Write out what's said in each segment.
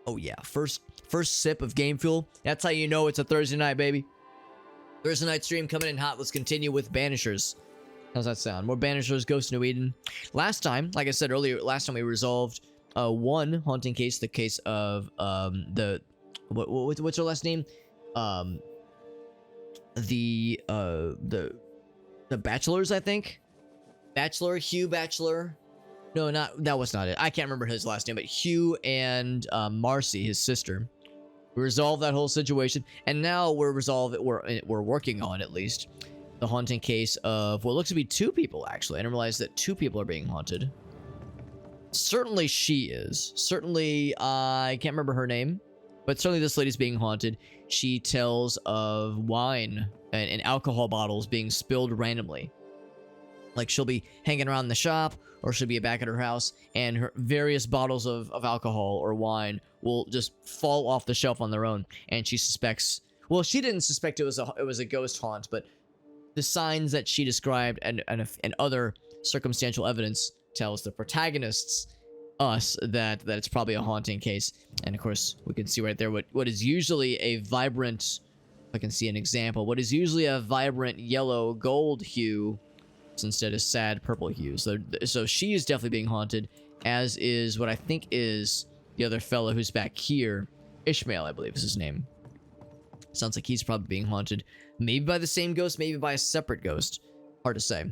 Oh yeah, first sip of game fuel. That's how you know it's a Thursday night, baby. Thursday night stream coming in hot. Let's continue with Banishers. How's that sound? More Banishers, Ghost New Eden. Last time, like I said earlier, last time we resolved one haunting case, the case of what's her last name? The Bachelors, I think. Hugh Bachelor. No, that was not it. I can't remember his last name, but Hugh and Marcy, his sister. We resolved that whole situation, and now we're working on, at least, the haunting case of what looks to be 2 people, actually. I didn't realize that 2 people are being haunted. Certainly she is. Certainly, I can't remember her name, but certainly this lady's being haunted. She tells of wine and alcohol bottles being spilled randomly. Like, she'll be hanging around the shop, or she'll be back at her house, and her various bottles of alcohol or wine will just fall off the shelf on their own. And she suspects, well, she didn't suspect it was a ghost haunt, but the signs that she described and other circumstantial evidence tells the protagonists, us, that it's probably a haunting case. And of course, we can see right there what is usually a vibrant, if I can see an example, what is usually a vibrant yellow gold hue, instead of sad purple hue. So she is definitely being haunted, as is what I think is the other fellow who's back here. Ismail, I believe is his name. Sounds like he's probably being haunted. Maybe by the same ghost, maybe by a separate ghost. Hard to say.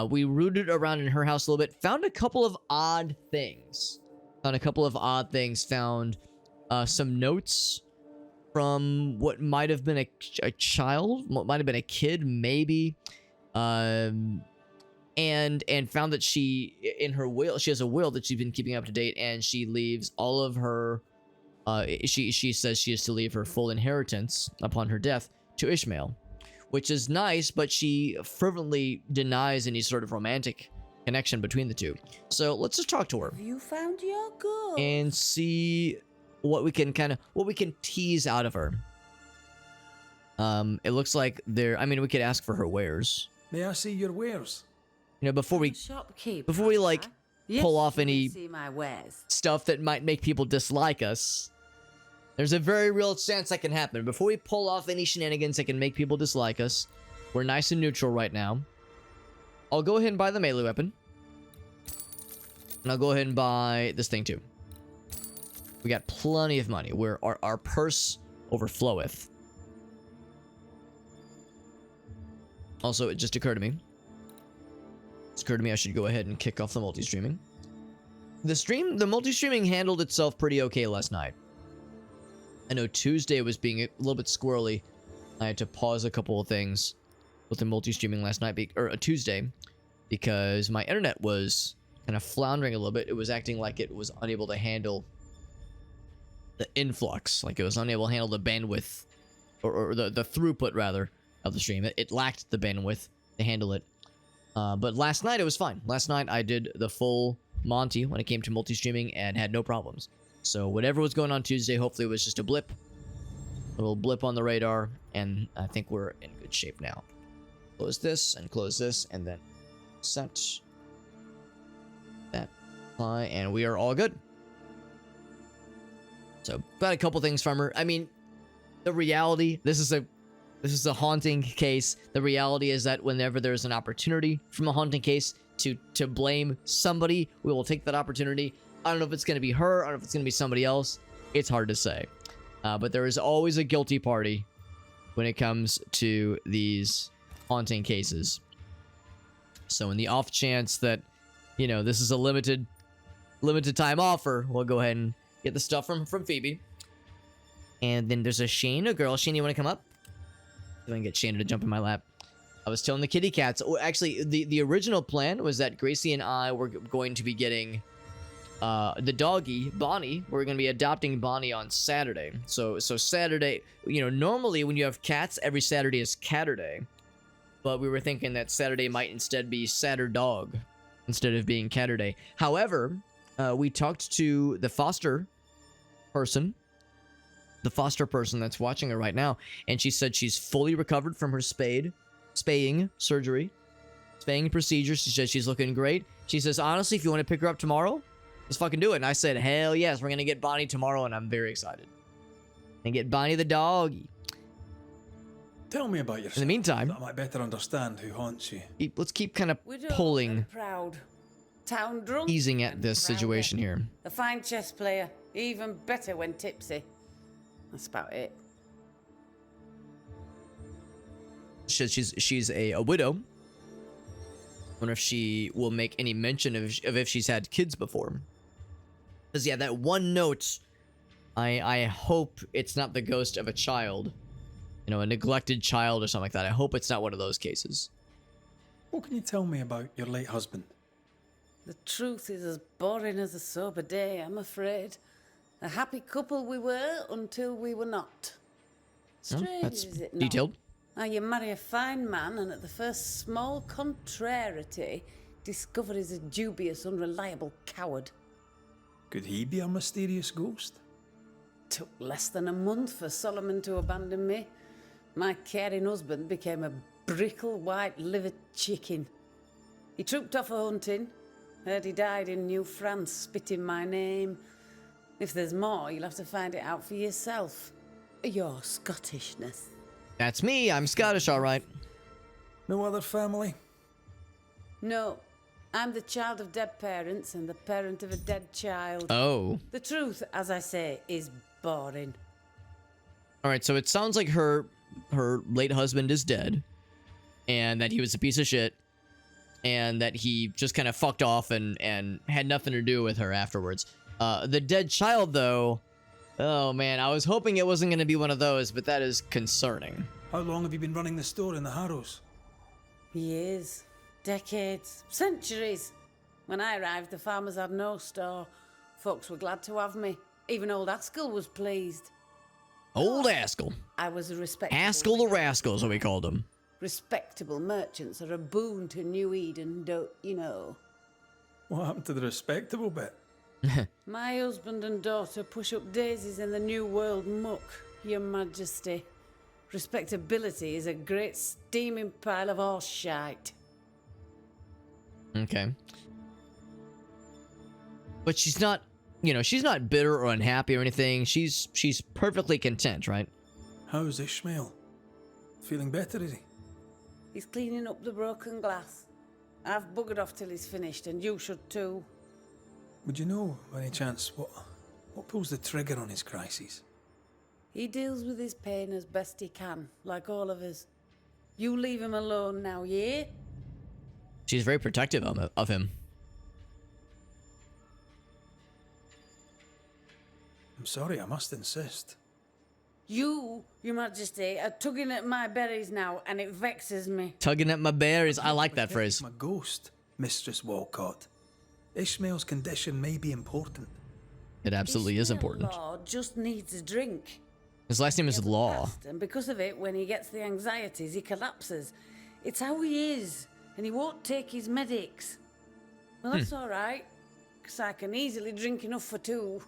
We rooted around in her house a little bit. Found a couple of odd things. Found some notes from what might have been a child. What might have been a kid, maybe. And found that she, in her will, she has a will that she's been keeping up to date, and she leaves all of her, she says she is to leave her full inheritance upon her death to Ismail, which is nice, but she fervently denies any sort of romantic connection between the two. So let's just talk to her. You found your girl. And see what we can tease out of her. It looks like we could ask for her wares. May I see your wares? You know, before we like pull off any stuff that might make people dislike us. There's a very real chance that can happen. Before we pull off any shenanigans that can make people dislike us, we're nice and neutral right now. I'll go ahead and buy the melee weapon. And I'll go ahead and buy this thing too. We got plenty of money. Our purse overfloweth. Also, it just occurred to me. I should go ahead and kick off the multi-streaming. The multi-streaming handled itself pretty okay last night. I know Tuesday was being a little bit squirrely. I had to pause a couple of things with the multi-streaming last night, Tuesday, because my internet was kind of floundering a little bit. It was acting like it was unable to handle the influx, like it was unable to handle the bandwidth, or the throughput, rather, of the stream. It lacked the bandwidth to handle it. But last night it was fine. Last night I did the full Monty when it came to multi-streaming and had no problems. So whatever was going on Tuesday, hopefully it was just a blip. A little blip on the radar, and I think we're in good shape now. Close this, and then set that apply, and we are all good. So, got a couple things from her. I mean, the reality, this is a haunting case. The reality is that whenever there's an opportunity from a haunting case to blame somebody, we will take that opportunity. I don't know if it's going to be her. I don't know if it's going to be somebody else. It's hard to say. But there is always a guilty party when it comes to these haunting cases. So in the off chance that, you know, this is a limited time offer, we'll go ahead and get the stuff from Phoebe. And then there's a Shane, a girl. Shane, you want to come up? I can get Shane to jump in my lap. I was telling the kitty cats. Oh, actually, the original plan was that Gracie and I were going to be getting the doggy, Bonnie. We're going to be adopting Bonnie on Saturday. So Saturday, you know, normally when you have cats, every Saturday is Catterday. But we were thinking that Saturday might instead be Satterdog instead of being Catterday. However, we talked to the foster person that's watching her right now, and she said she's fully recovered from her spaying procedure. She says she's looking great. She says, honestly, if you want to pick her up tomorrow, let's fucking do it. And I said, hell yes, we're gonna get Bonnie tomorrow, and I'm very excited. And get Bonnie the doggy. Tell me about yourself. In the meantime, that I might better understand who haunts you. let's keep kind of Widow pulling, and proud. Town drunk. easing at and this prouder. situation here. A fine chess player, even better when tipsy. That's about it. She's a widow. Wonder if she will make any mention of if she's had kids before. Because yeah, that one note, I hope it's not the ghost of a child. You know, a neglected child or something like that. I hope it's not one of those cases. What can you tell me about your late husband? The truth is as boring as a sober day, I'm afraid. A happy couple we were until we were not. Oh, Strange, that's is it not? detailed. Now you marry a fine man and at the first small contrariety discover he's a dubious, unreliable coward. Could he be a mysterious ghost? Took less than a month for Solomon to abandon me. My caring husband became a brickle white liver chicken. He trooped off a hunting. Heard he died in New France, spitting my name. If there's more, you'll have to find it out for yourself. Your Scottishness. That's me. I'm Scottish, all right. No other family? No, I'm the child of dead parents and the parent of a dead child. Oh. The truth, as I say, is boring. All right, so it sounds like her late husband is dead, and that he was a piece of shit, and that he just kind of fucked off and had nothing to do with her afterwards. The dead child, though, oh man, I was hoping it wasn't going to be one of those, but that is concerning. How long have you been running the store in the Harrows? Years, decades, centuries. When I arrived, the farmers had no store. Folks were glad to have me. Even old Askell was pleased. Old Askell. I was a respectable... Askell the Rascal is what we called him. Respectable merchants are a boon to New Eden, don't you know? What happened to the respectable bit? My husband and daughter push up daisies in the New World muck, Your Majesty. Respectability is a great steaming pile of horse shite. Okay. But she's not, you know, she's not bitter or unhappy or anything. She's perfectly content, right? How's Ismail? Feeling better, is he? He's cleaning up the broken glass. I've buggered off till he's finished, and you should too. Would you know, by any chance, what pulls the trigger on his crises? He deals with his pain as best he can, like all of us. You leave him alone now, yeah? She's very protective of him. I'm sorry, I must insist. You, Your Majesty, are tugging at my berries now, and it vexes me. Tugging at my berries. I like that phrase. I'm a ghost, Mistress Walcott. Ishmael's condition may be important. It absolutely is Ishmael important. Law just needs a drink. His last name is Law. And because of it, when he gets the anxieties, he collapses. It's how he is, and he won't take his medics. Well, that's all right, because I can easily drink enough for two.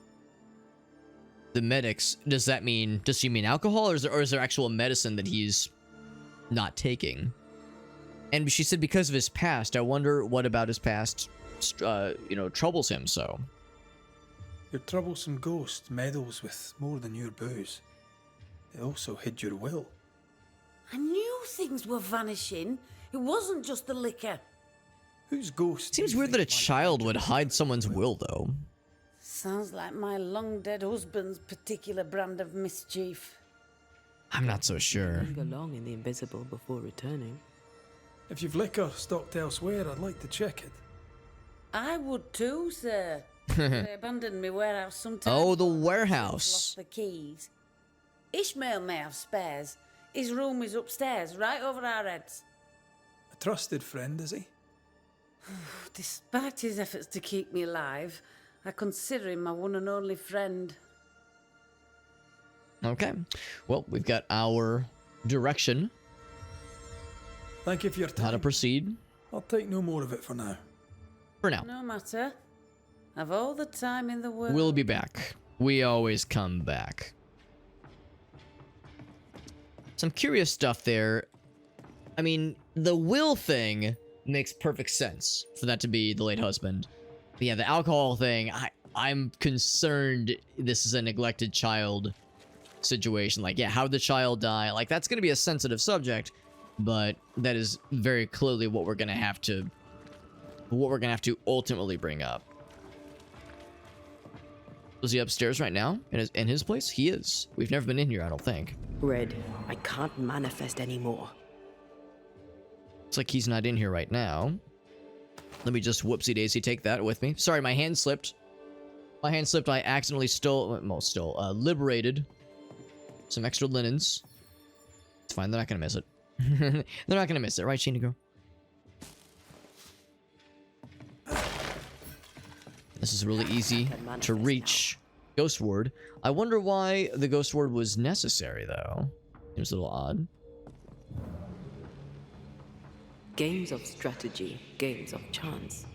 The medics, does she mean alcohol, or is there actual medicine that he's not taking? And she said because of his past. I wonder what about his past, troubles him so. Your troublesome ghost meddles with more than your booze. It also hid your will. I knew things were vanishing. It wasn't just the liquor. Whose ghost? Seems weird that a child would hide someone's will, though. Sounds like my long-dead husband's particular brand of mischief. I'm not so sure. Linger long in the invisible before returning. If you've liquor stocked elsewhere, I'd like to check it. I would too, sir. They abandoned me warehouse sometime. Oh, the ago. warehouse. Lost the keys. Ishmael may have spares. His room is upstairs, right over our heads. A trusted friend, is he? Despite his efforts to keep me alive, I consider him my one and only friend. Okay. Well, we've got our direction. Thank you for your time. How to proceed. I'll take no more of it for now. For now. No matter. I've all the time in the world. We'll be back. We always come back. Some curious stuff there. I mean, the will thing makes perfect sense for that to be the late husband. But yeah, the alcohol thing, I'm concerned this is a neglected child situation. Like, yeah, how did the child die? Like, that's going to be a sensitive subject, but that is very clearly what we're going to have to ultimately bring up. Is he upstairs right now in his place? He is. We've never been in here, I don't think. Red, I can't manifest anymore. Looks like he's not in here right now. Let me just whoopsie-daisy take that with me. Sorry, my hand slipped. My hand slipped. I accidentally liberated some extra linens. It's fine. They're not going to miss it. They're not going to miss it. Right, Shinigo? This is really easy to reach. Ghost Ward. I wonder why the Ghost Ward was necessary, though. Seems a little odd. Games of strategy, games of chance.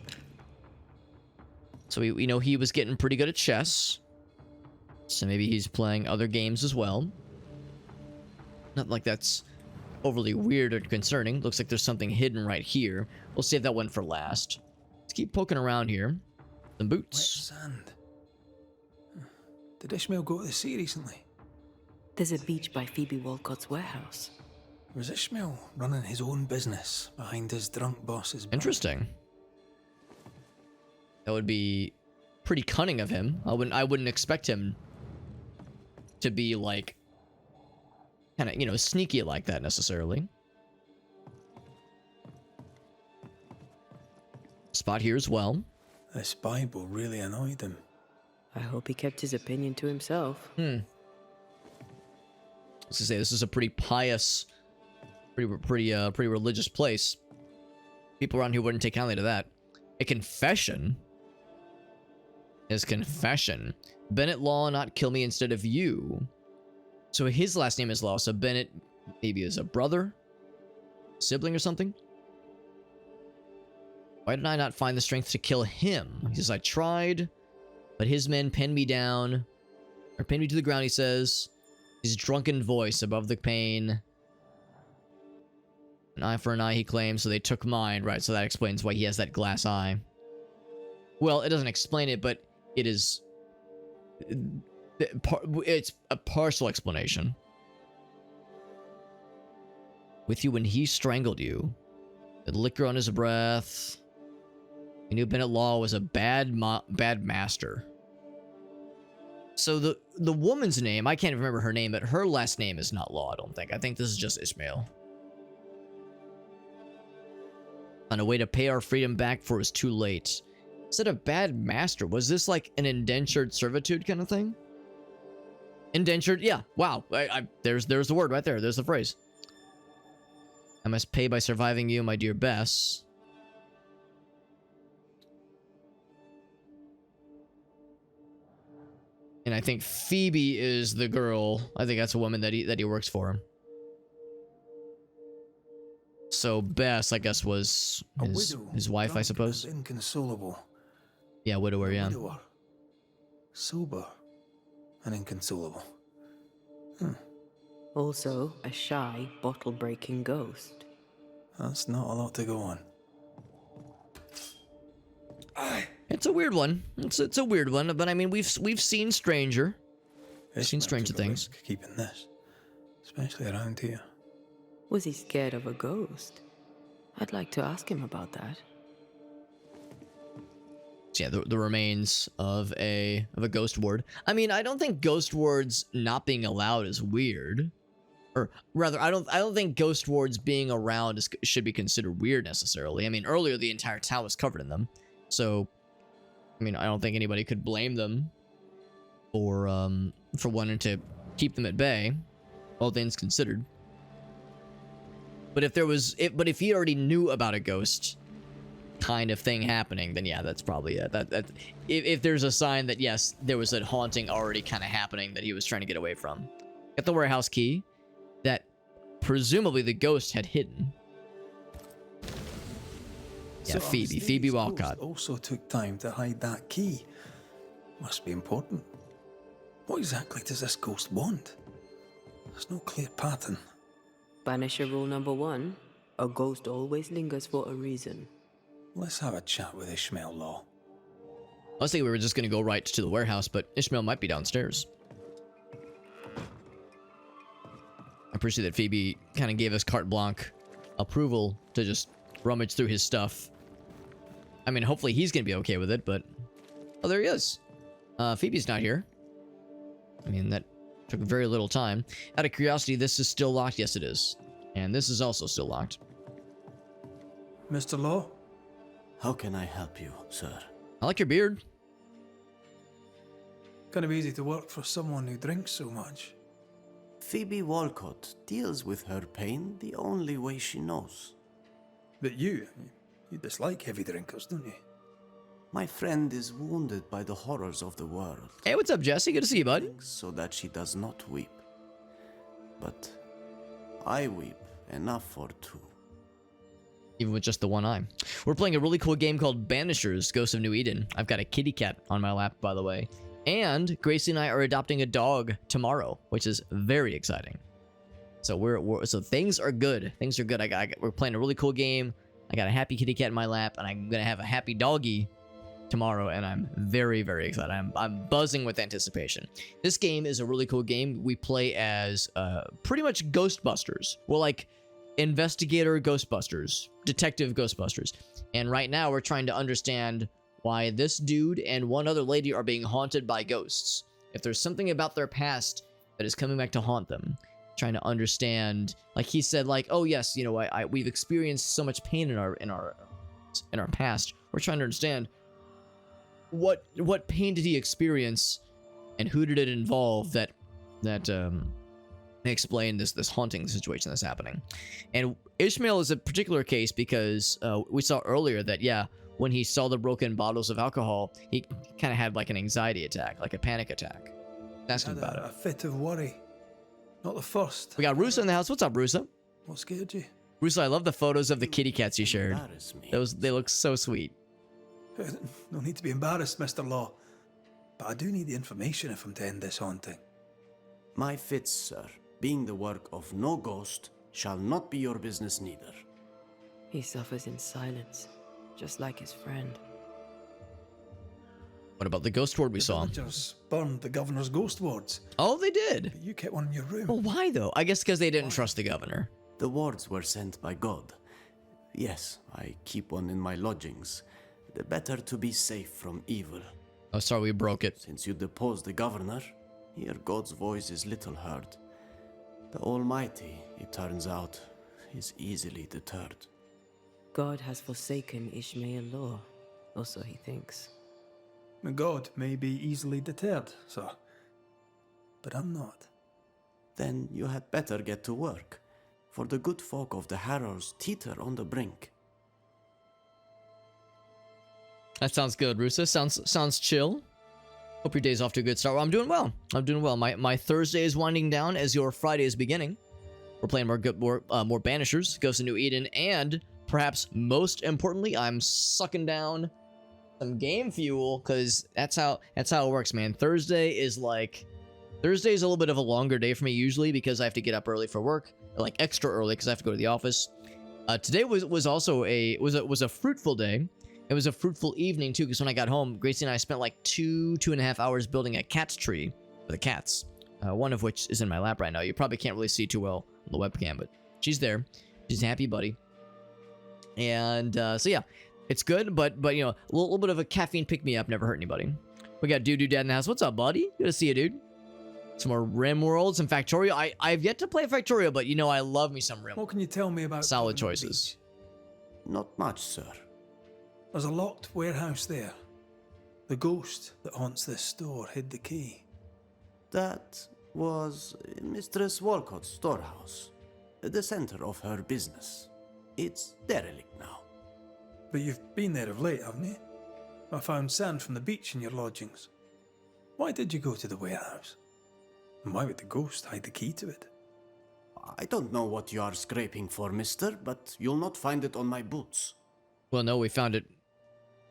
So we know he was getting pretty good at chess. So maybe he's playing other games as well. Not like that's overly weird or concerning. Looks like there's something hidden right here. We'll save that one for last. Let's keep poking around here. Some Wet boots. sand. Did Ismail go to the sea recently? There's a beach by Phoebe Walcott's warehouse. Was Ishmael running his own business behind his drunk boss's back? Interesting. That would be pretty cunning of him. I wouldn't expect him to be like kind of, you know, sneaky like that necessarily. Spot here as well. This Bible really annoyed him. I hope he kept his opinion to himself. I was gonna say this is a pretty pious, pretty religious place. People around here wouldn't take kindly to that. A confession. His confession. Bennett Law, not kill me instead of you. So his last name is Law. So Bennett maybe is a brother, sibling or something. Why did I not find the strength to kill him? He says, I tried, but his men pinned me down, or pinned me to the ground, he says. His drunken voice above the pain. An eye for an eye, he claims, so they took mine. Right, so that explains why he has that glass eye. Well, it doesn't explain it, but it is... It's a partial explanation. With you when he strangled you. The liquor on his breath. He knew Bennett Law was a bad master. So the woman's name, I can't remember her name, but her last name is not Law, I don't think. I think this is just Ismail. On a way to pay our freedom back for it's too late. Instead of bad master, was this like an indentured servitude kind of thing? Indentured, yeah. Wow, there's the word right there. There's the phrase. I must pay by surviving you, my dear Bess. And I think Phoebe is the girl. I think that's a woman that he works for. So Bess, I guess, was his wife, I suppose. Inconsolable. Yeah, widower, yeah. Widower. Sober and inconsolable. Also, a shy, bottle-breaking ghost. That's not a lot to go on. It's a weird one. It's a weird one, but I mean, we've seen stranger. Seen stranger things. Keeping this, especially around here. Was he scared of a ghost? I'd like to ask him about that. So yeah, the remains of a ghost ward. I mean, I don't think ghost wards not being allowed is weird. Or rather, I don't think ghost wards being around should be considered weird necessarily. I mean, earlier the entire town was covered in them. So, I mean, I don't think anybody could blame them for wanting to keep them at bay, all things considered. But if he already knew about a ghost kind of thing happening, then yeah, that's probably it. If there's a sign that yes, there was a haunting already kind of happening that he was trying to get away from. Got the warehouse key that presumably the ghost had hidden. Yeah, So Phoebe Walcott. Also took time to hide that key. Must be important. What exactly does this ghost want? There's no clear pattern. Banisher rule number 1, a ghost always lingers for a reason. Let's have a chat with Ishmael Law. I was thinking we were just going to go right to the warehouse, but Ismail might be downstairs. I appreciate that Phoebe kind of gave us carte blanche approval to just rummage through his stuff. I mean, hopefully he's going to be okay with it, but... Oh, there he is. Phoebe's not here. I mean, that took very little time. Out of curiosity, this is still locked? Yes, it is. And this is also still locked. Mr. Law? How can I help you, sir? I like your beard. Kind of easy to work for someone who drinks so much. Phoebe Walcott deals with her pain the only way she knows. But you dislike heavy drinkers, don't you? My friend is wounded by the horrors of the world, Hey, what's up, Jesse? Good to see you, bud. so that she does not weep. But I weep enough for two. Even with just the one eye. We're playing a really cool game called Banishers, Ghosts of New Eden. I've got a kitty cat on my lap, by the way. And Gracie and I are adopting a dog tomorrow, which is very exciting. So so things are good. Things are good. We're playing a really cool game. I got a happy kitty cat in my lap, and I'm gonna have a happy doggy tomorrow, and I'm very, very excited. I'm buzzing with anticipation. This game is a really cool game. We play as pretty much Ghostbusters. We're like investigator Ghostbusters, detective Ghostbusters. And right now we're trying to understand why this dude and one other lady are being haunted by ghosts. If there's something about their past that is coming back to haunt them. Trying to understand, like he said, like, oh yes, you know, we've experienced so much pain in our past. We're trying to understand what pain did he experience, and who did it involve that explain this haunting situation that's happening. And Ismail is a particular case because we saw earlier that when he saw the broken bottles of alcohol, he kind of had like an anxiety attack, like a panic attack. Ask him about a fit of worry. Not the first. We got Rusa in the house. What's up, Rusa? What scared you? Rusa, I love the photos of the kitty cats you shared. Embarrass me. They look so sweet. No need to be embarrassed, Mr. Law. But I do need the information if I'm to end this haunting. My fits, sir, being the work of no ghost, shall not be your business neither. He suffers in silence, just like his friend. What about the ghost ward we The saw? villagers burned the governor's ghost wards. Oh, they did. But you kept one in your room. Well, why though? I guess because they didn't trust the governor. The wards were sent by God. Yes, I keep one in my lodgings. The better to be safe from evil. Oh, sorry, we broke it. Since you deposed the governor, here God's voice is little heard. The Almighty, it turns out, is easily deterred. God has forsaken Ismail Law, or so he thinks. God may be easily deterred, sir. But I'm not. Then you had better get to work, for the good folk of the Harrows teeter on the brink. That sounds good, Rusa. Sounds chill. Hope your day's off to a good start. Well, I'm doing well. My Thursday is winding down as your Friday is beginning. We're playing more Banishers, Ghosts of New Eden, and perhaps most importantly, I'm sucking down some game fuel, because that's how it works, man. Thursday is a little bit of a longer day for me usually, because I have to get up early for work, like extra early because I have to go to the office. Today was also a fruitful day. It was a fruitful evening too, because when I got home, Gracie and I spent like 2.5 hours building a cat's tree for the cats. One of which is in my lap right now. You probably can't really see too well on the webcam, but she's there. She's a happy buddy. And so yeah, it's good, but you know, a little bit of a caffeine pick-me-up never hurt anybody. We got Doo Dad in the house. What's up, buddy? Good to see you, dude. Some more Rim World, some Factorio. I've yet to play Factorio, but you know I love me some Rim. What can you tell me about Solid Governor choices. Beach? Not much, sir. There's a locked warehouse there. The ghost that haunts this store hid the key. That was Mistress Walcott's storehouse, the center of her business. It's derelict now. But you've been there of late, haven't you? I found sand from the beach in your lodgings. Why did you go to the warehouse? And why would the ghost hide the key to it? I don't know what you are scraping for, mister, but you'll not find it on my boots. Well, no, we found it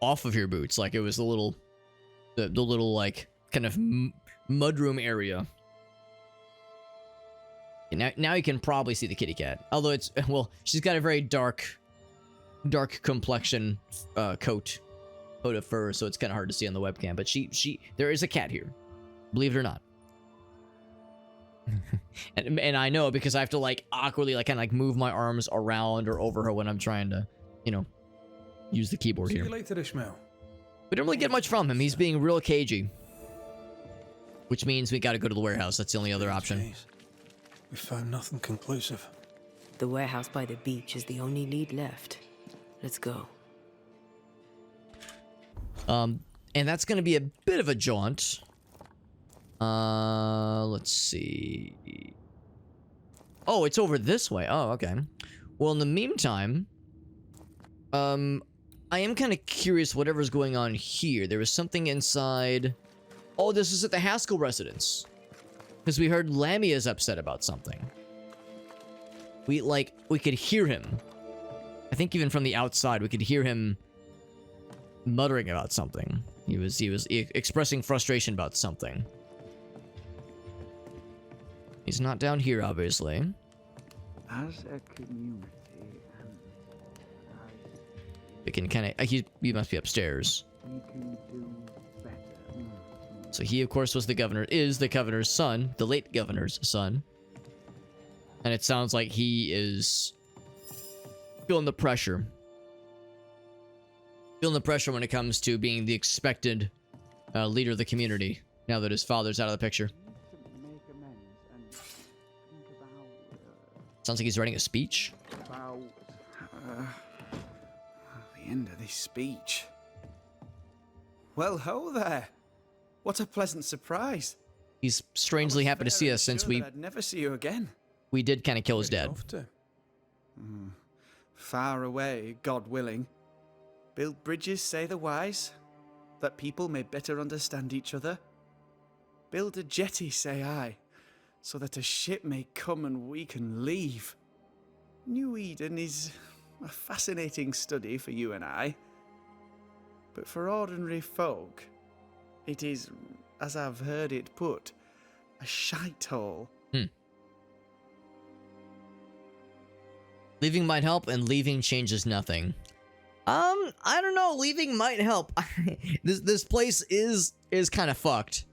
off of your boots. Like it was the little like kind of mudroom area. And now you can probably see the kitty cat. Although she's got a very dark complexion coat. coat of fur, so it's kind of hard to see on the webcam. But there is a cat here, believe it or not. and I know because I have to like awkwardly like kind of like move my arms around or over her when I'm trying to, you know, use the keyboard See here. you later, Ismail. We don't really get much from him. He's being real cagey, which means we got to go to the warehouse. That's the only other option. Jeez. We found nothing conclusive. The warehouse by the beach is the only lead left. Let's go. And that's going to be a bit of a jaunt. Let's see. Oh, it's over this way. Oh, okay. Well, in the meantime, I am kind of curious whatever's going on here. There was something inside. Oh, this is at the Haskell residence. Because we heard Lammy is upset about something. We could hear him. I think even from the outside, we could hear him muttering about something. He was expressing frustration about something. He's not down here, obviously. As a community, We can kind of... he must be upstairs. we can do better. So he, of course, is the governor's son, the late governor's son. And it sounds like he is feeling the pressure. Feeling the pressure when it comes to being the expected leader of the community, now that his father's out of the picture. We need to make amends and think Sounds like he's writing a speech. about the end of this speech. Well, ho there. What a pleasant surprise. He's strangely happy to see us since I'd never see you again. we did kind of kill his Where are you dad. off to? Far away, God willing. Build bridges, say the wise, that people may better understand each other. Build a jetty, say I, so that a ship may come and we can leave. New Eden is a fascinating study for you and I. But for ordinary folk, it is, as I've heard it put, a shite hole. Leaving might help, and leaving changes nothing. I don't know. Leaving might help. This place is kind of fucked.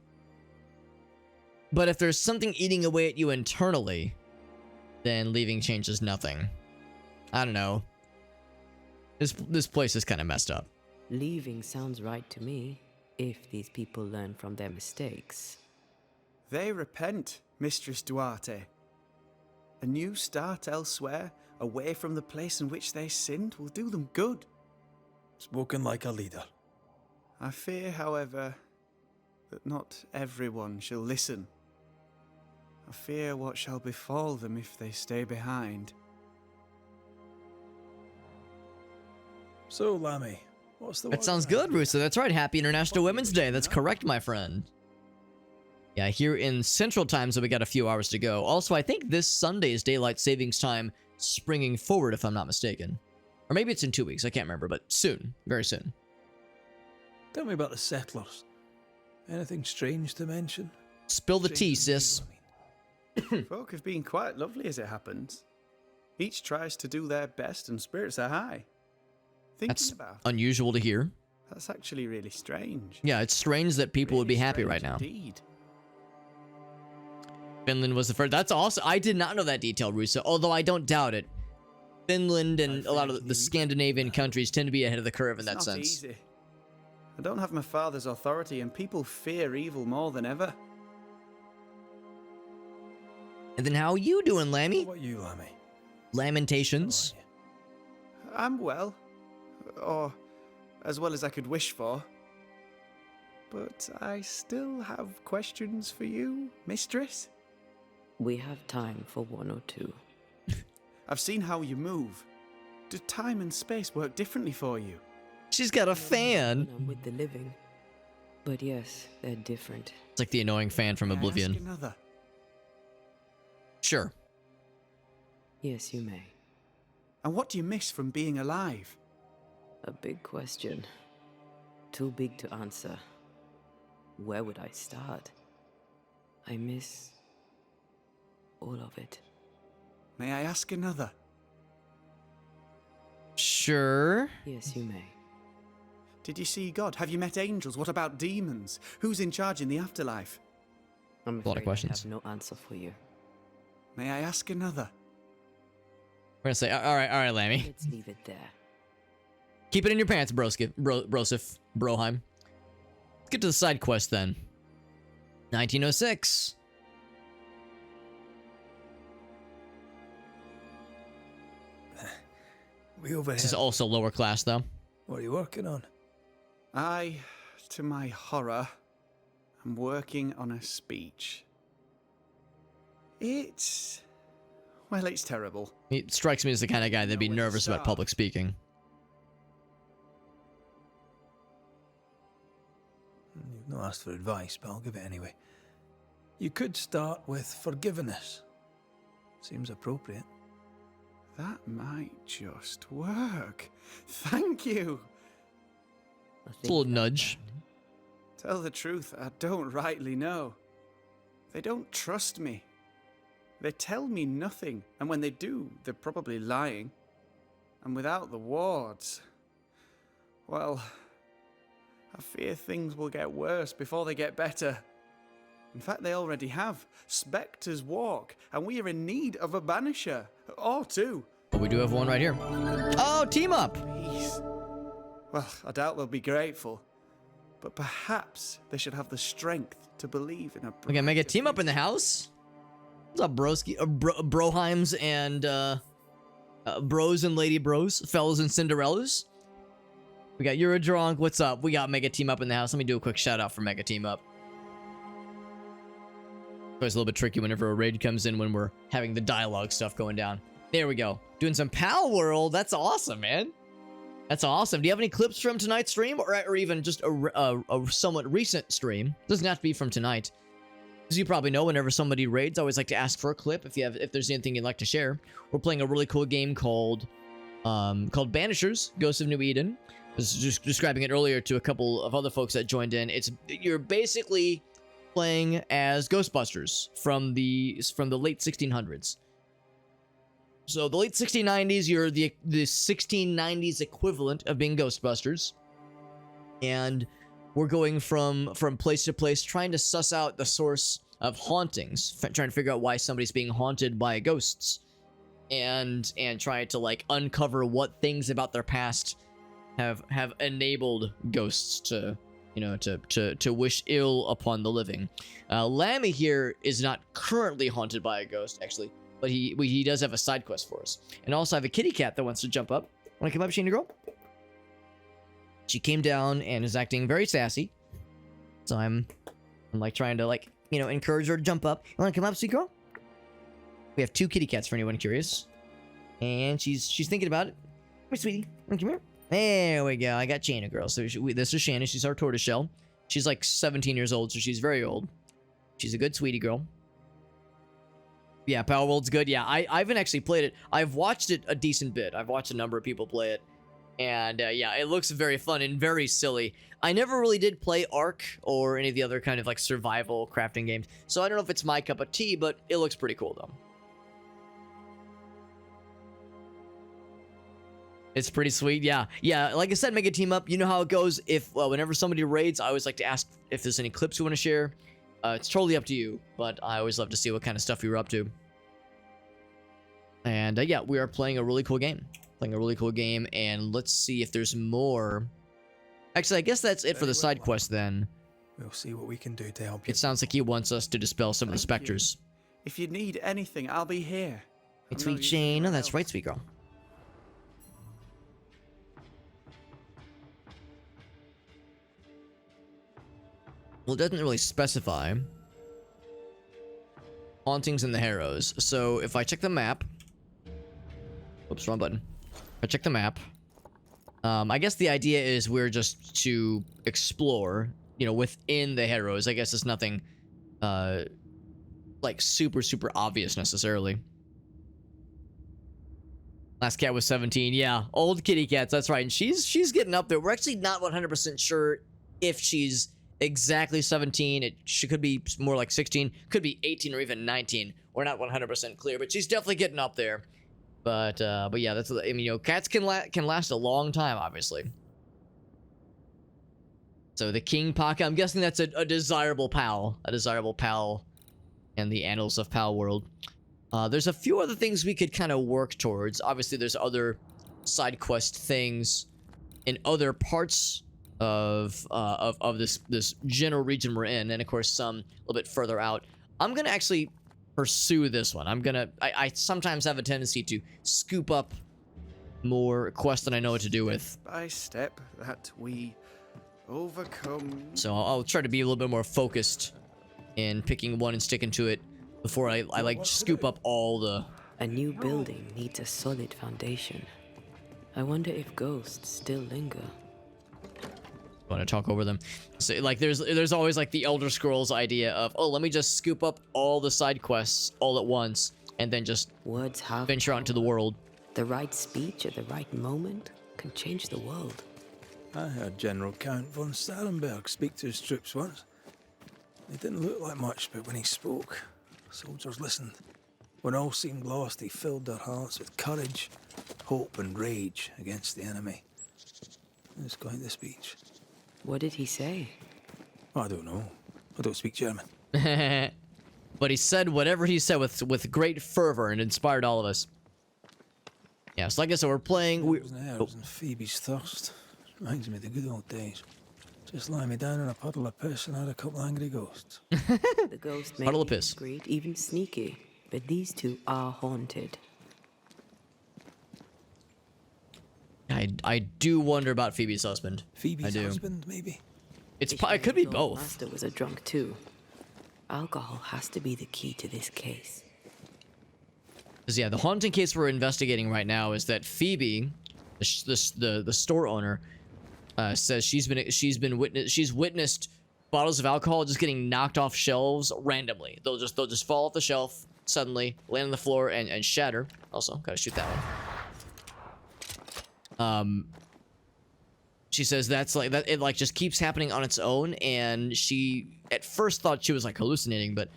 But if there's something eating away at you internally, then leaving changes nothing. I don't know. This place is kind of messed up. Leaving sounds right to me, if these people learn from their mistakes. They repent, Mistress Duarte. A new start elsewhere, away from the place in which they sinned, will do them good. Spoken like a leader. I fear, however, that not everyone shall listen. I fear what shall befall them if they stay behind. So, Lammy, what's the That word sounds on good, that? Russo. That's right. Happy International Women's Day. That's correct, my friend. Yeah, here in Central Time, so we got a few hours to go. Also, I think this Sunday is Daylight Savings Time springing forward, if I'm not mistaken. Or maybe it's in 2 weeks. I can't remember, but soon. Very soon. Tell me about the settlers. Anything strange to mention? Spill the tea, Strange sis. to you, I mean. Folk have been quite lovely as it happens. Each tries to do their best and spirits are high. Thinking That's about it, unusual to hear. that's actually really strange. Yeah, it's strange that people would be Really happy strange right now. Indeed. Finland was the first. That's awesome. I did not know that detail, Russo, although I don't doubt it. Finland and a lot of the Scandinavian countries tend to be ahead of the curve in that It's not sense. easy. I don't have my father's authority, and people fear evil more than ever. And then how you doing, Lammy? What about you, Lammy? Lamentations. How are you? I'm well, or as well as I could wish for. But I still have questions for you, mistress. We have time for one or two. I've seen how you move. Do time and space work differently for you? She's got a fan. When I'm with the living. But yes, they're different. It's like the annoying fan from May I ask Oblivion. another? Sure. Yes, you may. And what do you miss from being alive? A big question. Too big to answer. Where would I start? I miss all of it. May I ask another? Sure. Yes, you may. Did you see God? Have you met angels? What about demons? Who's in charge in the afterlife? I'm A lot of afraid I questions. have no answer for you. May I ask another? We're gonna say, all right, Lammy. Let's leave it there. Keep it in your pants, Brosif, Broheim. Let's get to the side quest then. 1906. We over This here. is also lower class though. What are you working on? I, to my horror, am working on a speech. It's... well, it's terrible. He strikes me as the kind of guy that'd be Know where to nervous about start. public speaking. You've not asked for advice, but I'll give it anyway. You could start with forgiveness. Seems appropriate. That might just work. Thank you. I It's a little think nudge. Tell the truth, I don't rightly know. They don't trust me. They tell me nothing, and when they do, they're probably lying. And without the wards, well, I fear things will get worse before they get better. In fact, they already have. Spectres walk, and we are in need of a banisher. Or two. But we do have one right here. Oh, team up! Please. Well, I doubt they'll be grateful. But perhaps they should have the strength to believe in a We can make a brighter team up in the future. house. What's up, broski, Broheims and bros and lady bros, fellas and Cinderellas? We got Eurodrunk. What's up? We got Mega Team Up in the house. Let me do a quick shout out for Mega Team Up. It's a little bit tricky whenever a raid comes in when we're having the dialogue stuff going down. There we go. Doing some Pal World. That's awesome, man. That's awesome. Do you have any clips from tonight's stream, or even just a somewhat recent stream? Doesn't have to be from tonight. As you probably know, whenever somebody raids, I always like to ask for a clip if there's anything you'd like to share. We're playing a really cool game called Banishers, Ghosts of New Eden. I was just describing it earlier to a couple of other folks that joined in. You're basically playing as Ghostbusters from the late 1600s. So the late 1690s, you're the 1690s equivalent of being Ghostbusters, and we're going from place to place, trying to suss out the source of hauntings, trying to figure out why somebody's being haunted by ghosts, and trying to like uncover what things about their past have enabled ghosts to to wish ill upon the living. Lammy here is not currently haunted by a ghost, actually, but he does have a side quest for us. And also I have a kitty cat that wants to jump up. Want to come up, Sheena girl? She came down and is acting very sassy. So I'm like trying to encourage her to jump up. You want to come up, sweet girl? We have 2 kitty cats for anyone curious. And she's thinking about it. Come here, sweetie. Come here. There we go. I got Shana girl. So this is Shana. She's our tortoiseshell. She's like 17 years old, so she's very old. She's a good sweetie girl. Yeah, Power World's good. Yeah, I haven't actually played it. I've watched it a decent bit. I've watched a number of people play it. And yeah, it looks very fun and very silly. I never really did play Ark or any of the other kind of like survival crafting games. So I don't know if it's my cup of tea, but it looks pretty cool though. It's pretty sweet. Yeah. Like I said, make a team up. You know how it goes. Whenever somebody raids, I always like to ask if there's any clips you want to share. It's totally up to you, but I always love to see what kind of stuff you're up to. And yeah, we are playing a really cool game. And let's see if there's more. Actually, I guess that's it for the side quest then. We'll see what we can do to help you. It sounds like he wants us to dispel some of the Thank you. specters. If you need anything, I'll be here. It's I'm sweet not using Shane. Oh, anyone that's else. right, sweet girl. Well, it doesn't really specify hauntings in the Harrows. So if I check the map, oops, wrong button. If I check the map, I guess the idea is we're just to explore, within the Harrows. I guess it's nothing, like super obvious necessarily. Last cat was 17. Yeah, old kitty cats. That's right. And she's getting up there. We're actually not 100% sure if she's exactly 17. She could be more like 16, could be 18 or even 19. We're not 100% clear, but she's definitely getting up there. But yeah, cats can last a long time, obviously. So the King Pocket, I'm guessing that's a desirable pal. A desirable pal in the annals of Pal World. There's a few other things we could kind of work towards. Obviously, there's other side quest things in other parts of this general region we're in, and of course some a little bit further out. I'm gonna actually pursue this one. I sometimes have a tendency to scoop up more quests than I know what to do with. Step by step that we overcome. So I'll try to be a little bit more focused in picking one and sticking to it before I like scoop up all the... A new building needs a solid foundation. I wonder if ghosts still linger. Want to talk over them. So like there's always like the Elder Scrolls idea of, oh, let me just scoop up all the side quests all at once and then just Words have venture out into the world. the right speech at the right moment can change the world. I heard General Count von Stalenberg speak to his troops once. It didn't look like much, but when he spoke, soldiers listened. When all seemed lost, he filled their hearts with courage, hope, and rage against the enemy. It was quite the speech. What did he say? I don't know. I don't speak German. But he said whatever he said with great fervor and inspired all of us. Yeah, so like I said, we're playing... Elves and elves and Phoebe's thirst. Reminds me of the good old days. Just lie me down in a puddle of piss and had a couple angry ghosts. The ghost may Puddle of be piss. discreet, even sneaky, but these two are haunted. I do wonder about Phoebe's husband. Phoebe's I do. husband, maybe? It could be Ishmael's old both. Master was a drunk too. Alcohol has to be the key to this case. 'Cause, yeah, the haunting case we're investigating right now is that Phoebe, the store owner, says she's witnessed bottles of alcohol just getting knocked off shelves randomly. They'll just fall off the shelf suddenly, land on the floor, and shatter. Also, gotta shoot that one. She says that's like that. It like just keeps happening on its own, and she at first thought she was like hallucinating, but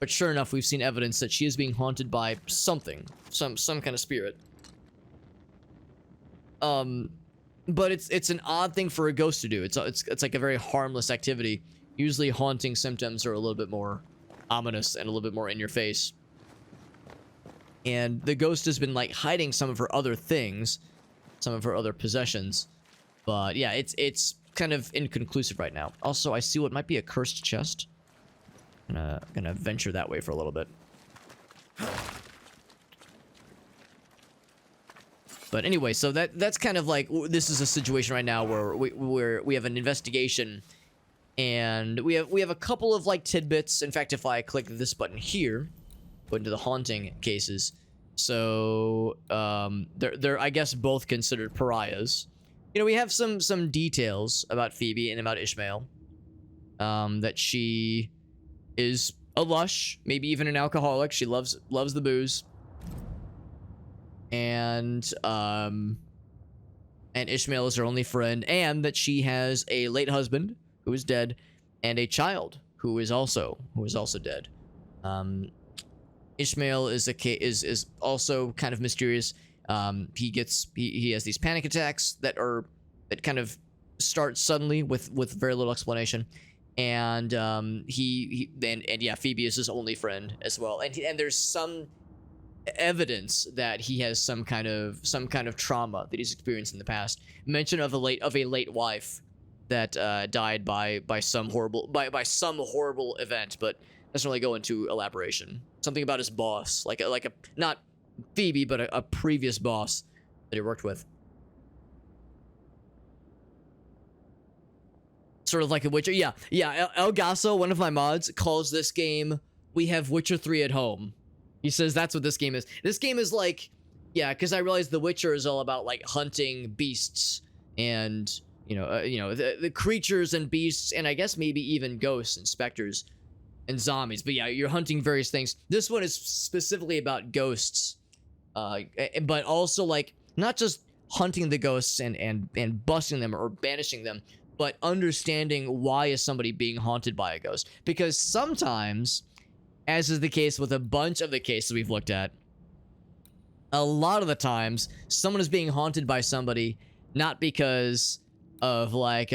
sure enough, we've seen evidence that she is being haunted by something, some kind of spirit. But it's an odd thing for a ghost to do. It's like a very harmless activity. Usually, haunting symptoms are a little bit more ominous and a little bit more in your face. And the ghost has been like hiding some of her other things, some of her other possessions. But yeah, it's kind of inconclusive right now. Also, I see what might be a cursed chest. Gonna venture that way for a little bit. But anyway, so that's kind of like, this is a situation right now where we have an investigation, and we have a couple of like tidbits. In fact, if I click this button here, go into the haunting cases. So they're I guess both considered pariahs. You know, we have some details about Phoebe and about Ismail. That she is a lush, maybe even an alcoholic. She loves the booze. And Ismail is her only friend, and that she has a late husband who is dead, and a child who is also dead. Ismail is also kind of mysterious. He has these panic attacks that kind of start suddenly with very little explanation, and Phoebe is his only friend as well, and there's some evidence that he has some kind of trauma that he's experienced in the past. Mention of a late wife that died by some horrible event, but doesn't really go into elaboration. Something about his boss, like a not Phoebe, but a previous boss that he worked with. Sort of like a Witcher. Yeah. El Gaso, one of my mods, calls this game, we have Witcher 3 at home. He says that's what this game is. This game is like, yeah, because I realized The Witcher is all about like hunting beasts and the creatures and beasts, and I guess maybe even ghosts and specters and zombies. But yeah, you're hunting various things. This one is specifically about ghosts, but also like not just hunting the ghosts and busting them or banishing them, but understanding why is somebody being haunted by a ghost. Because sometimes, as is the case with a bunch of the cases we've looked at, a lot of the times someone is being haunted by somebody not because of like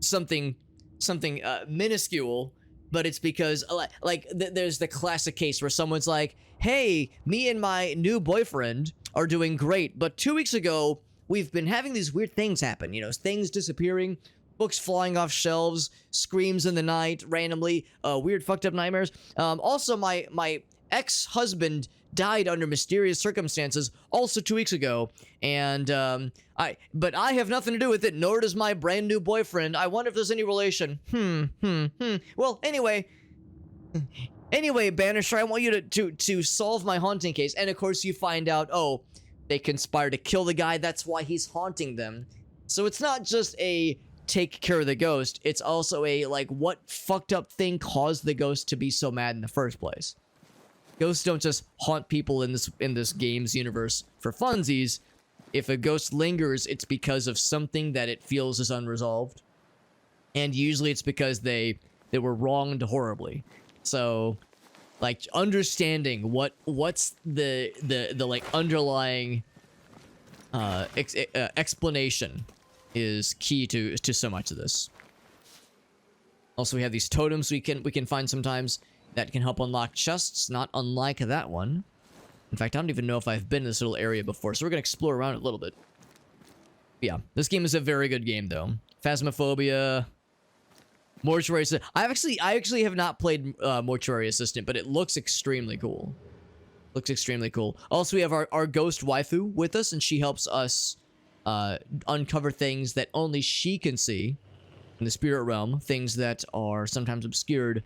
something minuscule, but it's because there's the classic case where someone's like, hey, me and my new boyfriend are doing great, but 2 weeks ago we've been having these weird things happen, you know, things disappearing, books flying off shelves, screams in the night randomly, weird fucked up nightmares. Also my ex-husband died under mysterious circumstances also 2 weeks ago, and but I have nothing to do with it, nor does my brand new boyfriend. I wonder if there's any relation. Well, anyway, Banisher, I want you to solve my haunting case. And of course you find out, oh, they conspired to kill the guy, that's why he's haunting them. So it's not just a take care of the ghost, it's also a, like, what fucked up thing caused the ghost to be so mad in the first place. Ghosts don't just haunt people in this game's universe for funsies. If a ghost lingers, it's because of something that it feels is unresolved. And usually it's because they were wronged horribly. So, like, understanding what's the like underlying explanation is key to so much of this. Also, we have these totems we can find sometimes that can help unlock chests, not unlike that one. In fact, I don't even know if I've been in this little area before, so we're gonna explore around it a little bit. Yeah, this game is a very good game, though. Phasmophobia, Mortuary Assistant. I actually have not played Mortuary Assistant, but it looks extremely cool. Looks extremely cool. Also, we have our ghost waifu with us, and she helps us uncover things that only she can see in the spirit realm, things that are sometimes obscured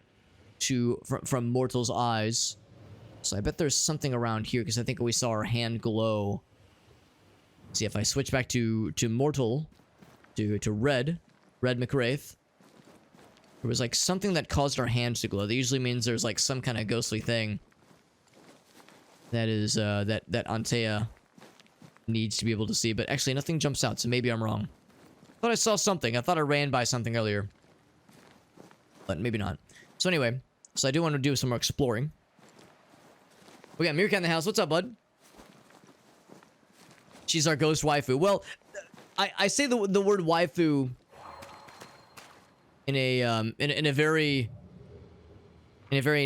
from mortals' eyes. So I bet there's something around here, because I think we saw her hand glow. See, if I switch back to mortal, to Red McWraith, there was like something that caused our hands to glow. That usually means there's like some kind of ghostly thing that is that Antea needs to be able to see. But actually nothing jumps out, so maybe I'm wrong. I thought I saw something. I thought I ran by something earlier, but maybe not. So anyway, so I do want to do some more exploring. We got Meerkat in the house. What's up, bud? She's our ghost waifu. Well, I say the word waifu in a very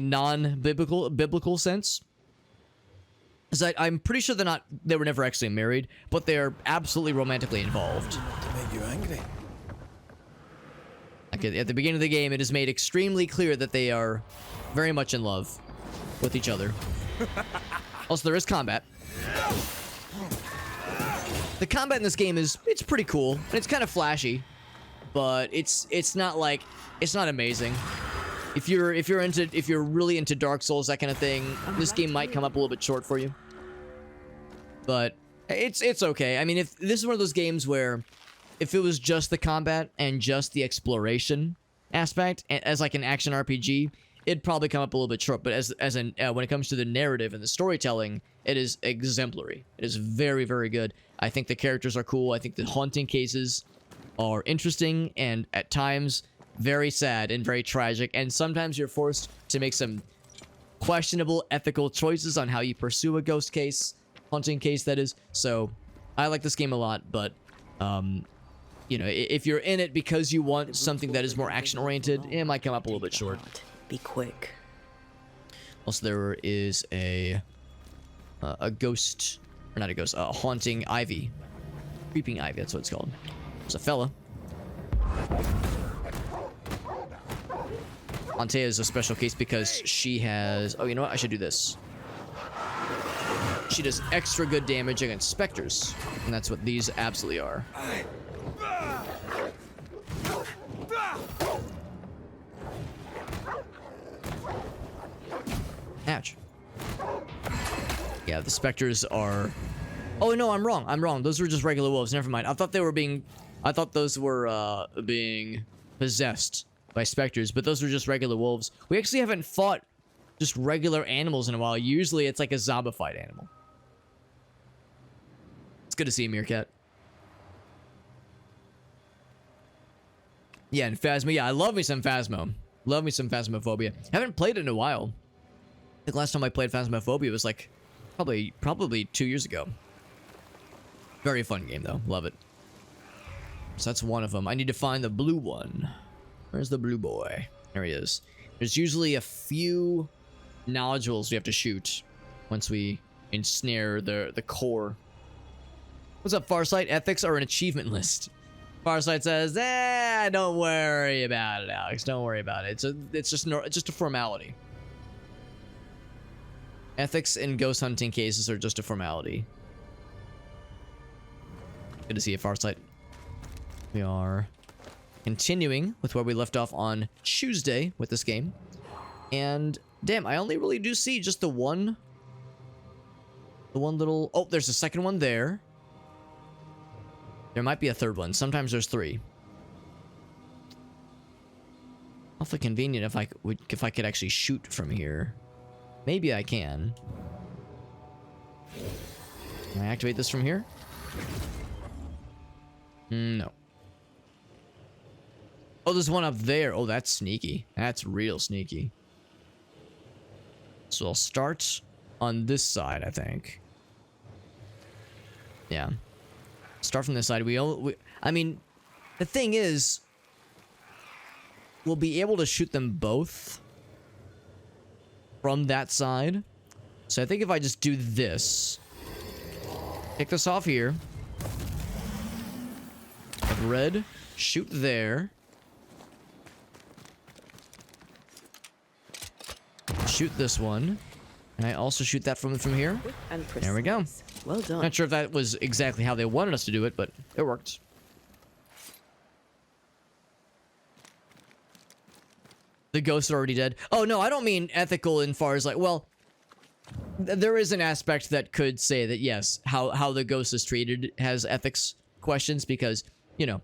non-biblical sense. Because I'm pretty sure they were never actually married, but they're absolutely romantically involved. To make you angry. Like at the beginning of the game, it is made extremely clear that they are very much in love with each other. Also, there is combat. The combat in this game it's pretty cool, and it's kind of flashy, but it's not amazing. If you're really into Dark Souls, that kind of thing, this game might come up a little bit short for you. But it's okay. I mean, if this is one of those games where if it was just the combat and just the exploration aspect as like an action RPG, it'd probably come up a little bit short. But when it comes to the narrative and the storytelling, it is exemplary. It is very, very good. I think the characters are cool. I think the haunting cases are interesting and at times very sad and very tragic. And sometimes you're forced to make some questionable ethical choices on how you pursue a ghost case, haunting case that is. So I like this game a lot, but you know, if you're in it because you want something that is more action oriented, it might come up a little bit short. Be quick. Also, there is a ghost, or not a ghost, a haunting ivy. Creeping ivy, that's what it's called. There's a fella. Antea is a special case because she has... Oh, you know what? I should do this. She does extra good damage against specters. And that's what these absolutely are. Ouch. Yeah, the specters are... Oh, no, I'm wrong. I'm wrong. Those were just regular wolves. Never mind. I thought those were being possessed by specters, but those were just regular wolves. We actually haven't fought just regular animals in a while. Usually it's like a zombified animal. It's good to see you, Meerkat. Yeah, and Phasmo. Yeah, I love me some Phasmo. Love me some Phasmophobia. Haven't played it in a while. I think last time I played Phasmophobia was like probably 2 years ago. Very fun game though. Love it. So that's one of them. I need to find the blue one. Where's the blue boy? There he is. There's usually a few nodules we have to shoot once we ensnare the core. What's up, Farsight? Ethics are an achievement list. Farsight says, don't worry about it, Alex. Don't worry about it. It's just a formality. Ethics in ghost hunting cases are just a formality. Good to see you, Farsight. We are continuing with where we left off on Tuesday with this game. And damn, I only really do see just the one little... Oh, there's a second one there. There might be a third one. Sometimes there's 3. Awfully convenient if I could actually shoot from here. Maybe I can. Can I activate this from here? No. Oh, there's one up there. Oh, that's sneaky. That's real sneaky. So I'll start on this side, I think. Yeah. Start from this side. I mean, the thing is, we'll be able to shoot them both from that side. So I think if I just do this, kick this off here, red, shoot there, shoot this one, and I also shoot that from here. And There we go. Well done. Not sure if that was exactly how they wanted us to do it, but it worked. The ghosts are already dead. Oh, no, I don't mean ethical in far as like, well, there is an aspect that could say that, yes, how the ghost is treated has ethics questions because, you know,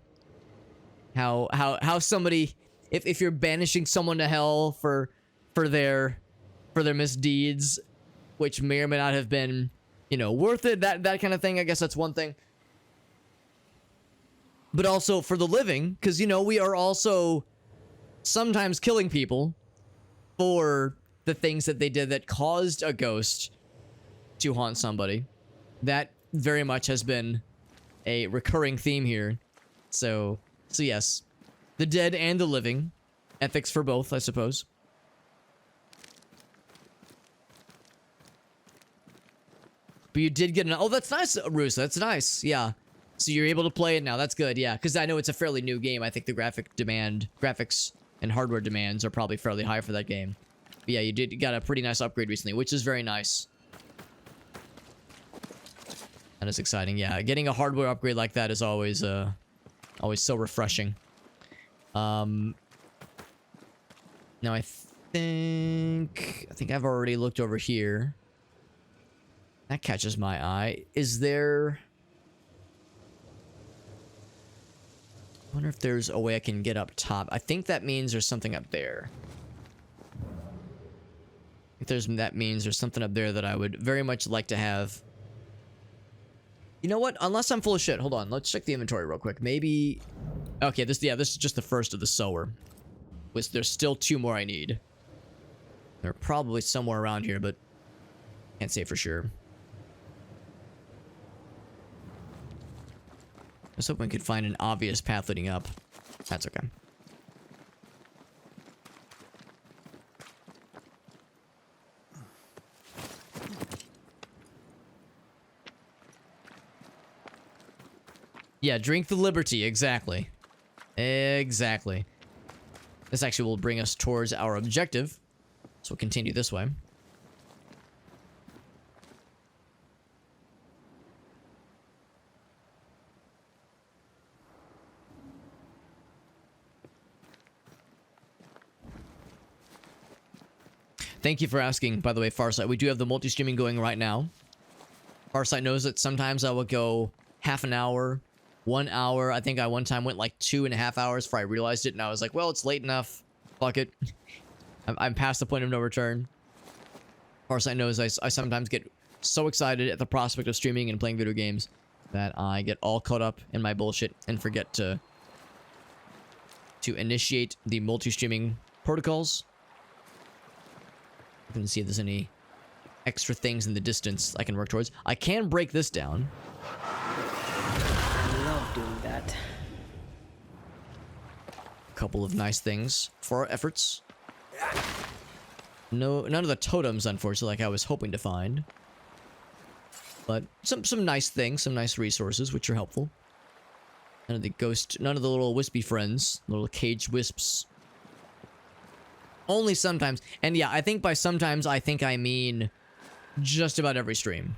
how somebody, if you're banishing someone to hell for their misdeeds, which may or may not have been, you know, worth it, that kind of thing, I guess that's one thing. But also for the living, because, you know, we are also sometimes killing people for the things that they did that caused a ghost to haunt somebody. That very much has been a recurring theme here. So yes, the dead and the living, ethics for both, I suppose. But you did get an... Oh, that's nice, Rusa. That's nice. Yeah. So you're able to play it now. That's good. Yeah. Because I know it's a fairly new game. I think the graphics and hardware demands are probably fairly high for that game. But yeah, you got a pretty nice upgrade recently, which is very nice. That is exciting. Yeah. Getting a hardware upgrade like that is always so refreshing. Now I think I've already looked over here. That catches my eye. Is there... I wonder if there's a way I can get up top. I think that means there's something up there. That means there's something up there that I would very much like to have. You know what? Unless I'm full of shit. Hold on. Let's check the inventory real quick. Maybe... Okay, this is just the first of the sower. There's still 2 more I need. They're probably somewhere around here, but can't say for sure. I was hoping we could find an obvious path leading up. That's okay. Yeah, drink the liberty. Exactly. Exactly. This actually will bring us towards our objective. So we'll continue this way. Thank you for asking, by the way, Farsight. We do have the multi-streaming going right now. Farsight knows that sometimes I will go half an hour, 1 hour. I think I one time went like 2.5 hours before I realized it, and I was like, well, it's late enough. Fuck it. I'm past the point of no return. Farsight knows I sometimes get so excited at the prospect of streaming and playing video games that I get all caught up in my bullshit and forget to initiate the multi-streaming protocols. I can see if there's any extra things in the distance I can work towards. I can break this down. I love doing that. couple of nice things for our efforts. No, none of the totems, unfortunately, like I was hoping to find. But some nice things, some nice resources, which are helpful. None of the little wispy friends, little caged wisps. Only sometimes. And yeah, I think by sometimes, I think I mean just about every stream.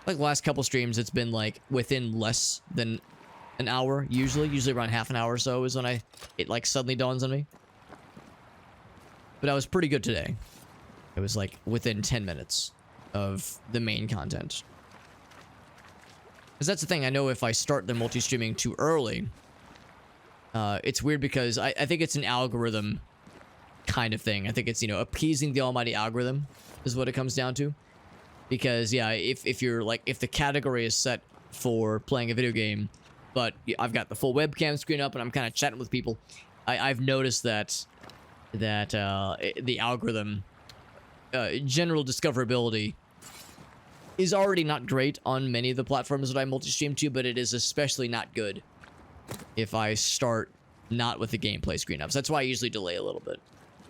Like the last couple streams, it's been like within less than an hour, usually around half an hour or so is when it like suddenly dawns on me. But I was pretty good today. It was like within 10 minutes of the main content. Because that's the thing, I know if I start the multi-streaming too early, it's weird because I think it's an algorithm kind of thing. I think it's, you know, appeasing the almighty algorithm is what it comes down to. Because, yeah, if you're like, if the category is set for playing a video game, but I've got the full webcam screen up and I'm kind of chatting with people, I've noticed that the algorithm, general discoverability is already not great on many of the platforms that I multi-stream to, but it is especially not good if I start not with the gameplay screen up. So that's why I usually delay a little bit.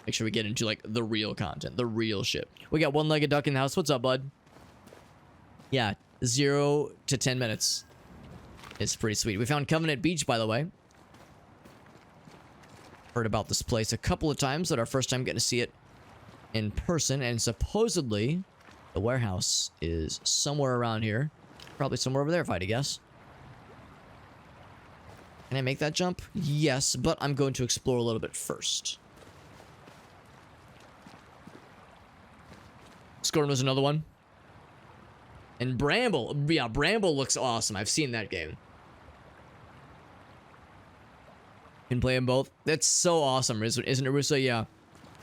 Make sure we get into like the real content, the real shit. We got one-legged duck in the house. What's up, bud? Yeah, 0 to 10 minutes. It's pretty sweet. We found Covenant Beach, by the way. Heard about this place a couple of times, but our first time getting to see it in person, and supposedly the warehouse is somewhere around here. Probably somewhere over there, if I had to guess. Can I make that jump? Yes, but I'm going to explore a little bit first. Scorn was another one. And Bramble. Yeah, Bramble looks awesome. I've seen that game. Can play them both. That's so awesome, isn't it, Russo? Yeah.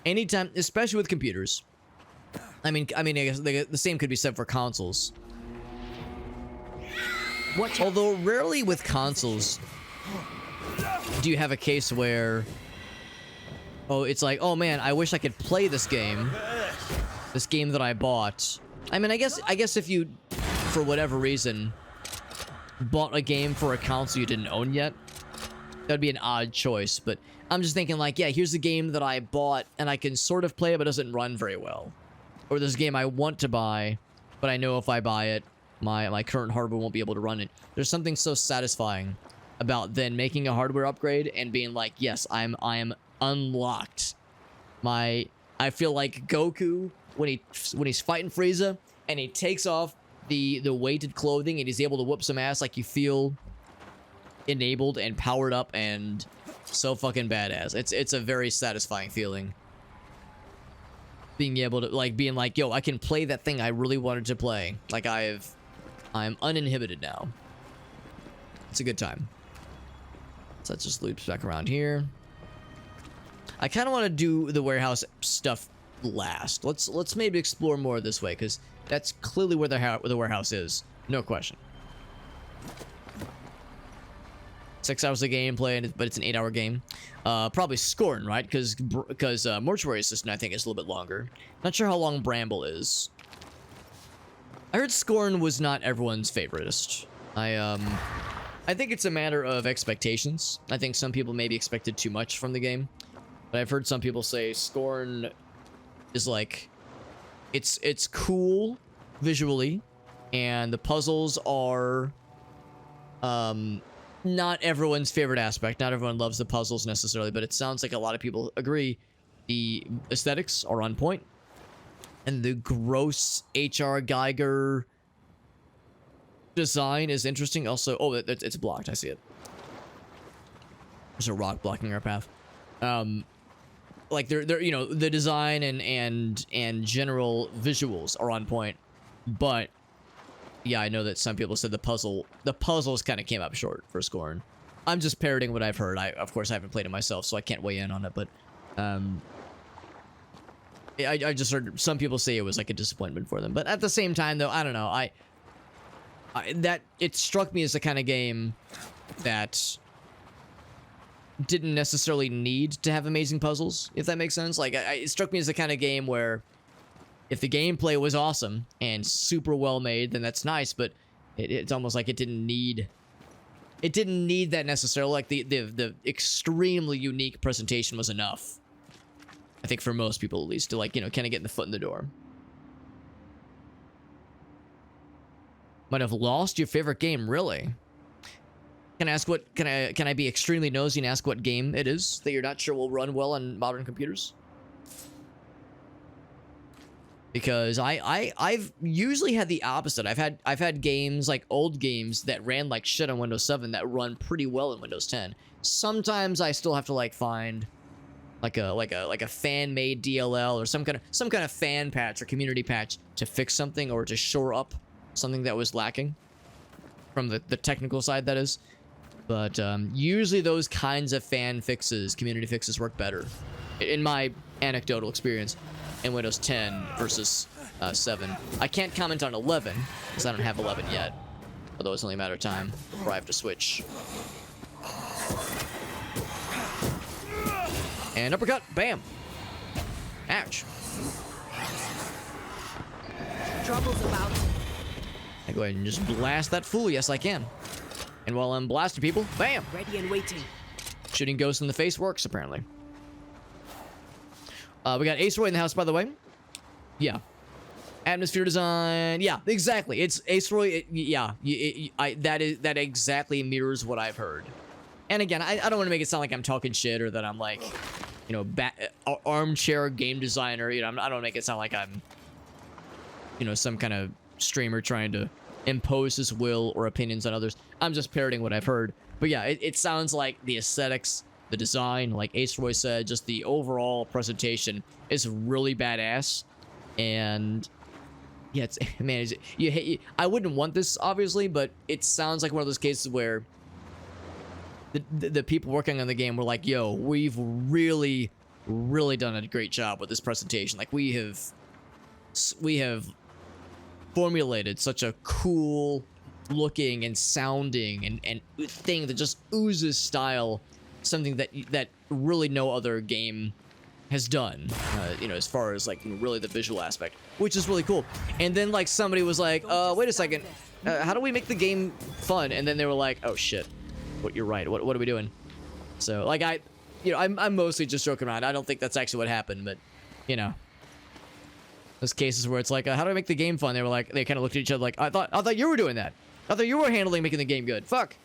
Anytime, especially with computers. I mean, I guess the same could be said for consoles. Although rarely with consoles do you have a case where, oh, it's like, oh man, I wish I could play this game that I bought. I mean, I guess if you, for whatever reason, bought a game for a console you didn't own yet, that'd be an odd choice. But I'm just thinking like, yeah, here's the game that I bought and I can sort of play it, but it doesn't run very well. Or this game I want to buy, but I know if I buy it, my current hardware won't be able to run it. There's something so satisfying about then making a hardware upgrade and being like, yes, I am unlocked. I feel like Goku when he's fighting Frieza and he takes off the weighted clothing and he's able to whoop some ass. Like, you feel enabled and powered up and so fucking badass. It's a very satisfying feeling. Being able to, like, being like, yo, I can play that thing I really wanted to play. Like, I'm uninhibited now. It's a good time. So that just loops back around here. I kind of want to do the warehouse stuff last. Let's maybe explore more this way, because that's clearly where the warehouse is. No question. 6 hours of gameplay, but it's an 8-hour game. Probably Scorn, right? Because Mortuary Assistant, I think, is a little bit longer. Not sure how long Bramble is. I heard Scorn was not everyone's favoriteest. I think it's a matter of expectations. I think some people maybe expected too much from the game. But I've heard some people say Scorn is like, it's cool visually, and the puzzles are not everyone's favorite aspect. Not everyone loves the puzzles necessarily, but it sounds like a lot of people agree the aesthetics are on point. And the gross H.R. Geiger design is interesting. Also, oh, it's blocked. I see it. There's a rock blocking our path. Like they're you know, the design and general visuals are on point, but yeah, I know that some people said the puzzles kind of came up short for Scorn. I'm just parroting what I've heard. Of course I haven't played it myself, so I can't weigh in on it, but I just heard some people say it was like a disappointment for them. But at the same time, though, I don't know. That it struck me as the kind of game that didn't necessarily need to have amazing puzzles, if that makes sense. Like, it struck me as the kind of game where if the gameplay was awesome and super well made, then that's nice, but it's almost like it didn't need it didn't need that necessarily. Like the extremely unique presentation was enough. I think for most people at least to like, you know, kind of get the foot in the door. Might have lost your favorite game, really? Can I ask what, can I be extremely nosy and ask what game it is that you're not sure will run well on modern computers? Because I've usually had the opposite. I've had games, like old games that ran like shit on Windows 7 that run pretty well in Windows 10. Sometimes I still have to like find like a fan-made DLL or some kind of fan patch or community patch to fix something or to shore up something that was lacking from the technical side, that is. But usually those kinds of fan fixes, community fixes, work better in my anecdotal experience in Windows 10 versus 7. I can't comment on 11 because I don't have 11 yet, although it's only a matter of time before I have to switch. And uppercut, bam. Ouch. Trouble's about. I go ahead and just blast that fool. Yes, I can. And while I'm blasting people, bam. Ready and waiting. Shooting ghosts in the face works, apparently. We got Ace Roy in the house, by the way. Yeah. Atmosphere design. Yeah, exactly. It's Ace Roy. That exactly mirrors what I've heard. And again, I don't want to make it sound like I'm talking shit or that I'm like, you know, armchair game designer. You know, I don't want to make it sound like I'm, you know, some kind of streamer trying to impose his will or opinions on others. I'm just parroting what I've heard. But yeah, it sounds like the aesthetics, the design, like Ace Roy said, just the overall presentation is really badass. And yeah, it's, man, I wouldn't want this, obviously, but it sounds like one of those cases where the people working on the game were like, yo, we've really done a great job with this presentation. Like, we have formulated such a cool looking and sounding and thing that just oozes style, something that really no other game has done, you know, as far as like really the visual aspect, which is really cool. And then like somebody was like, wait a second, how do we make the game fun? And then they were like, oh shit, what, you're right, what are we doing? So like I'm mostly just joking around. I don't think that's actually what happened, but you know, those cases where it's like, how do I make the game fun? They were like, they kind of looked at each other like, I thought you were doing that. I thought you were handling making the game good. Fuck.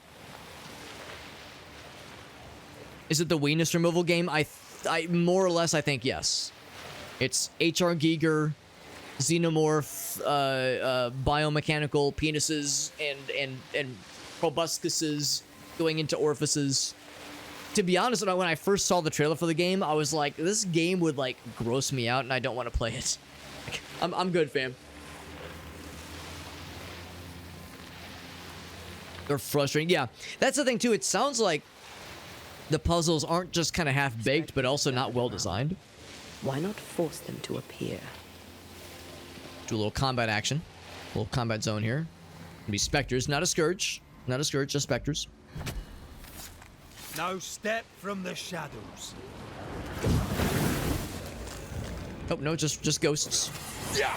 Is it the weenus removal game? I more or less, I think yes. It's H.R. Giger, xenomorph, biomechanical penises and proboscises going into orifices. To be honest, when I first saw the trailer for the game, I was like, this game would like gross me out, and I don't want to play it. I'm good, fam. They're frustrating. Yeah, that's the thing too. It sounds like the puzzles aren't just kind of half-baked, but also not well designed. Why not force them to appear? Do a little combat action. A little combat zone here. Gonna be specters, not a scourge. Not a scourge, just specters. Now step from the shadows. Oh, no, just ghosts. Yeah.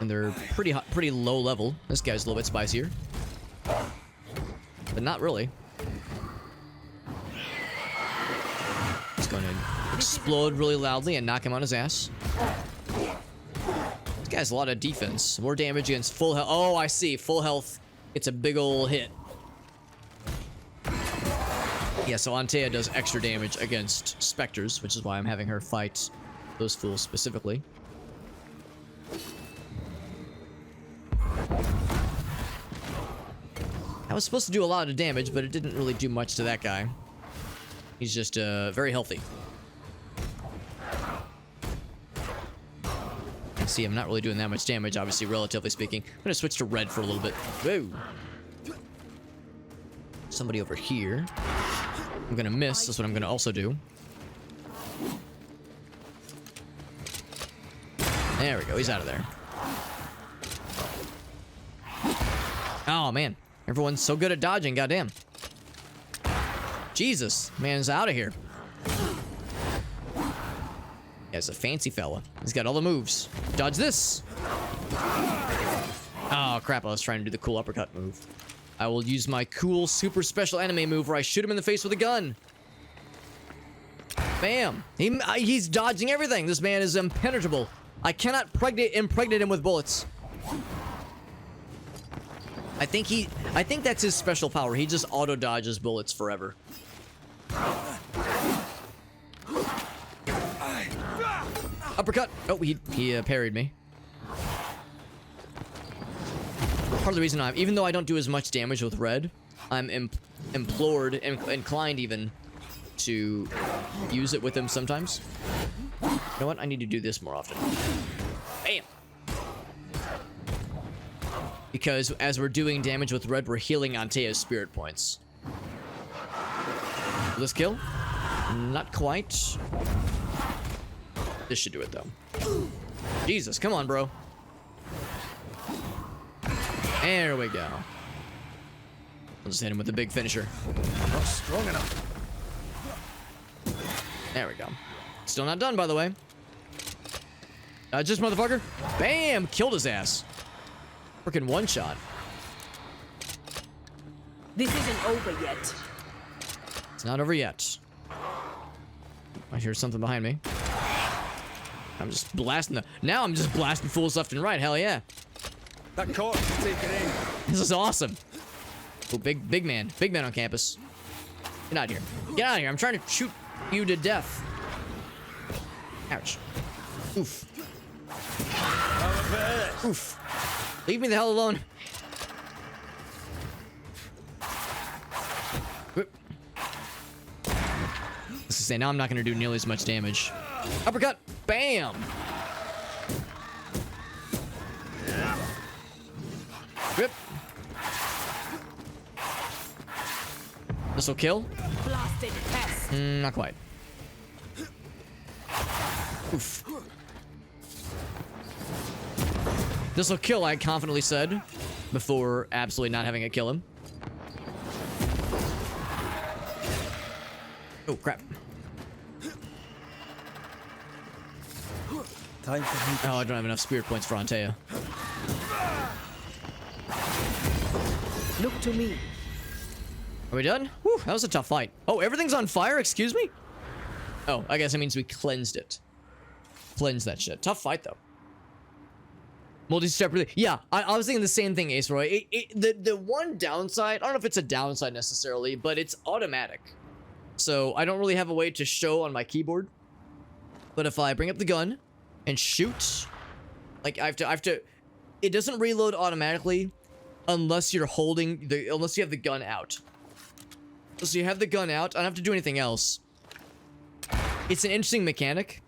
And they're pretty low level. This guy's a little bit spicier. But not really. He's going to explode really loudly and knock him on his ass. This guy's a lot of defense. More damage against full health. Oh, I see. Full health. It's a big ol' hit. Yeah, so Antea does extra damage against specters, which is why I'm having her fight those fools specifically. I was supposed to do a lot of damage, but it didn't really do much to that guy. He's just very healthy. You see, I'm not really doing that much damage, obviously, relatively speaking. I'm gonna switch to red for a little bit. Whoa. Somebody over here. I'm gonna miss. That's what I'm gonna also do. There we go. He's out of there. Oh, man. Everyone's so good at dodging. Goddamn. Jesus. Man's out of here. Yeah, he's a fancy fella. He's got all the moves. Dodge this. Oh, crap. I was trying to do the cool uppercut move. I will use my cool super special anime move where I shoot him in the face with a gun. Bam. He's dodging everything. This man is impenetrable. I cannot impregnate him with bullets. I think that's his special power. He just auto dodges bullets forever. Uppercut. Oh, he parried me. Part of the reason even though I don't do as much damage with red, I'm inclined even to use it with him sometimes. You know what? I need to do this more often. Bam. Because as we're doing damage with red, we're healing Antea's spirit points. Will this kill? Not quite. This should do it, though. Jesus, come on, bro. There we go. I'll just hit him with the big finisher. Not strong enough. There we go. Still not done, by the way. Just motherfucker. Bam! Killed his ass. Freaking one shot. This isn't over yet. It's not over yet. I hear something behind me. I'm just blasting now I'm just blasting fools left and right. Hell yeah. That corpse is taking aim. This is awesome. Oh, big man. Big man on campus. Get out of here. Get out of here. I'm trying to shoot you to death. Ouch. Oof. Oof. Leave me the hell alone. Let's just say now I'm not going to do nearly as much damage. Uppercut. Bam. Rip. This'll kill. Blasted pest. Not quite. Oof. This'll kill, I confidently said, before absolutely not having it kill him. Oh, crap. Time for me. Oh, I don't have enough spirit points for Antea. Look to me. Are we done? Whew, that was a tough fight. Oh, everything's on fire? Excuse me? Oh, I guess it means we cleansed it. Cleanse that shit. Tough fight, though. Multi-step really. Yeah, I was thinking the same thing, Ace Roy. The one downside, I don't know if it's a downside necessarily, but it's automatic. So I don't really have a way to show on my keyboard. But if I bring up the gun and shoot, like I have to, it doesn't reload automatically unless you're unless you have the gun out. So you have the gun out, I don't have to do anything else. It's an interesting mechanic,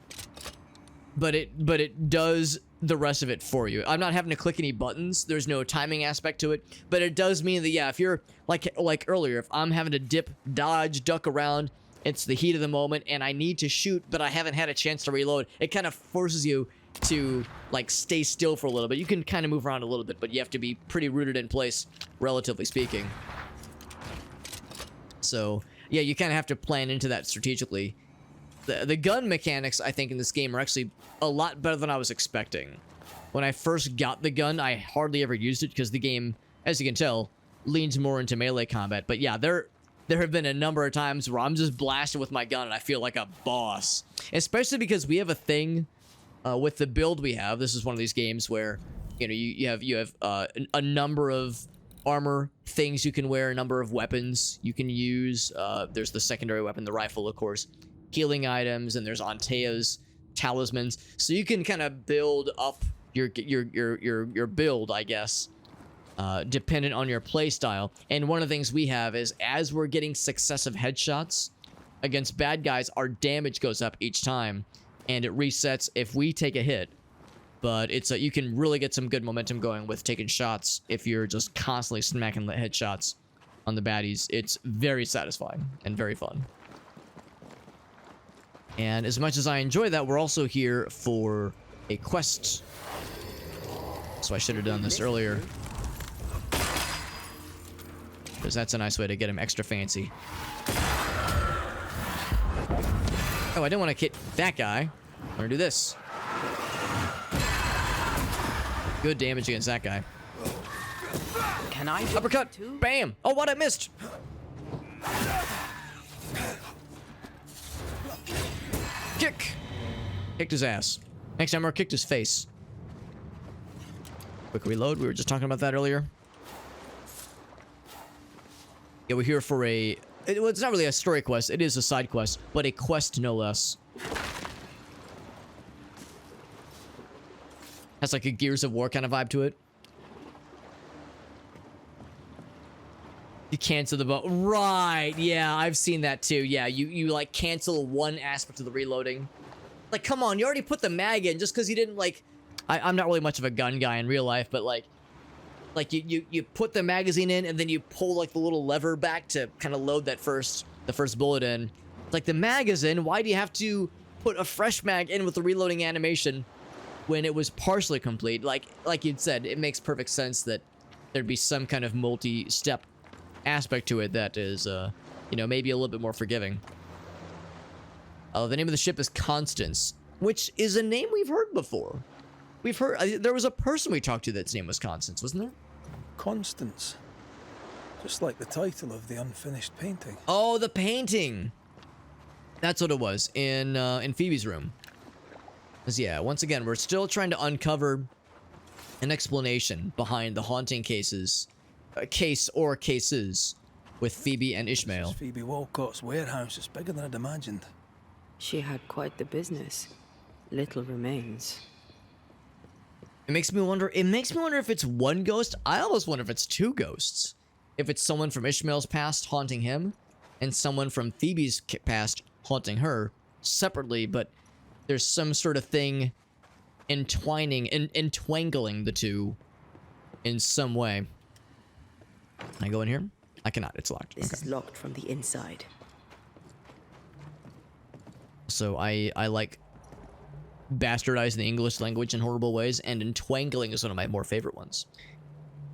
but it does the rest of it for you. I'm not having to click any buttons. There's no timing aspect to it, but it does mean that, yeah, if you're like earlier, if I'm having to dip, dodge, duck around, it's the heat of the moment and I need to shoot, but I haven't had a chance to reload, it kind of forces you to like stay still for a little bit. You can kind of move around a little bit, but you have to be pretty rooted in place, relatively speaking. So yeah, you kind of have to plan into that strategically. The gun mechanics, I think, in this game are actually a lot better than I was expecting. When I first got the gun, I hardly ever used it because the game, as you can tell, leans more into melee combat. But yeah, there have been a number of times where I'm just blasting with my gun and I feel like a boss. Especially because we have a thing with the build we have. This is one of these games where, you know, you have a number of armor things you can wear, a number of weapons you can use. There's the secondary weapon, the rifle, of course. Healing items, and there's Antea's talismans, so you can kind of build up your build, I guess, dependent on your play style. And one of the things we have is, as we're getting successive headshots against bad guys, our damage goes up each time, and it resets if we take a hit. But it's you can really get some good momentum going with taking shots if you're just constantly smacking the headshots on the baddies. It's very satisfying and very fun. And as much as I enjoy that, we're also here for a quest. So I should have done this earlier, because that's a nice way to get him extra fancy. Oh, I didn't want to hit that guy. I'm gonna do this. Good damage against that guy. Can I do Uppercut. it too? Bam. Oh, what? I missed. Kick. Kicked his ass. Next time, I kicked his face. Quick reload. We were just talking about that earlier. Yeah, we're here for a... well, it's not really a story quest. It is a side quest, but a quest no less. Has like a Gears of War kind of vibe to it. You cancel the boat. Right. Yeah, I've seen that too. Yeah, you like cancel one aspect of the reloading. Like, come on, you already put the mag in just because you didn't like... I'm not really much of a gun guy in real life, but like you put the magazine in and then you pull like the little lever back to kind of load that the first bullet in. It's like the mag is in. Why do you have to put a fresh mag in with the reloading animation when it was partially complete? Like you'd said, it makes perfect sense that there'd be some kind of multi-step aspect to it that is, you know, maybe a little bit more forgiving. The name of the ship is Constance, which is a name we've heard before. We've heard, there was a person we talked to that's name was Constance, wasn't there? Constance. Just like the title of the unfinished painting. Oh, the painting. That's what it was in Phoebe's room. 'Cause yeah, once again, we're still trying to uncover an explanation behind the haunting cases, cases with Phoebe and Ismail. Phoebe Walcott's warehouse is bigger than I'd imagined. She had quite the business. Little remains. It makes me wonder if it's one ghost. I almost wonder if it's two ghosts. If it's someone from Ishmael's past haunting him, and someone from Phoebe's past haunting her separately, but there's some sort of thing entwangling the two in some way. Can I go in here? I cannot. It's locked. This Okay. is locked from the inside. So I like bastardizing the English language in horrible ways, and entwangling is one of my more favorite ones.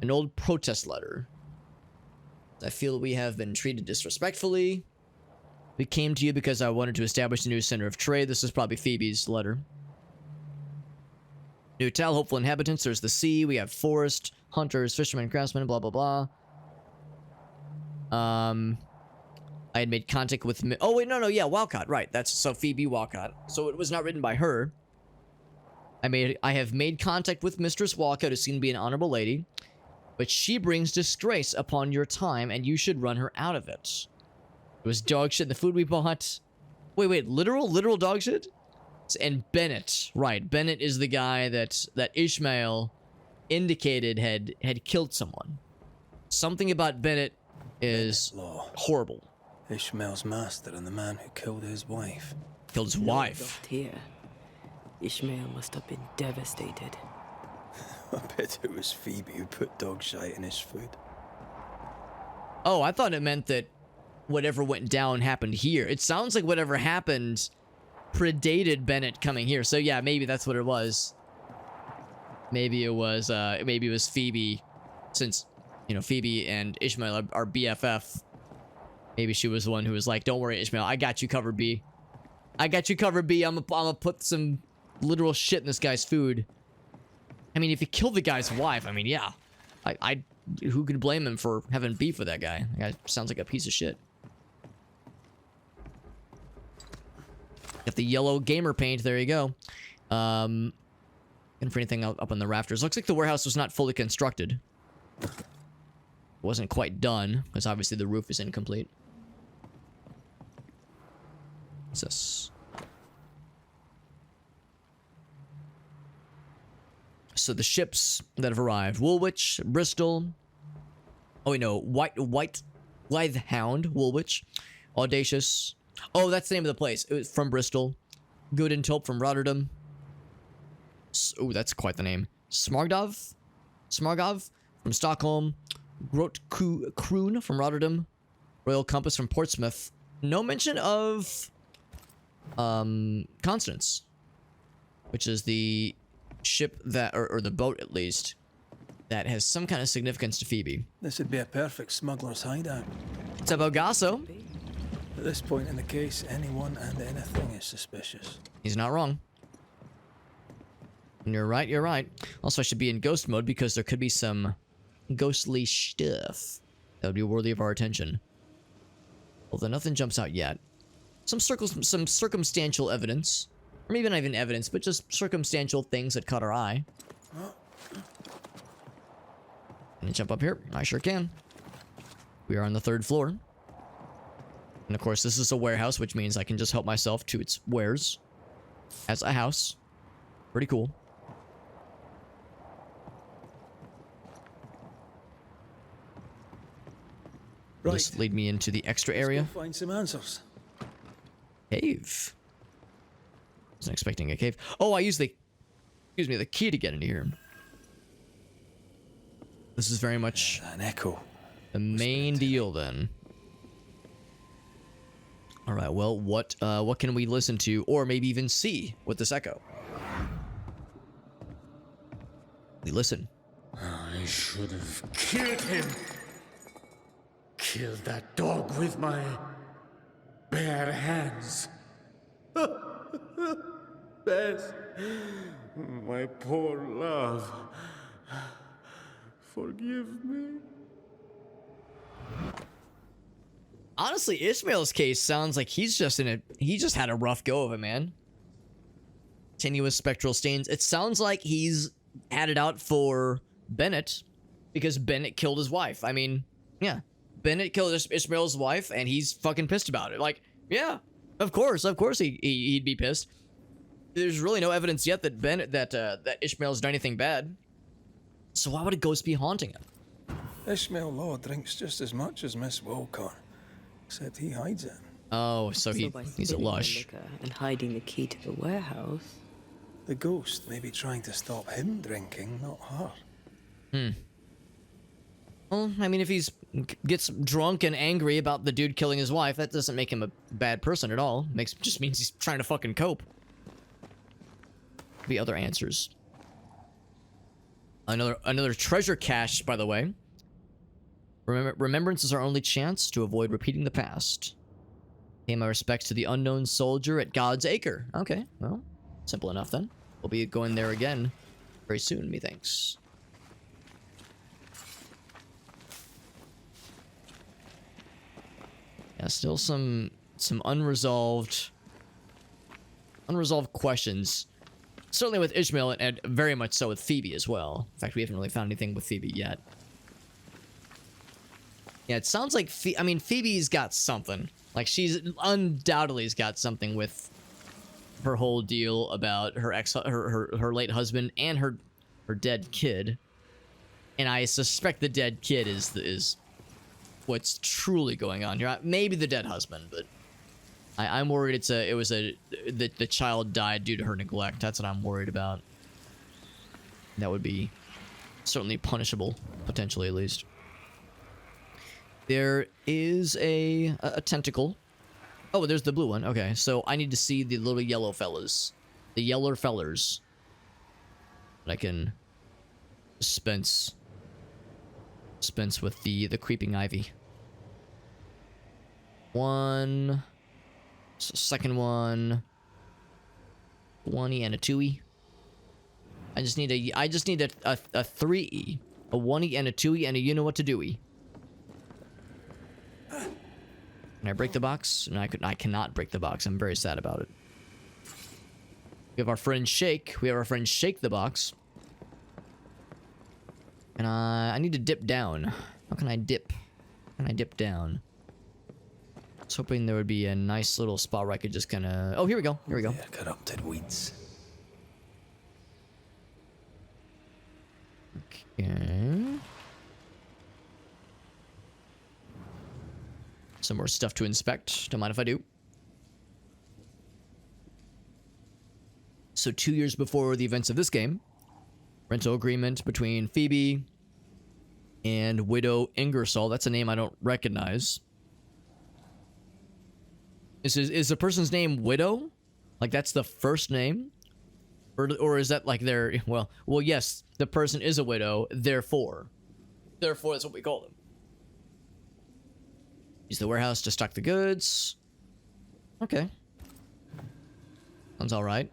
An old protest letter. I feel we have been treated disrespectfully. We came to you because I wanted to establish a new center of trade. This is probably Phoebe's letter. New tell, hopeful inhabitants. There's the sea. We have forest, hunters, fishermen, craftsmen, blah, blah, blah. I had made contact with... oh, wait, no, yeah, Walcott, right. That's so Phoebe Walcott. So it was not written by her. I have made contact with Mistress Walcott, who seemed to be an honorable lady, but she brings disgrace upon your time, and you should run her out of it. It was dog shit in the food we bought. Wait, literal dog shit? And Bennett, right? Bennett is the guy that Ismail indicated had killed someone. Something about Bennett is horrible. Ishmael's master and the man who killed his wife. Killed his wife. Not here. Ishmael must have been devastated. I bet it was Phoebe who put dog shite in his food. Oh, I thought it meant that whatever went down happened here. It sounds like whatever happened predated Bennett coming here. So yeah, maybe that's what it was. Maybe it was Phoebe, since, you know, Phoebe and Ishmael are BFF. Maybe she was the one who was like, "Don't worry, Ishmael, I got you covered, B. I got you covered, B. I'm gonna put some literal shit in this guy's food." I mean, if you killed the guy's wife, I mean, yeah. Who could blame him for having beef with that guy? That guy sounds like a piece of shit. Got the yellow gamer paint, there you go. And for anything up on the rafters. Looks like the warehouse was not fully constructed. Wasn't quite done, because obviously the roof is incomplete. What's this? So the ships that have arrived: Woolwich, Bristol. Oh wait, no, White Hound, Woolwich, Audacious. Oh, that's the name of the place. It was from Bristol. Good and Tulp from Rotterdam. Oh, that's quite the name. Smargov from Stockholm. Groot Kroon from Rotterdam. Royal Compass from Portsmouth. No mention of Constance, which is the ship that, or the boat at least, that has some kind of significance to Phoebe. This would be a perfect smuggler's hideout. It's a Bogasso. At this point in the case, anyone and anything is suspicious. He's not wrong. And you're right. Also, I should be in ghost mode because there could be some ghostly stuff that would be worthy of our attention. Although nothing jumps out yet. Some circumstantial evidence. Or maybe not even evidence, but just circumstantial things that caught our eye. Can I jump up here? I sure can. We are on the 3rd floor. And of course, this is a warehouse, which means I can just help myself to its wares. As a house. Pretty cool. Right. This lead me into the extra area. Let's go find some answers. Cave. Wasn't expecting a cave. Oh, I used the, excuse me, the key to get into here. This is very much An echo. the main deal then. All right. Well, what can we listen to, or maybe even see with this echo? We listen. I should have killed him. Killed that dog with my bare hands. Bess, my poor love. Forgive me. Honestly, Ismail's case sounds like he just had a rough go of it, man. Continuous spectral stains. It sounds like he's had it out for Bennett because Bennett killed his wife. I mean, yeah. Bennett killed Ismail's wife and he's fucking pissed about it. Like, yeah, of course he'd be pissed. There's really no evidence yet that that Ishmael's done anything bad. So why would a ghost be haunting him? Ishmael Law drinks just as much as Miss Wilcott, except he hides it. Oh, so by he's a stealing the lush. liquor and hiding the key to the warehouse. The ghost may be trying to stop him drinking, not her. Well, I mean, if he's gets drunk and angry about the dude killing his wife, that doesn't make him a bad person at all. Just means he's trying to fucking cope. Be other answers. Another treasure cache, by the way. Remembrance is our only chance to avoid repeating the past. Pay my respects to the unknown soldier at God's Acre. Okay, well, simple enough then. We'll be going there again very soon, methinks. Yeah, still some unresolved questions. Certainly with Ishmael and very much so with Phoebe as well. In fact, we haven't really found anything with Phoebe yet. Yeah, it sounds like Phoebe's got something. Like she's undoubtedly's got something with her whole deal about her late husband and her dead kid. And I suspect the dead kid is what's truly going on here. Maybe the dead husband, but I'm worried the child died due to her neglect. That's what I'm worried about. That would be certainly punishable, potentially at least. There is a tentacle. Oh, there's the blue one. Okay, so I need to see the little yellow fellas. The yeller fellers. That I can dispense with the creeping ivy. One. Second one. 1E and a 2E. I just need a 3E. A 1E and a 2E and a you know what to do-E. Can I break the box? No, I cannot break the box. I'm very sad about it. We have our friend Shake. Shake the box. And I need to dip down. How can I dip? How can I dip down? I was hoping there would be a nice little spot where I could just kind of... Oh, here we go. Here we go. Yeah, corrupted weeds. Okay. Some more stuff to inspect. Don't mind if I do. So 2 years before the events of this game, rental agreement between Phoebe and Widow Ingersoll. That's a name I don't recognize. Is the person's name Widow? Like that's the first name? Or is that like their... Well, yes, the person is a widow, therefore. Therefore, that's what we call them. Use the warehouse to stock the goods. Okay. Sounds all right.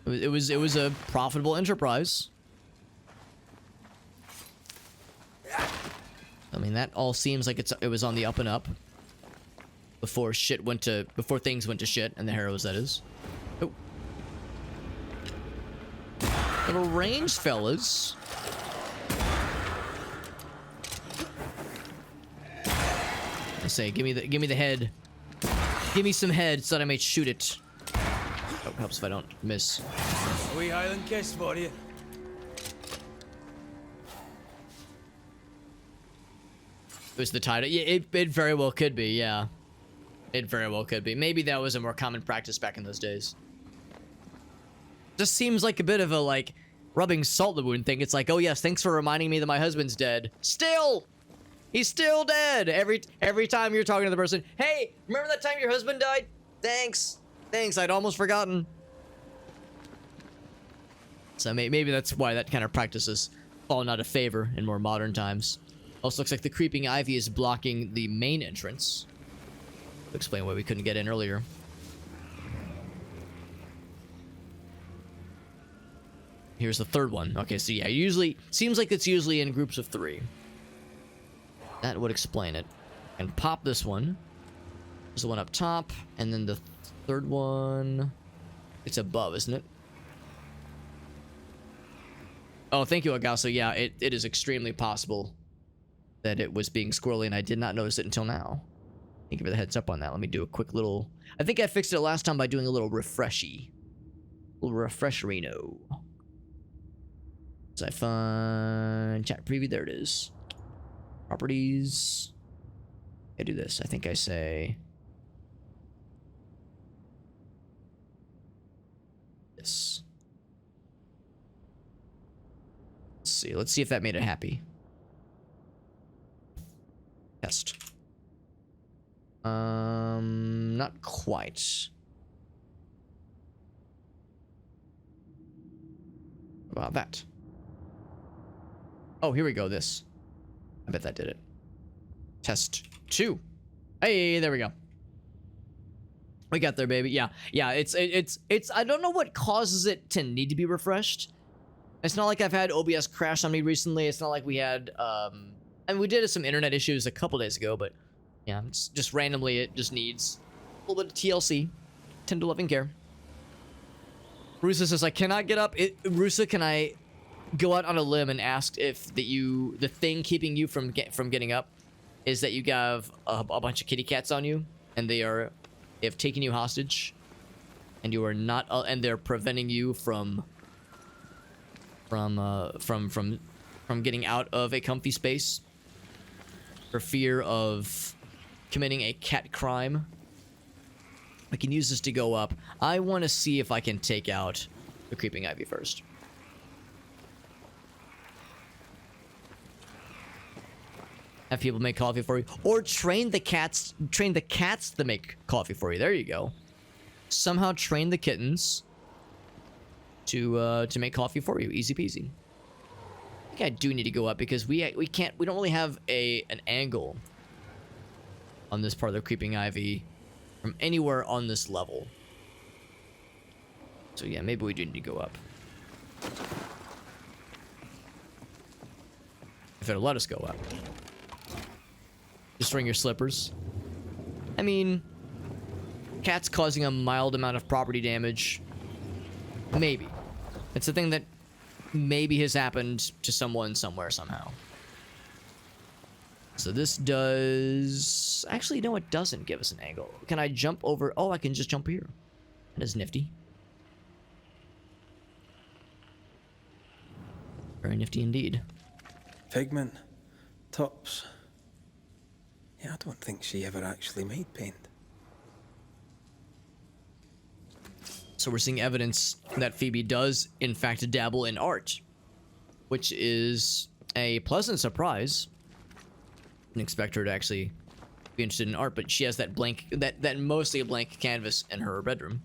It was a profitable enterprise. I mean, that all seems like it was on the up and up before things went to shit, and the Harrows, that is. Oh. Little range, fellas. I say, give me the head. Give me some head so that I may shoot it. Oh, helps if I don't miss. A wee Highland kiss for you. It was the title. Yeah, it very well could be, yeah. It very well could be. Maybe that was a more common practice back in those days. Just seems like a bit of a, like, rubbing salt in the wound thing. It's like, oh yes, thanks for reminding me that my husband's dead. Still! He's still dead! Every time you're talking to the person, hey, remember that time your husband died? Thanks. Thanks, I'd almost forgotten. So maybe that's why that kind of practice has fallen out of favor in more modern times. Also looks like the creeping ivy is blocking the main entrance. To explain why we couldn't get in earlier. Here's the third one. Okay, so yeah, seems like it's usually in groups of 3. That would explain it. And pop this one. There's the one up top, and then the third one. It's above, isn't it? Oh, thank you, Agasso. Yeah, it is extremely possible that it was being squirrely, and I did not notice it until now. Thank you for the heads up on that. Let me do a quick little... I think I fixed it last time by doing a little refreshy. A little refresherino. So I find chat preview. There it is. Properties. I do this. I think I say... this. Let's see. Let's see if that made it happy. Test. Not quite. How about that? Oh, here we go. This. I bet that did it. Test 2. Hey, there we go. We got there, baby. Yeah. It's. I don't know what causes it to need to be refreshed. It's not like I've had OBS crash on me recently. It's not like we had. And we did have some internet issues a couple days ago, but yeah, it's just randomly it just needs a little bit of TLC. Tender loving care. Rusa says I cannot get up. Rusa, can I go out on a limb and ask if the thing keeping you from getting up is that you have a bunch of kitty cats on you and they have taken you hostage and you are not and they're preventing you from getting out of a comfy space for fear of committing a cat crime. I can use this to go up. I want to see if I can take out the creeping ivy first. Have people make coffee for you, or train the cats to make coffee for you. There you go. Somehow train the kittens to make coffee for you. Easy peasy. I think I do need to go up because we don't really have an angle on this part of the creeping ivy from anywhere on this level. So yeah, maybe we do need to go up. If it'll let us go up. Destroying your slippers. I mean, cats causing a mild amount of property damage. Maybe. It's a thing that maybe has happened to someone somewhere somehow. So this does... Actually, no, it doesn't give us an angle. Can I jump over? Oh, I can just jump here. That is nifty. Very nifty indeed. Pigment. Tops. Yeah, I don't think she ever actually made paint. So we're seeing evidence that Phoebe does, in fact, dabble in art, which is a pleasant surprise. Didn't expect her to actually be interested in art, but she has that blank, that mostly a blank canvas in her bedroom.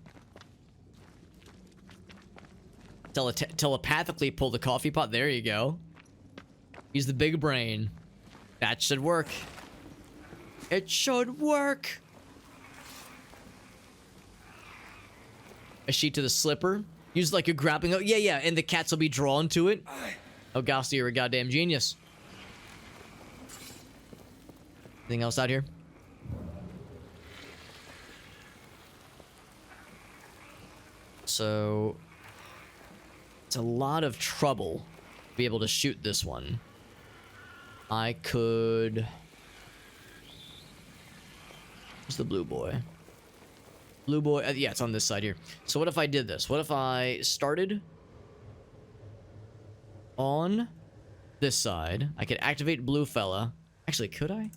Telepathically pull the coffee pot. There you go. Use the big brain. That should work. It should work. A sheet to the slipper. Use like a grabbing. Oh, yeah, and the cats will be drawn to it. Oh, gosh, you're a goddamn genius. Anything else out here? So it's a lot of trouble to be able to shoot this one. I could... Where's the blue boy? Blue boy, yeah, it's on this side here. So what if I did this? What if I started on this side? I could activate blue fella. Actually, could I?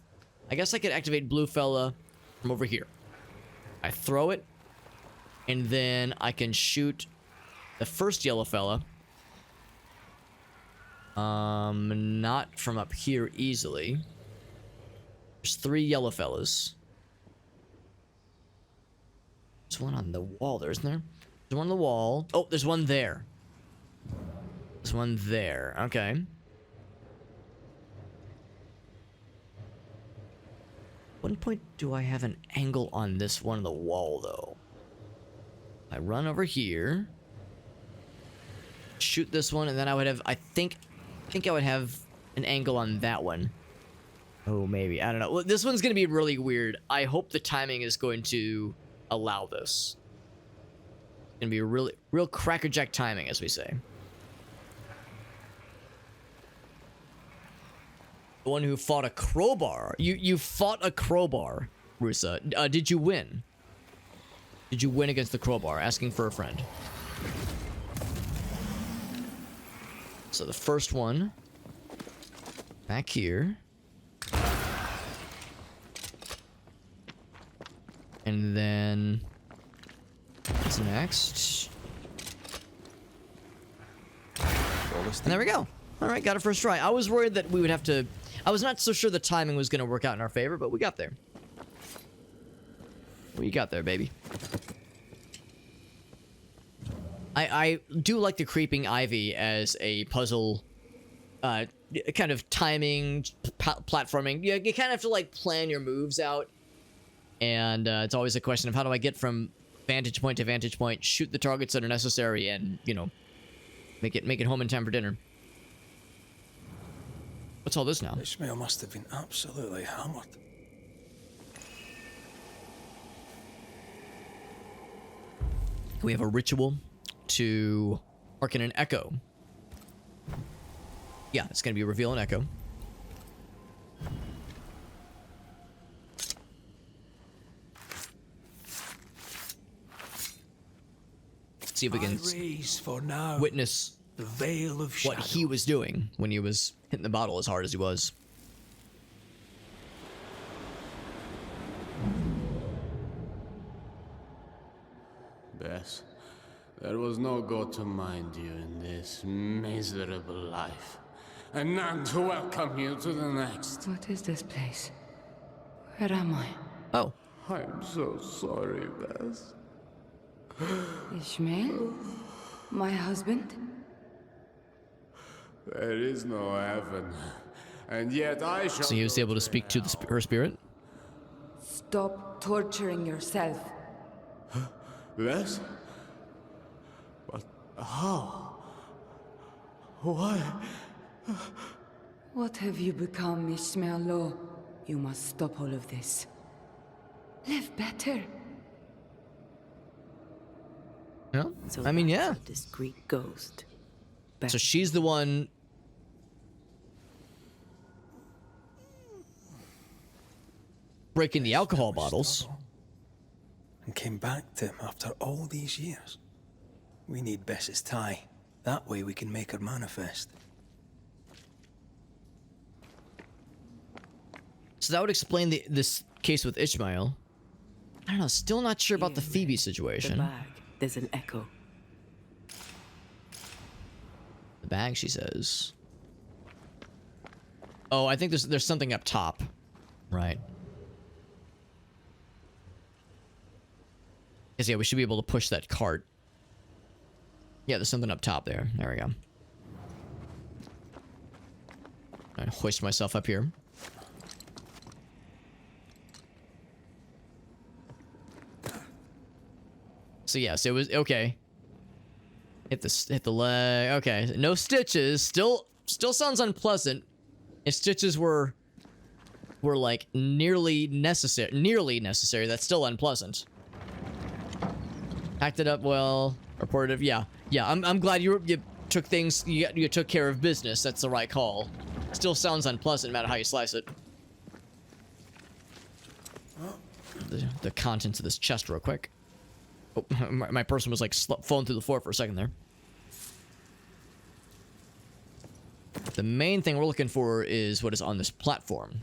I guess I could activate blue fella from over here. I throw it, and then I can shoot the first yellow fella. Not from up here easily. There's 3 yellow fellas. There's one on the wall there, isn't there? There's one on the wall. Oh, there's one there. There's one there. Okay. What point do I have an angle on this one on the wall, though? I run over here. Shoot this one, and then I would have... I think I would have an angle on that one. Oh, maybe. I don't know. Well, this one's going to be really weird. I hope the timing is going to allow this. It's going to be real crackerjack timing, as we say. The one who fought a crowbar. You fought a crowbar, Rusa. Did you win? Did you win against the crowbar? Asking for a friend. So the first one. Back here. And then... what's next? And there we go. Alright, got it first try. I was worried that we would have to... I was not so sure the timing was going to work out in our favor, but we got there. We got there, baby. I do like the creeping ivy as a puzzle, kind of timing, platforming. You kind of have to, like, plan your moves out. And it's always a question of how do I get from vantage point to vantage point, shoot the targets that are necessary, and, you know, make it home in time for dinner. What's all this now? Ismail must have been absolutely hammered. We have a ritual to hearken an echo. Yeah, it's going to be reveal an echo. See if we can raise for now witness the veil of what he was doing when he was hitting the bottle as hard as he was. Bess, there was no God to mind you in this miserable life, and none to welcome you to the next. What is this place? Where am I? Oh. I'm so sorry, Bess. Ismail? My husband? There is no heaven, and yet I shall... So he was able to speak to her spirit? Stop torturing yourself. Bess? But how? Why? What have you become, Ismail Law? You must stop all of this. Live better. Yeah. So I mean, that's yeah. a discreet ghost. So she's the one breaking the alcohol bottles. And came back to him after all these years. We need Bess's tie. That way we can make her manifest. So that would explain this case with Ismail. I don't know, still not sure about the Phoebe situation. The bag. There's an echo. The bag, she says. Oh, I think there's something up top. Right. Because, yeah, we should be able to push that cart. Yeah, there's something up top there. There we go. I hoist myself up here. So yes, it was okay. Hit the leg. Okay, no stitches. Still sounds unpleasant. If stitches were were like nearly necessary. That's still unpleasant. Acted up well, reported. Yeah. I'm glad you took things. You took care of business. That's the right call. Still sounds unpleasant, no matter how you slice it. The contents of this chest, real quick. Oh, my person was like falling through the floor for a second there. The main thing we're looking for is what is on this platform.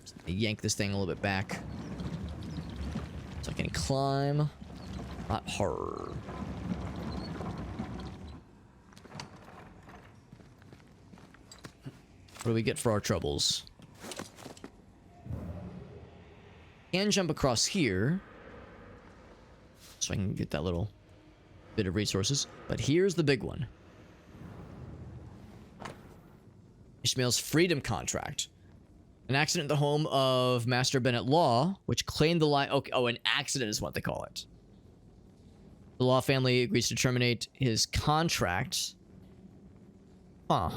Just yank this thing a little bit back so I can climb. Not hard. What do we get for our troubles? Can jump across here, so I can get that little bit of resources. But here's the big one. Ismail's freedom contract. An accident at the home of Master Bennett Law, which claimed the life. Okay, oh, an accident is what they call it. The Law family agrees to terminate his contract. Huh.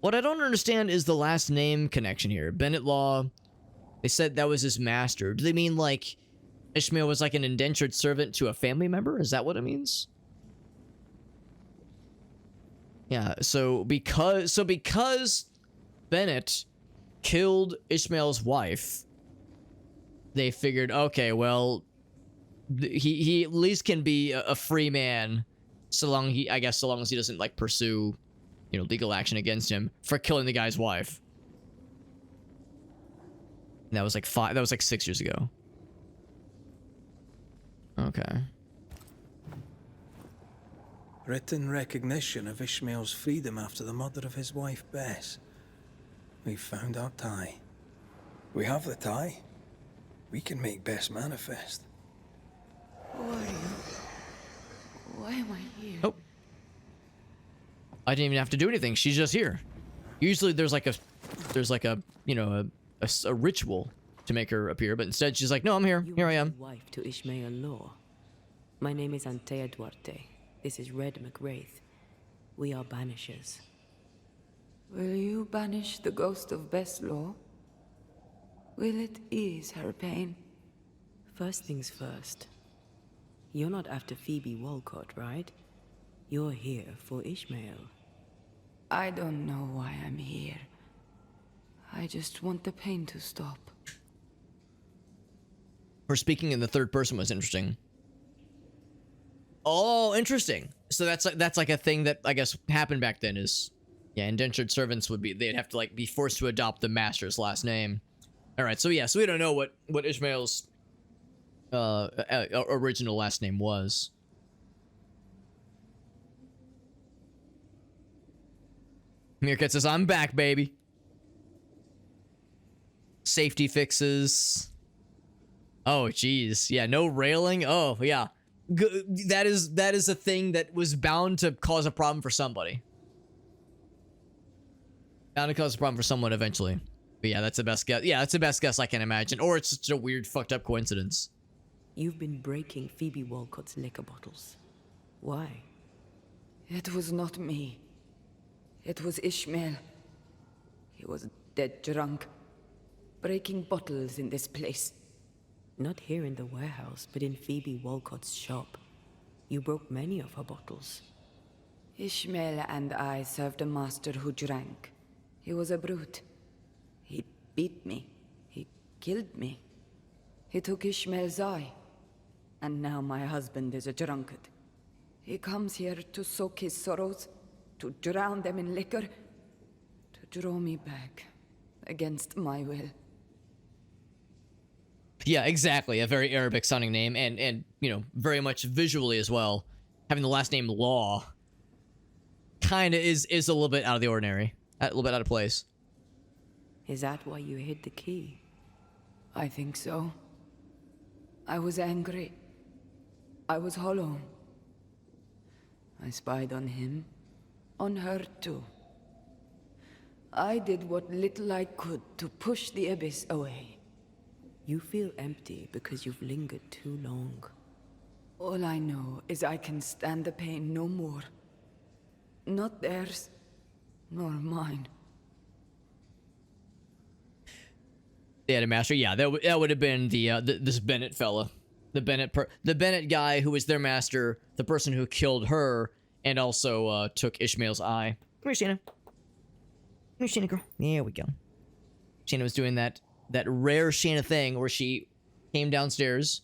What I don't understand is the last name connection here. Bennett Law, they said that was his master. Do they mean like Ismail was like an indentured servant to a family member? Is that what it means? Yeah, so because Bennett killed Ismail's wife, they figured, okay, well, he at least can be a free man, so long as he doesn't like pursue, you know, legal action against him for killing the guy's wife. And that was like 6 years ago. Okay. Written recognition of Ishmael's freedom after the murder of his wife, Bess. We've found our tie. We have the tie. We can make Bess manifest. Who are you? Why am I here? Oh. I didn't even have to do anything. She's just here. Usually there's like a you know, a ritual to make her appear, but instead she's like, no, I'm here. Here I am. Wife to Ismail Law. My name is Antea Duarte. This is Red McWraith. We are Banishers. Will you banish the ghost of Bess Law? Will it ease her pain? First things first. You're not after Phoebe Walcott, right? You're here for Ismail. I don't know why I'm here. I just want the pain to stop. Her speaking in the third person was interesting. Oh, interesting. So that's like a thing that I guess happened back then is, yeah, indentured servants they'd have to like be forced to adopt the master's last name. All right, so yeah, so we don't know what Ismail's original last name was. Meerkat says, I'm back, baby. Safety fixes. Oh, geez. Yeah, no railing. Oh, yeah. That is a thing that was bound to cause a problem for somebody. Bound to cause a problem for someone eventually. But yeah, that's the best guess. Yeah, that's the best guess I can imagine. Or it's just a weird, fucked up coincidence. You've been breaking Phoebe Walcott's liquor bottles. Why? It was not me. It was Ismail. He was dead drunk, breaking bottles in this place. Not here in the warehouse, but in Phoebe Walcott's shop. You broke many of her bottles. Ismail and I served a master who drank. He was a brute. He beat me. He killed me. He took Ishmael's eye. And now my husband is a drunkard. He comes here to soak his sorrows, to drown them in liquor, to draw me back, against my will. Yeah, exactly. A very Arabic sounding name, and you know, very much visually as well. Having the last name Law kind of is a little bit out of the ordinary, a little bit out of place. Is that why you hid the key? I think so. I was angry. I was hollow. I spied on him, on her too. I did what little I could to push the abyss away. You feel empty because you've lingered too long. All I know is I can stand the pain no more. Not theirs, nor mine. They had a master. Yeah, that would have been this Bennett fella, the Bennett guy who was their master, the person who killed her and also took Ishmael's eye. Come here, Shanna. Come here, Shanna, girl. There we go. Shanna was doing that rare Shanna thing where she came downstairs,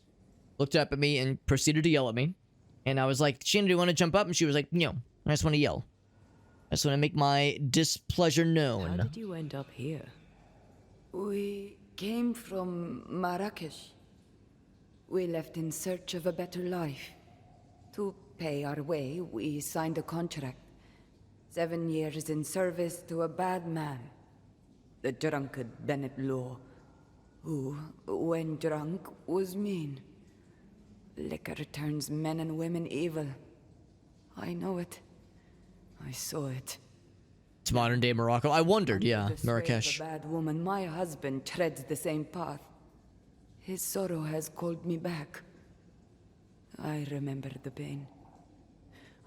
looked up at me, and proceeded to yell at me. And I was like, Shanna, do you want to jump up? And she was like, no, I just want to yell. I just want to make my displeasure known. How did you end up here? We came from Marrakesh. We left in search of a better life. To pay our way, we signed a contract. 7 years in service to a bad man. The drunkard Bennett Law, who, when drunk, was mean. Liquor turns men and women evil. I know it. I saw it. It's modern day Morocco. I wondered, yeah, Under the sway Marrakesh. of a bad woman, my husband treads the same path. His sorrow has called me back. I remember the pain.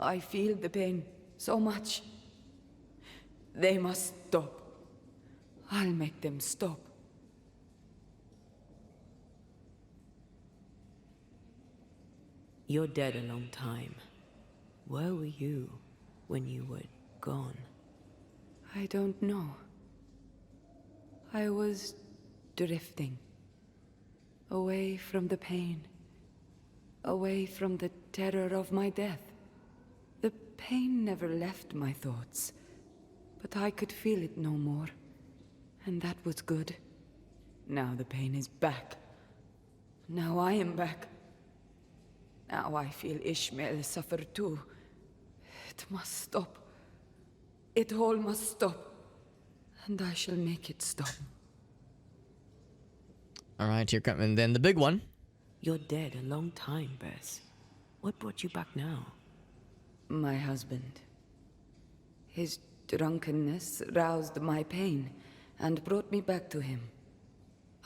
I feel the pain so much. They must stop. I'll make them stop. You're dead a long time. Where were you when you were gone? I don't know. I was drifting. Away from the pain. Away from the terror of my death. The pain never left my thoughts, but I could feel it no more. And that was good. Now the pain is back. Now I am back. Now I feel Ismail suffer too. It must stop. It all must stop. And I shall make it stop. Alright, here comes, and then the big one. You're dead a long time, Bess. What brought you back now? My husband. His drunkenness roused my pain and brought me back to him.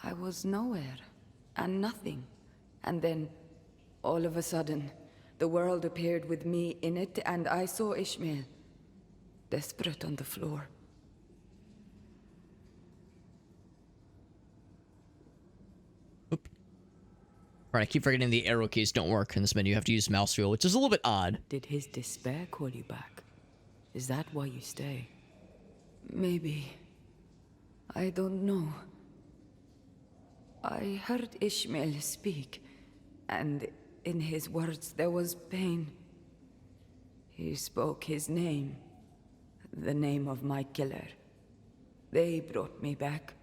I was nowhere and nothing. And then, all of a sudden, the world appeared with me in it, and I saw Ismail, desperate on the floor. Alright, I keep forgetting the arrow keys don't work in this menu. You have to use mouse wheel, which is a little bit odd. Did his despair call you back? Is that why you stay? Maybe. I don't know. I heard Ismail speak, and in his words there was pain. He spoke his name, the name of my killer. They brought me back.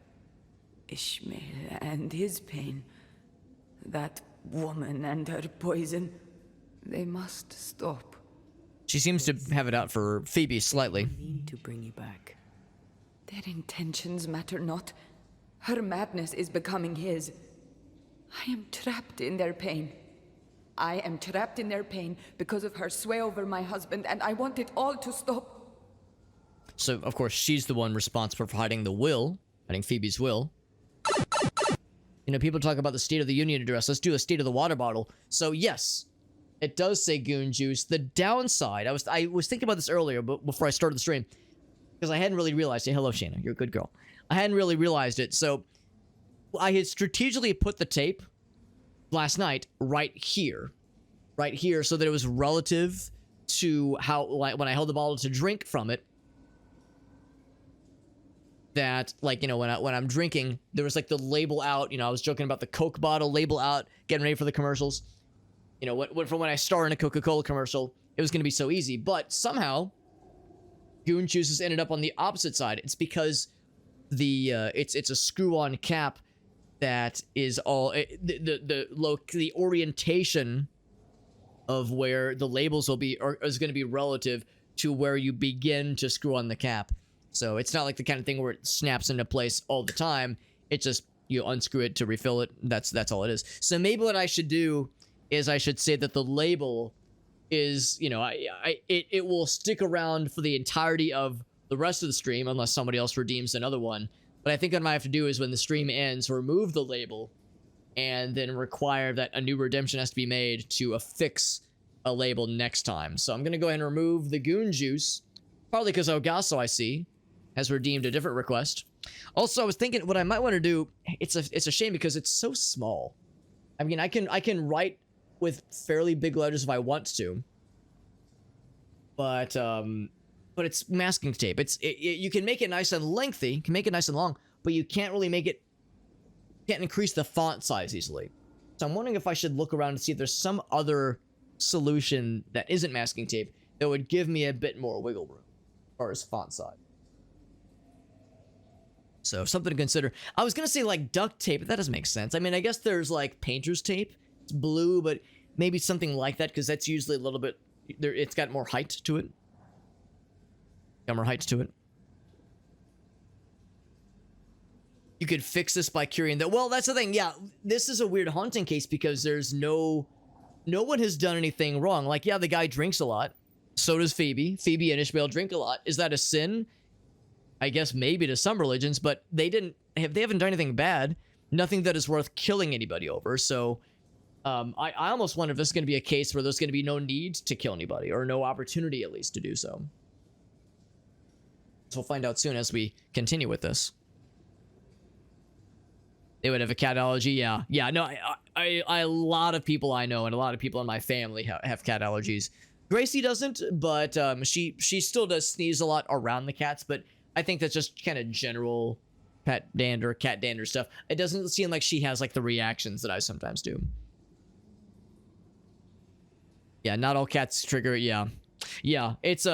Ismail and his pain. That woman and her poison. They must stop. She seems to have it out for Phoebe slightly. Mean to bring you back. Their intentions matter not. Her madness is becoming his. I am trapped in their pain. I am trapped in their pain because of her sway over my husband, and I want it all to stop. So, of course, she's the one responsible for hiding the will, hiding Phoebe's will. You know, people talk about the State of the Union address. Let's do a State of the Water Bottle. So, yes, it does say goon juice. The downside, I was thinking about this earlier, but before I started the stream, because I hadn't really realized it. Hello, Shanna. You're a good girl. I hadn't really realized it. So, I had strategically put the tape last night right here, so that it was relative to how, like, when I held the bottle to drink from it, that, like, you know, when I'm drinking, there was like the label out. You know, I was joking about the Coke bottle label out, getting ready for the commercials. You know, from when I star in a Coca-Cola commercial, it was going to be so easy. But somehow, goon juices ended up on the opposite side. It's because it's a screw-on cap that is all the orientation of where the labels will be is going to be relative to where you begin to screw on the cap. So it's not like the kind of thing where it snaps into place all the time. It's just you unscrew it to refill it. That's all it is. So maybe what I should do is I should say that the label is, you know, it will stick around for the entirety of the rest of the stream unless somebody else redeems another one. But I think what I might have to do is when the stream ends, remove the label and then require that a new redemption has to be made to affix a label next time. So I'm going to go ahead and remove the goon juice, partly because Ogasso, I see, has redeemed a different request. Also, I was thinking what I might want to do. It's a shame because it's so small. I mean, I can write with fairly big letters if I want to, but it's masking tape. You can make it nice and lengthy, you can make it nice and long, but you can't really make it. Can't increase the font size easily. So I'm wondering if I should look around and see if there's some other solution that isn't masking tape that would give me a bit more wiggle room as far as font size. So something to consider. I was gonna say like duct tape, but that doesn't make sense. I mean, I guess there's like painter's tape. It's blue, but maybe something like that because that's usually a little bit there. It's got more height to it. Got more height to it. You could fix this by curing that. Well, that's the thing. Yeah, this is a weird haunting case because there's no one has done anything wrong. Like, yeah, the guy drinks a lot. So does Phoebe. Phoebe and Ismail drink a lot. Is that a sin? I guess maybe to some religions, but they haven't done anything bad. Nothing that is worth killing anybody over. So I almost wonder if this is going to be a case where there's going to be no need to kill anybody or no opportunity at least to do so. So we'll find out soon as we continue with this. They would have a cat allergy. Yeah. No, a lot of people I know and a lot of people in my family have cat allergies. Gracie doesn't, but she still does sneeze a lot around the cats. But I think that's just kind of general cat dander stuff. It doesn't seem like she has like the reactions that I sometimes do. Yeah, not all cats trigger. Yeah. It's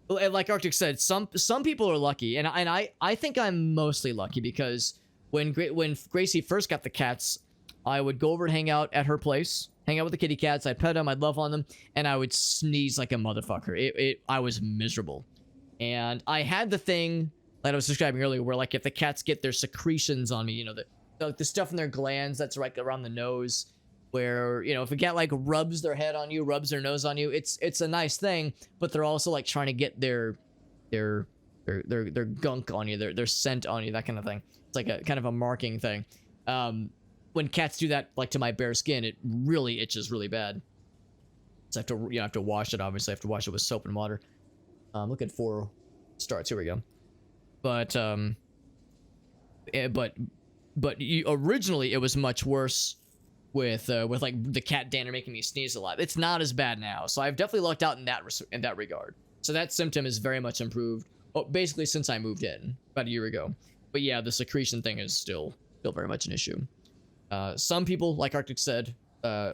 like Arctic said, some people are lucky, and I think I'm mostly lucky because. When Gracie first got the cats, I would go over and hang out at her place, hang out with the kitty cats. I'd pet them, I'd love on them, and I would sneeze like a motherfucker. I was miserable. And I had the thing that I was describing earlier where, like, if the cats get their secretions on me, you know, the stuff in their glands that's right around the nose, where, you know, if a cat, like, rubs their head on you, rubs their nose on you, it's a nice thing, but they're also, like, trying to get their gunk on you, their scent on you, that kind of thing. It's like a kind of a marking thing. When cats do that, like to my bare skin, it really itches really bad. So I have to wash it. Obviously, I have to wash it with soap and water. Looking for starts. Here we go. But originally it was much worse with like the cat dander making me sneeze a lot. It's not as bad now, so I've definitely lucked out in that regard. So that symptom is very much improved. Basically since I moved in about a year ago. But yeah, the secretion thing is still very much an issue. Some people, like Arctic said,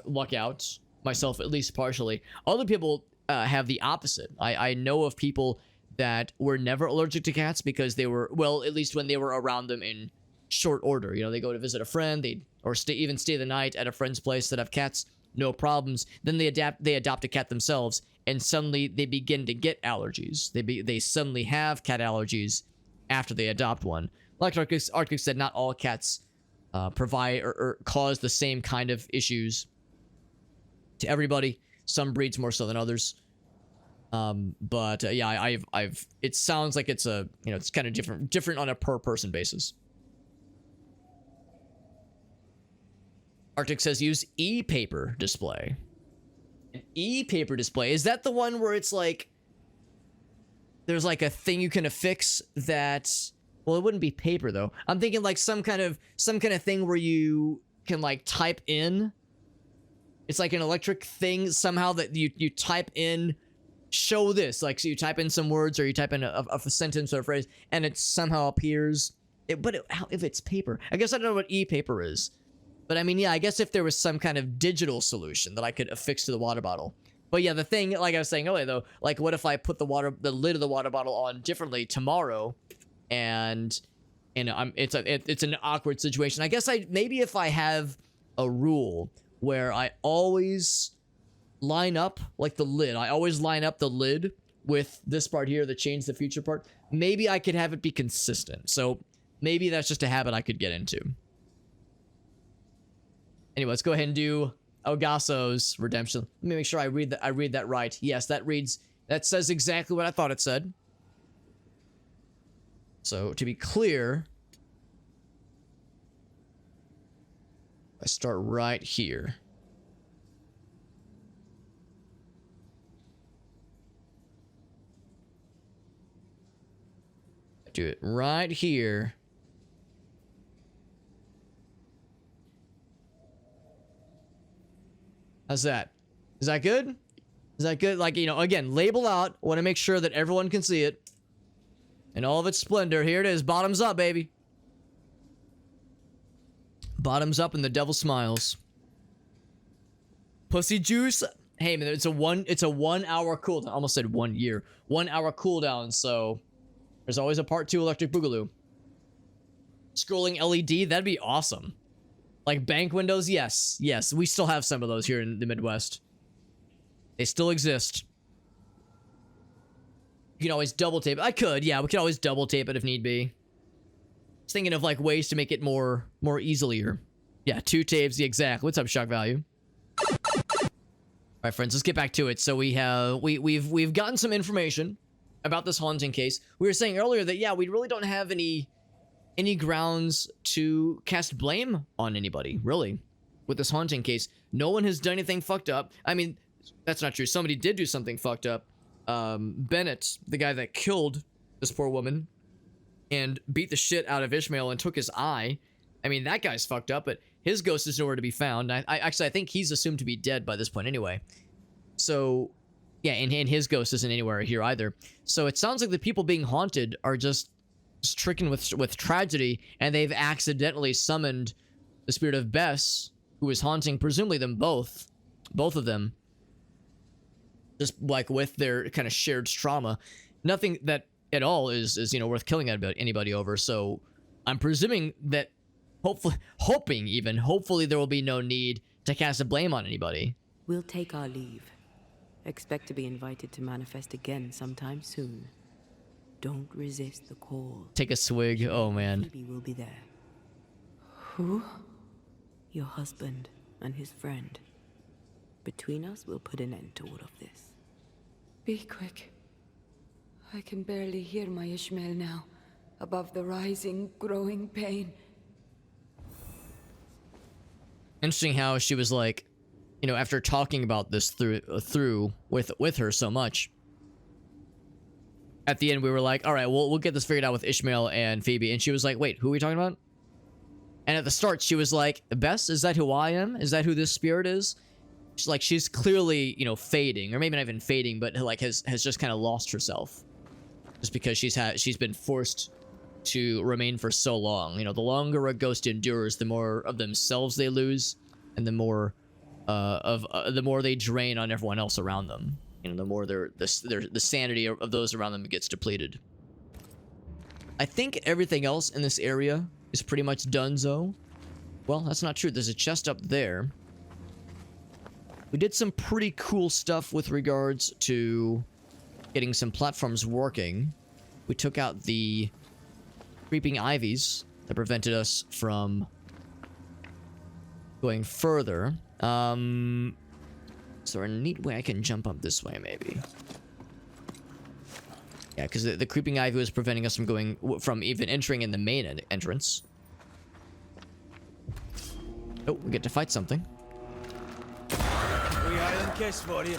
luck out. Myself, at least partially. Other people have the opposite. I know of people that were never allergic to cats because they were, well, at least when they were around them in short order. You know, they go to visit a friend, even stay the night at a friend's place that have cats, no problems. Then they adopt a cat themselves, and suddenly they begin to get allergies. They suddenly have cat allergies after they adopt one. Like Arctic said, not all cats provide or cause the same kind of issues to everybody. Some breeds more so than others. But yeah, it sounds like it's it's kind of different on a per person basis. Arctic says use e-paper display. An e-paper display, is that the one where it's like there's like a thing you can affix that? Well, it wouldn't be paper though. I'm thinking like some kind of thing where you can like type in. It's like an electric thing somehow that you type in. Show this, like, so you type in some words or you type in a sentence or a phrase, and it somehow appears. If it's paper, I guess I don't know what e-paper is, but I mean, yeah, I guess if there was some kind of digital solution that I could affix to the water bottle. But yeah, the thing, like I was saying earlier though, like what if I put the lid of the water bottle on differently tomorrow, and it's an awkward situation. I guess maybe if I have a rule where I always line up like the lid, I always line up the lid with this part here, the change the future part. Maybe I could have it be consistent. So maybe that's just a habit I could get into. Anyway, let's go ahead and do Elgaso's redemption. Let me make sure I read that right. Yes, that says exactly what I thought it said. So to be clear, I start right here. Do it right here. How's that? Is that good? Is that good? Like, you know, again, label out. Want to make sure that everyone can see it. In all of its splendor. Here it is. Bottoms up, baby. Bottoms up and the devil smiles. Pussy juice. Hey man, it's a 1 hour cooldown. I almost said 1 year. 1 hour cooldown, so there's always a part 2 electric boogaloo. Scrolling LED, that'd be awesome. Like bank windows, yes. Yes, we still have some of those here in the Midwest. They still exist. You can always double tape. I could, yeah, we could always double tape it if need be. Just thinking of like ways to make it more easier. Yeah, 2 tapes, the exact. What's up, shock value? All right, friends, let's get back to it. So we've gotten some information about this haunting case. We were saying earlier that yeah, we really don't have any grounds to cast blame on anybody, really, with this haunting case. No one has done anything fucked up. I mean, that's not true. Somebody did do something fucked up. Bennett, the guy that killed this poor woman and beat the shit out of Ismail and took his eye. I mean, that guy's fucked up, but his ghost is nowhere to be found. I think he's assumed to be dead by this point anyway. So, yeah, and his ghost isn't anywhere here either. So it sounds like the people being haunted are just stricken with tragedy, and they've accidentally summoned the spirit of Bess, who is haunting presumably them both of them, just like with their kind of shared trauma. Nothing that at all is you know worth killing anybody over. So I'm presuming that hopefully there will be no need to cast a blame on anybody. We'll take our leave. Expect to be invited to manifest again sometime soon. Don't resist the call. Take a swig. Oh man. Phoebe will be there. Who? Your husband and his friend. Between us, we'll put an end to all of this. Be quick. I can barely hear my Ismail now, above the rising, growing pain. Interesting how she was like, you know, after talking about this through with her so much. At the end, we were like, all right, we'll get this figured out with Ismail and Phoebe. And she was like, wait, who are we talking about? And at the start, she was like, Bess, is that who I am? Is that who this spirit is? She's like, she's clearly, you know, fading, or maybe not even fading, but like has just kind of lost herself. Just because she's been forced to remain for so long. You know, the longer a ghost endures, the more of themselves they lose, and the more the more they drain on everyone else around them. You know, the more the sanity of those around them gets depleted. I think everything else in this area is pretty much donezo. Well, that's not true. There's a chest up there. We did some pretty cool stuff with regards to getting some platforms working. We took out the creeping ivies that prevented us from going further. Is there a neat way I can jump up this way, maybe? Yeah, because the creeping ivy was preventing us from even entering in the main entrance. Oh, we get to fight something. We island kiss for you.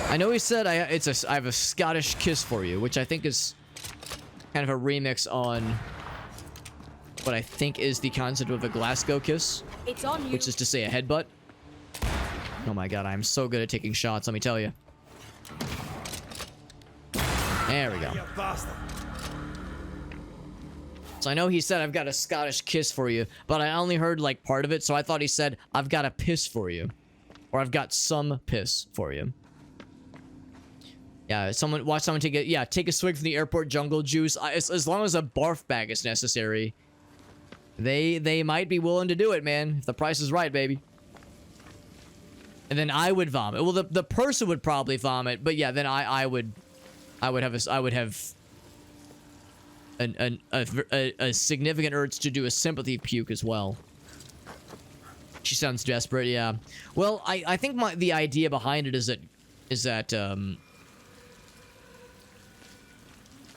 I know he said I have a Scottish kiss for you, which I think is kind of a remix on what I think is the concept of a Glasgow kiss. It's on you. Which is to say a headbutt. Oh my god, I'm so good at taking shots, let me tell you. There we go. You bastard. So I know he said I've got a Scottish kiss for you, but I only heard like part of it, so I thought he said I've got a piss for you. Or I've got some piss for you. Yeah, watch someone take a swig from the airport jungle juice. As long as a barf bag is necessary, they might be willing to do it, man. If the price is right, baby. And then I would vomit. Well, the person would probably vomit, but yeah, then I would have a significant urge to do a sympathy puke as well. She sounds desperate, yeah. Well, I think the idea behind it is that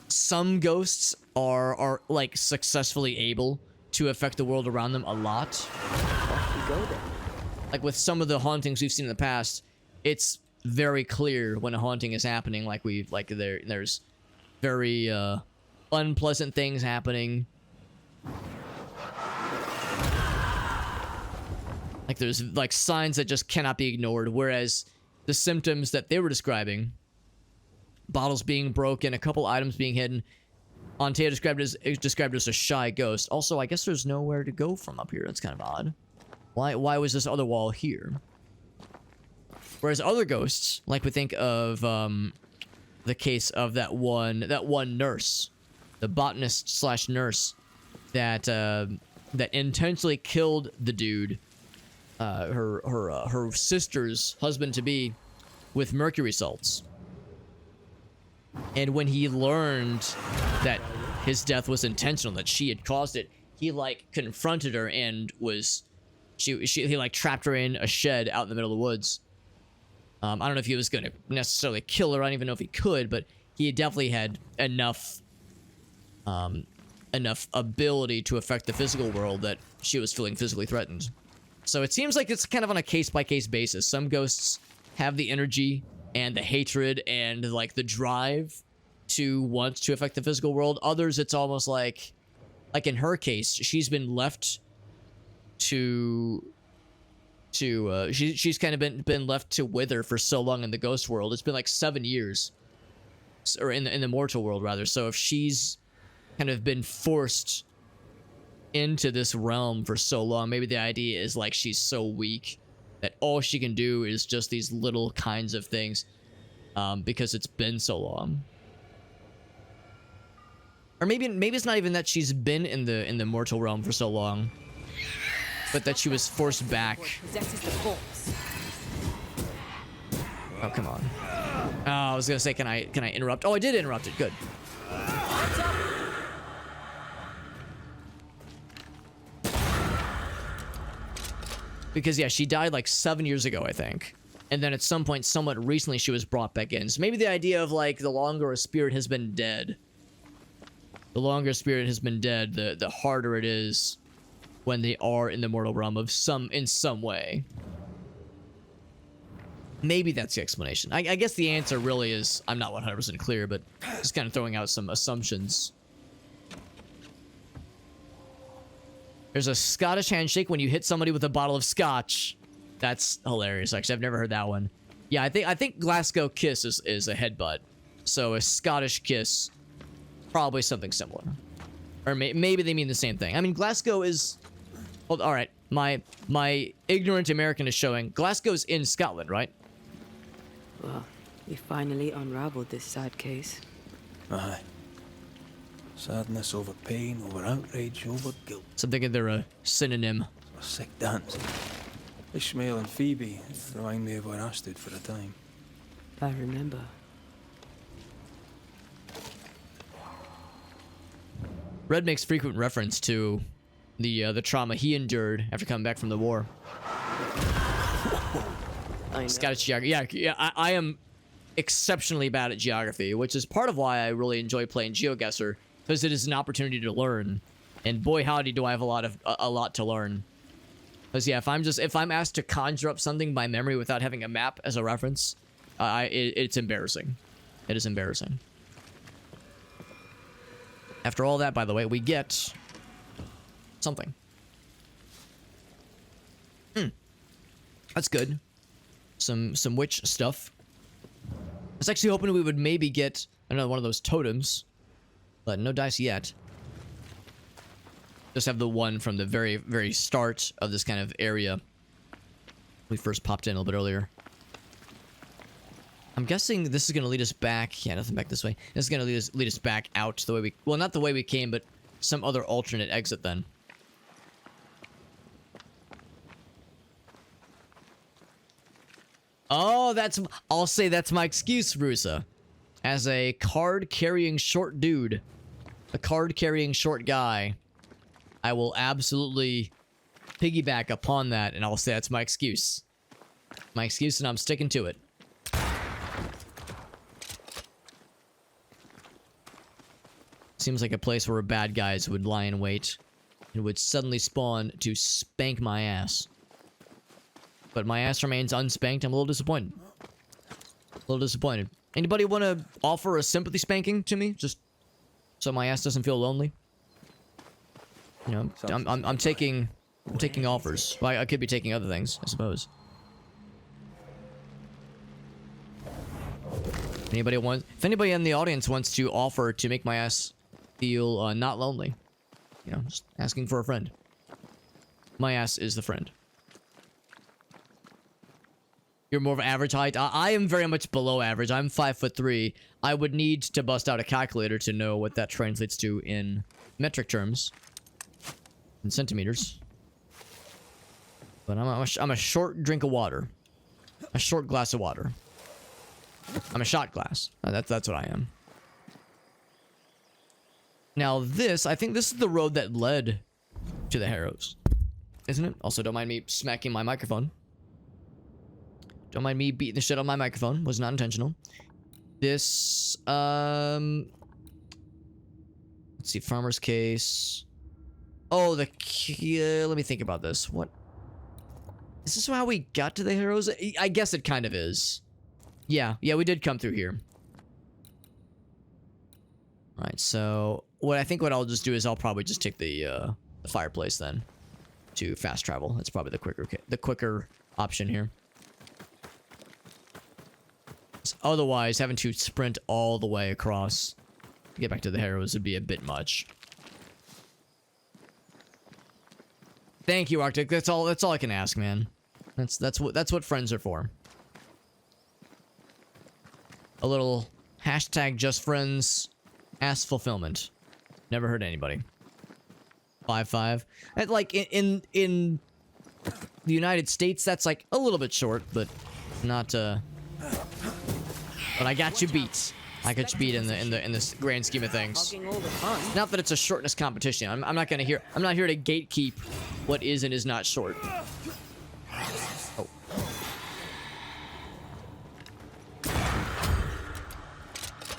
some ghosts are like successfully able to affect the world around them a lot. Like with some of the hauntings we've seen in the past, it's very clear when a haunting is happening. There's very Like there's like signs that just cannot be ignored. Whereas the symptoms that they were describing, bottles being broken, a couple items being hidden, Antea described it as a shy ghost. Also, I guess there's nowhere to go from up here. That's kind of odd. Why was this other wall here? Whereas other ghosts, like we think of the case of that one nurse, the botanist slash nurse that that intentionally killed the dude, her sister's husband to be, with mercury salts. And when he learned that his death was intentional, that she had caused it, he like confronted her and he like trapped her in a shed out in the middle of the woods. I don't know if he was going to necessarily kill her. I don't even know if he could, but he definitely had enough ability to affect the physical world that she was feeling physically threatened. So it seems like it's kind of on a case-by-case basis. Some ghosts have the energy and the hatred and like the drive to want to affect the physical world. Others, it's almost like in her case, she's been left she's kind of been left to wither for so long in the ghost world. It's been like 7 years, or in the mortal world rather. So if she's kind of been forced into this realm for so long, maybe the idea is like she's so weak that all she can do is just these little kinds of things, because it's been so long. Or maybe it's not even that she's been in the mortal realm for so long, but that she was forced back. Oh, come on. Oh, I was gonna say, can I interrupt? Oh, I did interrupt it. Good. Because yeah, she died like 7 years ago, I think. And then at some point, somewhat recently, she was brought back in. So maybe the idea of like the longer a spirit has been dead, the longer a spirit has been dead, the harder it is when they are in the mortal realm in some way. Maybe that's the explanation. I guess the answer really is, I'm not 100% clear, but just kind of throwing out some assumptions. There's a Scottish handshake when you hit somebody with a bottle of scotch. That's hilarious, actually. I've never heard that one. Yeah, I think Glasgow kiss is a headbutt. So a Scottish kiss, probably something similar. Or maybe they mean the same thing. I mean, Glasgow is... Hold, all right, my ignorant American is showing. Glasgow's in Scotland, right? Well, we finally unraveled this sad case. Aye. Sadness over pain, over outrage, over guilt. So I'm thinking they're a synonym. A sick dance. Ismail and Phoebe remind me of where I stood for a time. I remember. Red makes frequent reference to the trauma he endured after coming back from the war. Scottish geography. Yeah, I am exceptionally bad at geography, which is part of why I really enjoy playing GeoGuessr, because it is an opportunity to learn. And boy howdy do I have a lot to learn. Because yeah, if I'm asked to conjure up something by memory without having a map as a reference, it's embarrassing. It is embarrassing. After all that, by the way, we get something. That's good. Some witch stuff. I was actually hoping we would maybe get another one of those totems, but no dice yet. Just have the one from the very, very start of this kind of area. We first popped in a little bit earlier. I'm guessing this is going to lead us back. Yeah, nothing back this way. This is going to lead us back out the way we... Well, not the way we came, but some other alternate exit then. Oh, I'll say that's my excuse, Rusa. As a card-carrying short dude, a card-carrying short guy, I will absolutely piggyback upon that, and I'll say that's my excuse. My excuse, and I'm sticking to it. Seems like a place where bad guys would lie in wait and would suddenly spawn to spank my ass. But my ass remains unspanked. I'm a little disappointed. A little disappointed. Anybody want to offer a sympathy spanking to me? Just so my ass doesn't feel lonely? You know, I'm taking I'm taking offers. Well, I could be taking other things, I suppose. If anybody in the audience wants to offer to make my ass feel not lonely, you know, just asking for a friend. My ass is the friend. You're more of average height. I am very much below average. I'm 5'3". I would need to bust out a calculator to know what that translates to in metric terms, in centimeters. But I'm a short drink of water, a short glass of water. I'm a shot glass. That's what I am. Now this, I think this is the road that led to the Harrows, isn't it? Also, don't mind me smacking my microphone. Don't mind me beating the shit on my microphone. Was not intentional. This, let's see, farmer's case. Oh, let me think about this. What? Is this how we got to the Harrows? I guess it kind of is. Yeah, we did come through here. Alright, so what I'll just do is I'll probably just take the fireplace then to fast travel. That's probably the quicker option here. Otherwise, having to sprint all the way across to get back to the Harrows would be a bit much. Thank you, Arctic. That's all I can ask, man. That's what friends are for. A little hashtag just friends ass fulfillment. Never hurt anybody. 5'5". And like in the United States, that's like a little bit short, but not but I got you beat. I got you beat in this grand scheme of things. Not that it's a shortness competition. I'm not here to gatekeep what is and is not short. Oh.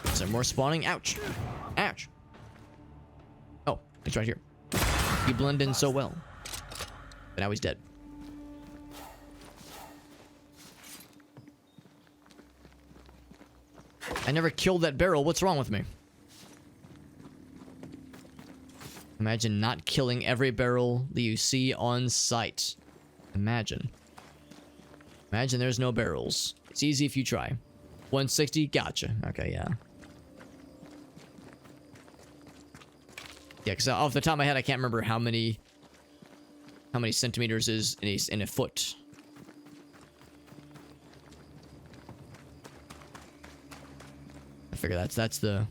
Is there more spawning? Ouch. Ouch. Oh, he's right here. He blended in so well. But now he's dead. I never killed that barrel. What's wrong with me? Imagine not killing every barrel that you see on sight. Imagine. Imagine there's no barrels. It's easy if you try. 160? Gotcha. Okay, yeah. Yeah, because off the top of my head, I can't remember how many centimeters is in a foot. I figure that's the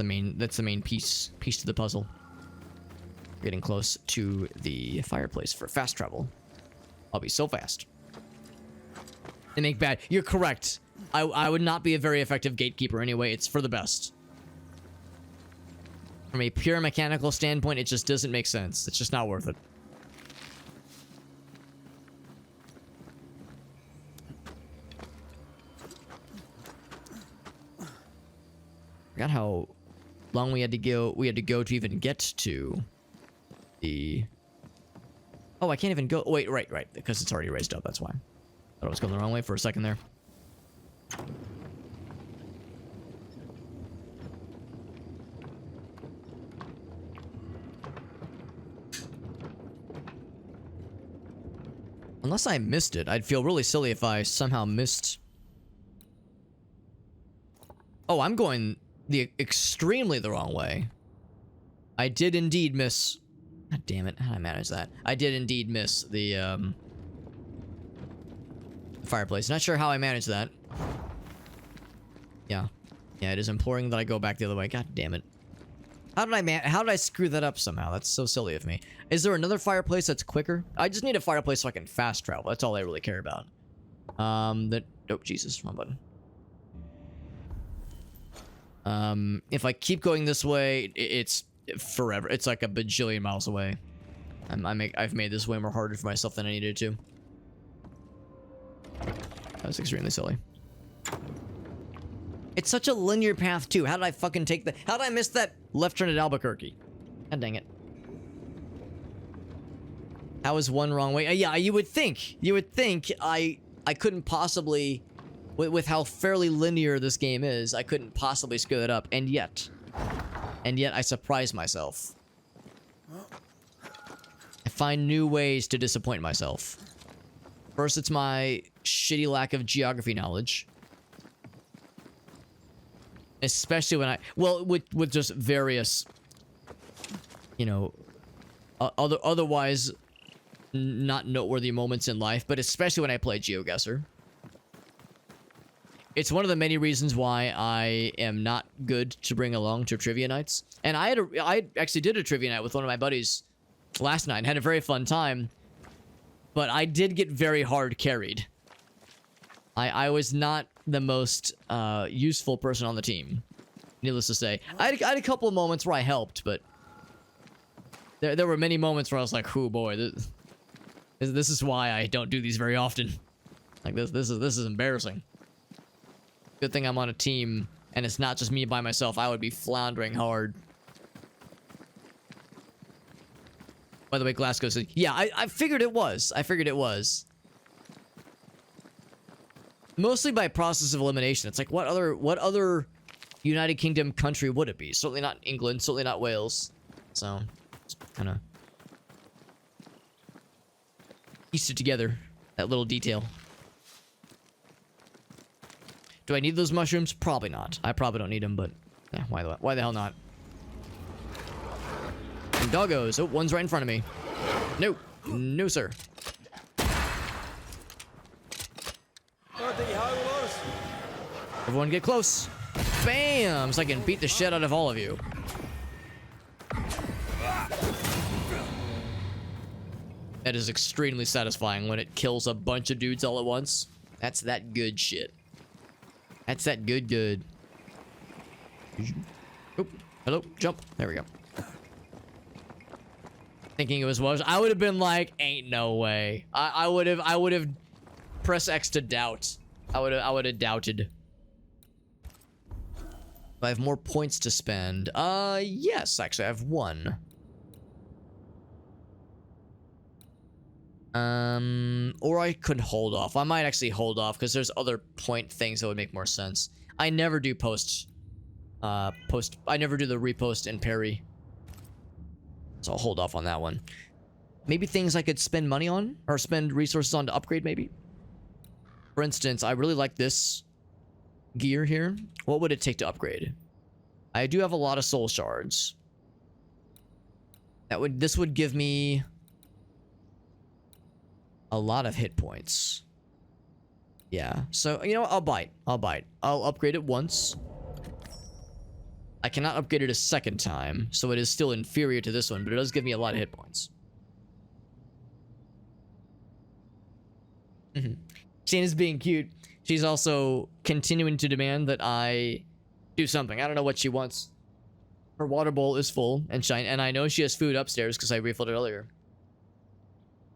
main piece to the puzzle. Getting close to the fireplace for fast travel. I'll be so fast. They make bad. You're correct. I would not be a very effective gatekeeper anyway. It's for the best. From a pure mechanical standpoint, it just doesn't make sense. It's just not worth it. Forgot how long we had to go to even get to the... Oh, I can't even go... Wait, right. Because it's already raised up, that's why. Thought I was going the wrong way for a second there. Unless I missed it, I'd feel really silly if I somehow missed... Oh, I'm going extremely the wrong way. I did indeed miss... God damn it, how did I manage that? I did indeed miss the fireplace. Not sure how I managed that. Yeah, it is imploring that I go back the other way. God damn it. How did I screw that up somehow? That's so silly of me. Is there another fireplace that's quicker? I just need a fireplace so I can fast travel. That's all I really care about. Oh, Jesus, wrong button. If I keep going this way, it's forever. It's like a bajillion miles away. I've made this way more harder for myself than I needed to. That was extremely silly. It's such a linear path, too. How did I fucking take the... How did I miss that left turn at Albuquerque? God dang it. That was one wrong way. Yeah, you would think. You would think I couldn't possibly... With how fairly linear this game is, I couldn't possibly screw it up. And yet I surprised myself. find new ways to disappoint myself. First, it's my shitty lack of geography knowledge. Especially when with just various, you know, otherwise not noteworthy moments in life, but especially when I play GeoGuessr. It's one of the many reasons why I am not good to bring along to trivia nights. And I actually did a trivia night with one of my buddies last night and had a very fun time. But I did get very hard carried. I was not the most useful person on the team, needless to say. I had a couple of moments where I helped, but there were many moments where I was like, "Oh boy, this is why I don't do these very often." Like this is embarrassing. Good thing I'm on a team and it's not just me by myself. I would be floundering hard. By the way, Glasgow said, "Yeah, I figured it was. I figured it was." Mostly by process of elimination. It's like, what other United Kingdom country would it be? Certainly not England. Certainly not Wales. So, it's kind of pieced it together. That little detail. Do I need those mushrooms? Probably not. I probably don't need them, but yeah, why the hell not? And doggos. Oh, one's right in front of me. No. No, sir. Everyone get close. Bam! So I can beat the shit out of all of you. That is extremely satisfying when it kills a bunch of dudes all at once. That's that good shit. That's that good. Oop. Hello, jump. There we go. Thinking it was I would have been like, ain't no way. I would have pressed X to doubt. I would have doubted. I have more points to spend. Yes, actually I have one. Or I could hold off. I might actually hold off because there's other point things that would make more sense. I never do I never do the repost and parry. So I'll hold off on that one. Maybe things I could spend money on or spend resources on to upgrade maybe. For instance, I really like this gear here. What would it take to upgrade? I do have a lot of soul shards. This would give me a lot of hit points. Yeah. So, you know what? I'll bite. I'll upgrade it once. I cannot upgrade it a second time, so it is still inferior to this one, but it does give me a lot of hit points. Shayna's being cute. She's also continuing to demand that I do something. I don't know what she wants. Her water bowl is full, and I know she has food upstairs because I refilled it earlier.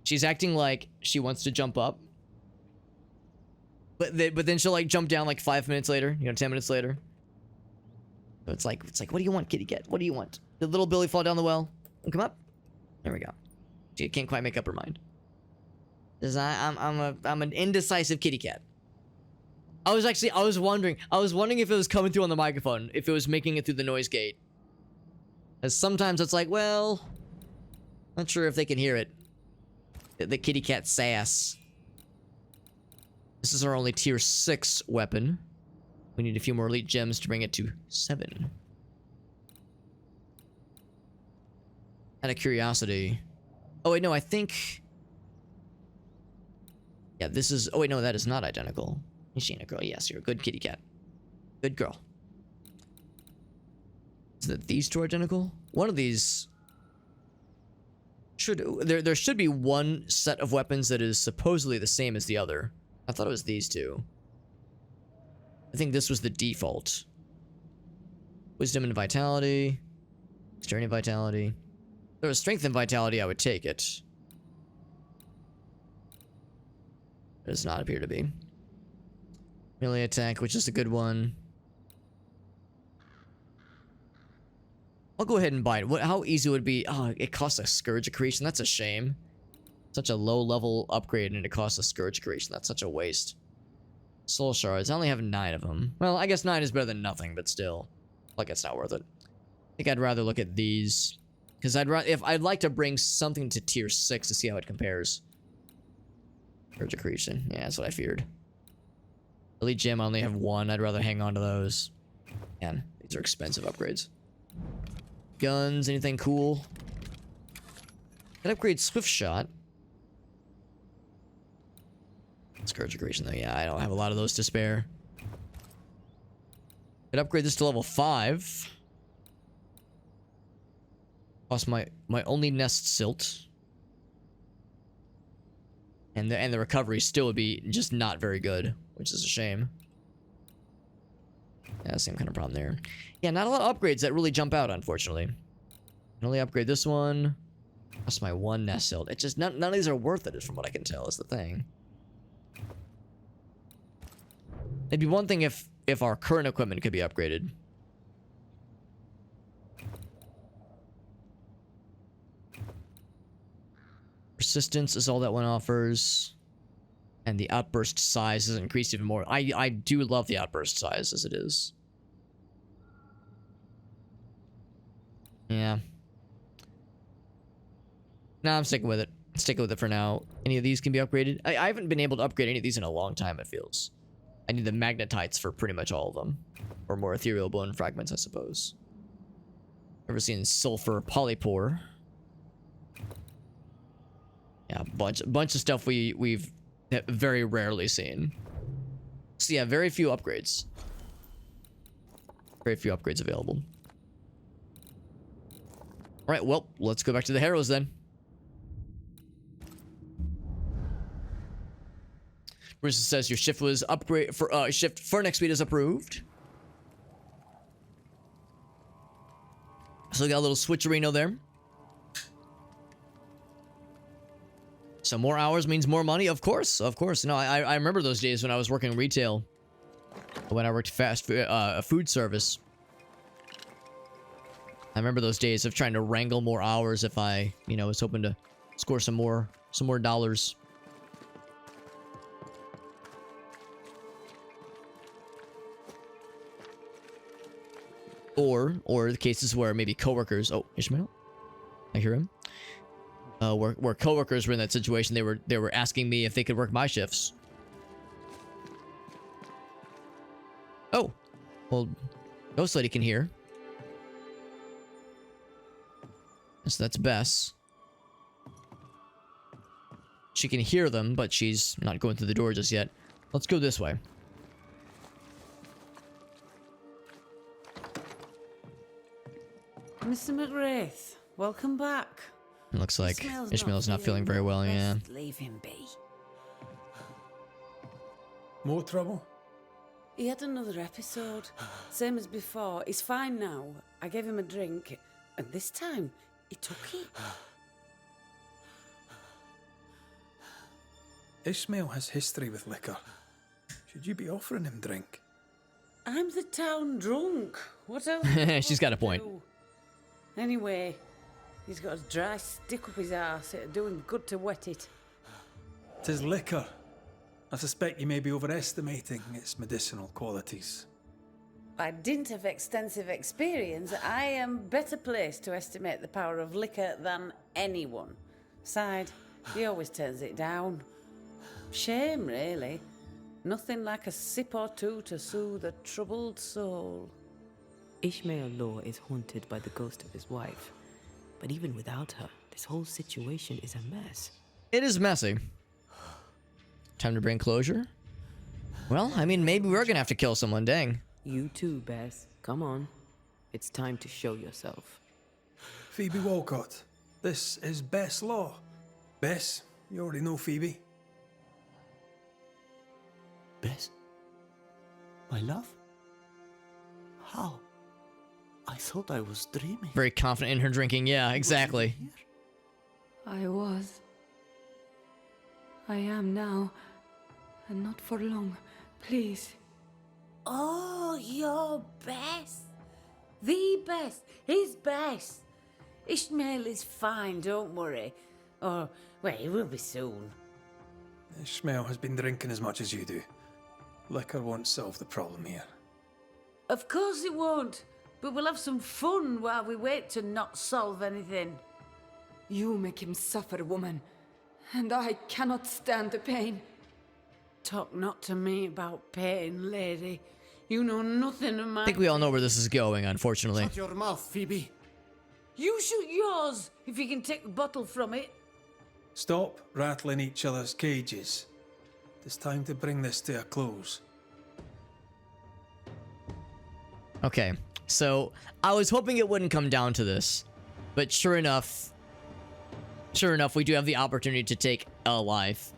She's acting like she wants to jump up. But then she'll like jump down like 5 minutes later, 10 minutes later. So it's like, what do you want, kitty cat? What do you want? Did little Billy fall down the well? Come up. There we go. She can't quite make up her mind. I'm an indecisive kitty cat. I was wondering if it was coming through on the microphone, if it was making it through the noise gate. As sometimes it's like, well, not sure if they can hear it. The kitty cat sass. This is our only tier 6 weapon. We need a few more elite gems to bring it to 7. Out of curiosity. Oh wait, no, I think. Yeah, this is. Oh wait, no, that is not identical. Is she a girl? Yes, you're a good kitty cat. Good girl. Is that these two identical? One of these should there should be one set of weapons that is supposedly the same as the other. I thought it was these two. I think this was the default. Wisdom and vitality. Dexterity and vitality. If there was strength and vitality, I would take it. It does not appear to be. Melee attack, which is a good one. I'll go ahead and buy it. How easy would it be? Oh, it costs a Scourge of Creation. That's a shame. Such a low level upgrade and it costs a Scourge of Creation. That's such a waste. Soul shards. I only have 9 of them. Well, I guess 9 is better than nothing, but still. Like, it's not worth it. I think I'd rather look at these. Because I'd like to bring something to tier 6 to see how it compares. Urge accretion. Yeah, that's what I feared. Elite gem, I only have one. I'd rather hang on to those. Man, these are expensive upgrades. Guns, anything cool? Could upgrade swift shot. Scourge accretion though, yeah, I don't have a lot of those to spare. Could upgrade this to level 5. Plus my only nest silt. And the recovery still would be just not very good, which is a shame. Yeah, same kind of problem there. Yeah, not a lot of upgrades that really jump out, unfortunately. Can only upgrade this one. Plus my one nest silt. It just none of these are worth it, from what I can tell, is the thing. It'd be one thing if our current equipment could be upgraded. Persistence is all that one offers. And the outburst size is increased even more. I do love the outburst size as it is. Yeah. Nah, I'm sticking with it. Sticking with it for now. Any of these can be upgraded. I haven't been able to upgrade any of these in a long time, it feels. I need the magnetites for pretty much all of them. Or more ethereal bone fragments, I suppose. Ever seen sulfur polypore? Yeah, bunch of stuff we've very rarely seen. So yeah, very few upgrades. Very few upgrades available. Alright, well, let's go back to the Harrows then. Bruce says your shift was upgrade for shift for next week is approved. So we got a little switcherino there. So more hours means more money, of course, of course. No, I remember those days when I was working retail, when I worked fast food service. I remember those days of trying to wrangle more hours if I, was hoping to score some more dollars. Or the cases where maybe coworkers. Oh, Ismail, I hear him. Where coworkers were in that situation, they were asking me if they could work my shifts. Oh, well, Ghost Lady can hear. So that's Bess. She can hear them, but she's not going through the door just yet. Let's go this way. Mr. McWraith, welcome back. It looks like Ishmael's not feeling very well, yeah. Leave him be. More trouble? He had another episode. Same as before. He's fine now. I gave him a drink, and this time, he took it. Ismail has history with liquor. Should you be offering him drink? I'm the town drunk. What else? She's got a point. Anyway, he's got a dry stick up his arse. It'd do him good to wet it. 'Tis liquor. I suspect you may be overestimating its medicinal qualities. By dint of extensive experience, I am better placed to estimate the power of liquor than anyone. Besides, he always turns it down. Shame, really. Nothing like a sip or two to soothe a troubled soul. Ismail Law is haunted by the ghost of his wife. But even without her, this whole situation is a mess. It is messy. Time to bring closure? Well, I mean, maybe we're gonna have to kill someone, dang. You too, Bess. Come on. It's time to show yourself. Phoebe Walcott, this is Bess Law. Bess, you already know Phoebe. Bess? My love? How? I thought I was dreaming. Very confident in her drinking, yeah, exactly. I was. I am now. And not for long. Please. Oh, you're Bess. The Bess. His Bess. Ishmael is fine, don't worry. Or, well, he will be soon. Ismail has been drinking as much as you do. Liquor won't solve the problem here. Of course it won't. But we'll have some fun while we wait to not solve anything. You make him suffer, woman. And I cannot stand the pain. Talk not to me about pain, lady. You know nothing of my... I think we all know where this is going, unfortunately. Shut your mouth, Phoebe. You shoot yours, if you can take the bottle from it. Stop rattling each other's cages. It's time to bring this to a close. Okay, so I was hoping it wouldn't come down to this, but sure enough, we do have the opportunity to take a life.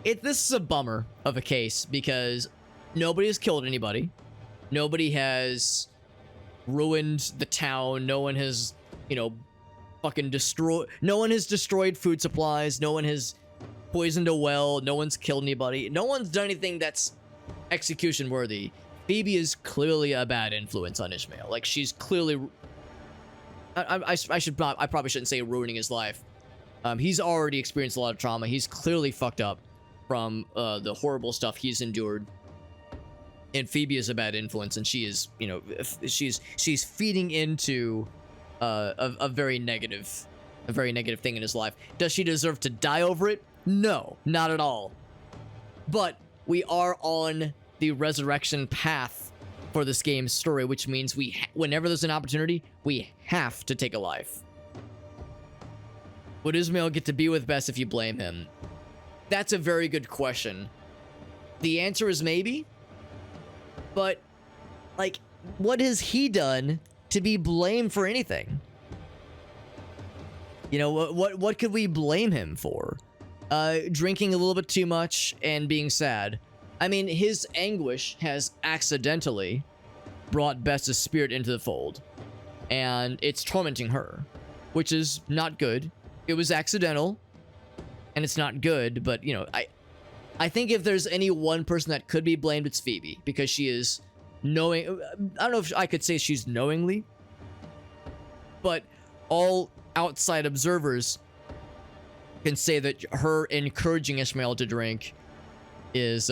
This is a bummer of a case because nobody has killed anybody. Nobody has ruined the town. No one has, fucking destroyed. No one has destroyed food supplies. No one has poisoned a well. No one's killed anybody. No one's done anything that's execution worthy. Phoebe is clearly a bad influence on Ismail. Like, she's clearly... I probably shouldn't say ruining his life. He's already experienced a lot of trauma. He's clearly fucked up from the horrible stuff he's endured. And Phoebe is a bad influence, and she is, she's feeding into a very negative thing in his life. Does she deserve to die over it? No, not at all. But we are on the resurrection path for this game's story, which means whenever there's an opportunity, we have to take a life. Would Ismail get to be with Bess if you blame him? That's a very good question. The answer is maybe. But, like, what has he done to be blamed for anything? What could we blame him for? Drinking a little bit too much and being sad. I mean, his anguish has accidentally brought Bess's spirit into the fold. And it's tormenting her, which is not good. It was accidental, and it's not good, but, I think if there's any one person that could be blamed, it's Phoebe, because she is knowing... I don't know if I could say she's knowingly, but all outside observers can say that her encouraging Ismail to drink is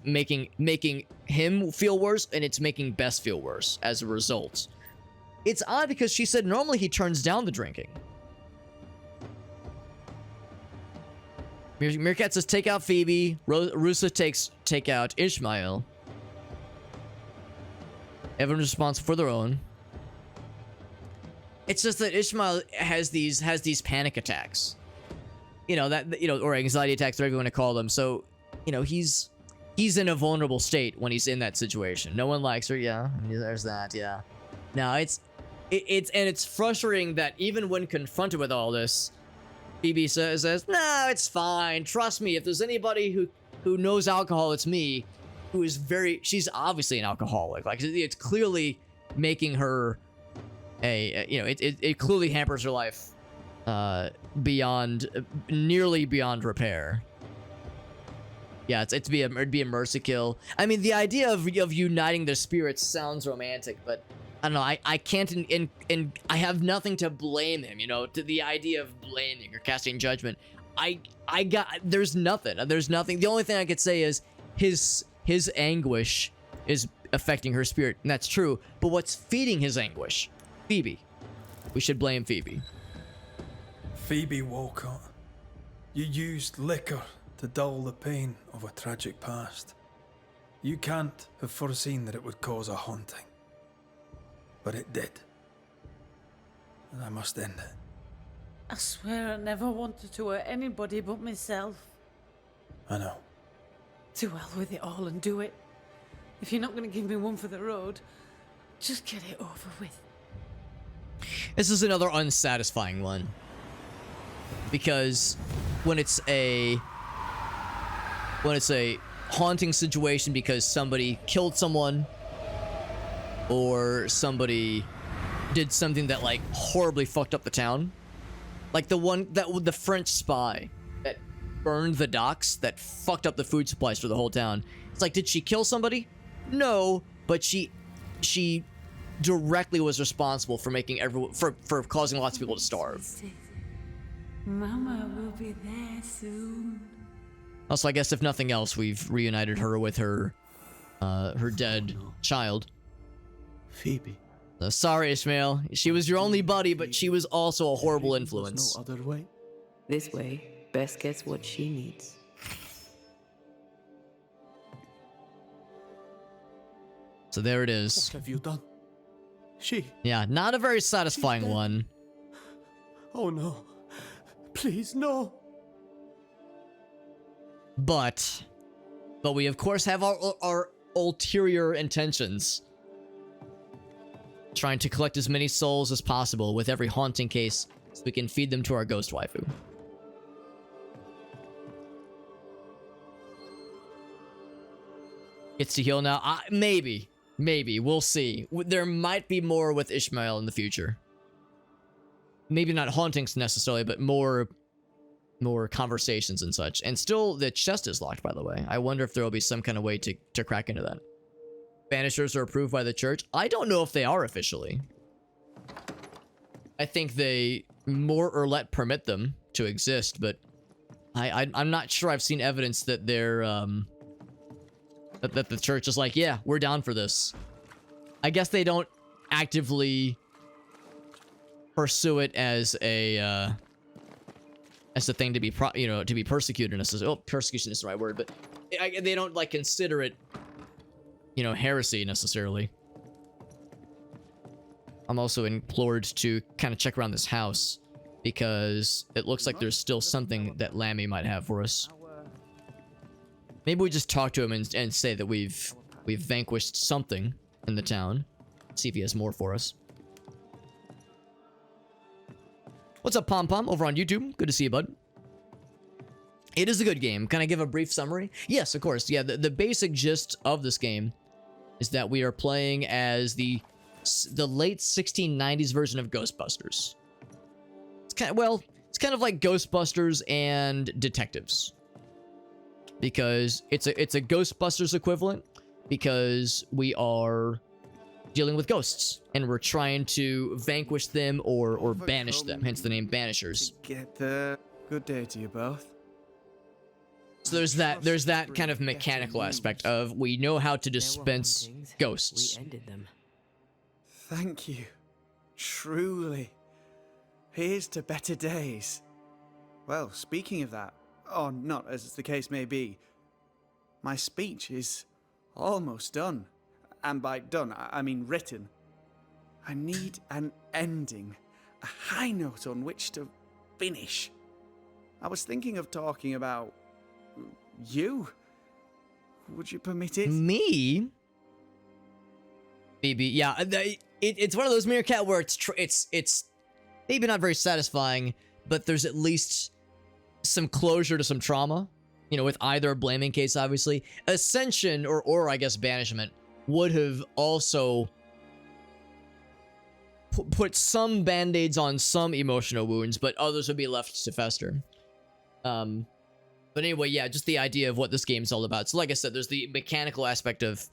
making him feel worse, and it's making Bess feel worse as a result. It's odd because she said normally he turns down the drinking. Meerkat says take out Phoebe. Rusa take out Ismail. Everyone's responsible for their own. It's just that Ismail has these panic attacks. Or anxiety attacks, whatever you want to call them. So, he's in a vulnerable state when he's in that situation. No one likes her, yeah. There's that, yeah. No, it's frustrating that even when confronted with all this, Phoebe says, no, it's fine. Trust me, if there's anybody who knows alcohol, it's me. She's obviously an alcoholic. Like, it's clearly making her it clearly hampers her life nearly beyond repair. Yeah, it'd be a mercy kill. I mean, the idea of uniting their spirits sounds romantic, but I don't know. I can't, and I have nothing to blame him. To the idea of blaming or casting judgment, there's nothing. The only thing I could say is his anguish is affecting her spirit, and that's true. But what's feeding his anguish? Phoebe. We should blame Phoebe. Phoebe Walcott, you used liquor to dull the pain of a tragic past. You can't have foreseen that it would cause a haunting. But it did. And I must end it. I swear I never wanted to hurt anybody but myself. I know. To hell with it all and do it. If you're not going to give me one for the road, just get it over with. This is another unsatisfying one. Because when it's a haunting situation because somebody killed someone, or somebody did something that, like, horribly fucked up the town. Like the French spy that burned the docks, that fucked up the food supplies for the whole town. It's like, did she kill somebody? No, but she directly was responsible for making for causing lots of people to starve. Mama will be there soon. Also, I guess if nothing else, we've reunited her with her dead child. Phoebe. Sorry, Ismail. She was your only buddy, but she was also a horrible There's influence. no other way. This way, Bess gets what she needs. So there it What is. have you done? She. Yeah, not a very satisfying dead. one. Oh no. Please, no. But we of course have our ulterior intentions. Trying to collect as many souls as possible with every haunting case so we can feed them to our ghost waifu. Gets to heal now? Maybe. We'll see. There might be more with Ismail in the future. Maybe not hauntings necessarily, but more conversations and such. And still, the chest is locked, by the way. I wonder if there will be some kind of way to crack into that. Banishers are approved by the church. I don't know if they are officially. I think they more or less permit them to exist, but I'm not sure I've seen evidence that they're that the church is like, yeah, we're down for this. I guess they don't actively pursue it as a thing to be to be persecuted. Oh, persecution is the right word, but they don't like consider it, heresy necessarily. I'm also implored to kind of check around this house because it looks like there's still something that Lammy might have for us. Maybe we just talk to him and say that we've vanquished something in the town. See if he has more for us. What's up, Pom Pom, over on YouTube? Good to see you, bud. It is a good game. Can I give a brief summary? Yes, of course. Yeah, the basic gist of this game is that we are playing as the late 1690s version of Ghostbusters. It's kind of like Ghostbusters and Detectives. Because it's a Ghostbusters equivalent, because we are dealing with ghosts and we're trying to vanquish them or banish them, hence the name Banishers. Get the good day to you both. So there's that kind of mechanical aspect of we know how to dispense ghosts. We ended them. Thank you. Truly. Here's to better days. Well, speaking of that, or not as the case may be, my speech is almost done. And by done, I mean written. I need an ending, a high note on which to finish. I was thinking of talking about you. Would you permit it? Me? Phoebe, yeah. It's one of those Meerkat where it's maybe not very satisfying, but there's at least some closure to some trauma. With either blaming case, obviously. Ascension, or I guess banishment, would have also put some band-aids on some emotional wounds, but others would be left to fester. But anyway, yeah, just the idea of what this game's all about. So like I said, there's the mechanical aspect of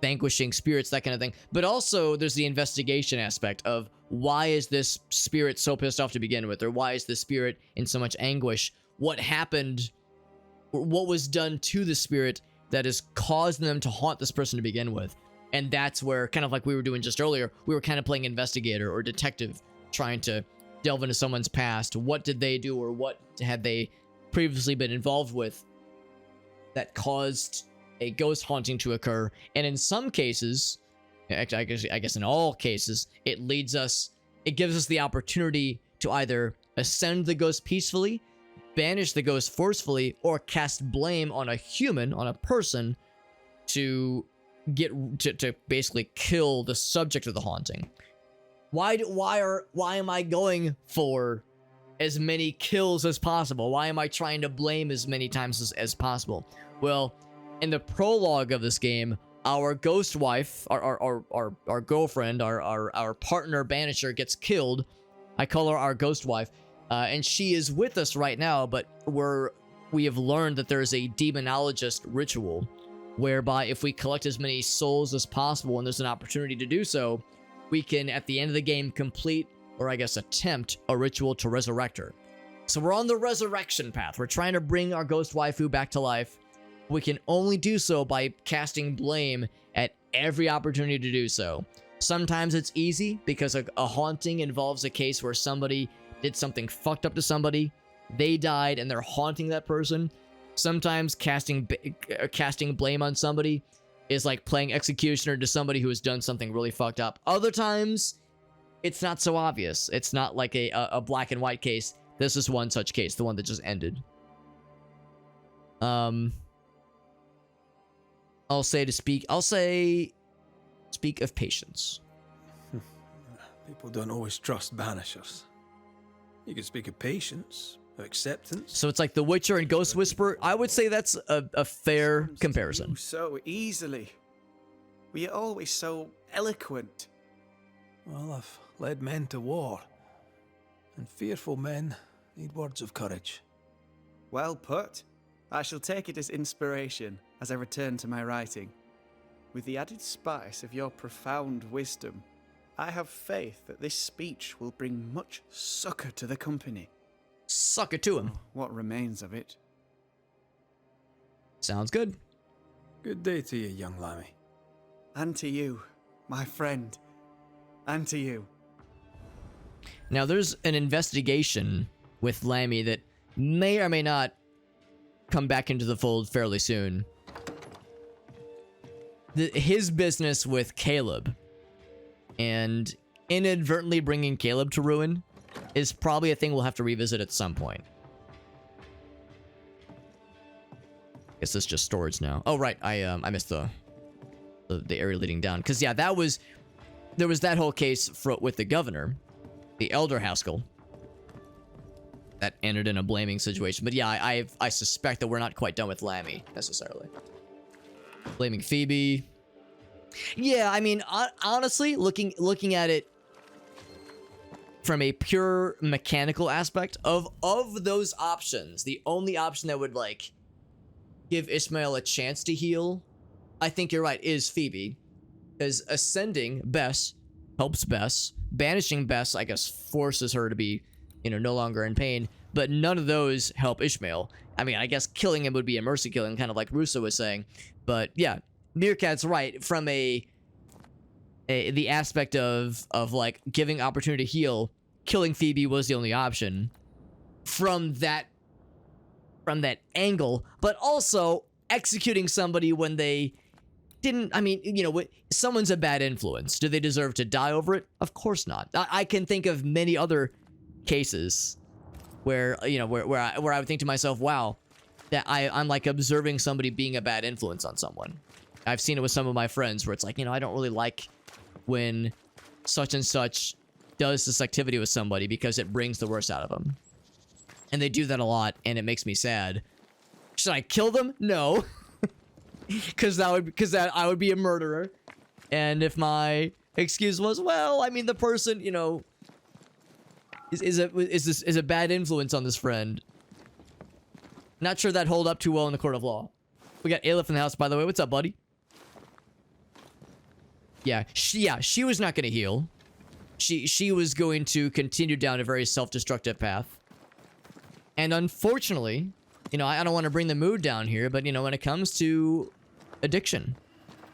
vanquishing spirits, that kind of thing. But also there's the investigation aspect of why is this spirit so pissed off to begin with? Or why is this spirit in so much anguish? What happened? What was done to the spirit that has caused them to haunt this person to begin with? And that's where, kind of like we were doing just earlier, we were kind of playing investigator or detective, trying to delve into someone's past. What did they do, or what had they previously been involved with that caused a ghost haunting to occur? And in some cases, I guess in all cases, it gives us the opportunity to either ascend the ghost peacefully, banish the ghost forcefully, or cast blame on a human, on a person, to basically kill the subject of the haunting. Why am I going for as many kills as possible? Why am I trying to blame as many times as possible? Well, in the prologue of this game, our ghost wife, our girlfriend, our partner Banisher gets killed. I call her our ghost wife. And she is with us right now, but we have learned that there is a demonologist ritual whereby if we collect as many souls as possible and there's an opportunity to do so, we can, at the end of the game, complete, or I guess attempt, a ritual to resurrect her. So we're on the resurrection path. We're trying to bring our ghost waifu back to life. We can only do so by casting blame at every opportunity to do so. Sometimes it's easy because a haunting involves a case where somebody did something fucked up to somebody, they died, and they're haunting that person. Sometimes casting blame on somebody is like playing executioner to somebody who has done something really fucked up. Other times, it's not so obvious. It's not like a black and white case. This is one such case, the one that just ended. I'll say speak of patience. People don't always trust Banishers. You can speak of patience, of acceptance. So it's like The Witcher and Ghost Whisperer. I would say that's a fair comparison. So easily. We are always so eloquent. Well, I've led men to war, and fearful men need words of courage. Well put. I shall take it as inspiration as I return to my writing. With the added spice of your profound wisdom, I have faith that this speech will bring much succor to the company. Succor to him. What remains of it. Sounds good. Good day to you, young Lammy. And to you, my friend. And to you. Now, there's an investigation with Lammy that may or may not come back into the fold fairly soon. His business with Caleb and inadvertently bringing Caleb to ruin is probably a thing we'll have to revisit at some point. Guess this is just storage now. Oh, right. I missed the area leading down. Because, yeah, there was that whole case with the governor, the Elder Haskell, that ended in a blaming situation. But yeah, I suspect that we're not quite done with Lammy, necessarily. Blaming Phoebe. Yeah, I mean, honestly, looking at it from a pure mechanical aspect, of those options, the only option that would, like, give Ismail a chance to heal, I think you're right, is Phoebe. Because ascending Bess helps Bess. Banishing Bess, I guess, forces her to be, no longer in pain. But none of those help Ismail. I mean, I guess killing him would be a mercy killing, kind of like Russo was saying. But yeah, Meerkat's right. From the aspect of like giving opportunity to heal, killing Phoebe was the only option. From that angle, but also executing somebody when they didn't. I mean, someone's a bad influence. Do they deserve to die over it? Of course not. I can think of many other cases where where I would think to myself, wow, that I'm like observing somebody being a bad influence on someone. I've seen it with some of my friends where it's like, I don't really like when such and such does this activity with somebody because it brings the worst out of them. And they do that a lot, and it makes me sad. Should I kill them? No. Because I would be a murderer. And if my excuse was, well, I mean, the person, is a bad influence on this friend. Not sure that hold up too well in the court of law. We got Aleph in the house, by the way. What's up, buddy? Yeah, she was not going to heal. She was going to continue down a very self-destructive path. And unfortunately, I don't want to bring the mood down here, but when it comes to addiction,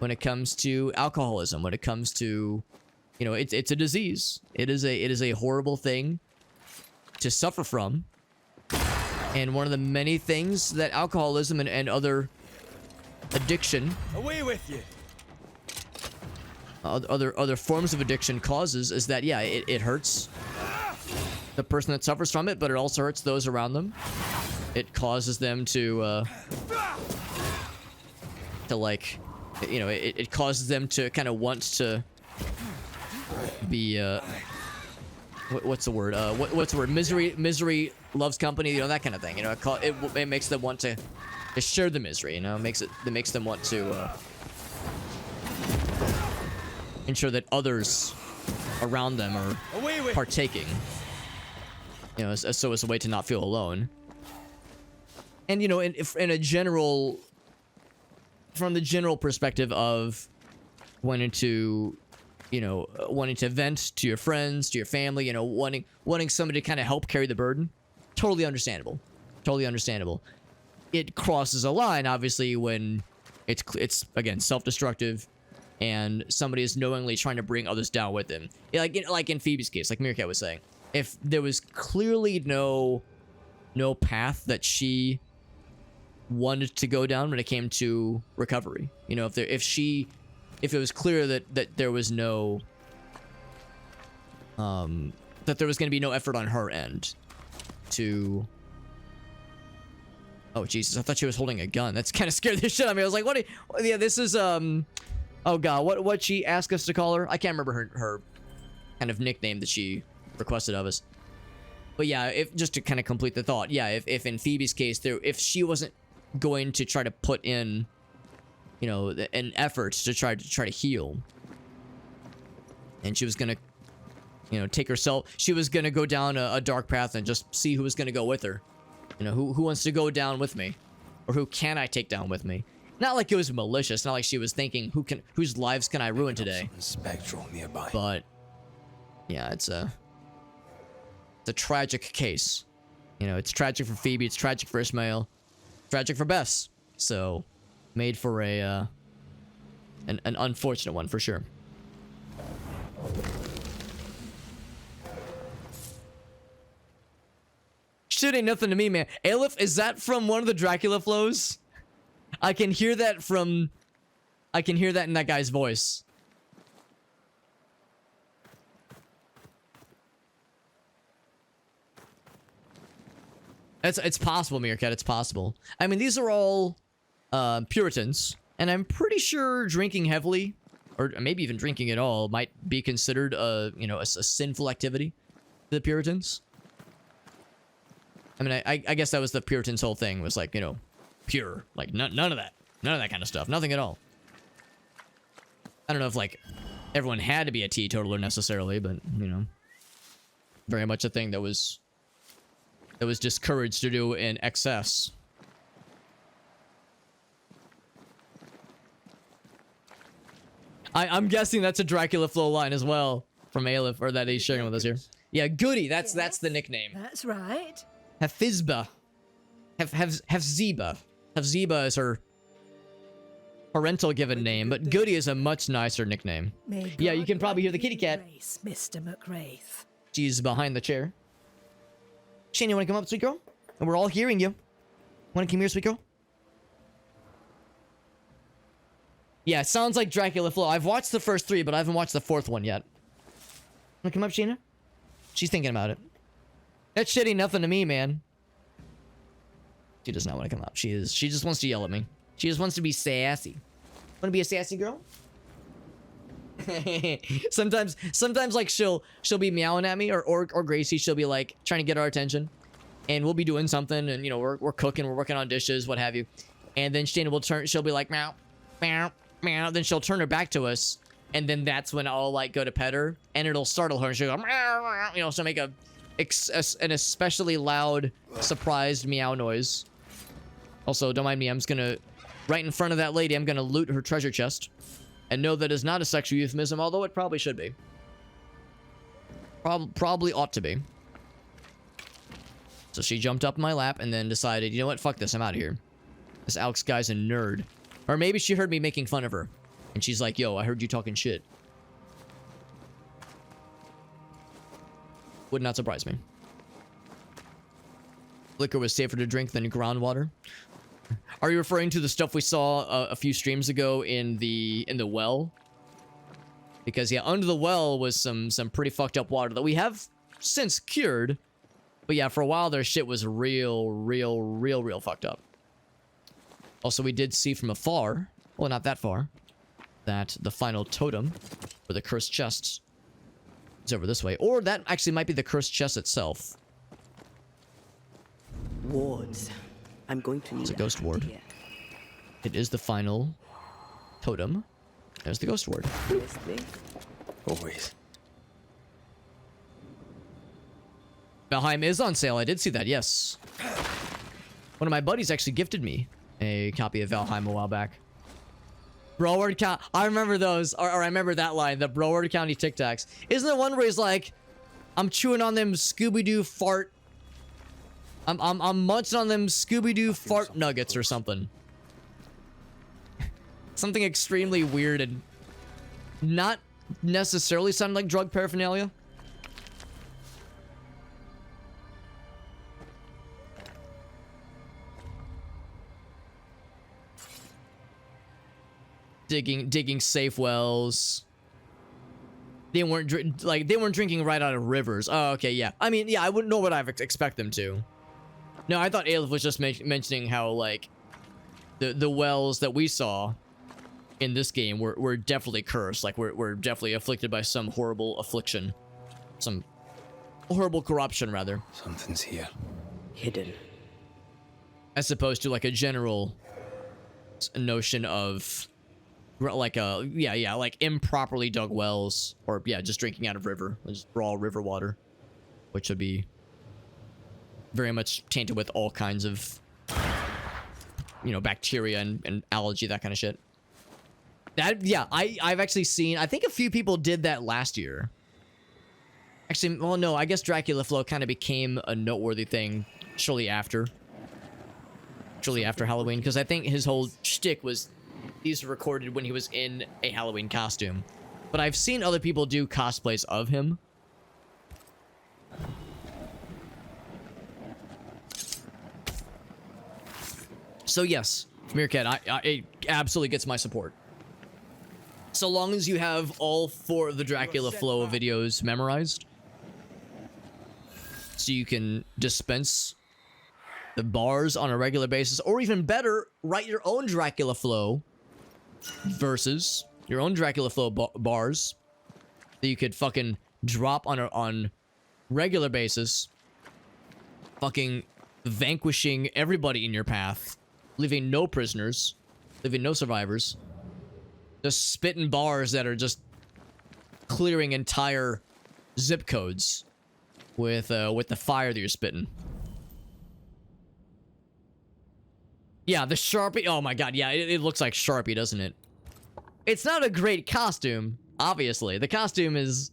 when it comes to alcoholism, when it comes to, it's a disease. It is a horrible thing to suffer from. And one of the many things that alcoholism and other addiction, away with you, other forms of addiction causes is that, yeah, it hurts the person that suffers from it, but it also hurts those around them. It causes them to like, it causes them to kind of want to be, what's the word? What's the word? Misery loves company, that kind of thing. It makes them want to share the misery, it makes them want to ensure that others around them are partaking. So as a way to not feel alone. And in a general, from the general perspective of wanting to vent to your friends, to your family, wanting somebody to kind of help carry the burden, totally understandable. It crosses a line, obviously, when it's again self-destructive and somebody is knowingly trying to bring others down with them. Like in Phoebe's case, like Meerkat was saying, if there was clearly no path that she wanted to go down when it came to recovery, you know, if it was clear that there was no that there was going to be no effort on her end to... Oh, Jesus, I thought she was holding a gun. That's kind of scared the shit out of me. I was like, what? Yeah, this is, oh, God, what she asked us to call her? I can't remember her kind of nickname that she requested of us. But yeah, just to kind of complete the thought, yeah, if in Phoebe's case, if she wasn't going to try to put in, you know, an effort to try to heal, and she was going to, you know, take herself, she was going to go down a dark path and just see who was going to go with her. You know, who wants to go down with me? Or who can I take down with me? Not like it was malicious, not like she was thinking, whose lives can I ruin today? Spectral nearby. But yeah, it's a tragic case. You know, it's tragic for Phoebe, it's tragic for Ismail, tragic for Bess. So, made for an unfortunate one for sure. Shit ain't nothing to me, man. Aleph, is that from one of the Dracula flows? I can hear that in that guy's voice. It's possible, Meerkat, it's possible. I mean, these are all Puritans, and I'm pretty sure drinking heavily, or maybe even drinking at all, might be considered a sinful activity to the Puritans. I mean, I guess that was the Puritans' whole thing, was like, you know, pure. Like, none of that. None of that kind of stuff. Nothing at all. I don't know if, like, everyone had to be a teetotaler necessarily, but, you know, very much a thing that was discouraged to do in excess. I'm guessing that's a Dracula flow line as well from Aleph, or that he's sharing with us here. Yeah, Goody, that's the nickname. That's right. Hephziba. Hephziba. Hephziba is her parental given name, but Goody is a much nicer nickname. Yeah, you can probably hear the kitty cat. Grace, Mr. McWraith. She's behind the chair. Shane, you want to come up, sweet girl? And we're all hearing you. Want to come here, sweet girl? Yeah, it sounds like Dracula Flow. I've watched the first 3, but I haven't watched the 4th one yet. Want to come up, Sheena? She's thinking about it. That shit ain't nothing to me, man. She does not want to come up. She just wants to yell at me. She just wants to be sassy. Want to be a sassy girl? sometimes like she'll be meowing at me, or Gracie, she'll be like trying to get our attention, and we'll be doing something, and you know, we're cooking, we're working on dishes, what have you, and then she'll be like meow, meow, meow, then she'll turn her back to us, and then that's when I'll like go to pet her, and it'll startle her, and she'll go meow, meow, you know, so make an especially loud surprised meow noise. Also, don't mind me, I'm just gonna, right in front of that lady, I'm gonna loot her treasure chest. And no, that is not a sexual euphemism, although it probably should be. Probably ought to be. So she jumped up in my lap and then decided, you know what, fuck this, I'm out of here. This Alex guy's a nerd. Or maybe she heard me making fun of her. And she's like, yo, I heard you talking shit. Would not surprise me. Liquor was safer to drink than groundwater. Are you referring to the stuff we saw a few streams ago in the well? Because yeah, under the well was some pretty fucked up water that we have since cured. But yeah, for a while their shit was real fucked up. Also, we did see from afar, well, not that far, that the final totem for the cursed chest is over this way. Or that actually might be the cursed chest itself. Wards. I'm going to need It's a ghost ward. here. It is the final totem. There's the ghost ward. Yes, please. Always. Valheim is on sale. I did see that, yes. One of my buddies actually gifted me a copy of Valheim a while back. Broward County. I remember those. Or I remember that line. The Broward County Tic Tacs. Isn't there one where he's like, I'm chewing on them Scooby-Doo fart. I'm munching on them Scooby-Doo fart nuggets or something. Something extremely weird and not necessarily sounded like drug paraphernalia. Digging safe wells. They weren't drinking right out of rivers. Oh, okay, yeah. I mean, yeah, I wouldn't know what I would expect them to. No, I thought Aleph was just mentioning how, like, the wells that we saw in this game were definitely cursed. Like, we're definitely afflicted by some horrible affliction. Some horrible corruption, rather. Something's here. Hidden. As opposed to, like, a general notion of... like like improperly dug wells, or yeah, just drinking out of river, just raw river water, which would be very much tainted with all kinds of, you know, bacteria and algae, that kind of shit. That, yeah, I've actually seen, I think a few people did that last year. Actually, well, no, I guess Dracula Flow kind of became a noteworthy thing shortly after Halloween, because I think his whole shtick was these were recorded when he was in a Halloween costume. But I've seen other people do cosplays of him. So yes, Meerkat, it absolutely gets my support. So long as you have all 4 of the Dracula Flow videos memorized, so you can dispense the bars on a regular basis, or even better, write your own Dracula Flow versus your own Dracula Flow bars that you could fucking drop on regular basis, fucking vanquishing everybody in your path, leaving no prisoners, leaving no survivors, just spitting bars that are just clearing entire zip codes with the fire that you're spitting. Yeah, the Sharpie. Oh my god, yeah, it looks like Sharpie, doesn't it? It's not a great costume, obviously. The costume is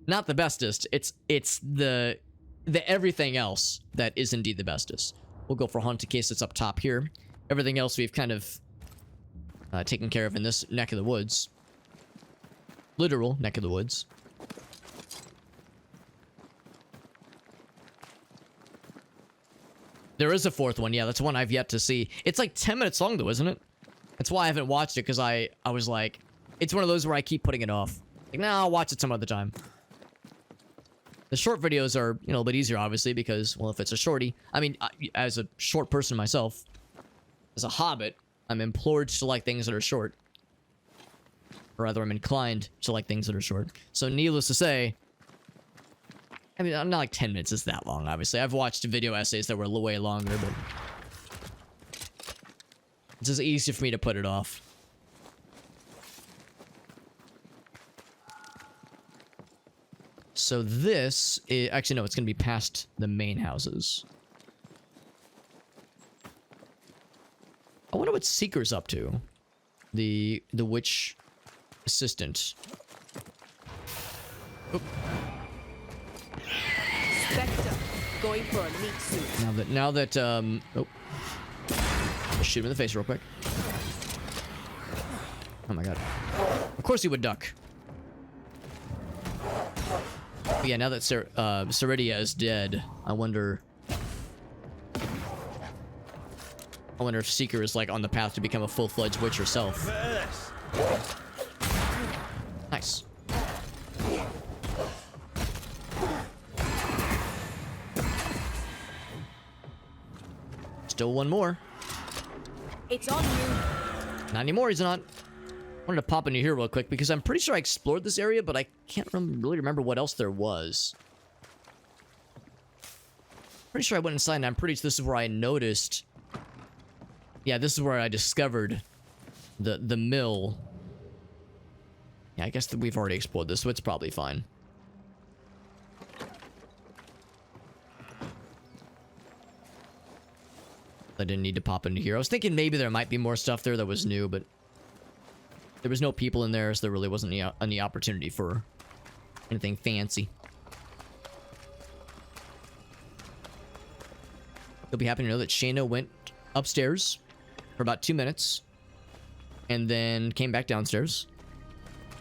not the bestest. It's the everything else that is indeed the bestest. We'll go for Hunt in case it's up top here. Everything else we've kind of taken care of in this neck of the woods. Literal neck of the woods. There is a 4th one. Yeah, that's one I've yet to see. It's like 10 minutes long, though, isn't it? That's why I haven't watched it, because I was like... It's one of those where I keep putting it off. Like, nah, I'll watch it some other time. The short videos are, you know, a bit easier, obviously, because, well, if it's a shorty... I mean, as a short person myself, as a hobbit, I'm implored to like things that are short. Or rather, I'm inclined to like things that are short. So, needless to say... I mean, not like 10 minutes is that long, obviously. I've watched video essays that were way longer, but... It's just easy for me to put it off. So this is... Actually, no, it's going to be past the main houses. I wonder what Seeker's up to. The witch assistant. Oop. Going for a meat suit. Now that oh, shoot him in the face real quick. Oh my god! Of course he would duck. But yeah, now that Ceridia is dead, I wonder if Seeker is like on the path to become a full-fledged witch herself. Nice. Still one more. It's on you. Not anymore, he's not. I wanted to pop into here real quick because I'm pretty sure I explored this area, but I can't really remember what else there was. Pretty sure I went inside, and I'm pretty sure this is where I noticed... Yeah, this is where I discovered the mill. Yeah, I guess that we've already explored this, so it's probably fine. I didn't need to pop into here. I was thinking maybe there might be more stuff there that was new, but there was no people in there, so there really wasn't any opportunity for anything fancy. You'll be happy to know that Shayna went upstairs for about 2 minutes and then came back downstairs.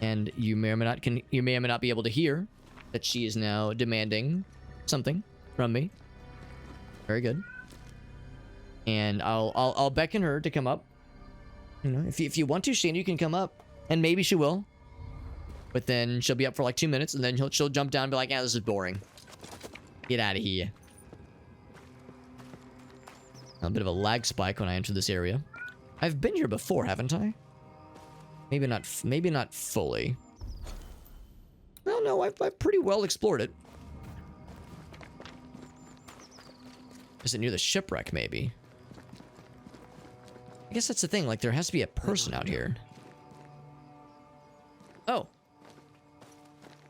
And you may or may not be able to hear that she is now demanding something from me. Very good. And I'll beckon her to come up. You know, if you want to, Shane, you can come up, and maybe she will. But then she'll be up for like 2 minutes, and then she'll jump down and be like, "Yeah, this is boring. Get out of here." A bit of a lag spike when I enter this area. I've been here before, haven't I? Maybe not fully. Well, no, I've pretty well explored it. Is it near the shipwreck, maybe? I guess that's the thing, like, there has to be a person out here. Oh.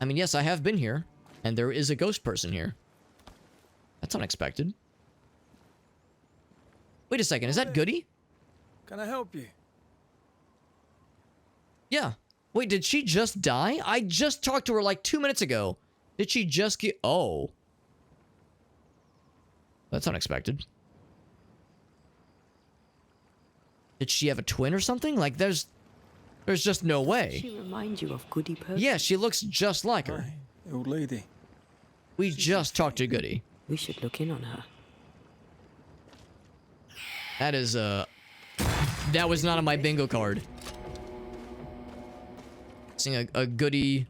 I mean, yes, I have been here, and there is a ghost person here. That's unexpected. Wait a second, is that Goody? Can I help you? Yeah. Wait, did she just die? I just talked to her like 2 minutes ago. Did she just get... Oh. That's unexpected. Did she have a twin or something? Like, there's just no way. She reminds you of Goody person? Yeah, she looks just like her. Aye, the old lady. We just talked to Goody. We should look in on her. That is, that was not on my bingo card. Seeing a Goody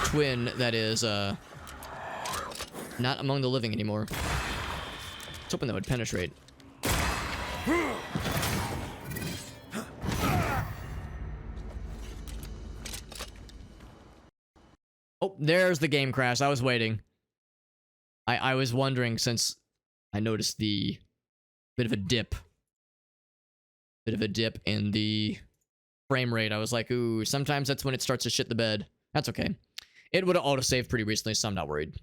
twin that is, not among the living anymore. I was hoping that would penetrate. Oh, there's the game crash. I was waiting. I was wondering, since I noticed the bit of a dip in the frame rate. I was like, ooh, sometimes that's when it starts to shit the bed. That's okay. It would have auto-saved pretty recently, so I'm not worried.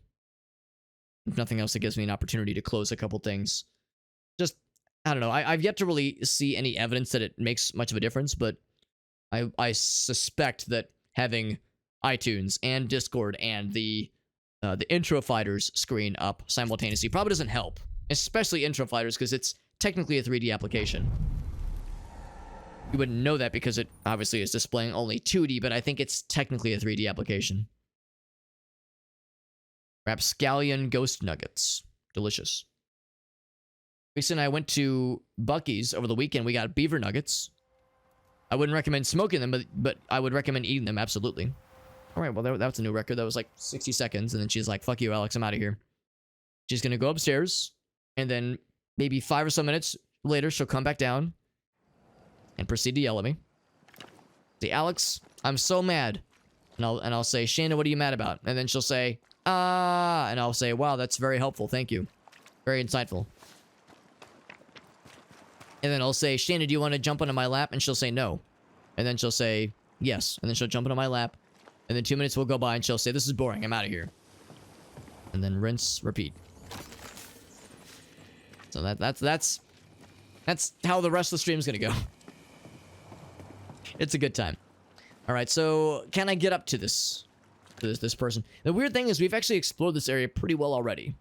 If nothing else, it gives me an opportunity to close a couple things. Just, I don't know. I've yet to really see any evidence that it makes much of a difference, but I suspect that having iTunes and Discord and the intro fighters screen up simultaneously probably doesn't help, especially intro fighters, because it's technically a 3D application. You wouldn't know that because it obviously is displaying only 2D, but I think it's technically a 3D application. Rapscallion ghost nuggets. Delicious. Lisa and I went to Bucky's over the weekend. We got beaver nuggets. I wouldn't recommend smoking them, but I would recommend eating them, absolutely. All right, well, that was a new record. That was like 60 seconds, and then she's like, fuck you, Alex, I'm out of here. She's going to go upstairs, and then maybe 5 or so minutes later, she'll come back down and proceed to yell at me. Say, Alex, I'm so mad. And I'll say, Shayna, what are you mad about? And then she'll say, and I'll say, wow, that's very helpful, thank you. Very insightful. And then I'll say, Shayna, do you want to jump onto my lap? And she'll say no. And then she'll say, yes. And then she'll jump onto my lap. And then 2 minutes will go by and she'll say, this is boring, I'm out of here. And then rinse, repeat. So that's how the rest of the stream's gonna go. It's a good time. Alright, so can I get up to this person? The weird thing is we've actually explored this area pretty well already.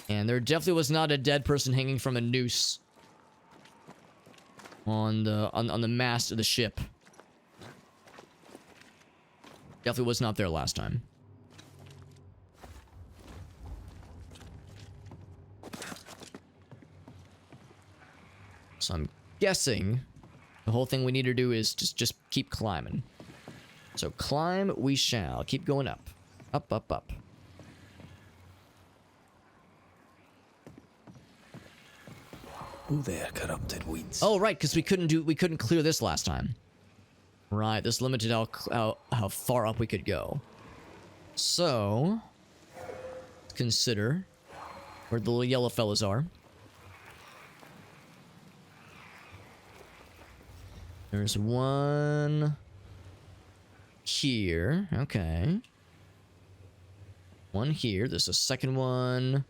And there definitely was not a dead person hanging from a noose on the mast of the ship. Definitely was not there last time. So I'm guessing the whole thing we need to do is just keep climbing. So climb we shall. Keep going up. Up, up, up. Oh, there, corrupted weeds. Oh, right, because we couldn't clear this last time. Right, this limited how far up we could go. So, let's consider where the little yellow fellas are. There's one here. Okay. One here. There's a second one.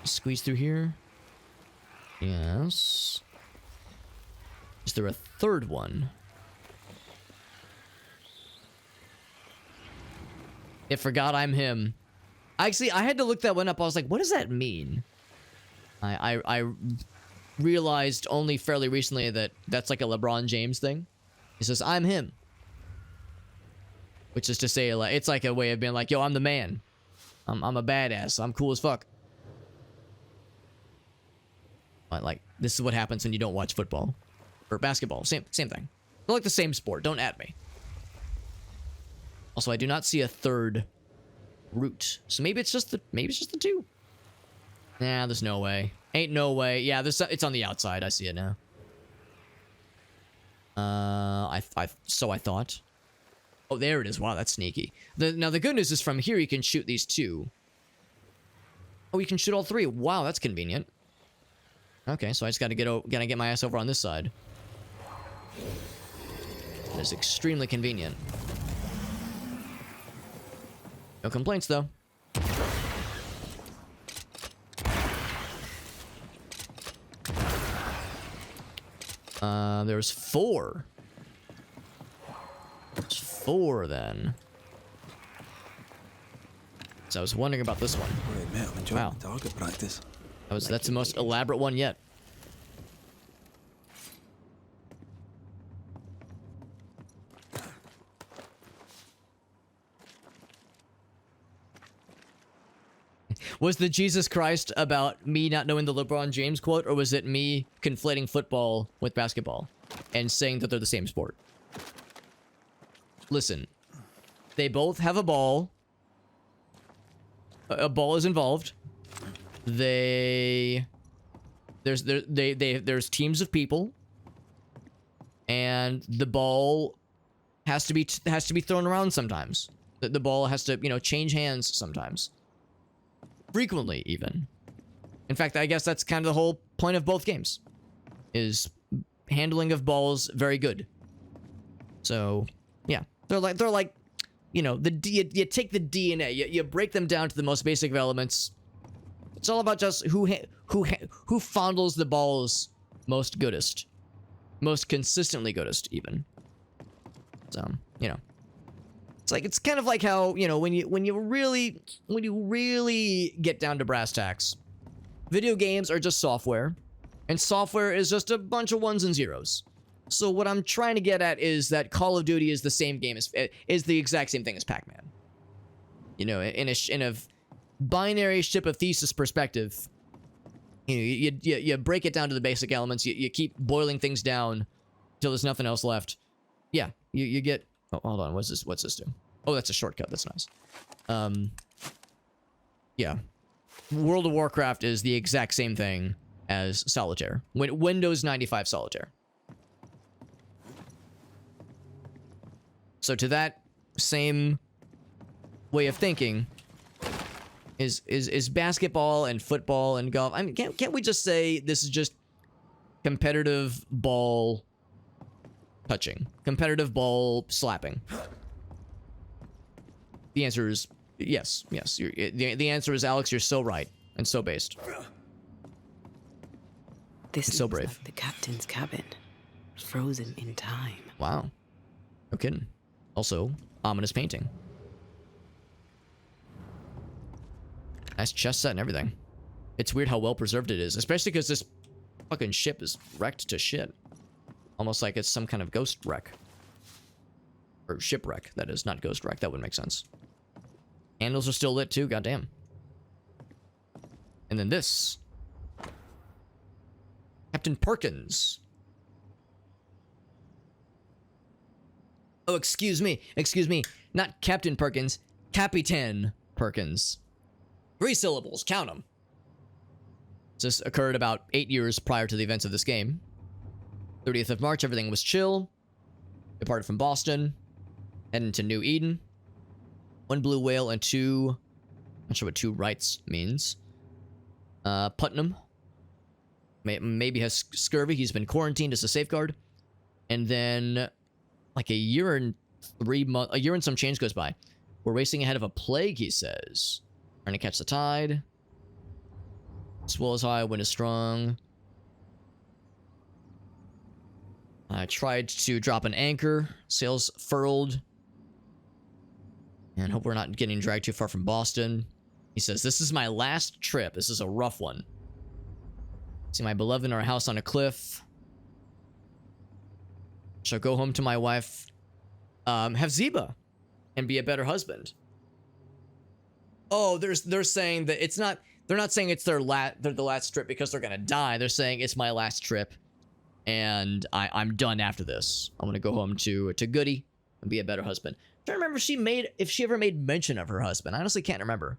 Squeeze through here. Yes. Is there a third one? It forgot I'm him. Actually, I had to look that one up. I was like, what does that mean? I realized only fairly recently that that's like a LeBron James thing. He says, I'm him. Which is to say, like, it's like a way of being like, yo, I'm the man. I'm a badass. I'm cool as fuck. But like, this is what happens when you don't watch football. Or basketball. Same thing. They're like the same sport. Don't at me. Also, I do not see a third route. So maybe it's just the two. Nah, there's no way. Ain't no way. Yeah, it's on the outside. I see it now. So I thought. Oh, there it is. Wow, that's sneaky. Now the good news is from here you can shoot these two. Oh, you can shoot all three. Wow, that's convenient. Okay, so I just gotta get my ass over on this side. That's extremely convenient. No complaints though. There's 4. There's 4 then. So I was wondering about this one. Wait, mate, I'm enjoying Wow. the target practice. That's the most elaborate one yet. Was the Jesus Christ about me not knowing the LeBron James quote, or was it me conflating football with basketball and saying that they're the same sport? Listen, they both have a ball. A ball is involved. There's teams of people, and the ball has to be thrown around sometimes. The ball has to, change hands sometimes. Frequently, even. In fact, I guess that's kind of the whole point of both games. Is handling of balls very good. So, yeah. They're like, you take the DNA, you break them down to the most basic of elements. It's all about just who fondles the balls most goodest. Most consistently goodest, even. So, it's kind of like how, when you really get down to brass tacks, video games are just software, and software is just a bunch of ones and zeros. So what I'm trying to get at is that Call of Duty is the same game is the exact same thing as Pac-Man. In a binary ship of thesis perspective, you break it down to the basic elements. You keep boiling things down until there's nothing else left. Yeah, you get. Oh, hold on. What's this do? Oh, that's a shortcut. That's nice. Yeah. World of Warcraft is the exact same thing as Solitaire. Windows 95 Solitaire. So to that same way of thinking is basketball and football and golf. I mean, can't we just say this is just competitive ball touching, competitive ball slapping? The answer is yes. The answer is, Alex, you're so right and so based. This so looks brave. like the captain's cabin, frozen in time. Wow. No kidding. Also, ominous painting. Nice chest set and everything. It's weird how well preserved it is, especially because this fucking ship is wrecked to shit. Almost like it's some kind of ghost wreck. Or shipwreck, that is, not ghost wreck. That would make sense. Candles are still lit too, goddamn. And then this. Captain Perkins. Oh, excuse me. Not Captain Perkins. Capitan Perkins. 3 syllables, count them. This occurred about 8 years prior to the events of this game. 30th of March, everything was chill. Departed from Boston. Heading to New Eden. 1 blue whale and 2... Not sure what 2 rights means. Putnam. Maybe has scurvy. He's been quarantined as a safeguard. And then... like a year and some change goes by. We're racing ahead of a plague, he says. Trying to catch the tide. Swell is high, wind is strong. I tried to drop an anchor. Sails furled. And hope we're not getting dragged too far from Boston. He says, this is my last trip. This is a rough one. See my beloved in our house on a cliff. Shall go home to my wife, Hephziba, and be a better husband. Oh, they're saying that it's not. They're not saying it's they're the last trip because they're gonna die. They're saying it's my last trip, and I'm done after this. I'm gonna go home to Goody and be a better husband. I'm trying to remember if she ever made mention of her husband. I honestly can't remember.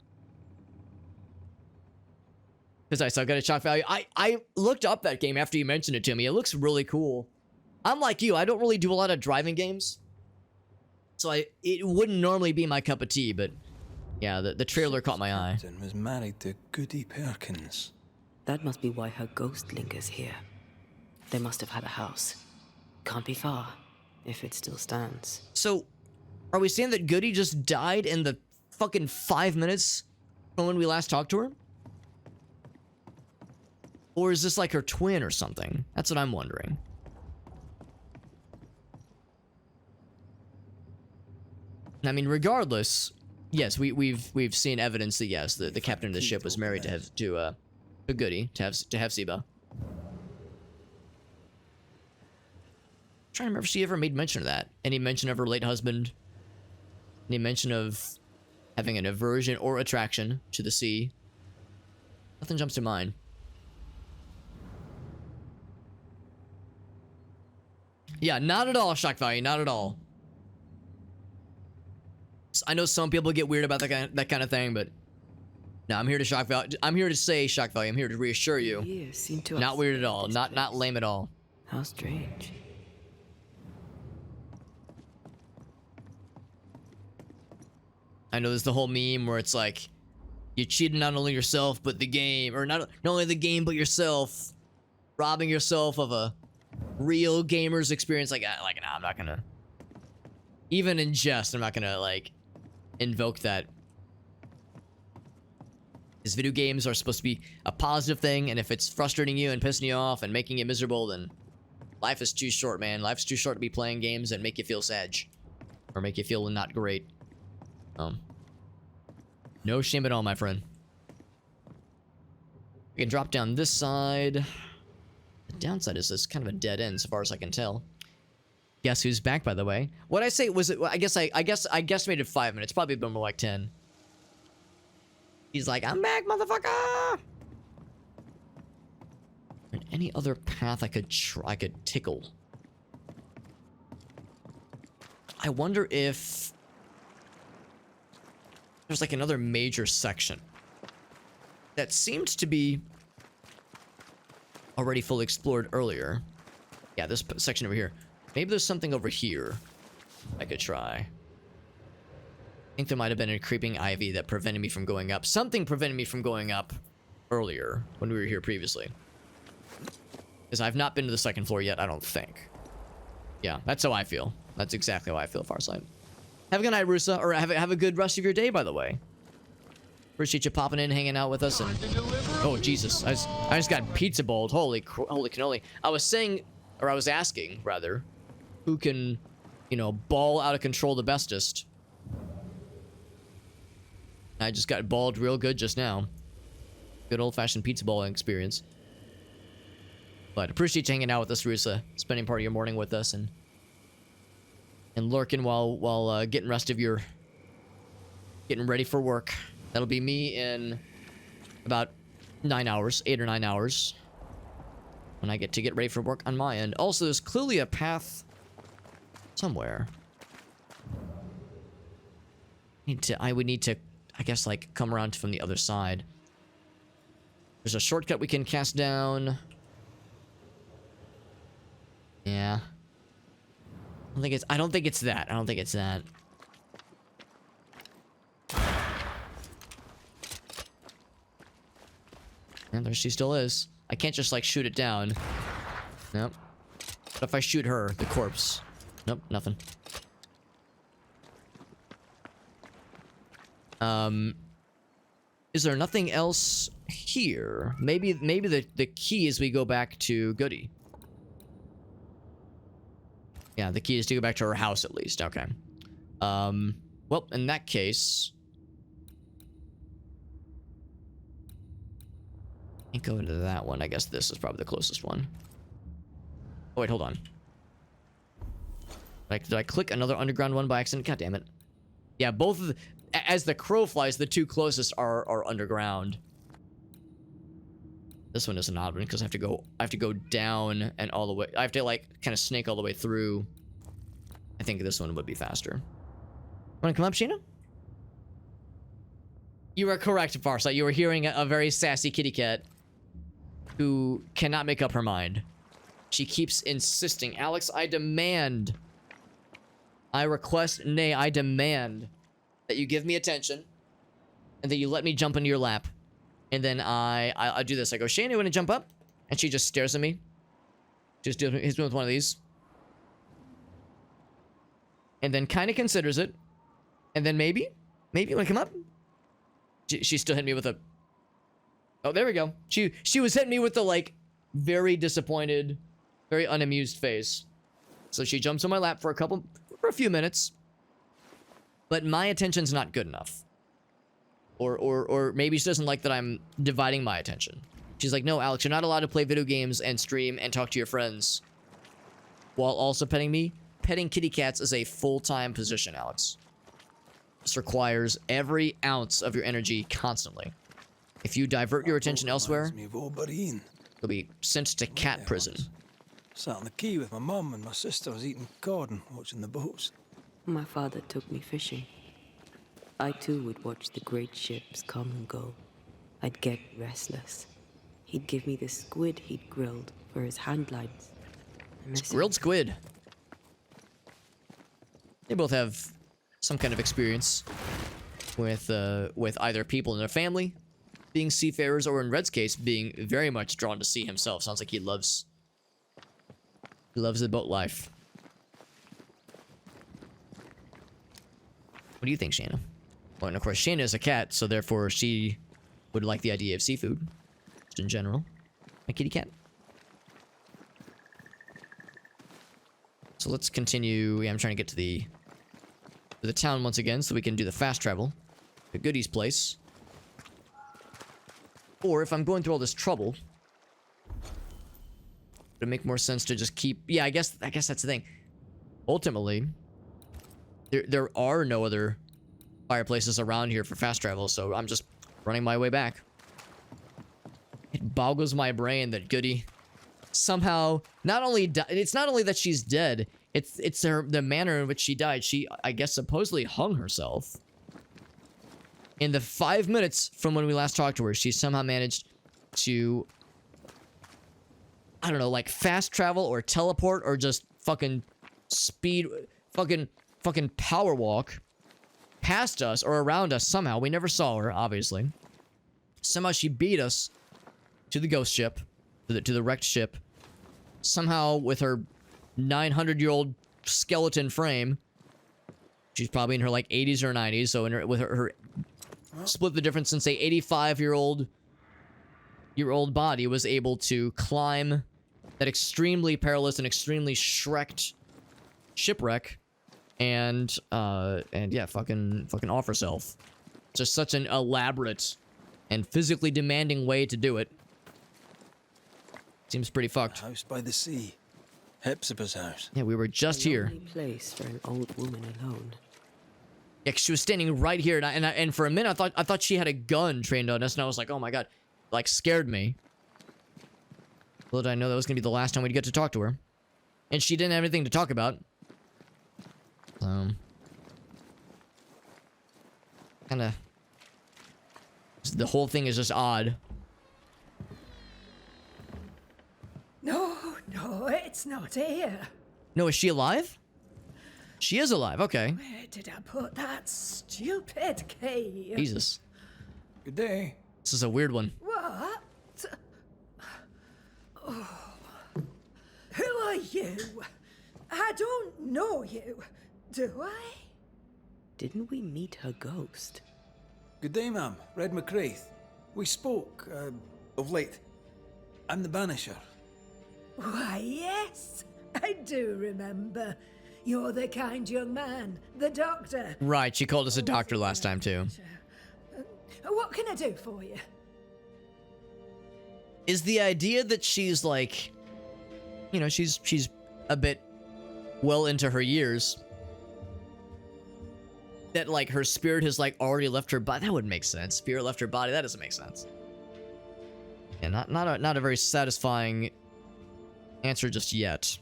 Because I still got a shock value. I looked up that game after you mentioned it to me. It looks really cool. I'm like you. I don't really do a lot of driving games, so it wouldn't normally be my cup of tea. But yeah, the trailer caught my eye. Captain was married to Goody Perkins. That must be why her ghost lingers here. They must have had a house. Can't be far, if it still stands. So, are we saying that Goody just died in the fucking 5 minutes from when we last talked to her? Or is this like her twin or something? That's what I'm wondering. I mean, regardless, yes, we've seen evidence that yes, the captain of the ship was married to Goody, to Hephziba. Trying to remember if she ever made mention of that. Any mention of her late husband? Any mention of having an aversion or attraction to the sea? Nothing jumps to mind. Yeah, not at all, shock value, not at all. I know some people get weird about that kind of thing, but no, I'm here to shock value. I'm here to say shock value. I'm here to reassure you. Years seem to Not weird at all. Not lame at all. How strange. I know there's the whole meme where it's like you cheated not only yourself but the game, or not only the game but yourself, robbing yourself of a real gamer's experience. Like no, I'm not gonna. Even in jest, I'm not gonna like invoke that. Because video games are supposed to be a positive thing, and if it's frustrating you and pissing you off and making you miserable, then life is too short, man. Life's too short to be playing games that make you feel sad or make you feel not great. No shame at all, my friend. We can drop down this side. The downside is this kind of a dead end, so far as I can tell. Guess who's back, by the way? What I say was it? I guess I guesstimated 5 minutes. Probably been more like 10. He's like, I'm back, motherfucker. And any other path I could tickle? I wonder if there's like another major section that seemed to be already fully explored earlier. Yeah, this section over here. Maybe there's something over here I could try. I think there might have been a creeping ivy that prevented me from going up. Something prevented me from going up earlier when we were here previously. Because I've not been to the second floor yet, I don't think. Yeah, that's how I feel. That's exactly how I feel, Farsight. Have a good night, Rusa. Or have a good rest of your day, by the way. Appreciate you popping in, hanging out with us. And oh, Jesus. I just got pizza bowled. Holy cannoli. I was asking, rather, who can, ball out of control the bestest. I just got balled real good just now. Good old-fashioned pizza balling experience. But appreciate you hanging out with us, Rusa. Spending part of your morning with us and lurking while getting ready for work. That'll be me in about 9 hours, 8 or 9 hours. When I get ready for work on my end. Also, there's clearly a path somewhere. I would need to, I guess, like, come around from the other side. There's a shortcut we can cast down. Yeah. I don't think it's that. And there she still is. I can't just, like, shoot it down. Nope. But if I shoot her, the corpse. Nope, nothing. Is there nothing else here? Maybe the key is we go back to Goody. Yeah, the key is to go back to her house at least. Okay. Well, in that case, Can't go into that one. I guess this is probably the closest one. Oh, wait, hold on. Like, did I click another underground one by accident? God damn it. Yeah, both of the... As the crow flies, the two closest are underground. This one is an odd one because I have to go down and all the way. I have to like kind of snake all the way through. I think this one would be faster. Want to come up, Sheena? You are correct, Farsight. You were hearing a very sassy kitty cat who cannot make up her mind. She keeps insisting, Alex, I demand, I request, nay, I demand that you give me attention and that you let me jump into your lap. And then I do this. I go, Shane, you want to jump up? And she just stares at me. Just hits me with one of these. And then kind of considers it. And then maybe you want to come up? She still hit me with a... Oh, there we go. She was hitting me with the, like, very disappointed, very unamused face. So she jumps on my lap for a few minutes. But my attention's not good enough. Or maybe she doesn't like that I'm dividing my attention. She's like, no, Alex, you're not allowed to play video games and stream and talk to your friends while also petting me. Petting kitty cats is a full-time position, Alex. This requires every ounce of your energy constantly. If you divert your attention elsewhere, you'll be sent to cat prison. Sat on the quay with my mum and my sister was eating cod and watching the boats. My father took me fishing. I too would watch the great ships come and go. I'd get restless. He'd give me the squid he'd grilled for his hand lines. Grilled squid. They both have some kind of experience with either people in their family being seafarers, or in Red's case, being very much drawn to sea himself. Sounds like he loves the boat life. What do you think, Shanna? Well, and of course, Shanna is a cat, so therefore she would like the idea of seafood, just in general. My kitty cat. So let's continue. Yeah, I'm trying to get to the town once again, so we can do the fast travel to Goody's place. Or if I'm going through all this trouble, it'd make more sense to just keep... Yeah, I guess that's the thing. Ultimately, there are no other fireplaces around here for fast travel, so I'm just running my way back. It boggles my brain that Goody somehow it's not only that she's dead, it's the manner in which she died. She, I guess, supposedly hung herself. In the 5 minutes from when we last talked to her, she somehow managed to, I don't know, like fast travel or teleport or just fucking speed, fucking power walk past us or around us somehow. We never saw her, obviously. Somehow she beat us to the ghost ship, to the wrecked ship. Somehow with her 900-year-old skeleton frame. She's probably in her like 80s or 90s, so in with her split the difference since a 85-year-old body was able to climb that extremely perilous and extremely shipwreck and yeah, fucking off herself. Just such an elaborate and physically demanding way to do it. Seems pretty fucked. House by the sea. Hephziba's house. Yeah, we were just here. Lonely place for an old woman alone. Yeah, 'cause she was standing right here, and for a minute I thought she had a gun trained on us, and I was like, oh my god, like scared me. Little did I know that was gonna be the last time we'd get to talk to her, and she didn't have anything to talk about. Kinda, the whole thing is just odd. No, it's not here. No, is she alive? She is alive, okay. Where did I put that stupid key? Jesus. Good day. This is a weird one. What? Oh. Who are you? I don't know you, do I? Didn't we meet her ghost? Good day, ma'am. Red McCraith. We spoke, of late. I'm the Banisher. Why, yes, I do remember. You're the kind young man, the doctor. Right, she called us a doctor last time, too. What can I do for you? is the idea that she's like, you know, she's a bit well into her years, that like her spirit has like already left her body. That wouldn't make sense. Spirit left her body. That doesn't make sense. Yeah, not a very satisfying answer just yet,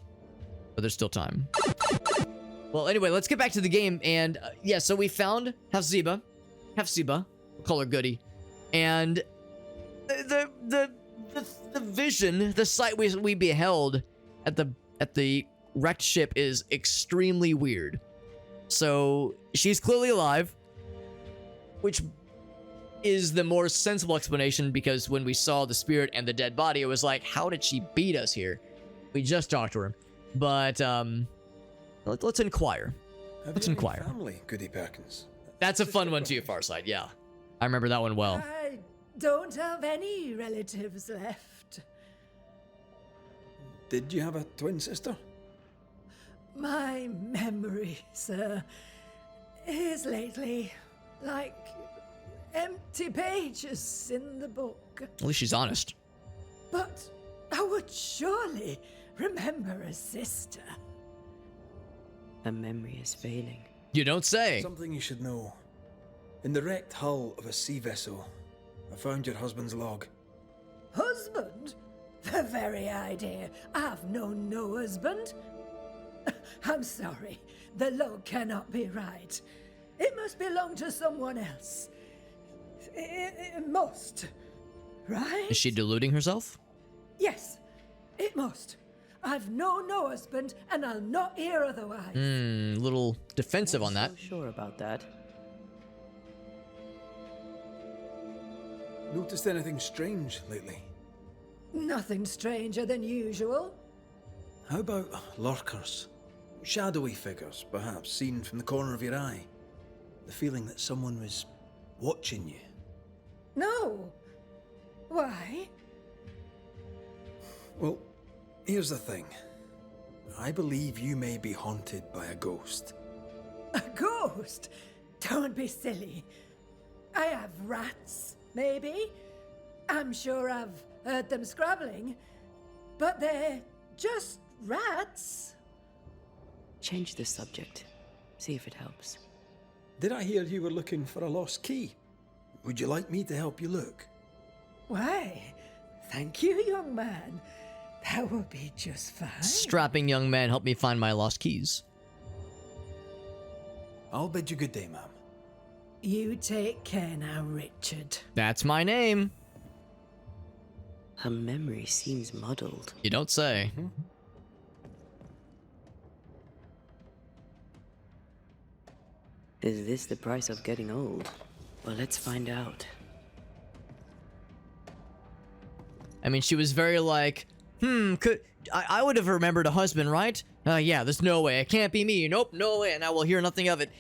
but there's still time. Well, anyway, let's get back to the game. And yeah, so we found Hephziba, we'll call her Goody, and the vision, the sight we beheld at the wrecked ship is extremely weird. So she's clearly alive, which is the more sensible explanation, because when we saw the spirit and the dead body, it was like, how did she beat us here? We just talked to her, but let's inquire. Let's inquire. Family, Goody Perkins. That's a fun one too, Farside. Yeah, I remember that one well. I don't have any relatives left. Did you have a twin sister? My memory, sir, is lately like empty pages in the book. At least she's honest. But I would surely remember a sister. Her memory is failing. You don't say. Something you should know. In the wrecked hull of a sea vessel, I found your husband's log. Husband? The very idea. I've known no husband. I'm sorry. The log cannot be right. It must belong to someone else. It must. Right? Is she deluding herself? Yes, it must. I've known no husband, and I'll not hear otherwise. Little defensive on that. So sure about that. Noticed anything strange lately? Nothing stranger than usual. How about lurkers? Shadowy figures, perhaps, seen from the corner of your eye. The feeling that someone was watching you. No. Why? Well, here's the thing. I believe you may be haunted by a ghost. A ghost? Don't be silly. I have rats, maybe. I'm sure I've heard them scrabbling. But they're just rats. Change the subject. See if it helps. Did I hear you were looking for a lost key? Would you like me to help you look? Why, thank you, young man. That will be just fine. Strapping young man, help me find my lost keys. I'll bid you good day, ma'am. You take care now, Richard. That's my name. Her memory seems muddled. You don't say. Is this the price of getting old? Well, let's find out. I mean, she was very like, I would have remembered a husband, right? Yeah, there's no way. It can't be me. Nope, no way. And I will hear nothing of it.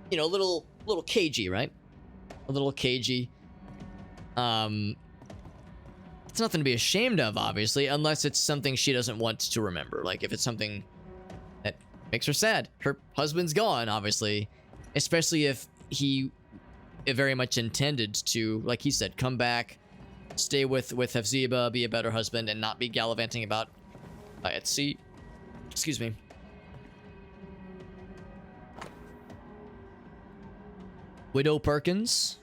You know, a little cagey, right? A little cagey. It's nothing to be ashamed of, obviously, unless it's something she doesn't want to remember. Like, if it's something that makes her sad. Her husband's gone, obviously. Especially if he very much intended to, like he said, come back, stay with Hephziba, be a better husband, and not be gallivanting about at sea. Excuse me. Widow Perkins.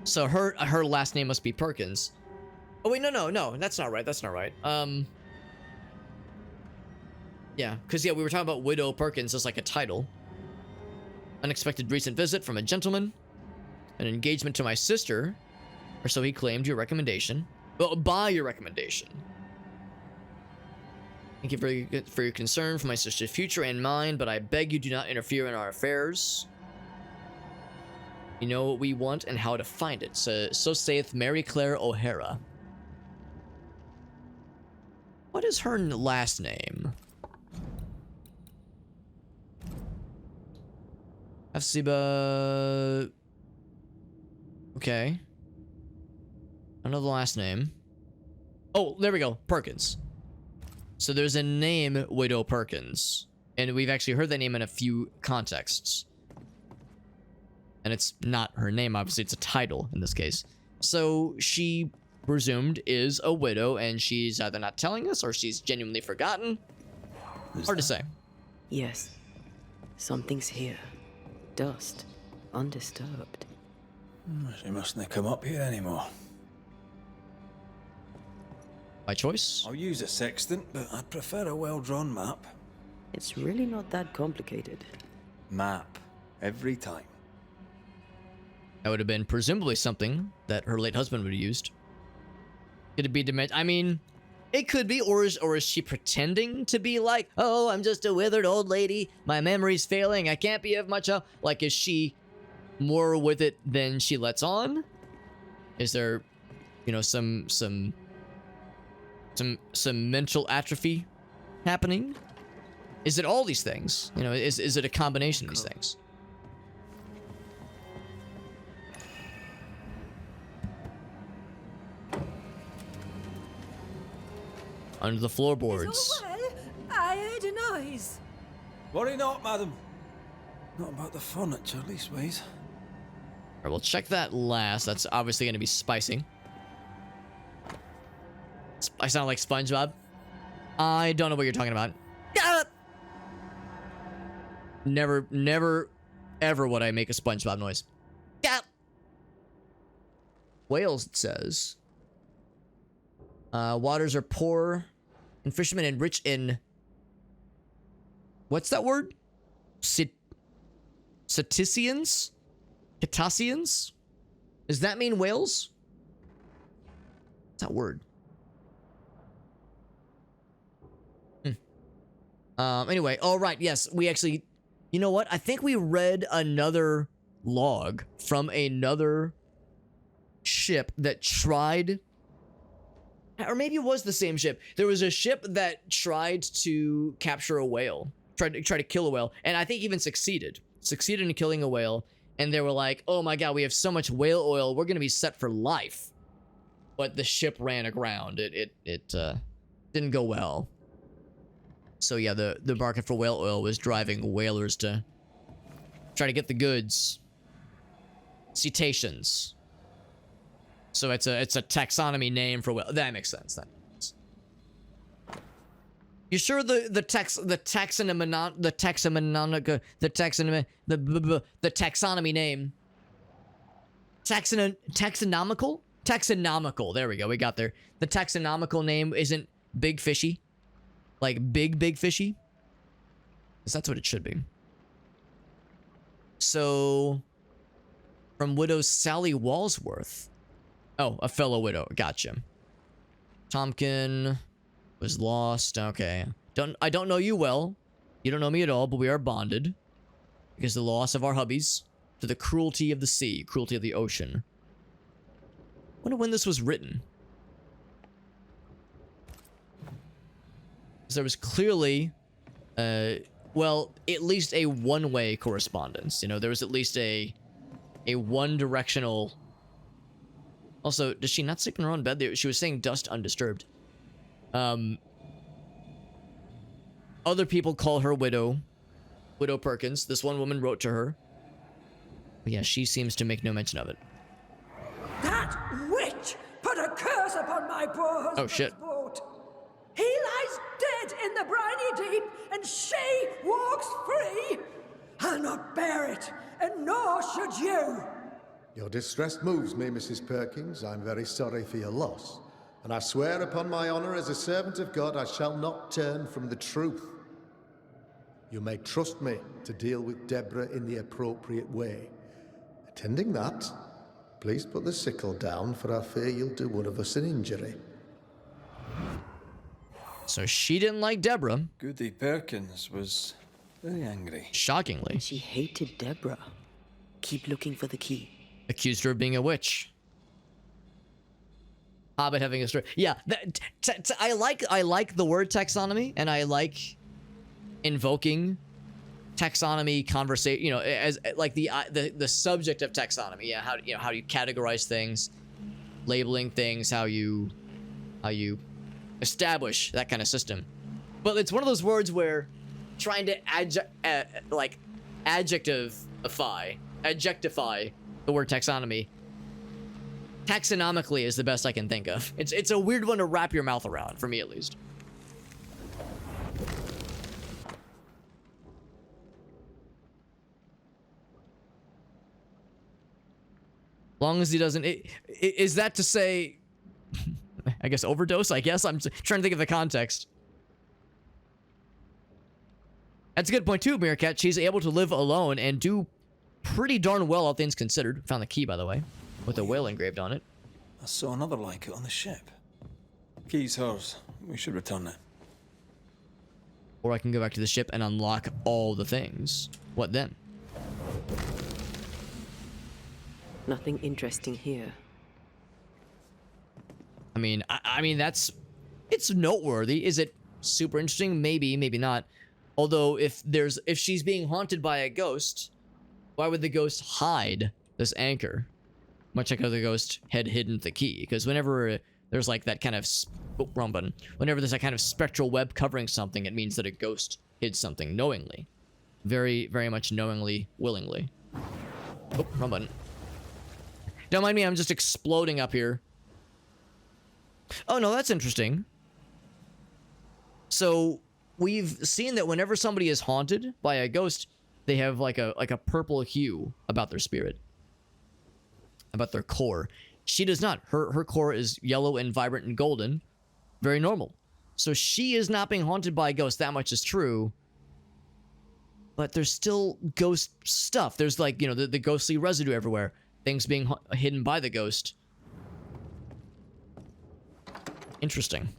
So her last name must be Perkins. Oh wait, no, that's not right. That's not right. Yeah, because yeah, we were talking about Widow Perkins as like a title. Unexpected recent visit from a gentleman. An engagement to my sister. Or so he claimed. Your recommendation. Well, by your recommendation. Thank you for your concern for my sister's future and mine, but I beg you do not interfere in our affairs. You know what we want and how to find it. So saith Mary Claire O'Hara. What is her last name? Hephziba. Okay. Another last name. Oh, there we go. Perkins. So there's a name, Widow Perkins. And we've actually heard that name in a few contexts. And it's not her name, obviously. It's a title in this case. So she presumed is a widow, and she's either not telling us or she's genuinely forgotten. Hard to say. Yes. Something's here. Dust. Undisturbed. She mustn't come up here anymore. By choice? I'll use a sextant, but I'd prefer a well-drawn map. It's really not that complicated. Map. Every time. That would have been presumably something that her late husband would have used. Could it be dementia? I mean, it could be, or is she pretending to be like, oh, I'm just a withered old lady. My memory's failing. I can't be of much help. Like, is she more with it than she lets on? Is there, you know, some mental atrophy happening? Is it all these things? You know, is it a combination of these things? Under the floorboards. Well, I heard a noise. Worry not, madam. Not about the furniture, leastways. All right, we'll check that last. That's obviously going to be spicy. I sound like SpongeBob. I don't know what you're talking about. Never, ever would I make a SpongeBob noise. Whales, it says. Waters are poor and fishermen and rich in... What's that word? Cetaceans? Cetaceans? Does that mean whales? What's that word? Anyway, all right, yes, we actually... You know what? I think we read another log from another ship that tried... Or maybe it was the same ship. There was a ship that tried to capture a whale. Tried to kill a whale. And I think even succeeded. Succeeded in killing a whale. And they were like, oh my god, we have so much whale oil. We're going to be set for life. But the ship ran aground. It didn't go well. So yeah, the market for whale oil was driving whalers to try to get the goods. Cetaceans. So it's a taxonomy name for whale. That makes sense. That makes sense. You sure the taxonomy name? Taxonomical. There we go. We got there. The taxonomical name isn't Big Fishy. Like big fishy? Because that's what it should be. So, from widow Sally Walsworth. Oh, a fellow widow. Gotcha. Tompkin was lost. Okay. I don't know you well. You don't know me at all, but we are bonded. Because of the loss of our hubbies. To the cruelty of the sea. Cruelty of the ocean. Wonder when this was written. There was clearly, well, at least a one-way correspondence. You know, there was at least a one-directional... Also, does she not sleep in her own bed? She was saying dust undisturbed. Other people call her Widow Perkins. This one woman wrote to her. But yeah, she seems to make no mention of it. That witch put a curse upon my poor husband's boat. He lies dead in the briny deep, and she walks free. I'll not bear it, and nor should you. Your distress moves me, Mrs. Perkins. I'm very sorry for your loss. And I swear upon my honor as a servant of God, I shall not turn from the truth. You may trust me to deal with Deborah in the appropriate way. Attending that, please put the sickle down, for I fear you'll do one of us an injury. So she didn't like Deborah. Goody Perkins was very angry. Shockingly. She hated Deborah. Keep looking for the key. Accused her of being a witch. Hobbit having a story. Yeah, I like the word taxonomy, and I like invoking taxonomy conversation. You know, as like the subject of taxonomy. Yeah, how do you categorize things, labeling things, how you establish that kind of system. But it's one of those words where trying to adjectify the word taxonomy. taxonomically is the best I can think of. It's a weird one to wrap your mouth around, for me at least. Long as he doesn't... is that to say... I guess overdose, I guess? I'm trying to think of the context. That's a good point too, Meerkat. She's able to live alone and do pretty darn well, all things considered. Found the key, by the way, with a whale engraved on it. I saw another like it on the ship. Key's hers. We should return it. Or I can go back to the ship and unlock all the things. What then? Nothing interesting here. I mean, I mean, it's noteworthy. Is it super interesting? Maybe, maybe not. Although, if she's being haunted by a ghost, why would the ghost hide this anchor? Much like how the ghost had hidden the key. Because whenever there's like that kind of... Oh, wrong button. Whenever there's that kind of spectral web covering something, it means that a ghost hid something knowingly. Very, very much knowingly, willingly. Oh, wrong button. Don't mind me, I'm just exploding up here. Oh, no, that's interesting. So, we've seen that whenever somebody is haunted by a ghost, they have like a purple hue about their spirit. About their core. She does not. Her core is yellow and vibrant and golden. Very normal. So she is not being haunted by a ghost. That much is true. But there's still ghost stuff. There's like, you know, the ghostly residue everywhere. Things being hidden by the ghost. Interesting.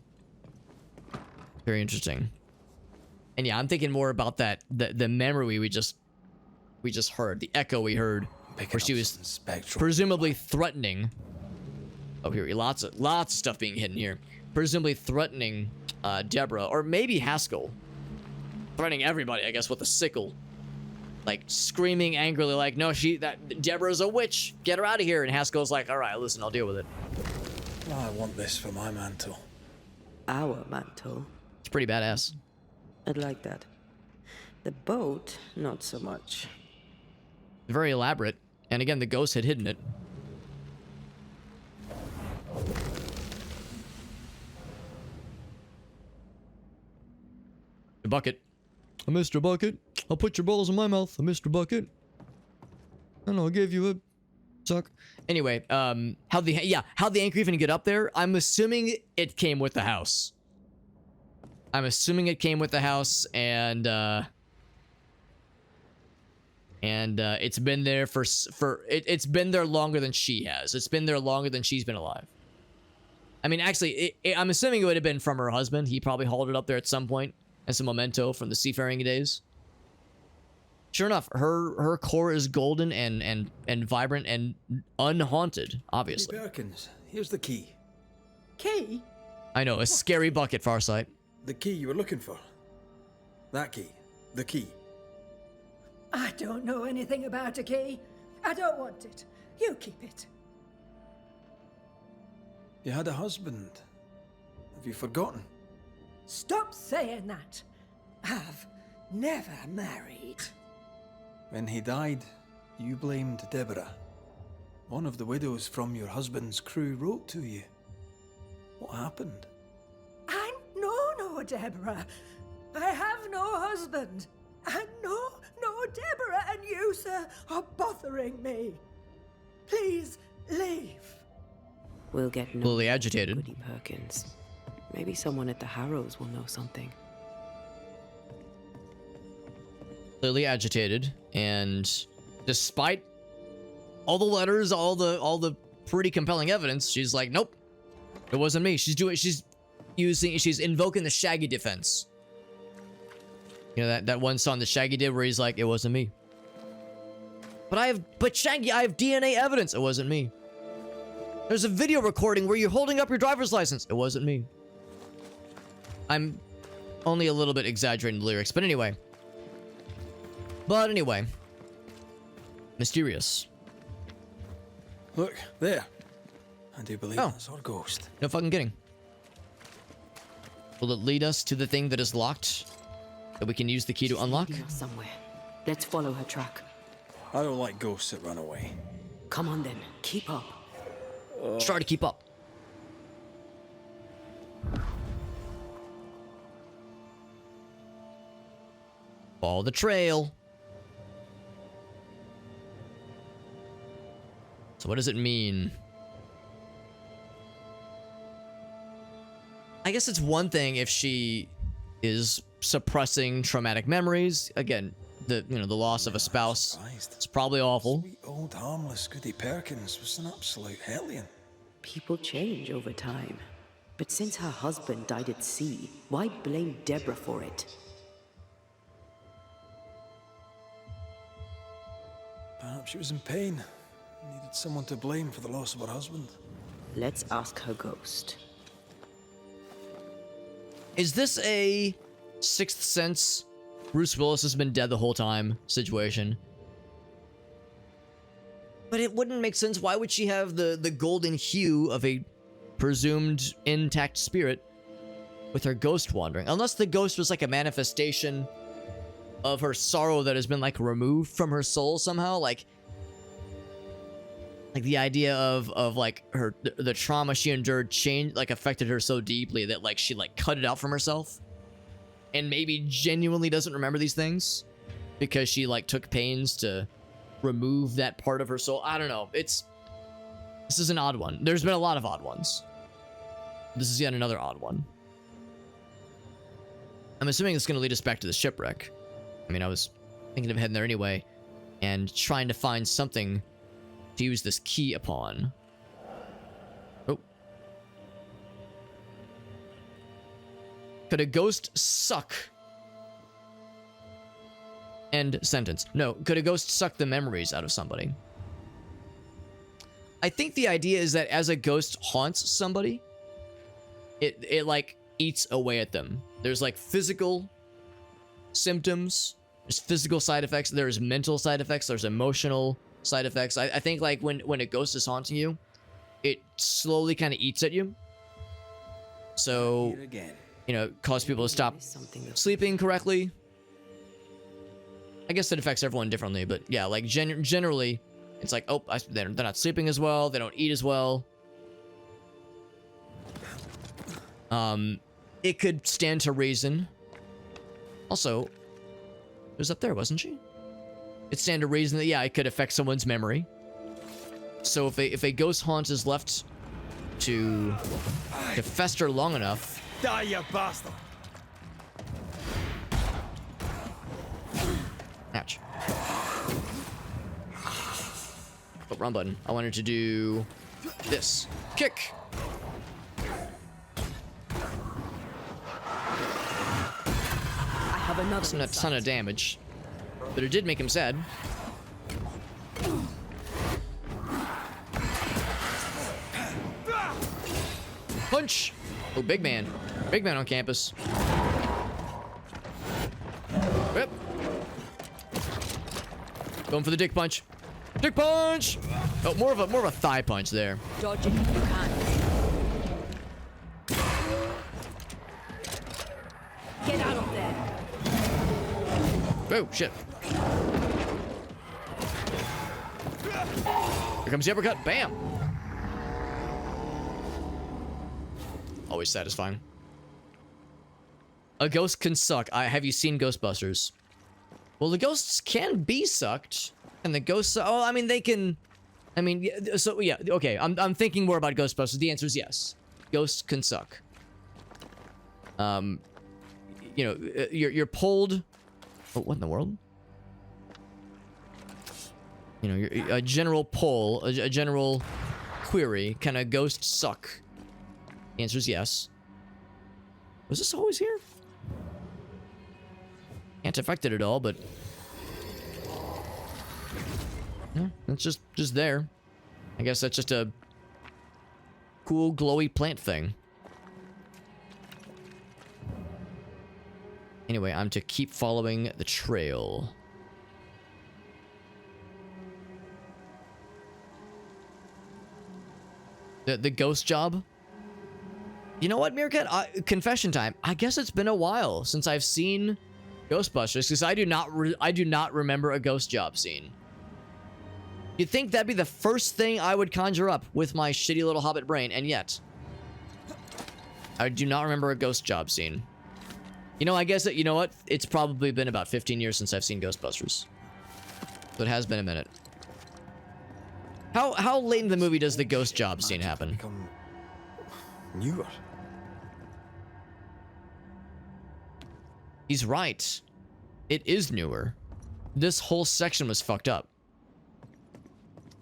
Very interesting. And yeah, I'm thinking more about that the memory we just heard, the echo we heard, where she was presumably threatening. Oh, here, lots of stuff being hidden here. Presumably threatening Deborah, or maybe Haskell, threatening everybody, I guess, with a sickle, like screaming angrily, like, "No, Deborah's a witch. Get her out of here." And Haskell's like, "All right, listen, I'll deal with it." I want this for my mantle. Our mantle? It's pretty badass. I'd like that. The boat, not so much. Very elaborate. And again, the ghost had hidden it. The bucket. Mr. Bucket, I'll put your balls in my mouth, Mr. Bucket. And I'll give you a suck. Anyway, how the anchor even get up there? I'm assuming it came with the house. I'm assuming it came with the house, and it's been there it's been there longer than she has. It's been there longer than she's been alive. I mean, actually, I'm assuming it would have been from her husband. He probably hauled it up there at some point as a memento from the seafaring days. Sure enough, her core is golden and vibrant and unhaunted, obviously. Hey, Perkins, here's the key. Key? I know, a scary bucket, Farsight. The key you were looking for. That key. The key. I don't know anything about a key. I don't want it. You keep it. You had a husband. Have you forgotten? Stop saying that. I've never married. When he died, you blamed Deborah. One of the widows from your husband's crew wrote to you. What happened? I know no Deborah. I have no husband. I know no Deborah, and you, sir, are bothering me. Please leave. We'll get A little agitated. Goody Perkins. Maybe someone at the Harrows will know something. Clearly agitated, and despite all the letters, all the pretty compelling evidence, she's like, nope, it wasn't me. She's invoking the Shaggy defense. You know that one song that Shaggy did where he's like, it wasn't me. But Shaggy, I have DNA evidence. It wasn't me. There's a video recording where you're holding up your driver's license. It wasn't me. I'm only a little bit exaggerating the lyrics, but anyway. Mysterious. Look, there. I do believe that's our ghost. No fucking kidding. Will it lead us to the thing that is locked? That we can use the key to unlock? Somewhere. Let's follow her track. I don't like ghosts that run away. Come on then, keep up. Try to keep up. Follow the trail. So what does it mean? I guess it's one thing if she is suppressing traumatic memories. Again, the loss of a spouse. It's probably awful. Sweet old harmless Goody Perkins was an absolute hellion. People change over time. But since her husband died at sea, why blame Deborah for it? Perhaps she was in pain. Needed someone to blame for the loss of her husband. Let's ask her ghost. Is this a Sixth Sense, Bruce Willis has been dead the whole time situation? But it wouldn't make sense. Why would she have the golden hue of a presumed intact spirit with her ghost wandering? Unless the ghost was like a manifestation of her sorrow that has been like removed from her soul somehow, like the idea of like her the trauma she endured changed, like affected her so deeply that like she like cut it out from herself and maybe genuinely doesn't remember these things because she like took pains to remove that part of her soul. I don't know. This is an odd one. There's been a lot of odd ones. This is yet another odd one. I'm assuming it's going to lead us back to the shipwreck. I mean, I was thinking of heading there anyway and trying to find something to use this key upon. Oh. Could a ghost suck? End sentence. No, could a ghost suck the memories out of somebody? I think the idea is that as a ghost haunts somebody, it like eats away at them. There's like physical symptoms, there's physical side effects, there's mental side effects, there's emotional side effects. I think like when a ghost is haunting you, it slowly kind of eats at you. So, cause people to stop sleeping correctly. I guess it affects everyone differently, but yeah, like generally, it's like, oh, they're not sleeping as well, they don't eat as well. It could stand to reason. Also, it was up there, wasn't she? It stand to reason that, yeah, it could affect someone's memory. So if a ghost haunt is left to fester long enough... Die, you bastard! Ouch. Oh, wrong button. I wanted to do this. Kick! I have another. It's not a ton of damage, but it did make him sad. Punch! Oh, big man. Big man on campus. Whip. Going for the dick punch. Dick punch! Oh, more of a thigh punch there. Dodge it if you can. Get out of there. Oh, shit. Here comes the uppercut. Bam! Always satisfying. A ghost can suck. Have you seen Ghostbusters? Well, the ghosts can be sucked. And the ghosts... Oh, I mean, they can... I mean, so, yeah, okay. I'm thinking more about Ghostbusters. The answer is yes. Ghosts can suck. You're pulled... Oh, what in the world? A general poll, a general query, can a ghost suck? The answer is yes. Was this always here? Can't affect it at all, but... Yeah, it's just there. I guess that's just a cool, glowy plant thing. Anyway, I'm to keep following the trail. The ghost job? You know what, Meerkat? Confession time. I guess it's been a while since I've seen Ghostbusters, because I do not remember a ghost job scene. You'd think that'd be the first thing I would conjure up with my shitty little hobbit brain, and yet I do not remember a ghost job scene. You know, I guess that, you know what? It's probably been about 15 years since I've seen Ghostbusters. So it has been a minute. How late in the movie does the ghost job scene happen? Become newer. He's right. It is newer. This whole section was fucked up.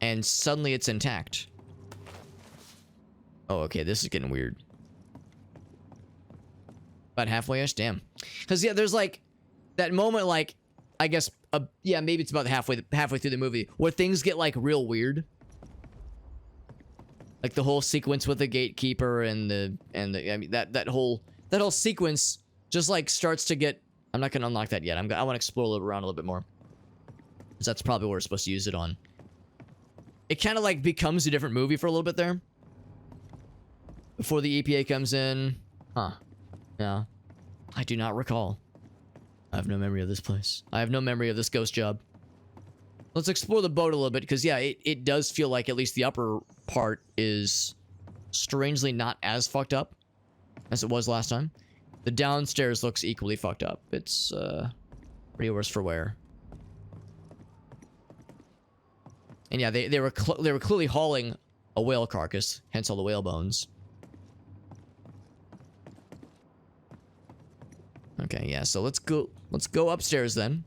And suddenly it's intact. Oh, okay, this is getting weird. About halfway-ish? Damn. Because, yeah, there's, like, that moment, like, I guess, yeah, maybe it's about halfway through the movie, where things get, like, real weird. Like, the whole sequence with the gatekeeper and the I mean, that whole sequence just, like, starts to get... I'm not going to unlock that yet. I want to explore around a little bit more. Because that's probably what we're supposed to use it on. It kind of, like, becomes a different movie for a little bit there. Before the EPA comes in. Huh. Yeah. I do not recall. I have no memory of this place. I have no memory of this ghost job. Let's explore the boat a little bit, because, yeah, it does feel like at least the upper part is strangely not as fucked up as it was last time. The downstairs looks equally fucked up. It's, pretty worse for wear. And yeah, they were clearly hauling a whale carcass, hence all the whale bones. Okay, yeah, so let's go upstairs then.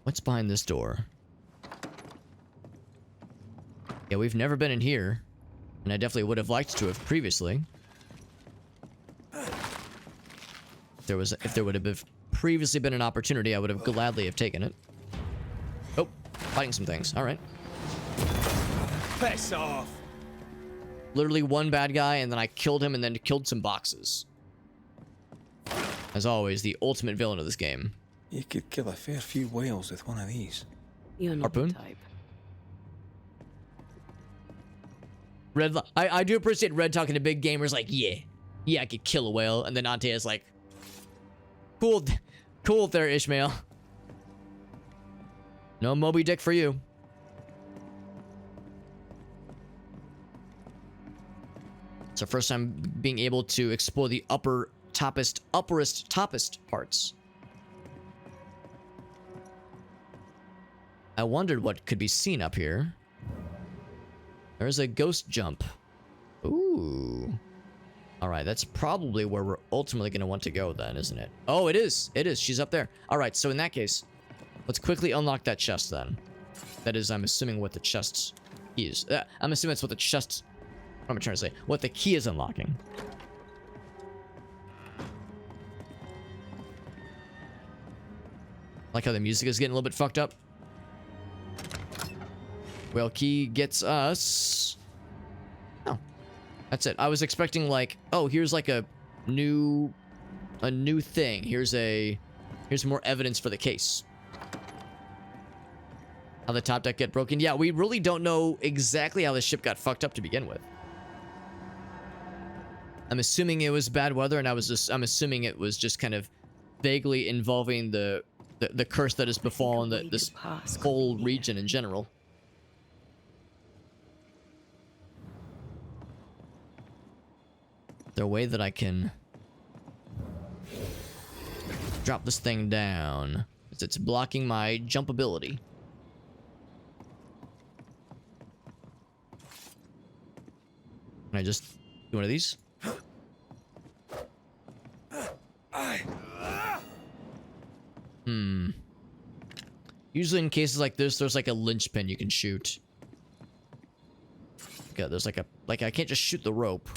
What's behind this door? Yeah, we've never been in here, and I definitely would have liked to have previously. If there would have previously been an opportunity, I would have gladly have taken it. Oh, fighting some things. All right. Piss off. Literally one bad guy, and then I killed him, and then killed some boxes. As always, the ultimate villain of this game. You could kill a fair few whales with one of these. You're not Harpoon? the type. Red, I do appreciate Red talking to big gamers like, yeah, I could kill a whale, and then Ante is like, cool there, Ismail. No Moby Dick for you. It's our first time being able to explore the upperest parts. I wondered what could be seen up here. There's a ghost jump. Ooh. Alright, that's probably where we're ultimately going to want to go then, isn't it? Oh, it is. It is. She's up there. Alright, so in that case, let's quickly unlock that chest then. That is, I'm assuming what the chest is. I'm assuming that's what the chest... What am I trying to say? What the key is unlocking. Like how the music is getting a little bit fucked up. Well, key gets us... Oh. That's it. I was expecting like, oh, here's like a new thing. Here's more evidence for the case. How the top deck get broken. Yeah, we really don't know exactly how the ship got fucked up to begin with. I'm assuming it was bad weather, and I'm assuming it was just kind of vaguely involving the curse that has befallen this whole region in general. Is there a way that I can drop this thing down? It's blocking my jump ability. Can I just do one of these? Usually in cases like this, there's like a linchpin you can shoot. Okay, there's like I can't just shoot the rope.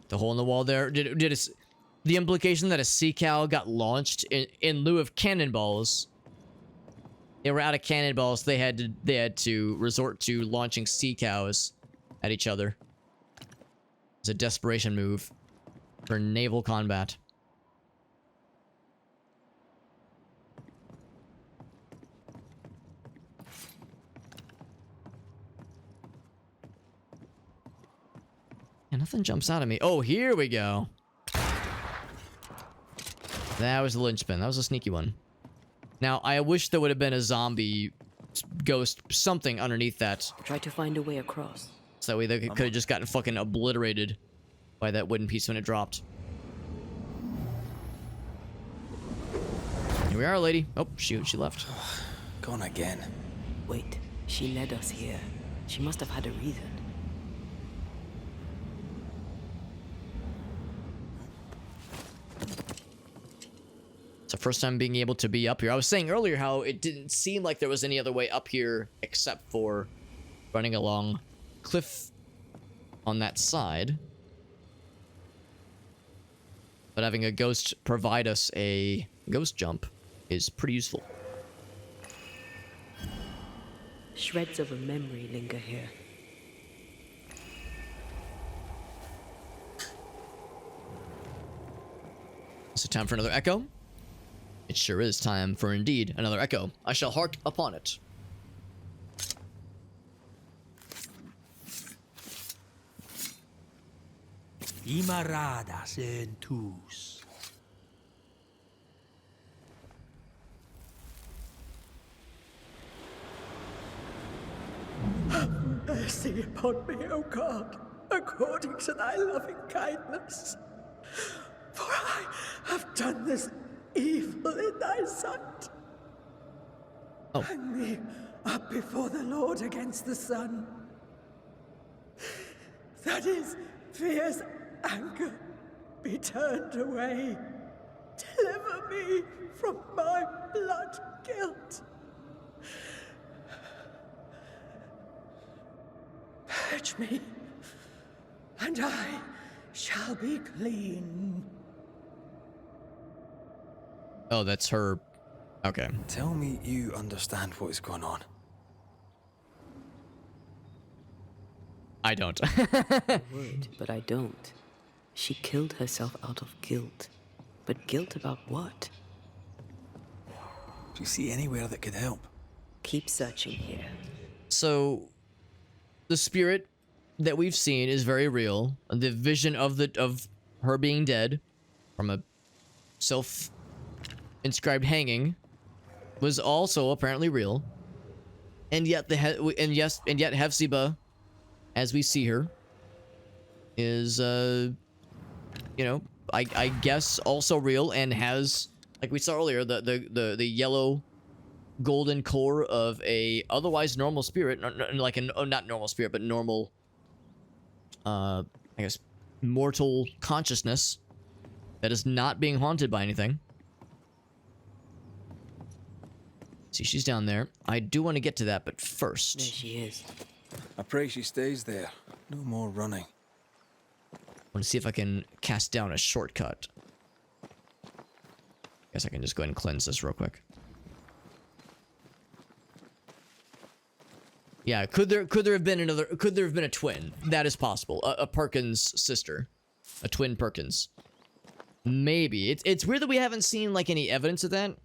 The hole in the wall there. The implication that a sea cow got launched in lieu of cannonballs. They were out of cannonballs. They had to resort to launching sea cows at each other. It's a desperation move for naval combat. nothing jumps out at me. Oh, here we go. That was the linchpin. That was a sneaky one. Now, I wish there would have been a zombie ghost, something underneath that. Try to find a way across. So that way they could have just gotten fucking obliterated by that wooden piece when it dropped. Here we are, lady. Oh, shoot, she left. Gone again. Wait, she led us here. She must have had a reason. It's the first time being able to be up here. I was saying earlier how it didn't seem like there was any other way up here except for running along cliff on that side. But having a ghost provide us a ghost jump is pretty useful. Shreds of a memory linger here. Is it time for another echo? It sure is time for indeed another echo. I shall hark upon it. Imaradas en tus. Have mercy upon me, O God, according to thy loving kindness. For I have done this evil in thy sight. Oh. Hang me up before the Lord against the sun. That his fierce anger be turned away. Deliver me from my blood guilt. Purge me, and I shall be clean. Oh, that's her. Okay. Tell me you understand what is going on. I don't. I would, but I don't. She killed herself out of guilt. But guilt about what? Do you see anywhere that could help? Keep searching here. So, the spirit that we've seen is very real. The vision of her being dead from a self-inscribed hanging was also apparently real. And yet yet Hephziba, as we see her, is you know, I guess also real and has, like we saw earlier, the yellow golden core of a otherwise normal spirit, like not normal spirit, but normal I guess mortal consciousness that is not being haunted by anything. See, she's down there. I do want to get to that, but first. There she is. I pray she stays there. No more running. I want to see if I can cast down a shortcut. Guess I can just go ahead and cleanse this real quick. Yeah, could there have been a twin? That is possible. A Perkins sister. A twin Perkins. Maybe. It's weird that we haven't seen like any evidence of that.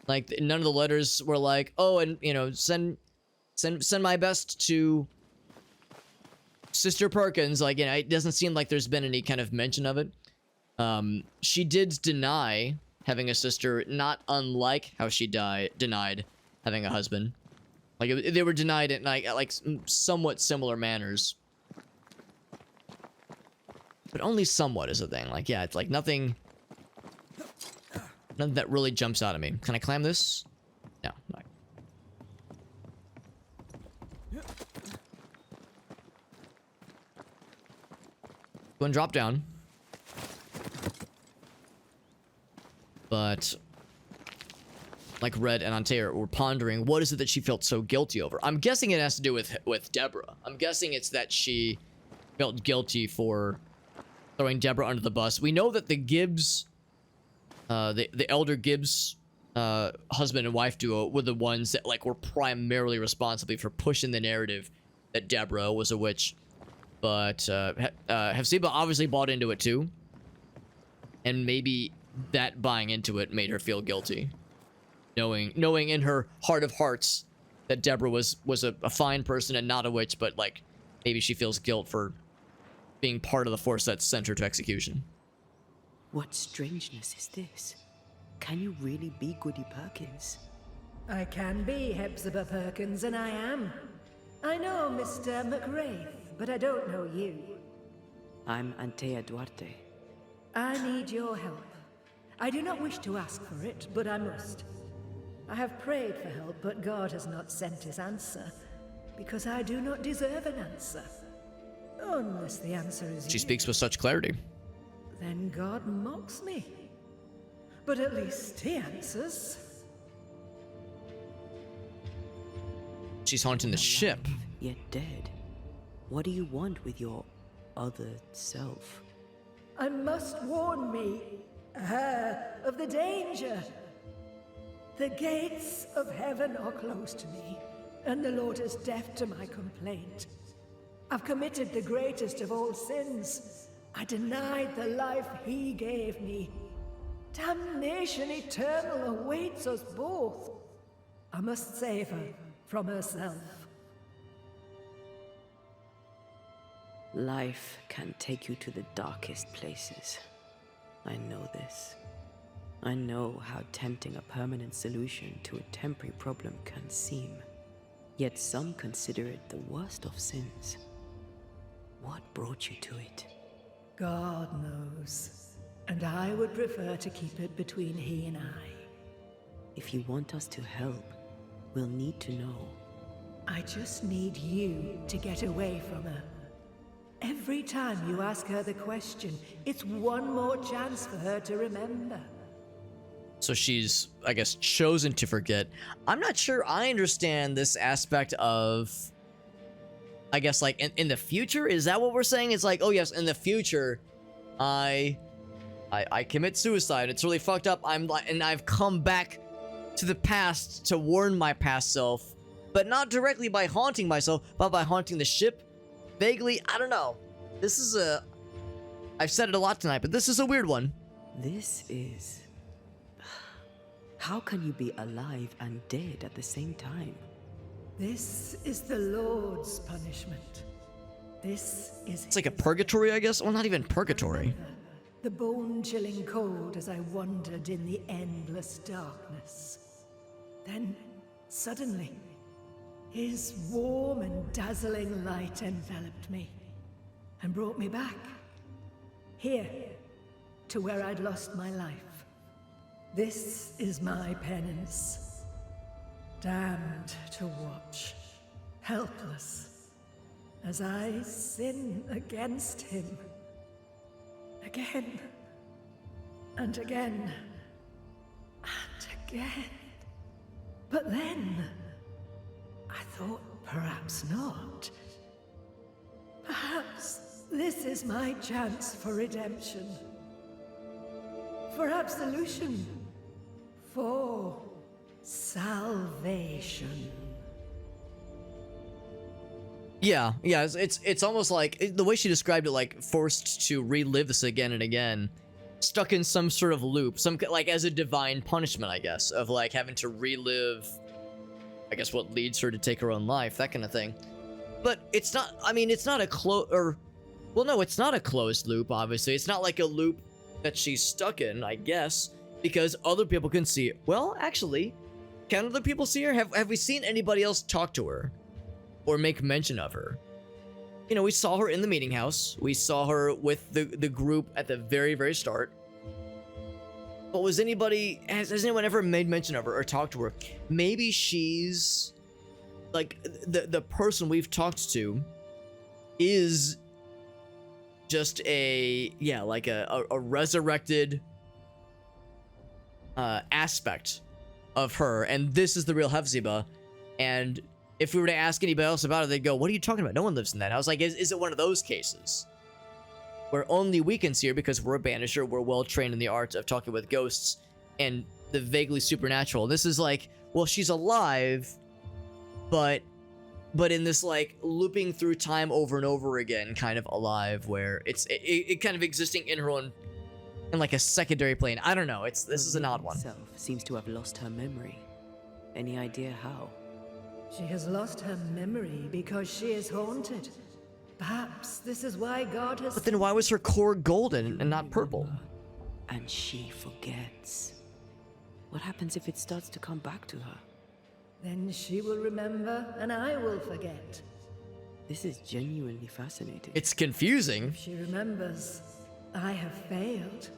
Like none of the letters were like, oh, and you know, send my best to Sister Perkins. Like, you know, it doesn't seem like there's been any kind of mention of it. She did deny having a sister, not unlike how she denied having a husband. Like, they were denied in like somewhat similar manners. But only somewhat is the thing. Like, yeah, it's like nothing that really jumps out at me. Can I climb this? No. Go and drop down. But like Red and Antea were pondering, what is it that she felt so guilty over? I'm guessing it has to do with Deborah. I'm guessing it's that she felt guilty for throwing Deborah under the bus. We know that the Gibbs, the elder Gibbs husband and wife duo were the ones that like were primarily responsible for pushing the narrative that Deborah was a witch. But Hephziba obviously bought into it too. And maybe that buying into it made her feel guilty. Knowing in her heart of hearts that Deborah was a fine person and not a witch, but like maybe she feels guilt for being part of the force that sent her to execution. What strangeness is this? Can you really be Goody Perkins? I can be Hephziba Perkins, and I am. I know Mr. McWraith, but I don't know you. I'm Antea Duarte. I need your help. I do not wish to ask for it, but I must. I have prayed for help, but God has not sent his answer, because I do not deserve an answer. Unless the answer is She you. speaks with such clarity. Then God mocks me. But at least he answers. She's haunting the ship. Yet dead. What do you want with your other self? I must warn me, her, of the danger. The gates of heaven are closed to me, and the Lord is deaf to my complaint. I've committed the greatest of all sins. I denied the life he gave me. Damnation eternal awaits us both. I must save her from herself. Life can take you to the darkest places. I know this. I know how tempting a permanent solution to a temporary problem can seem. Yet some consider it the worst of sins. What brought you to it? God knows. And I would prefer to keep it between he and I. If you want us to help, we'll need to know. I just need you to get away from her. Every time you ask her the question, it's one more chance for her to remember. So she's, I guess, chosen to forget. I'm not sure I understand this aspect of, I guess, like, in the future? Is that what we're saying? It's like, oh yes, in the future, I commit suicide. It's really fucked up. And I've come back to the past to warn my past self, but not directly by haunting myself, but by haunting the ship. Vaguely, I don't know. This is I've said it a lot tonight, but this is a weird one. This is... How can you be alive and dead at the same time? This is the Lord's punishment. This is... It's like a purgatory, I guess? Well, not even purgatory. The bone-chilling cold as I wandered in the endless darkness. Then, suddenly, his warm and dazzling light enveloped me and brought me back. Here, to where I'd lost my life. This is my penance. Damned to watch, helpless, as I sin against him. Again, and again, and again. But then, I thought perhaps not. Perhaps this is my chance for redemption. For absolution. For salvation. Yeah, it's almost like the way she described it, like forced to relive this again and again, stuck in some sort of loop, some like as a divine punishment, I guess, of like having to relive, I guess, what leads her to take her own life, that kind of thing. But it's not. I mean, it's not a it's not a closed loop. Obviously, it's not like a loop that she's stuck in, I guess, because other people can see it. Well, actually, can other people see her? Have we seen anybody else talk to her or make mention of her? You know, we saw her in the meeting house. We saw her with the group at the very, very start. But has anyone ever made mention of her or talked to her? Maybe she's like the person we've talked to is just a resurrected aspect of her, and this is the real Hephziba. And if we were to ask anybody else about it, they'd go, what are you talking about? No one lives in that house. Like, is it one of those cases where only we can see her because we're a banisher, we're well trained in the art of talking with ghosts and the vaguely supernatural? This is like, well, she's alive, but in this like looping through time over and over again kind of alive, where it kind of existing in her own, in like a secondary plane. I don't know. This is an odd one. Herself seems to have lost her memory. Any idea how? She has lost her memory because she is haunted. Perhaps this is why God has... But then why was her core golden and not purple? And she forgets. What happens if it starts to come back to her? Then she will remember, and I will forget. This is genuinely fascinating. It's confusing. If she remembers, I have failed.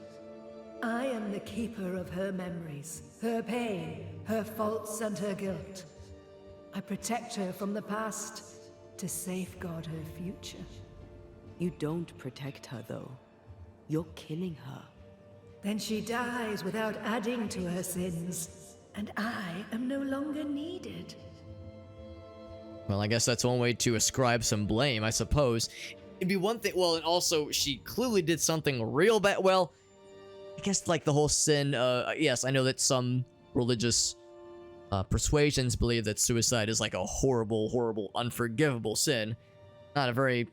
I am the keeper of her memories, her pain, her faults, and her guilt. I protect her from the past to safeguard her future. You don't protect her, though. You're killing her. Then she dies without adding to her sins, and I am no longer needed. Well, I guess that's one way to ascribe some blame, I suppose. It'd be one thing, well, and also, she clearly did something real bad. Well, I guess, like, the whole sin, yes, I know that some religious persuasions believe that suicide is, like, a horrible, horrible, unforgivable sin. Not a very,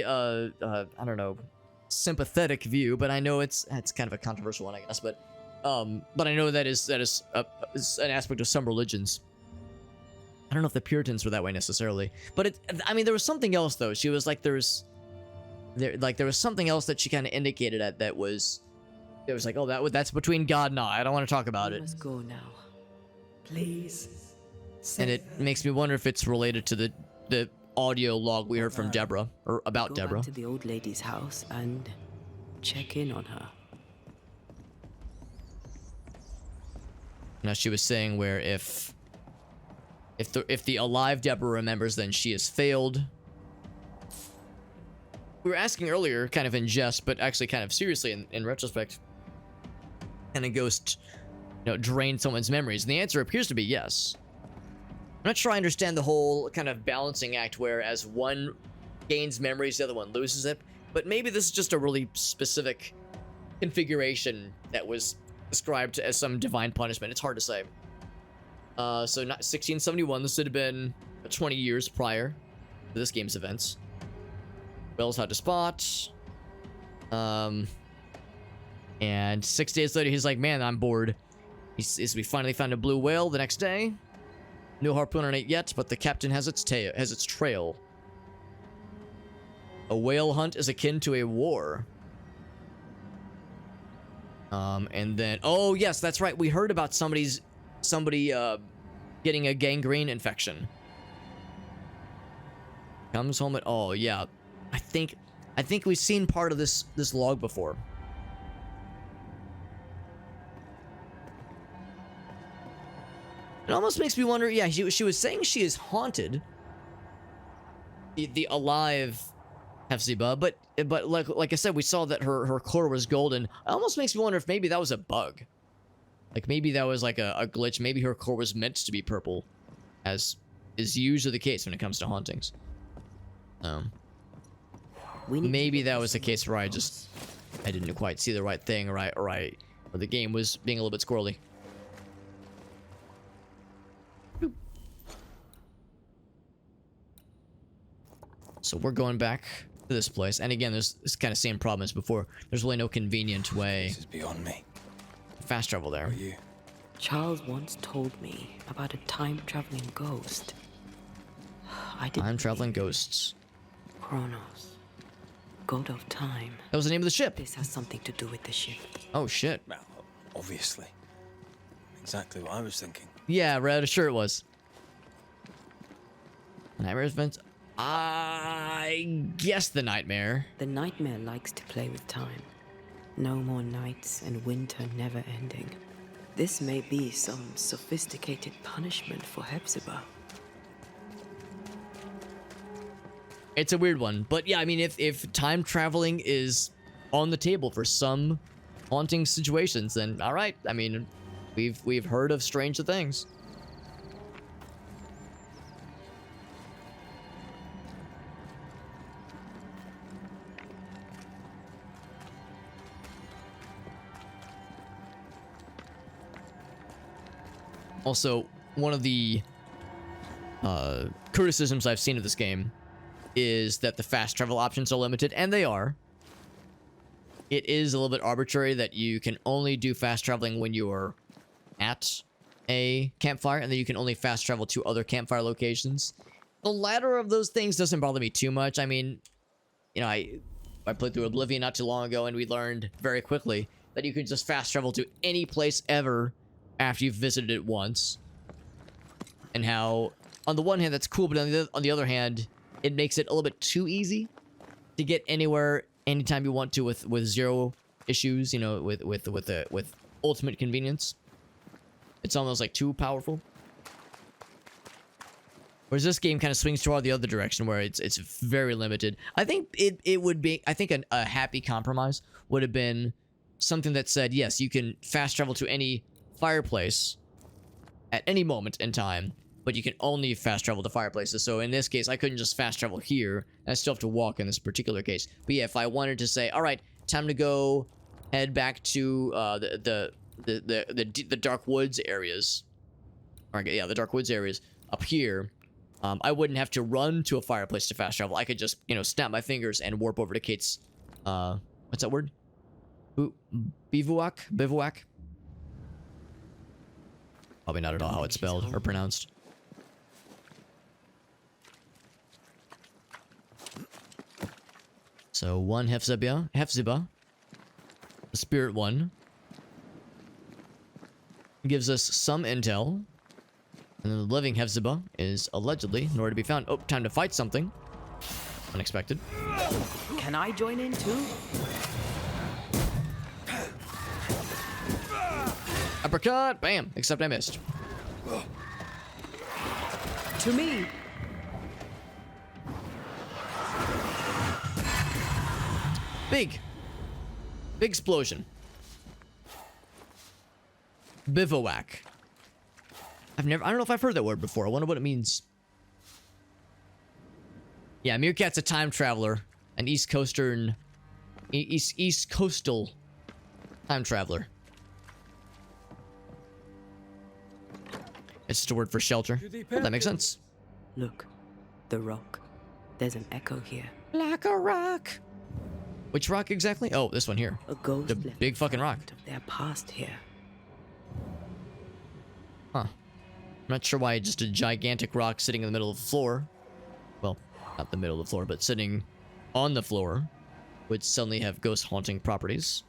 I don't know, sympathetic view, but I know it's kind of a controversial one, I guess, but I know that is an aspect of some religions. I don't know if the Puritans were that way necessarily, but I mean, there was something else though. She was like, there was something else that she kind of indicated at that was, it was like, oh, that's between God and I don't want to talk about it. Let's go now. Please. And it makes me wonder if it's related to the audio log we heard from Deborah, or about Go Deborah. back to the old lady's house and check in on her. Now she was saying where if the alive Deborah remembers, then she has failed. We were asking earlier, kind of in jest, but actually kind of seriously in retrospect, can a ghost, drain someone's memories? And the answer appears to be yes. I'm not sure I understand the whole kind of balancing act where as one gains memories, the other one loses it. But maybe this is just a really specific configuration that was described as some divine punishment. It's hard to say. So not 1671, this would have been 20 years prior to this game's events. Whales had to spot. And 6 days later, he's like, man, I'm bored. We finally found a blue whale the next day. No harpoon on it yet, but the captain has its trail. A whale hunt is akin to a war. And then, oh yes, that's right. We heard about somebody getting a gangrene infection. Comes home at, oh yeah, I think we've seen part of this log before. It almost makes me wonder, yeah, she was saying she is haunted. The alive Hephziba, but like I said, we saw that her core was golden. It almost makes me wonder if maybe that was a bug. Like maybe that was like a glitch. Maybe her core was meant to be purple, as is usually the case when it comes to hauntings. Maybe that was the case where I didn't quite see the right thing, or the game was being a little bit squirrely. So we're going back to this place, and again, there's this kind of same problem as before. There's really no convenient way. This is beyond me. Fast travel there. Are you? Charles once told me about a time-traveling ghost. Time-traveling ghosts. Kronos. God of time. That was the name of the ship. This has something to do with the ship. Oh, shit. Well, obviously. Exactly what I was thinking. Yeah, Red, sure it was. Nightmares events. I guess the nightmare. The nightmare likes to play with time. No more nights and winter never ending. This may be some sophisticated punishment for Hephziba. It's a weird one, but yeah, I mean, if time traveling is on the table for some haunting situations, then all right. I mean, we've heard of stranger things. Also, one of the criticisms I've seen of this game is that the fast travel options are limited, and they are. It is a little bit arbitrary that you can only do fast traveling when you're at a campfire, and then you can only fast travel to other campfire locations. The latter of those things doesn't bother me too much. I mean, you know, I played through Oblivion not too long ago, and we learned very quickly that you can just fast travel to any place ever after you've visited it once. And how, on the one hand, that's cool, but on the other hand, it makes it a little bit too easy to get anywhere anytime you want to with zero issues, you know, with ultimate convenience. It's almost like too powerful. Whereas this game kind of swings toward the other direction where it's very limited. I think it would be, I think a happy compromise would have been something that said, yes, you can fast travel to any fireplace at any moment in time, but you can only fast travel to fireplaces. So in this case, I couldn't just fast travel here. I still have to walk in this particular case. But yeah, if I wanted to say, all right, time to go head back to the dark woods areas. Or yeah, the dark woods areas up here. I wouldn't have to run to a fireplace to fast travel. I could just, you know, snap my fingers and warp over to Kate's, what's that word? Bivouac? Bivouac? Probably not at all how it's spelled or pronounced. So one Hephziba, the spirit one, gives us some intel. And then the living Hephziba is allegedly nowhere to be found. Oh, time to fight something. Unexpected. Can I join in too? Uppercut! Bam! Except I missed. To me. Big explosion. Bivouac. I don't know if I've heard that word before. I wonder what it means. Yeah, Meerkat's a time traveler. An East Coastal time traveler. It's just a word for shelter. Well, that makes sense. Look, the rock. There's an echo here. Like a rock. Which rock exactly? Oh, this one here. A ghost The left big fucking rock. of their past here. Huh. I'm not sure why just a gigantic rock sitting in the middle of the floor. Well, not the middle of the floor, but sitting on the floor would suddenly have ghost haunting properties.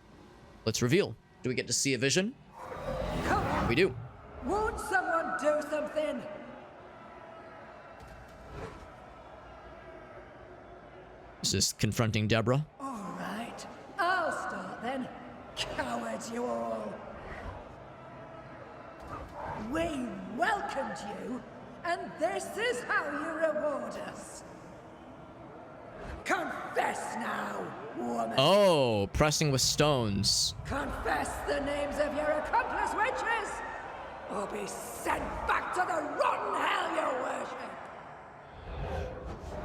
Let's reveal. Do we get to see a vision? Come on. We do. Won't someone do something? This is confronting Deborah. All right, I'll start then. Cowards, you all. We welcomed you, and this is how you reward us. Confess now, woman. Oh, pressing with stones. Confess the names of your accomplice witches, or be sent back to the rotten hell you worship.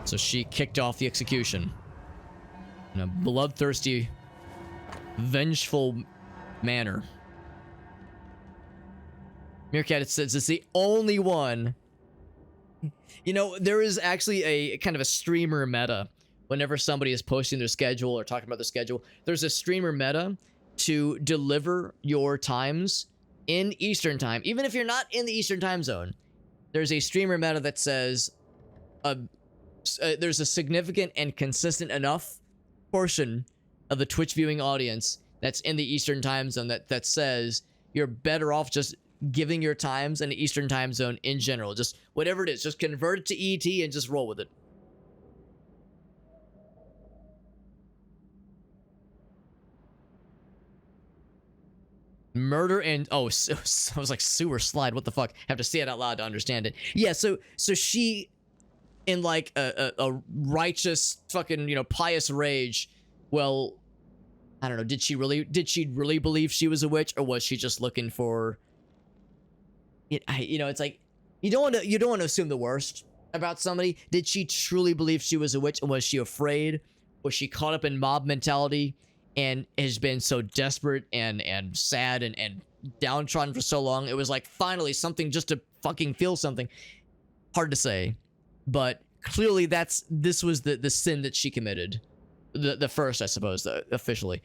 So she kicked off the execution in a bloodthirsty, vengeful manner. Meerkat, it says it's the only one. You know, there is actually a kind of a streamer meta. Whenever somebody is posting their schedule or talking about their schedule, there's a streamer meta to deliver your times in Eastern time. Even if you're not in the Eastern time zone, there's a streamer meta that says there's a significant and consistent enough portion of the Twitch viewing audience that's in the Eastern time zone that says you're better off just giving your times in the Eastern time zone in general. Just whatever it is, just convert it to ET and just roll with it. Murder and I was like sewer slide. What the fuck? Have to say it out loud to understand it. Yeah. So she, in like a righteous fucking pious rage. Well, I don't know. Did she really believe she was a witch, or was she just looking for? It's like you don't want to assume the worst about somebody. Did she truly believe she was a witch, and was she afraid? Was she caught up in mob mentality? And has been so desperate and sad and downtrodden for so long. It was like finally something just to fucking feel something. Hard to say, but clearly this was the sin that she committed. The first, I suppose, officially,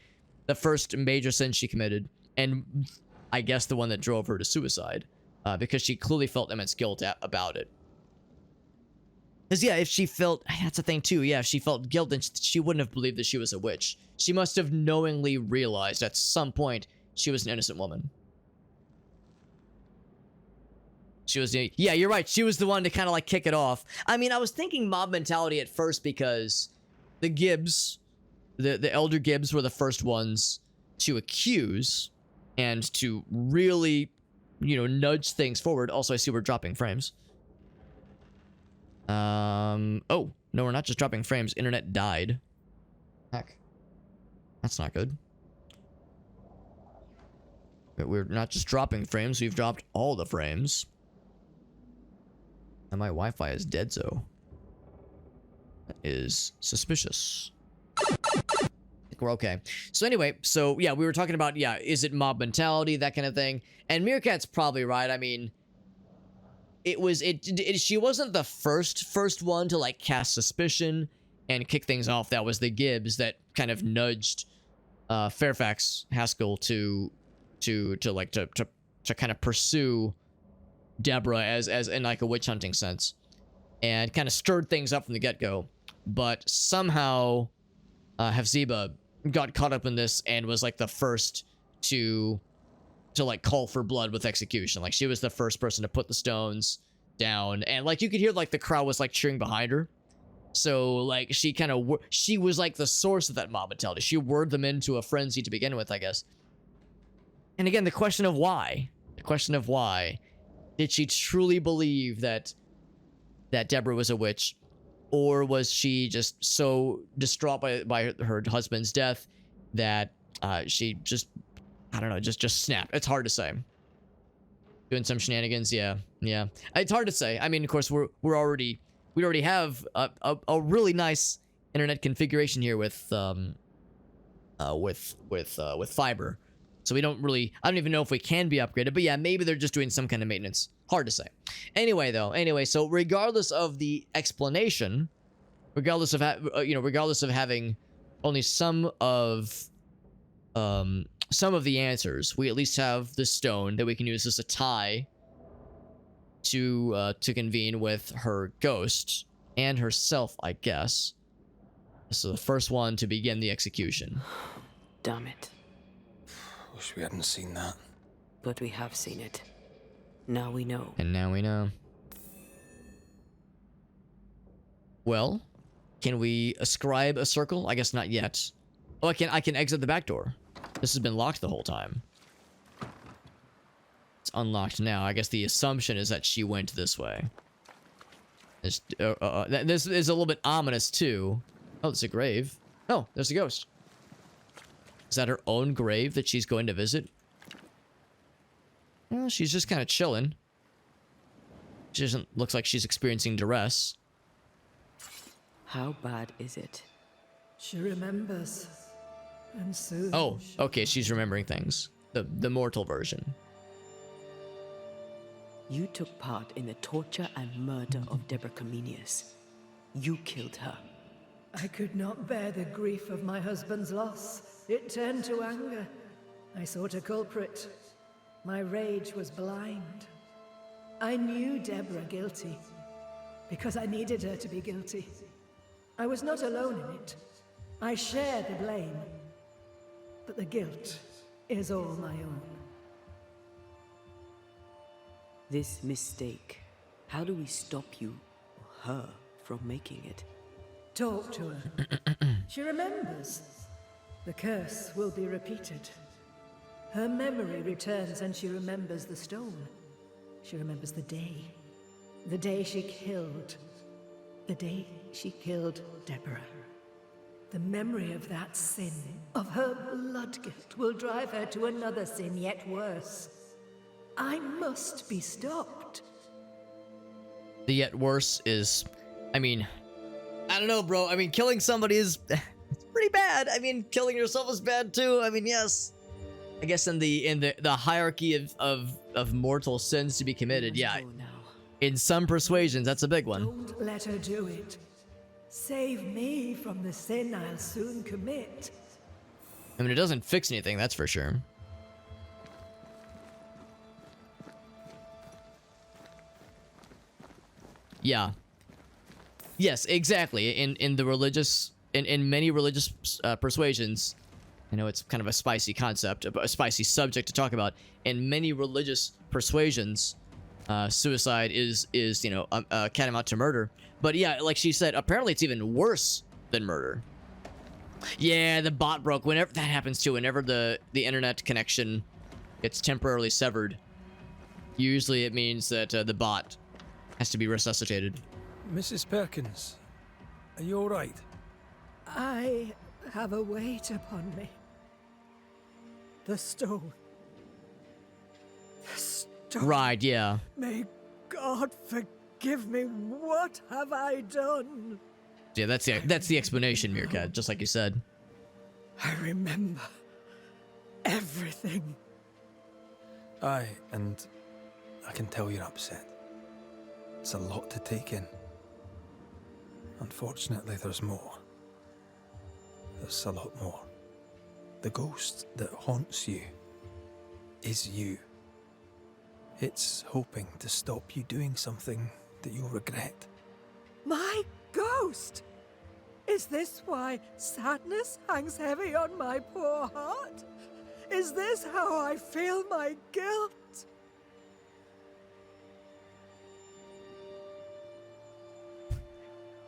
the first major sin she committed, and I guess the one that drove her to suicide, because she clearly felt immense guilt about it. Because, yeah, if she felt... That's the thing, too. Yeah, if she felt guilt, then she wouldn't have believed that she was a witch. She must have knowingly realized at some point she was an innocent woman. She was... Yeah, you're right. She was the one to kind of, like, kick it off. I mean, I was thinking mob mentality at first because the Gibbs, the Elder Gibbs were the first ones to accuse and to really, you know, nudge things forward. Also, I see we're dropping frames. Oh, no, we're not just dropping frames. Internet died. Heck. That's not good. But we're not just dropping frames, we've dropped all the frames. And my Wi-Fi is dead, so. That is suspicious. I think we're okay. So anyway, so yeah, we were talking about, yeah, is it mob mentality, that kind of thing. And Meerkat's probably right. I mean, she wasn't the first one to like cast suspicion and kick things off. That was the Gibbs that kind of nudged Fairfax Haskell to kind of pursue Deborah as in like a witch hunting sense, and kind of stirred things up from the get-go. But somehow Hephziba got caught up in this and was like the first to like call for blood with execution. Like she was the first person to put the stones down, and like you could hear like the crowd was like cheering behind her. So like she was like the source of that mob mentality. She whirred them into a frenzy to begin with, I guess. And again, the question of why. Did she truly believe that Deborah was a witch, or was she just so distraught by her husband's death that she just, I don't know, just snapped? It's hard to say. Doing some shenanigans, yeah. It's hard to say. I mean, of course, we already have a really nice internet configuration here with fiber. So we don't really, I don't even know if we can be upgraded, but yeah, maybe they're just doing some kind of maintenance. Hard to say. Anyway, so regardless of the explanation, regardless of having only some of the answers, we at least have the stone that we can use as a tie to convene with her ghost and herself, I guess. So the first one to begin the execution. Damn it. Wish we hadn't seen that. But we have seen it. Now we know. And now we know. Well, can we ascribe a circle? I guess not yet. Oh, I can exit the back door. This has been locked the whole time. It's unlocked now. I guess the assumption is that she went this way. This is a little bit ominous too. Oh, it's a grave. Oh, there's a ghost. Is that her own grave that she's going to visit? Well, she's just kind of chilling. She doesn't look like she's experiencing duress. How bad is it? She remembers. And soon. Oh, okay, she's remembering things. The mortal version. You took part in the torture and murder of Deborah Comenius. You killed her. I could not bear the grief of my husband's loss. It turned to anger. I sought a culprit. My rage was blind. I knew Deborah guilty, because I needed her to be guilty. I was not alone in it. I share the blame. But the guilt is all my own. This mistake, how do we stop you, or her, from making it? Talk to her. She remembers. The curse will be repeated. Her memory returns and she remembers the stone. She remembers the day. The day she killed. The day she killed Deborah. The memory of that sin, of her blood guilt, will drive her to another sin yet worse. I must be stopped. The yet worse is, I mean, I don't know, bro. I mean, killing somebody is it's pretty bad. I mean, killing yourself is bad too. I mean, yes. I guess in the hierarchy of mortal sins to be committed, yeah. In some persuasions, that's a big one. Don't let her do it. Save me from the sin I'll soon commit. I mean, it doesn't fix anything, that's for sure. Yeah. Yes, exactly. In the religious, in many religious persuasions, I know it's kind of a spicy concept, a spicy subject to talk about. In many religious persuasions, suicide is tantamount to murder. But yeah, like she said, apparently it's even worse than murder. Yeah, the bot broke. Whenever that happens too, whenever the internet connection gets temporarily severed, usually it means that the bot has to be resuscitated. Mrs. Perkins, are you all right? I have a weight upon me. The stone. The stone. Right, yeah. May God forgive me. What have I done? Yeah, that's the explanation, Meerkat, just like you said. I remember everything. Aye, and I can tell you're upset. It's a lot to take in. Unfortunately, there's more. There's a lot more. The ghost that haunts you is you. It's hoping to stop you doing something that you'll regret. My ghost! Is this why sadness hangs heavy on my poor heart? Is this how I feel my guilt?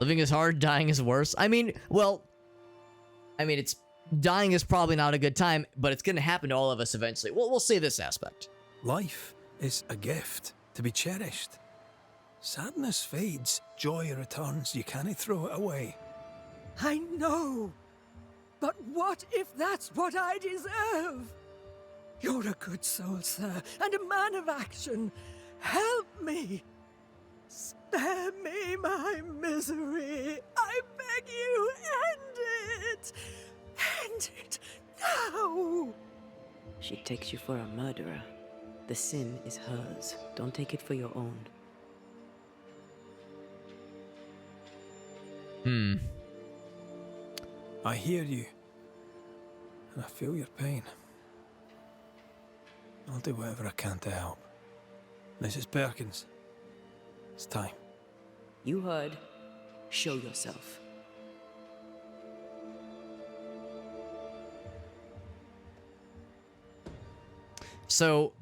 Living is hard, dying is worse. I mean, it's dying is probably not a good time, but it's going to happen to all of us eventually. We'll say this aspect. Life is a gift to be cherished. Sadness fades, joy returns. You can't throw it away. I know. But what if that's what I deserve? You're a good soul, sir, and a man of action. Help me. Spare me my misery. I beg you, end it. End it now. She takes you for a murderer. The sin is hers. Don't take it for your own. I hear you, and I feel your pain. I'll do whatever I can to help. Mrs. Perkins, it's time. You heard. Show yourself. So,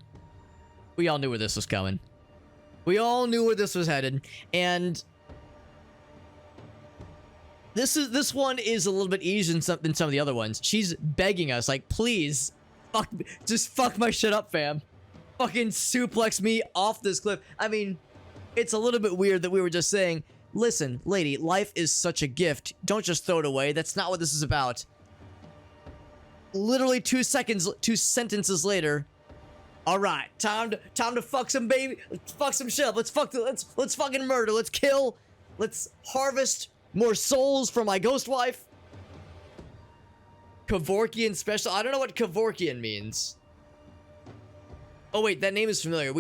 we all knew where this was coming. We all knew where this was headed, and this one is a little bit easier than some of the other ones. She's begging us, like, please, just fuck my shit up, fam. Fucking suplex me off this cliff. I mean, it's a little bit weird that we were just saying, listen, lady, life is such a gift. Don't just throw it away. That's not what this is about. Literally 2 sentences later. All right, time to fuck some baby, fuck some shit up. Let's fucking murder. Let's kill. Let's harvest more souls for my ghost wife. Kevorkian special. I don't know what Kevorkian means. Oh wait, that name is familiar.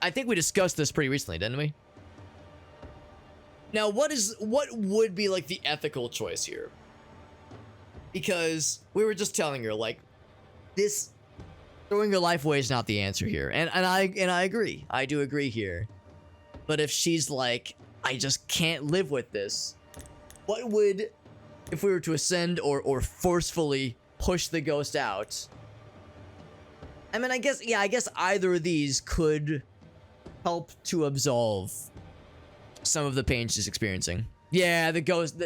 I think we discussed this pretty recently, didn't we? Now, what would be like the ethical choice here? Because we were just telling her, like, this throwing your life away is not the answer here. And I agree. I do agree here. But if she's like, I just can't live with this, what would, if we were to ascend or forcefully push the ghost out? I mean, I guess either of these could help to absolve some of the pain she's experiencing. Yeah, the ghost,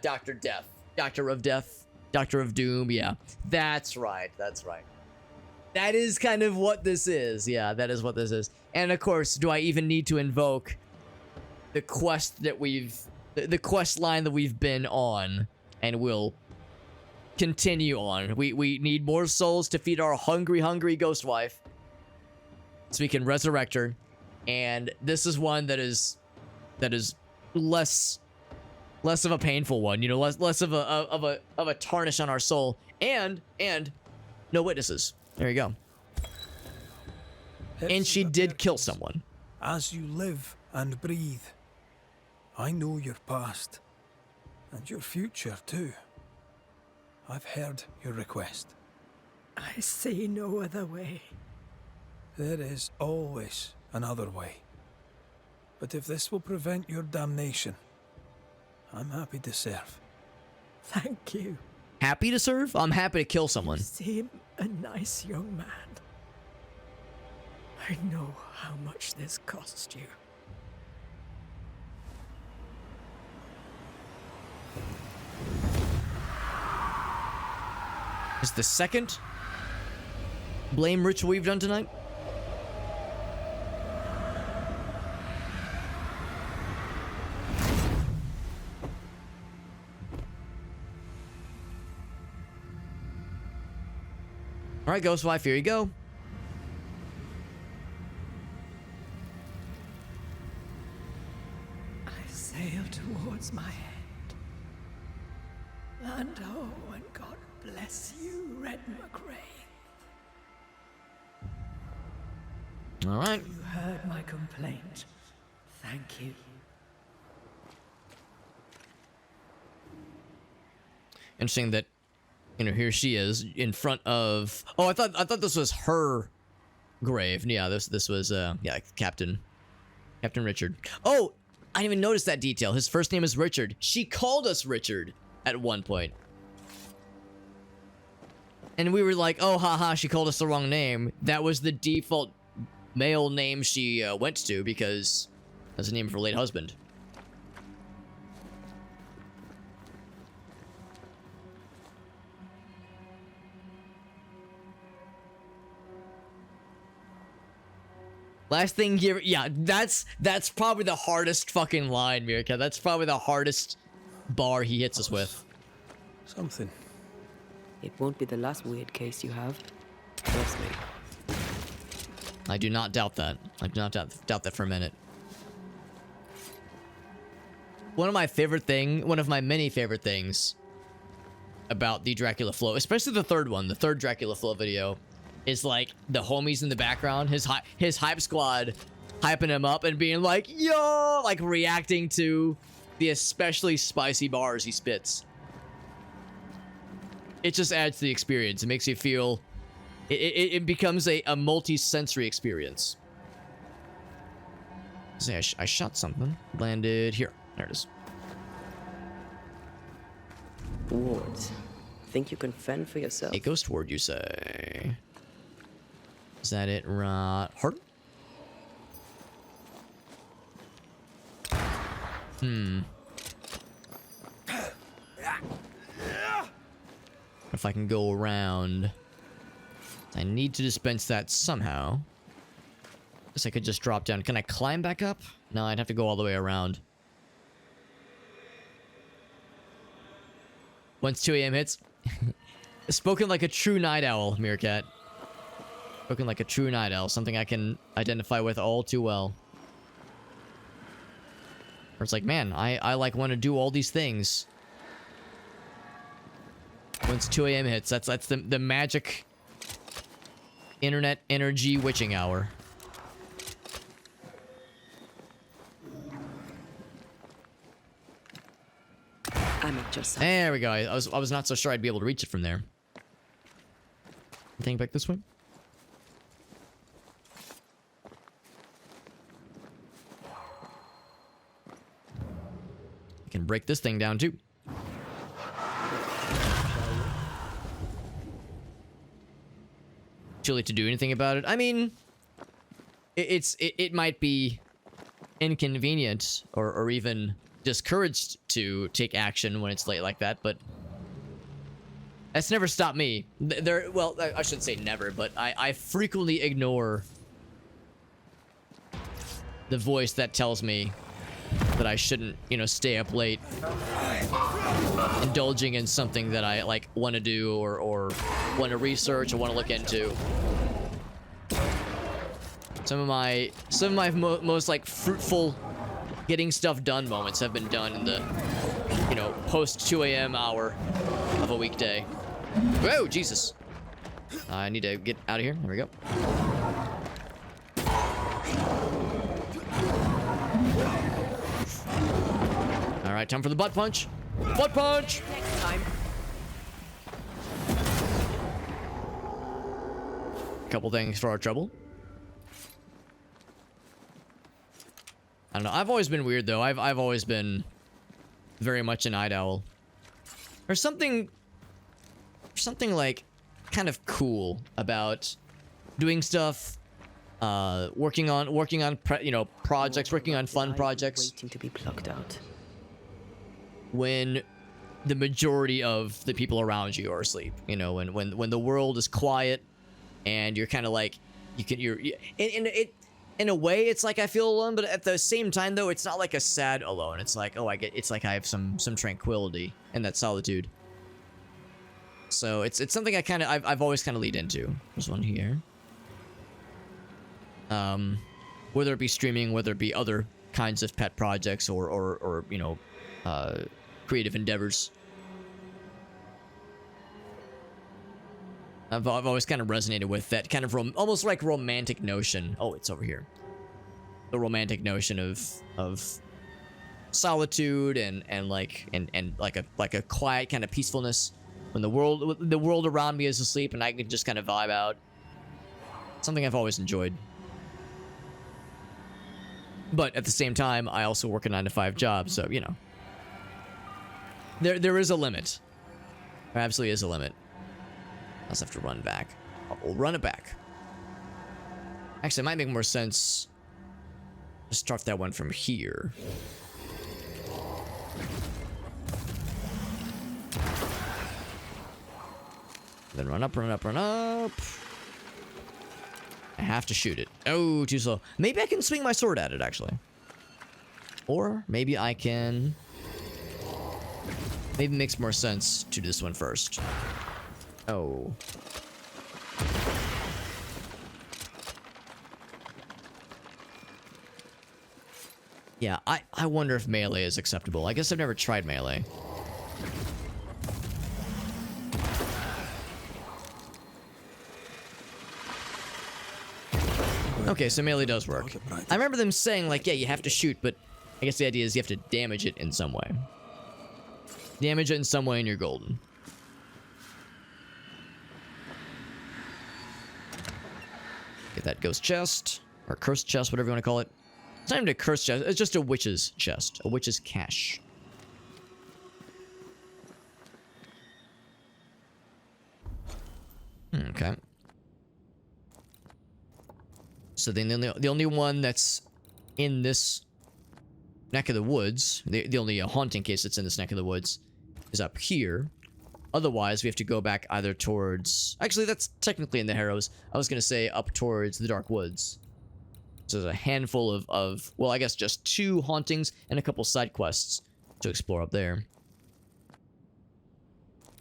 Dr. Death. Doctor of Death. Doctor of Doom, yeah. That's right. That is kind of what this is. Yeah, that is what this is. And of course, do I even need to invoke the quest that the quest line that we've been on and will continue on? We need more souls to feed our hungry ghost wife so we can resurrect her. And this is one that is less of a painful one, you know, less of a tarnish on our soul, and no witnesses. There you go. And she did kill someone. As you live and breathe, I know your past and your future too. I've heard your request. I see no other way. There is always another way. But if this will prevent your damnation, I'm happy to serve. Thank you. Happy to serve? I'm happy to kill someone. You seem a nice young man. I know how much this cost you. Is the second blame ritual we've done tonight? All right, Ghost Wife, here you go. I sail towards my end. Land ho, and God bless you, Red McRae. All right. You heard my complaint. Thank you. Interesting that, you know, here she is in front of. Oh, I thought this was her grave. Yeah, this was yeah, Captain Richard. Oh, I didn't even notice that detail. His first name is Richard. She called us Richard at one point. And we were like, oh, haha, she called us the wrong name. That was the default male name she went to because that's the name of her late husband. Last thing here, yeah, that's probably the hardest fucking line, Mirka. That's probably the hardest bar he hits us with. Something. It won't be the last weird case you have. Trust me. I do not doubt that. I do not doubt that for a minute. One of my many favorite things about the Dracula Flow, especially the third Dracula Flow video, is like the homies in the background, his hype squad hyping him up and being like, yo, like reacting to the especially spicy bars he spits. It just adds to the experience. It makes you feel, it becomes a multi-sensory experience. See, I shot something. Landed here. There it is. Wards. Think you can fend for yourself? A ghost ward, you say? Is that it? Right. Heart? If I can go around. I need to dispense that somehow. Guess I could just drop down. Can I climb back up? No, I'd have to go all the way around. Once 2 a.m. hits. Spoken like a true night owl, Meerkat. Spoken like a true night owl. Something I can identify with all too well. Or it's like, man, I like want to do all these things. Once 2 a.m. hits, that's the magic internet energy witching hour. I'm at your side. There we go. I was not so sure I'd be able to reach it from there. Anything back this way? I can break this thing down too. Too late to do anything about it. I mean, it might be inconvenient or even discouraged to take action when it's late like that, but that's never stopped me. Well, I shouldn't say never, but I frequently ignore the voice that tells me that I shouldn't, you know, stay up late indulging in something that I like want to do or want to research or want to look into. Some of my most like fruitful getting stuff done moments have been done in the, you know, post 2 a.m. hour of a weekday. Whoa, Jesus. I need to get out of here. There we go. All right, time for the butt punch. Butt punch! Next time. Couple things for our trouble. I don't know. I've always been weird though. I've always been very much a night owl. There's something like kind of cool about doing stuff, working on projects, working on fun projects Waiting to be plucked out. when the majority of the people around you are asleep. You know, when the world is quiet and you're kind of like in a way it's like I feel alone, but at the same time though it's not like a sad alone. It's like, oh, it's like I have some tranquility in that solitude. So it's something I've always kind of leaned into. There's one here. Whether it be streaming, whether it be other kinds of pet projects or you know, creative endeavors. I've always kind of resonated with that kind of almost like romantic notion. Oh, it's over here. The romantic notion of solitude and like a quiet kind of peacefulness when the world around me is asleep and I can just kind of vibe out. Something I've always enjoyed. But at the same time, I also work a 9-to-5 job, so you know. There is a limit. There absolutely is a limit. I also have to run back. We'll run it back. Actually, it might make more sense to start that one from here. Then run up, run up, run up. I have to shoot it. Oh, too slow. Maybe I can swing my sword at it, actually. Or maybe I can... Maybe it makes more sense to do this one first. Oh. Yeah, I wonder if melee is acceptable. I guess I've never tried melee. Okay, so melee does work. I remember them saying, like, yeah, you have to shoot, but I guess the idea is you have to damage it in some way. Damage it in some way and you're golden. Get that ghost chest, or cursed chest, whatever you want to call it. It's not even a cursed chest, it's just a witch's chest, a witch's cache. Okay. So then the only one that's in this neck of the woods, the only haunting case that's in this neck of the woods, is up here. Otherwise, we have to go back either towards... Actually, that's technically in the Harrows. I was going to say up towards the Dark Woods. So there's a handful of... Well, I guess just 2 hauntings and a couple side quests to explore up there.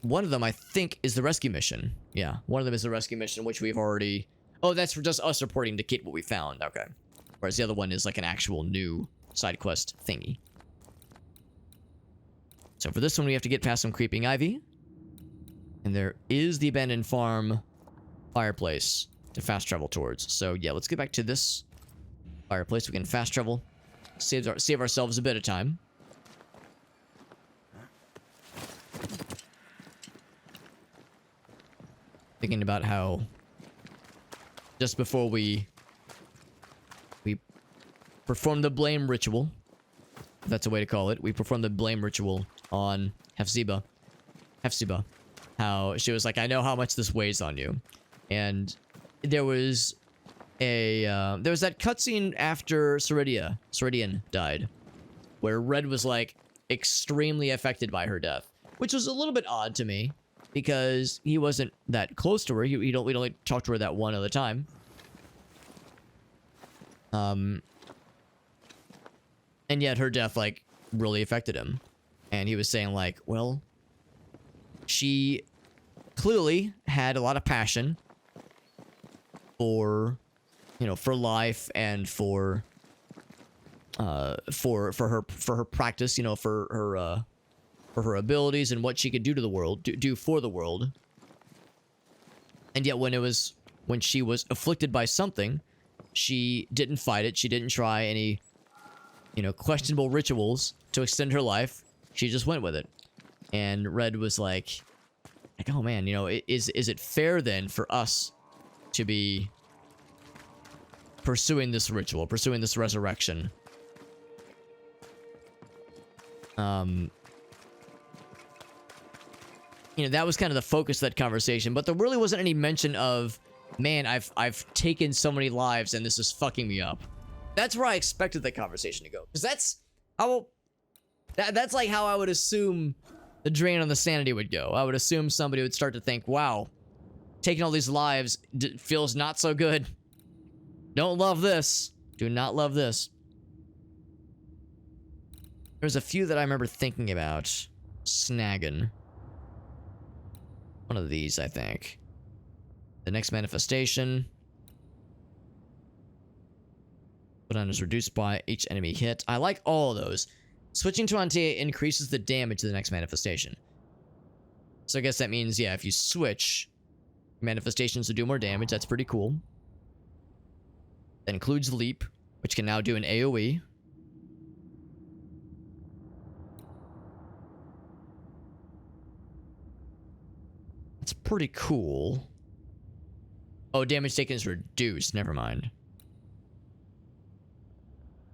One of them, I think, is the rescue mission. Yeah, one of them is the rescue mission, which we've already... Oh, that's for just us reporting to Kit what we found. Okay. Whereas the other one is like an actual new side quest thingy. So for this one, we have to get past some creeping ivy. And there is the abandoned farm fireplace to fast travel towards. So yeah, let's get back to this fireplace. We can fast travel. Save ourselves a bit of time. Thinking about how just before we perform the blame ritual, if that's a way to call it, we performed the blame ritual on Hephziba. How she was like, I know how much this weighs on you. And there was that cutscene after Ceridian died, where Red was like extremely affected by her death, which was a little bit odd to me because he wasn't that close to her. We'd only talk to her that one other time. And yet her death like really affected him. And he was saying like, well, she clearly had a lot of passion for, you know, for life and for her practice, you know, for her abilities and what she could do to the world, do for the world. And yet when she was afflicted by something, she didn't fight it. She didn't try any, you know, questionable rituals to extend her life. She just went with it. And Red was like, oh man, you know, is it fair then for us to be pursuing this ritual, pursuing this resurrection? you know, that was kind of the focus of that conversation, but there really wasn't any mention of, man, I've taken so many lives and this is fucking me up. That's where I expected the conversation to go, because that's like how I would assume the drain on the sanity would go. I would assume somebody would start to think, wow, taking all these lives feels not so good. Don't love this. Do not love this. There's a few that I remember thinking about snagging. One of these, I think. The next manifestation. Cooldown is reduced by each enemy hit. I like all of those. Switching to Antea increases the damage to the next manifestation. So I guess that means, yeah, if you switch, manifestations will do more damage. That's pretty cool. That includes Leap, which can now do an AoE. That's pretty cool. Oh, damage taken is reduced. Never mind.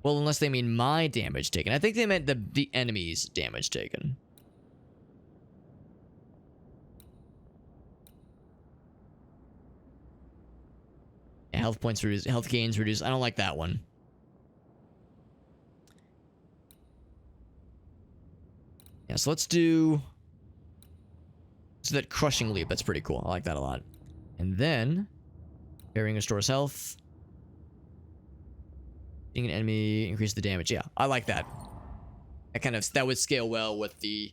Well, unless they mean my damage taken. I think they meant the enemy's damage taken. Yeah, health points reduced. Health gains reduced. I don't like that one. Yeah, so let's do that crushing leap. That's pretty cool. I like that a lot. And then parrying restores health. Being an enemy, increase the damage. Yeah, I like that. That would scale well with the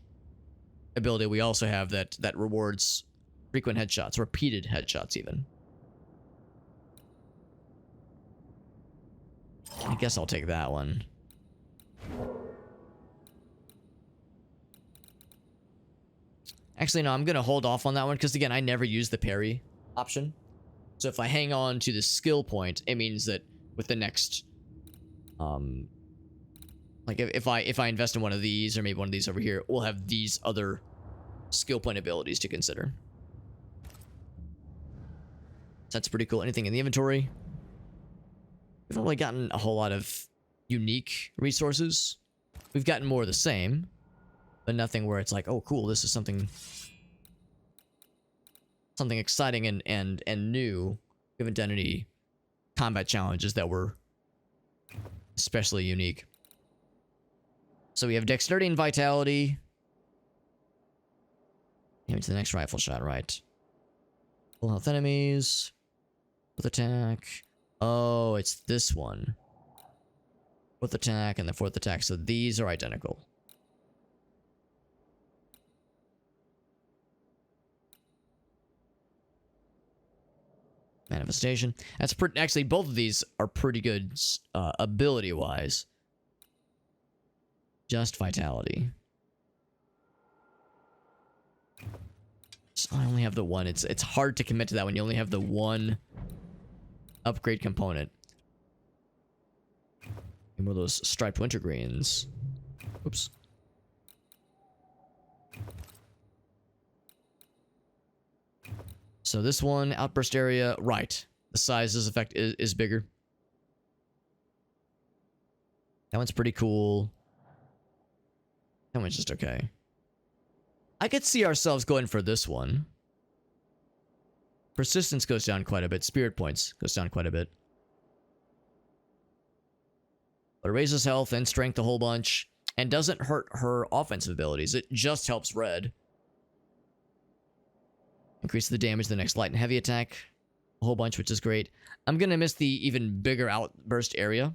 ability we also have that rewards frequent headshots, repeated headshots even. I guess I'll take that one. Actually, no, I'm gonna hold off on that one because again, I never use the parry option. So if I hang on to the skill point, it means that with the next like if I invest in one of these or maybe one of these over here, we'll have these other skill point abilities to consider. So that's pretty cool. Anything in the inventory? We've only gotten a whole lot of unique resources. We've gotten more of the same, but nothing where it's like, oh cool, this is something exciting and new. We haven't done any combat challenges that were especially unique. So we have dexterity and vitality. Damage to the next rifle shot, right? Full health enemies. Fourth attack. Oh, it's this one. Fourth attack and the fourth attack. So these are identical. Manifestation. That's actually both of these are pretty good ability wise. Just vitality. So I only have the one. It's hard to commit to that when you only have the one upgrade component. And more of those striped wintergreens. Oops. So this one, outburst area, right. The size is bigger. That one's pretty cool. That one's just okay. I could see ourselves going for this one. Persistence goes down quite a bit. Spirit points goes down quite a bit. But it raises health and strength a whole bunch. And doesn't hurt her offensive abilities. It just helps Red. Increase the damage the next light and heavy attack. A whole bunch, which is great. I'm going to miss the even bigger outburst area.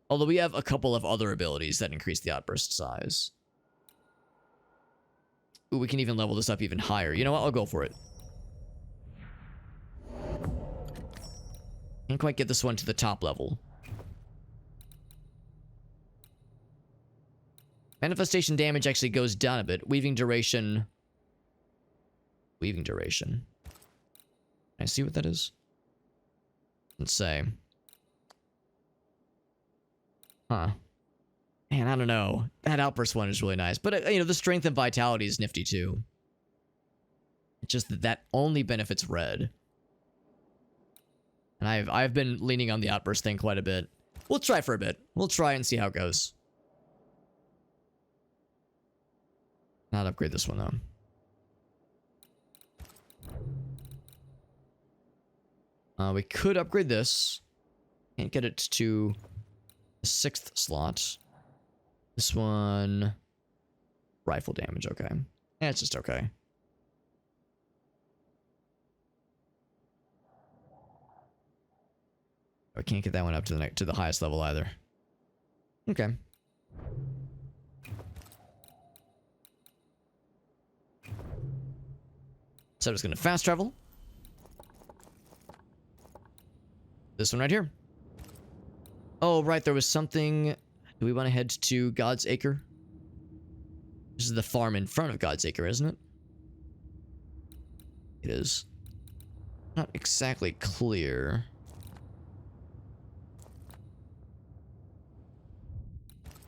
Although we have a couple of other abilities that increase the outburst size. Ooh, we can even level this up even higher. You know what? I'll go for it. Can't quite get this one to the top level. Manifestation damage actually goes down a bit. Weaving duration. Weaving duration. Can I see what that is? Let's say. Huh. Man, I don't know. That outburst one is really nice. But, you know, the strength and vitality is nifty too. It's just that only benefits Red. And I've been leaning on the outburst thing quite a bit. We'll try for a bit. We'll try and see how it goes. Not upgrade this one, though. We could upgrade this. Can't get it to the 6th slot. This one... Rifle damage, okay. Yeah, it's just okay. I can't get that one up to the highest level either. Okay. So I'm just gonna fast travel. This one right here. Oh, right, there was something... Do we want to head to God's Acre? This is the farm in front of God's Acre, isn't it? It is. Not exactly clear.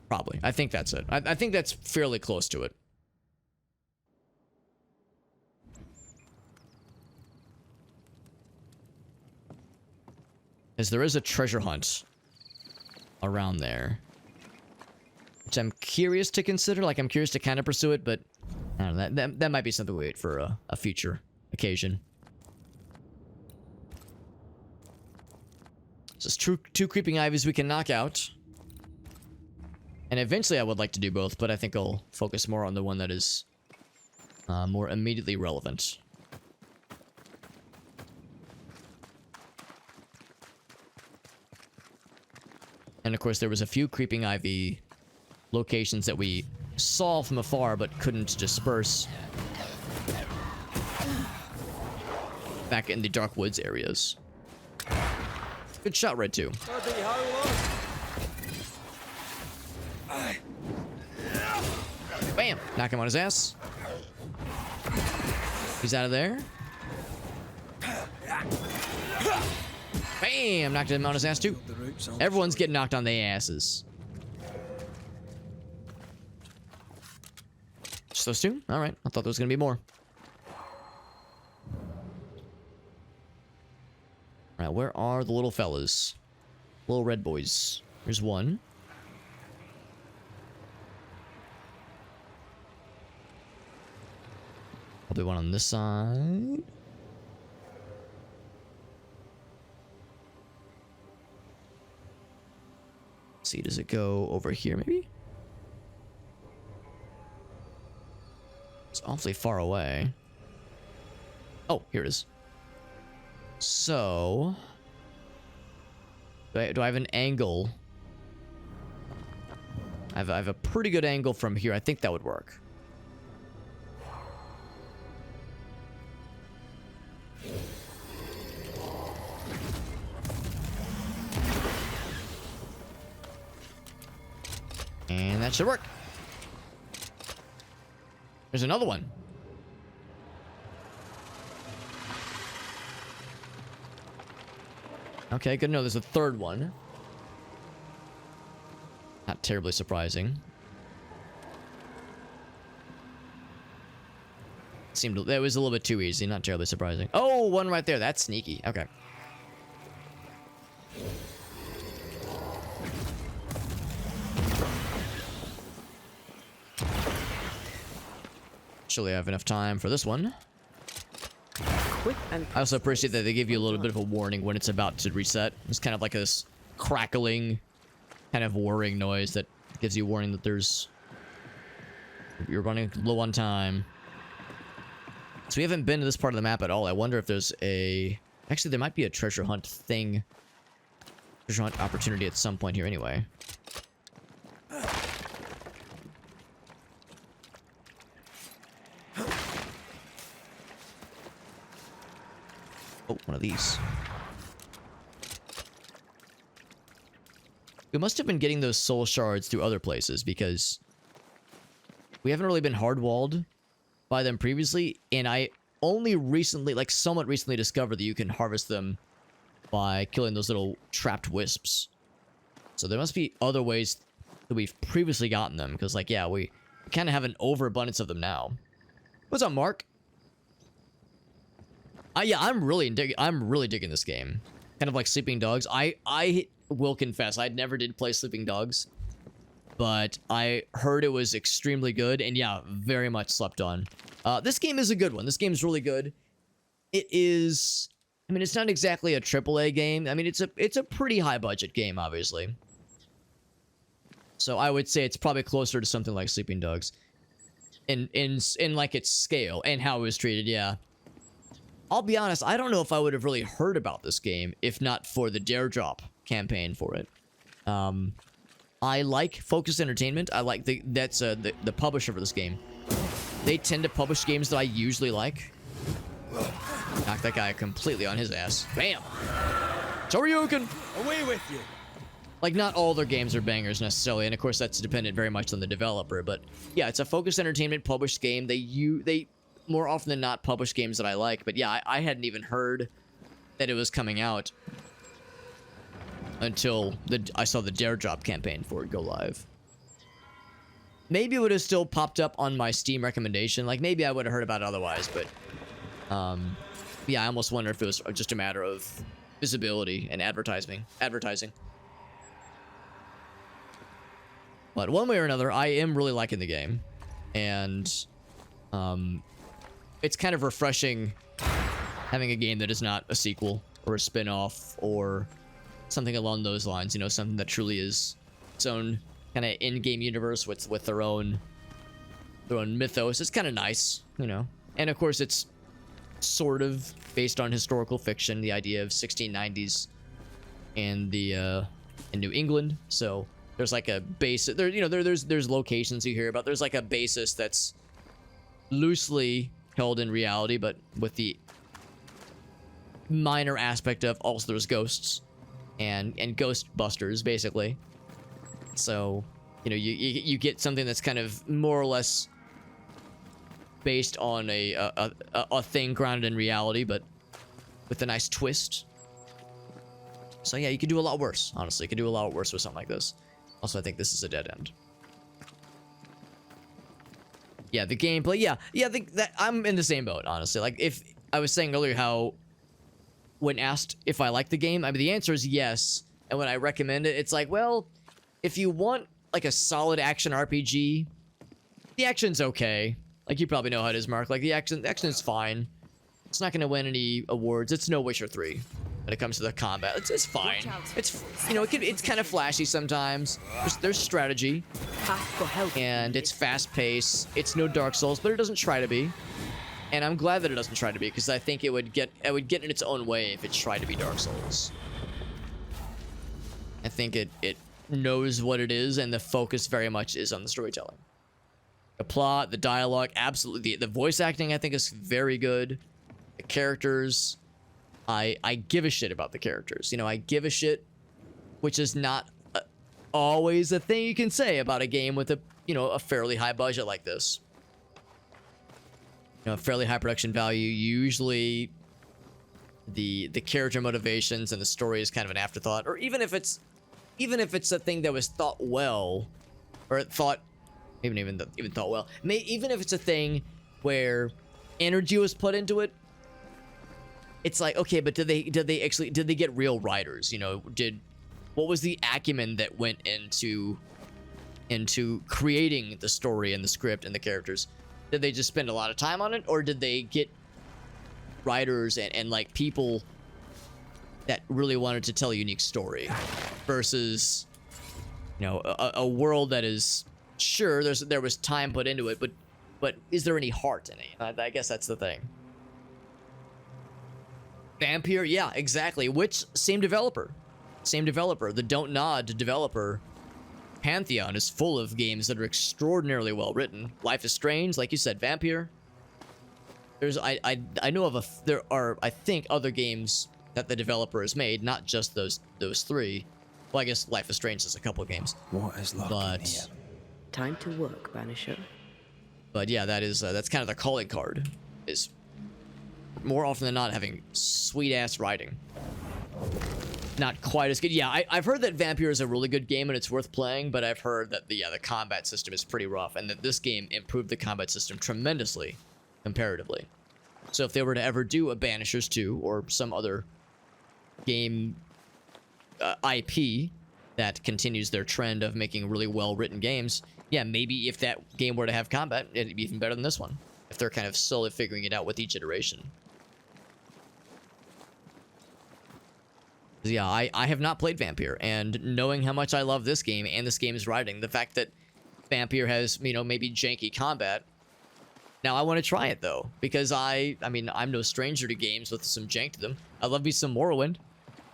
Probably. I think that's it. I think that's fairly close to it. As there is a treasure hunt around there. Which I'm curious to consider. Like, I'm curious to kind of pursue it, but I don't know. That might be something we wait for a future occasion. So it's two creeping ivies we can knock out. And eventually I would like to do both, but I think I'll focus more on the one that is more immediately relevant. And of course there was a few creeping ivy locations that we saw from afar but couldn't disperse back in the Dark Woods areas. Good shot, Red 2. Bam! Knock him on his ass. He's out of there. Bam! Knocked him on his ass too. Everyone's getting knocked on their asses. Just those two? Alright. I thought there was gonna be more. Alright, where are the little fellas? Little red boys. Here's one. Probably one on this side. Let's see, does it go over here maybe? It's awfully far away. Oh, here it is. So... Do I have an angle? I have a pretty good angle from here. I think that would work. And that should work. There's another one. Okay, good to know there's a third one. Not terribly surprising. That was a little bit too easy, not terribly surprising. Oh, one right there. That's sneaky. Okay. Surely I have enough time for this one. I also appreciate that they give you a little bit of a warning when it's about to reset. It's kind of like this crackling, kind of whirring noise that gives you a warning that you're running low on time. So we haven't been to this part of the map at all. I wonder if there's actually there might be a treasure hunt thing. Treasure hunt opportunity at some point here anyway. Oh, one of these. We must have been getting those soul shards through other places because we haven't really been hard-walled by them previously, and I only recently, like somewhat recently, discovered that you can harvest them by killing those little trapped wisps. So there must be other ways that we've previously gotten them, because like, yeah, we kind of have an overabundance of them now. What's up, Mark? Yeah, I'm really digging this game. Kind of like Sleeping Dogs. I will confess, I never did play Sleeping Dogs, but I heard it was extremely good, and yeah, very much slept on. This game is a good one. This game is really good. It is I mean, it's not exactly a AAA game. I mean, it's a pretty high budget game, obviously. So I would say it's probably closer to something like Sleeping Dogs, in like its scale and how it was treated. Yeah. I'll be honest, I don't know if I would have really heard about this game if not for the Dare Drop campaign for it. I like Focus Entertainment. I like the publisher for this game. They tend to publish games that I usually like. Knocked that guy completely on his ass. Bam! Shoryuken! Away with you! Like, not all their games are bangers necessarily, and of course that's dependent very much on the developer, but yeah, it's a Focus Entertainment published game. They more often than not publish games that I like, but yeah, I hadn't even heard that it was coming out until I saw the Dare Drop campaign for it go live. Maybe it would have still popped up on my Steam recommendation, like maybe I would have heard about it otherwise, but yeah, I almost wonder if it was just a matter of visibility and advertising. But one way or another, I am really liking the game, and it's kind of refreshing having a game that is not a sequel or a spin-off or something along those lines, you know, something that truly is its own kind of in-game universe with their own mythos. It's kind of nice, you know. And of course, it's sort of based on historical fiction, the idea of 1690s and in New England. So there's like a base there, you know, there's locations you hear about. There's like a basis that's loosely held in reality, but with the minor aspect of also there's ghosts and ghost busters, basically. So, you know, you get something that's kind of more or less based on a thing grounded in reality, but with a nice twist. So yeah, you could do a lot worse, honestly. You could do a lot worse with something like this. Also, I think this is a dead end. Yeah, the gameplay, yeah, I think that I'm in the same boat, honestly. Like, if I was saying earlier how when asked if I like the game, I mean, the answer is yes. And when I recommend it, it's like, well, if you want like a solid action RPG, the action's okay. Like, you probably know how it is, Mark. Like, the action is fine. It's not going to win any awards. It's no Witcher 3 when it comes to the combat. It's fine. It's, you know, it's kind of flashy sometimes. There's strategy. And it's fast-paced. It's no Dark Souls, but it doesn't try to be. And I'm glad that it doesn't try to be, because I think it would get in its own way if it tried to be Dark Souls. I think it knows what it is, and the focus very much is on the storytelling. The plot, the dialogue, absolutely. The voice acting, I think, is very good. The characters, I give a shit about the characters. You know, I give a shit, which is not always a thing you can say about a game with a, you know, a fairly high budget like this. You know, a fairly high production value. Usually, the character motivations and the story is kind of an afterthought, or even if it's a thing that was thought well, or thought. Even thought well. Even if it's a thing where energy was put into it, it's like, okay, but did they get real writers? You know, what was the acumen that went into creating the story and the script and the characters? Did they just spend a lot of time on it, or did they get writers and like people that really wanted to tell a unique story versus, you know, a world that is. Sure, there was time put into it, but is there any heart in it? I guess that's the thing. Vampire, yeah, exactly. Which same developer. The Don't Nod developer pantheon is full of games that are extraordinarily well written. Life is Strange, like you said, Vampire. I know of there are, I think, other games that the developer has made, not just those three. Well, I guess Life is Strange is a couple of games. What is locking here? Time to work, Banisher. But yeah, that's kind of the calling card, is more often than not having sweet ass writing. Not quite as good. Yeah, I've heard that Vampire is a really good game and it's worth playing, but I've heard that the combat system is pretty rough, and that this game improved the combat system tremendously, comparatively. So if they were to ever do a Banishers 2 or some other game IP that continues their trend of making really well-written games, yeah, maybe if that game were to have combat, it'd be even better than this one. If they're kind of slowly figuring it out with each iteration. Yeah, I have not played Vampire, and knowing how much I love this game and this game's writing, the fact that Vampire has, you know, maybe janky combat. Now I want to try it though, because I mean, I'm no stranger to games with some jank to them. I love me some Morrowind.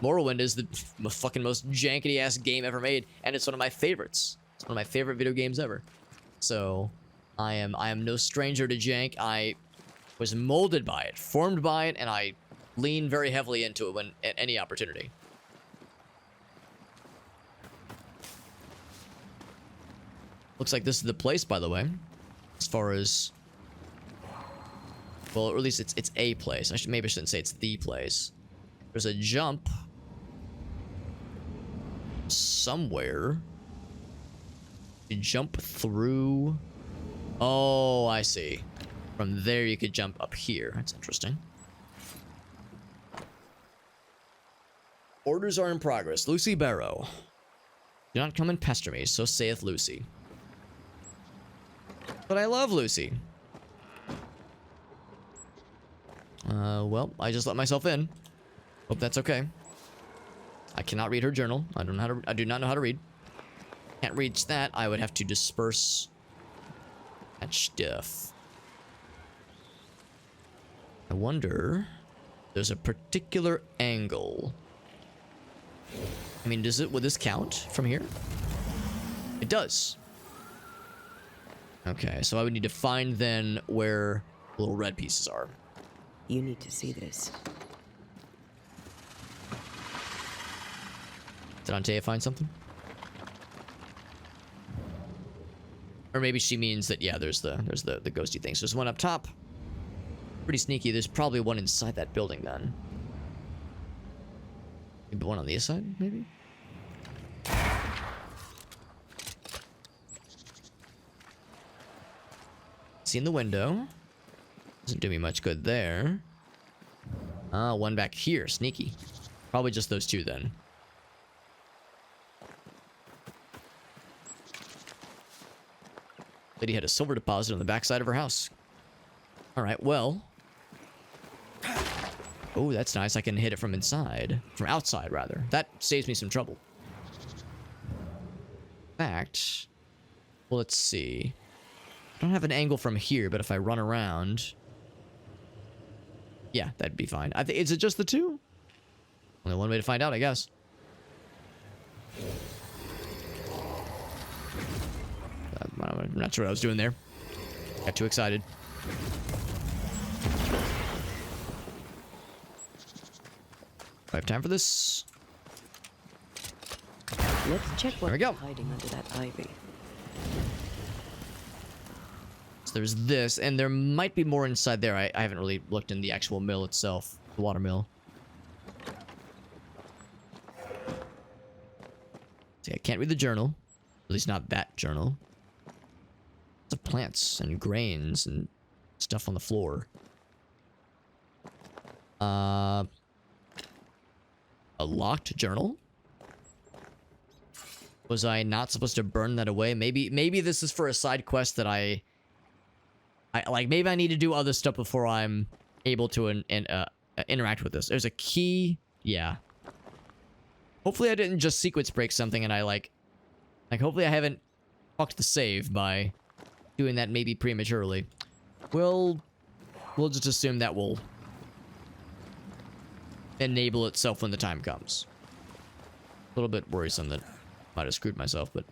Morrowind is the fucking most jankety ass game ever made, and it's one of my favorites. It's one of my favorite video games ever. So, I am no stranger to jank. I was molded by it, formed by it, and I lean very heavily into it when at any opportunity. Looks like this is the place, by the way. As far as, well, or at least it's a place. Maybe I shouldn't say it's the place. There's a jump somewhere. You jump through. Oh, I see. From there, you could jump up here. That's interesting. Orders are in progress. Lucy Barrow. Do not come and pester me, so saith Lucy. But I love Lucy. Well, I just let myself in. Hope that's okay. I cannot read her journal. I do not know how to read. Can't reach that. I would have to disperse that stuff. I wonder. There's a particular angle. I mean, would this count from here? It does. Okay, so I would need to find then where little red pieces are. You need to see this. Did Antea find something? Or maybe she means that, yeah, there's the ghosty thing. So there's one up top. Pretty sneaky. There's probably one inside that building then. Maybe one on the other side, maybe? See in the window. Doesn't do me much good there. Ah, one back here. Sneaky. Probably just those two then. Lady had a silver deposit on the backside of her house. Alright, well. Oh, that's nice. I can hit it from inside. From outside, rather. That saves me some trouble. In fact, well, let's see. I don't have an angle from here, but if I run around... Yeah, that'd be fine. Is it just the two? Only one way to find out, I guess. I'm not sure what I was doing there. Got too excited. Do I have time for this? Let's check what's we go. hiding under that ivy. So there's this, and there might be more inside there. I haven't really looked in the actual mill itself, the water mill. See, I can't read the journal. At least not that journal. Lots of plants and grains and stuff on the floor. A locked journal? Was I not supposed to burn that away? Maybe this is for a side quest that I like. Maybe I need to do other stuff before I'm able to interact with this. There's a key. Yeah. Hopefully I didn't just sequence break something and I like hopefully I haven't fucked the save by doing that maybe prematurely. We'll just assume that will enable itself when the time comes. A little bit worrisome that I might have screwed myself, but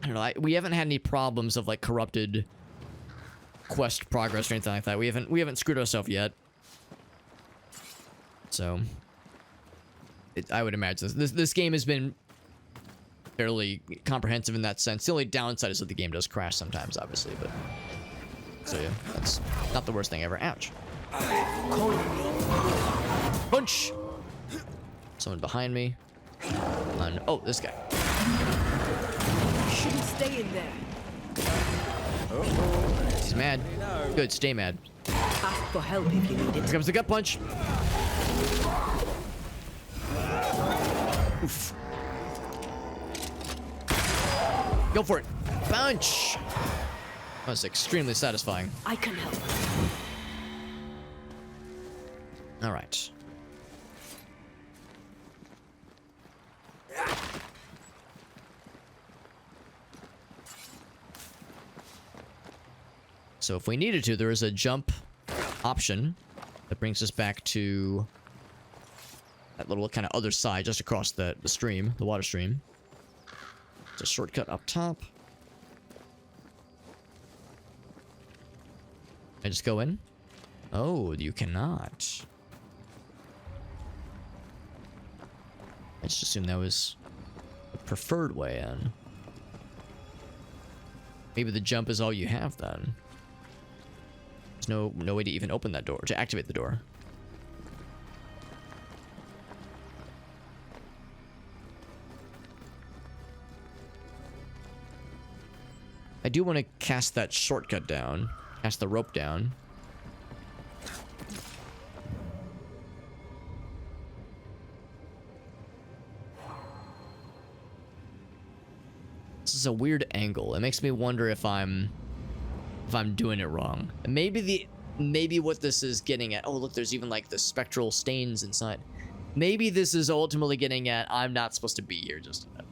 I don't know. We haven't had any problems of like corrupted quest progress or anything like that. We haven't screwed ourselves yet. So I would imagine this game has been fairly comprehensive in that sense. The only downside is that the game does crash sometimes, obviously, but so yeah, that's not the worst thing ever. Ouch. Punch! Someone behind me. Oh, this guy. You shouldn't stay in there. He's mad. Good, stay mad. Ask for help if you need it. Here comes the gut punch. Oof. Go for it. Punch! That was extremely satisfying. I can help. Alright. So if we needed to, there is a jump option that brings us back to that little kind of other side just across the stream, the water stream. It's a shortcut up top. I just go in? Oh, you cannot. I just assumed that was the preferred way in. Maybe the jump is all you have then. There's no way to even open that door, to activate the door. I do want to cast that shortcut down. Cast the rope down. This is a weird angle. It makes me wonder if I'm doing it wrong. Maybe what this is getting at. Oh, look, there's even like the spectral stains inside. Maybe this is ultimately getting at I'm not supposed to be here just yet.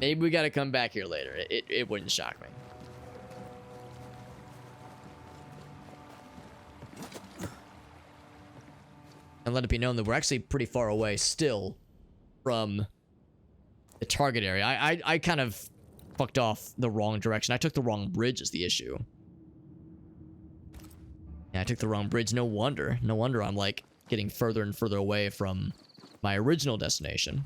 Maybe we got to come back here later. It wouldn't shock me. And let it be known that we're actually pretty far away still from the target area. I kind of fucked off the wrong direction. I took the wrong bridge is the issue. Yeah, I took the wrong bridge. No wonder. No wonder I'm like getting further and further away from my original destination.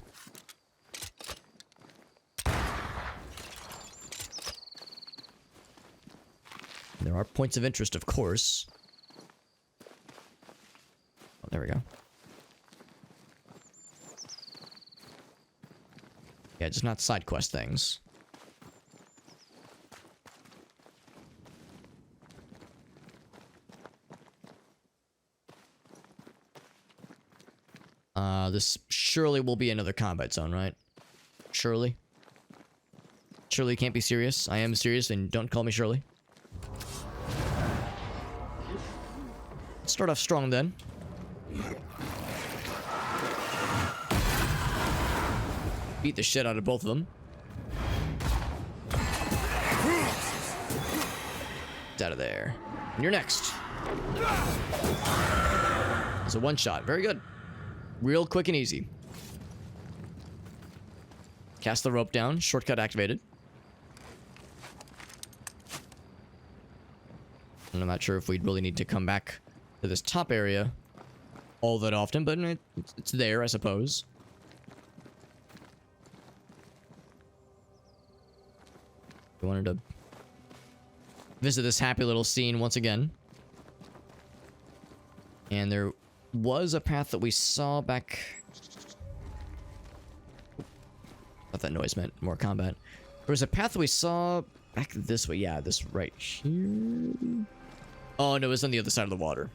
There are points of interest, of course. Oh, there we go. Yeah, just not side quest things. This surely will be another combat zone, right? Surely. Surely can't be serious. I am serious, and don't call me Shirley. Let's start off strong then. Beat the shit out of both of them. Get out of there. And you're next. It's a one shot. Very good. Real quick and easy. Cast the rope down. Shortcut activated. And I'm not sure if we'd really need to come back to this top area all that often, but it's there, I suppose. I wanted to visit this happy little scene once again. And there was a path that we saw back... What that noise meant, more combat. There was a path that we saw back this way. Yeah, this right here. Oh, no, it was on the other side of the water.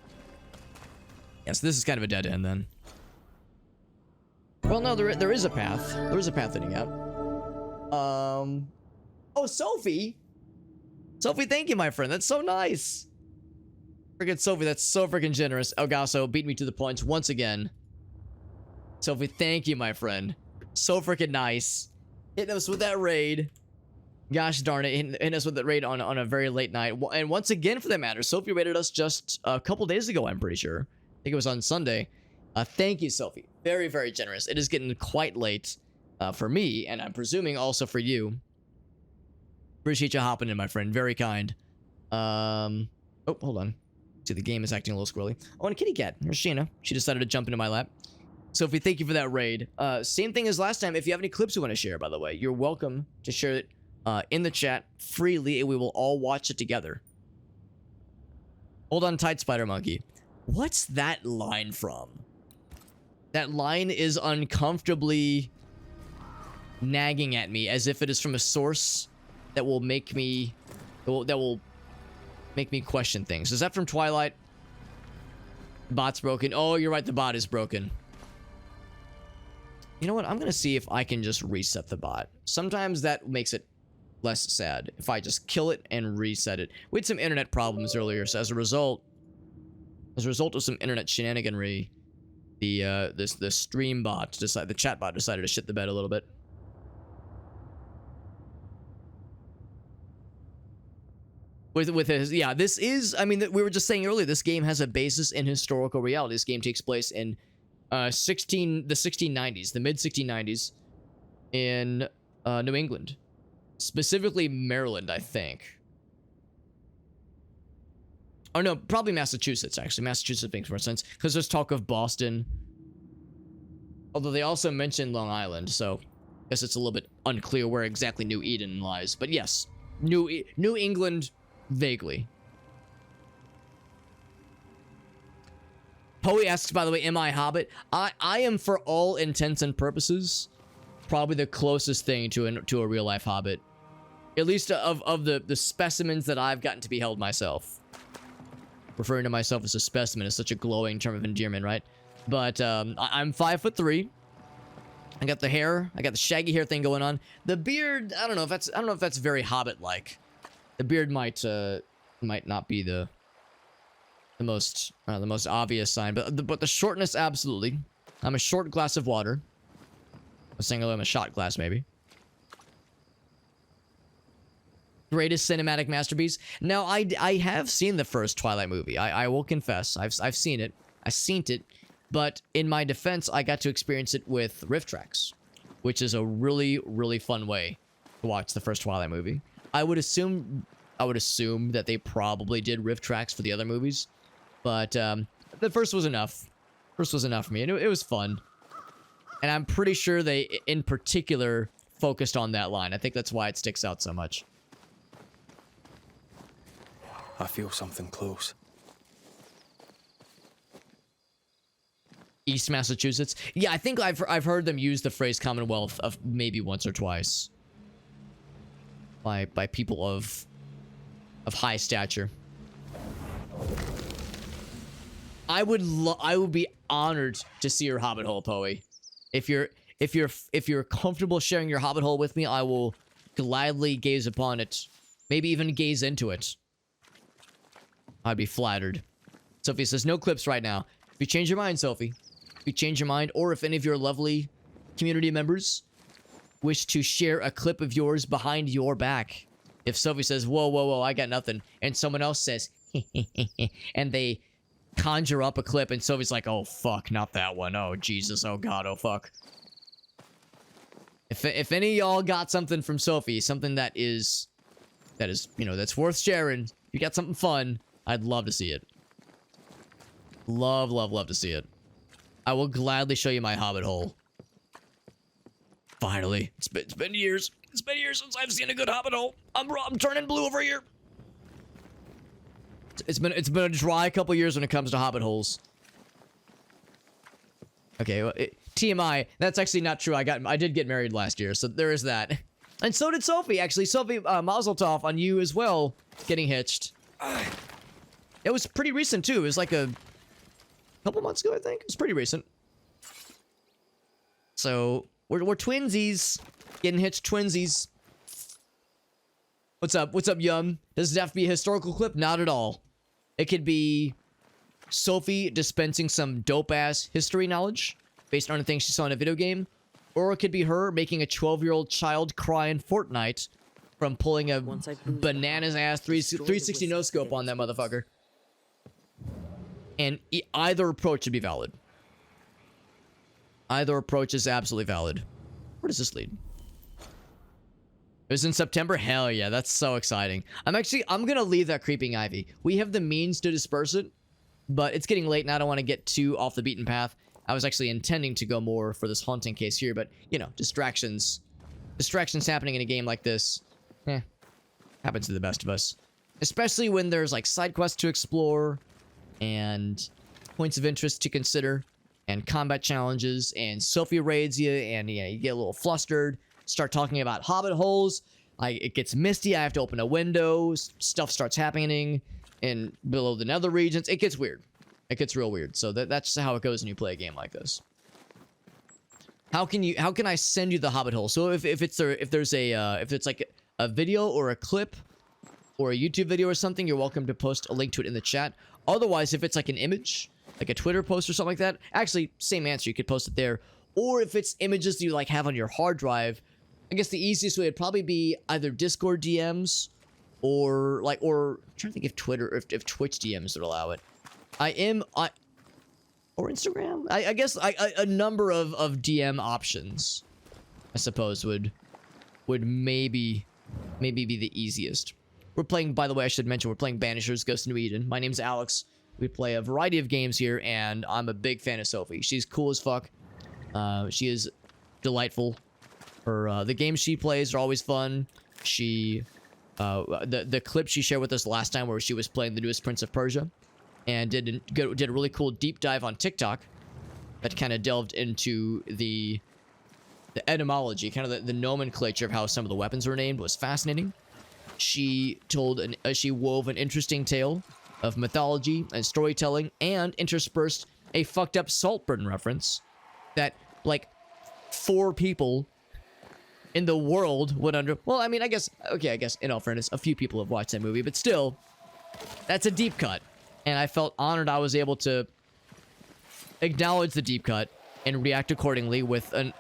Yes, this is kind of a dead end then. Well, no, there is a path. There is a path leading out. Oh, Sophie! Sophie, thank you, my friend. That's so nice. Freaking Sophie, that's so freaking generous. Elgaso beat me to the points once again. Sophie, thank you, my friend. So freaking nice. Hitting us with that raid. Gosh darn it, hitting us with that raid on a very late night. And once again, for that matter, Sophie raided us just a couple days ago, I'm pretty sure. I think it was on Sunday. Thank you, Sophie. Very, very generous. It is getting quite late for me, and I'm presuming also for you. Appreciate you hopping in, my friend. Very kind. Oh, hold on. See, the game is acting a little squirrely. Oh, and a kitty cat. There's Sheena. She decided to jump into my lap. Sophie, thank you for that raid. Same thing as last time. If you have any clips you want to share, by the way, you're welcome to share it in the chat freely, and we will all watch it together. Hold on tight, Spider Monkey. What's that line from? That line is uncomfortably nagging at me as if it is from a source that will make me make me question things. Is that from Twilight? Bot's broken. Oh, you're right, the bot is broken. You know what? I'm gonna see if I can just reset the bot. Sometimes that makes it less sad if I just kill it and reset it. We had some internet problems earlier, so as a result of some internet shenaniganry, the stream bot the chat bot decided to shit the bed a little bit. with his, yeah, this is, I mean, we were just saying earlier, this game has a basis in historical reality. This game takes place in the 1690s, the mid 1690s in New England, specifically Maryland, I think. Oh no, probably Massachusetts, actually. Massachusetts makes more sense because there's talk of Boston, although they also mentioned Long Island, so I guess it's a little bit unclear where exactly New Eden lies. But yes, New England, vaguely. Poe asks, by the way, am I a Hobbit? I am, for all intents and purposes, probably the closest thing to a real life Hobbit, at least of the specimens that I've gotten to beheld myself. Referring to myself as a specimen is such a glowing term of endearment, right? But I'm 5'3". I got the hair, I got the shaggy hair thing going on. The beard, I don't know if that's very Hobbit-like. The beard might not be the most obvious sign, but the shortness, absolutely. I'm a short glass of water. I was saying I'm a shot glass, maybe. Greatest cinematic masterpiece. Now, I have seen the first Twilight movie. I will confess, I've seen it. I've seen it. But in my defense, I got to experience it with riff tracks, which is a really, really fun way to watch the first Twilight movie. I would assume that they probably did riff tracks for the other movies, but the first was enough. First was enough for me, and it was fun. And I'm pretty sure they, in particular, focused on that line. I think that's why it sticks out so much. I feel something close. East Massachusetts. Yeah, I think I've heard them use the phrase Commonwealth of maybe once or twice by people of high stature. I would be honored to see your Hobbit hole, Poe. If you're comfortable sharing your Hobbit hole with me, I will gladly gaze upon it. Maybe even gaze into it. I'd be flattered. Sophie says no clips right now. If you change your mind, Sophie. If you change your mind, or if any of your lovely community members wish to share a clip of yours behind your back. If Sophie says, whoa, whoa, whoa, I got nothing, and someone else says, and they conjure up a clip, and Sophie's like, oh, fuck, not that one. Oh, Jesus, oh, God, oh, fuck. If any of y'all got something from Sophie, something that is, you know, that's worth sharing, you got something fun, I'd love to see it. Love, love, love to see it. I will gladly show you my Hobbit hole. Finally. It's been years. It's been years since I've seen a good Hobbit hole. I'm turning blue over here. It's been a dry couple years when it comes to Hobbit holes. Okay, well, TMI. That's actually not true. I did get married last year, so there is that. And so did Sophie, actually. Sophie, mazel tov on you as well, getting hitched. It was pretty recent, too. It was like a couple months ago, I think. It was pretty recent. So, we're twinsies. Getting hitched twinsies. What's up? What's up, Yum? Does it have to be a historical clip? Not at all. It could be Sophie dispensing some dope-ass history knowledge based on the things she saw in a video game. Or it could be her making a 12-year-old child cry in Fortnite from pulling a bananas-ass 360 no-scope on that motherfucker. And either approach would be valid. Either approach is absolutely valid. Where does this lead? It was in September? Hell yeah, that's so exciting. I'm gonna leave that creeping ivy. We have the means to disperse it, but it's getting late and I don't want to get too off the beaten path. I was actually intending to go more for this haunting case here, but, you know, distractions happening in a game like this, happens to the best of us. Especially when there's, like, side quests to explore, and points of interest to consider, and combat challenges, and Sophie raids you, and yeah, you get a little flustered, start talking about Hobbit holes, it gets misty, I have to open a window, stuff starts happening in below the nether regions, it gets weird. It gets real weird. So that's how it goes when you play a game like this. How can I send you the Hobbit hole? So if it's like a video or a clip or a YouTube video or something, you're welcome to post a link to it in the chat. Otherwise, if it's like an image, like a Twitter post or something like that, actually, same answer, you could post it there. Or if it's images that you like have on your hard drive, I guess the easiest way would probably be either Discord DMs or I'm trying to think if Twitter, if Twitch DMs would allow it. Or Instagram. I guess a number of DM options, I suppose, would maybe be the easiest. We're playing, by the way, I should mention, we're playing Banishers, Ghost of New Eden. My name's Alex. We play a variety of games here, and I'm a big fan of Sophie. She's cool as fuck. She is delightful. The games she plays are always fun. The clip she shared with us last time where she was playing the newest Prince of Persia, and did a really cool deep dive on TikTok that kind of delved into the etymology, kind of the nomenclature of how some of the weapons were named, was fascinating. She wove an interesting tale of mythology and storytelling, and interspersed a fucked up Saltburn reference that, like, 4 people in the world would well, I mean, I guess, in all fairness, a few people have watched that movie, but still, that's a deep cut. And I felt honored I was able to acknowledge the deep cut and react accordingly with a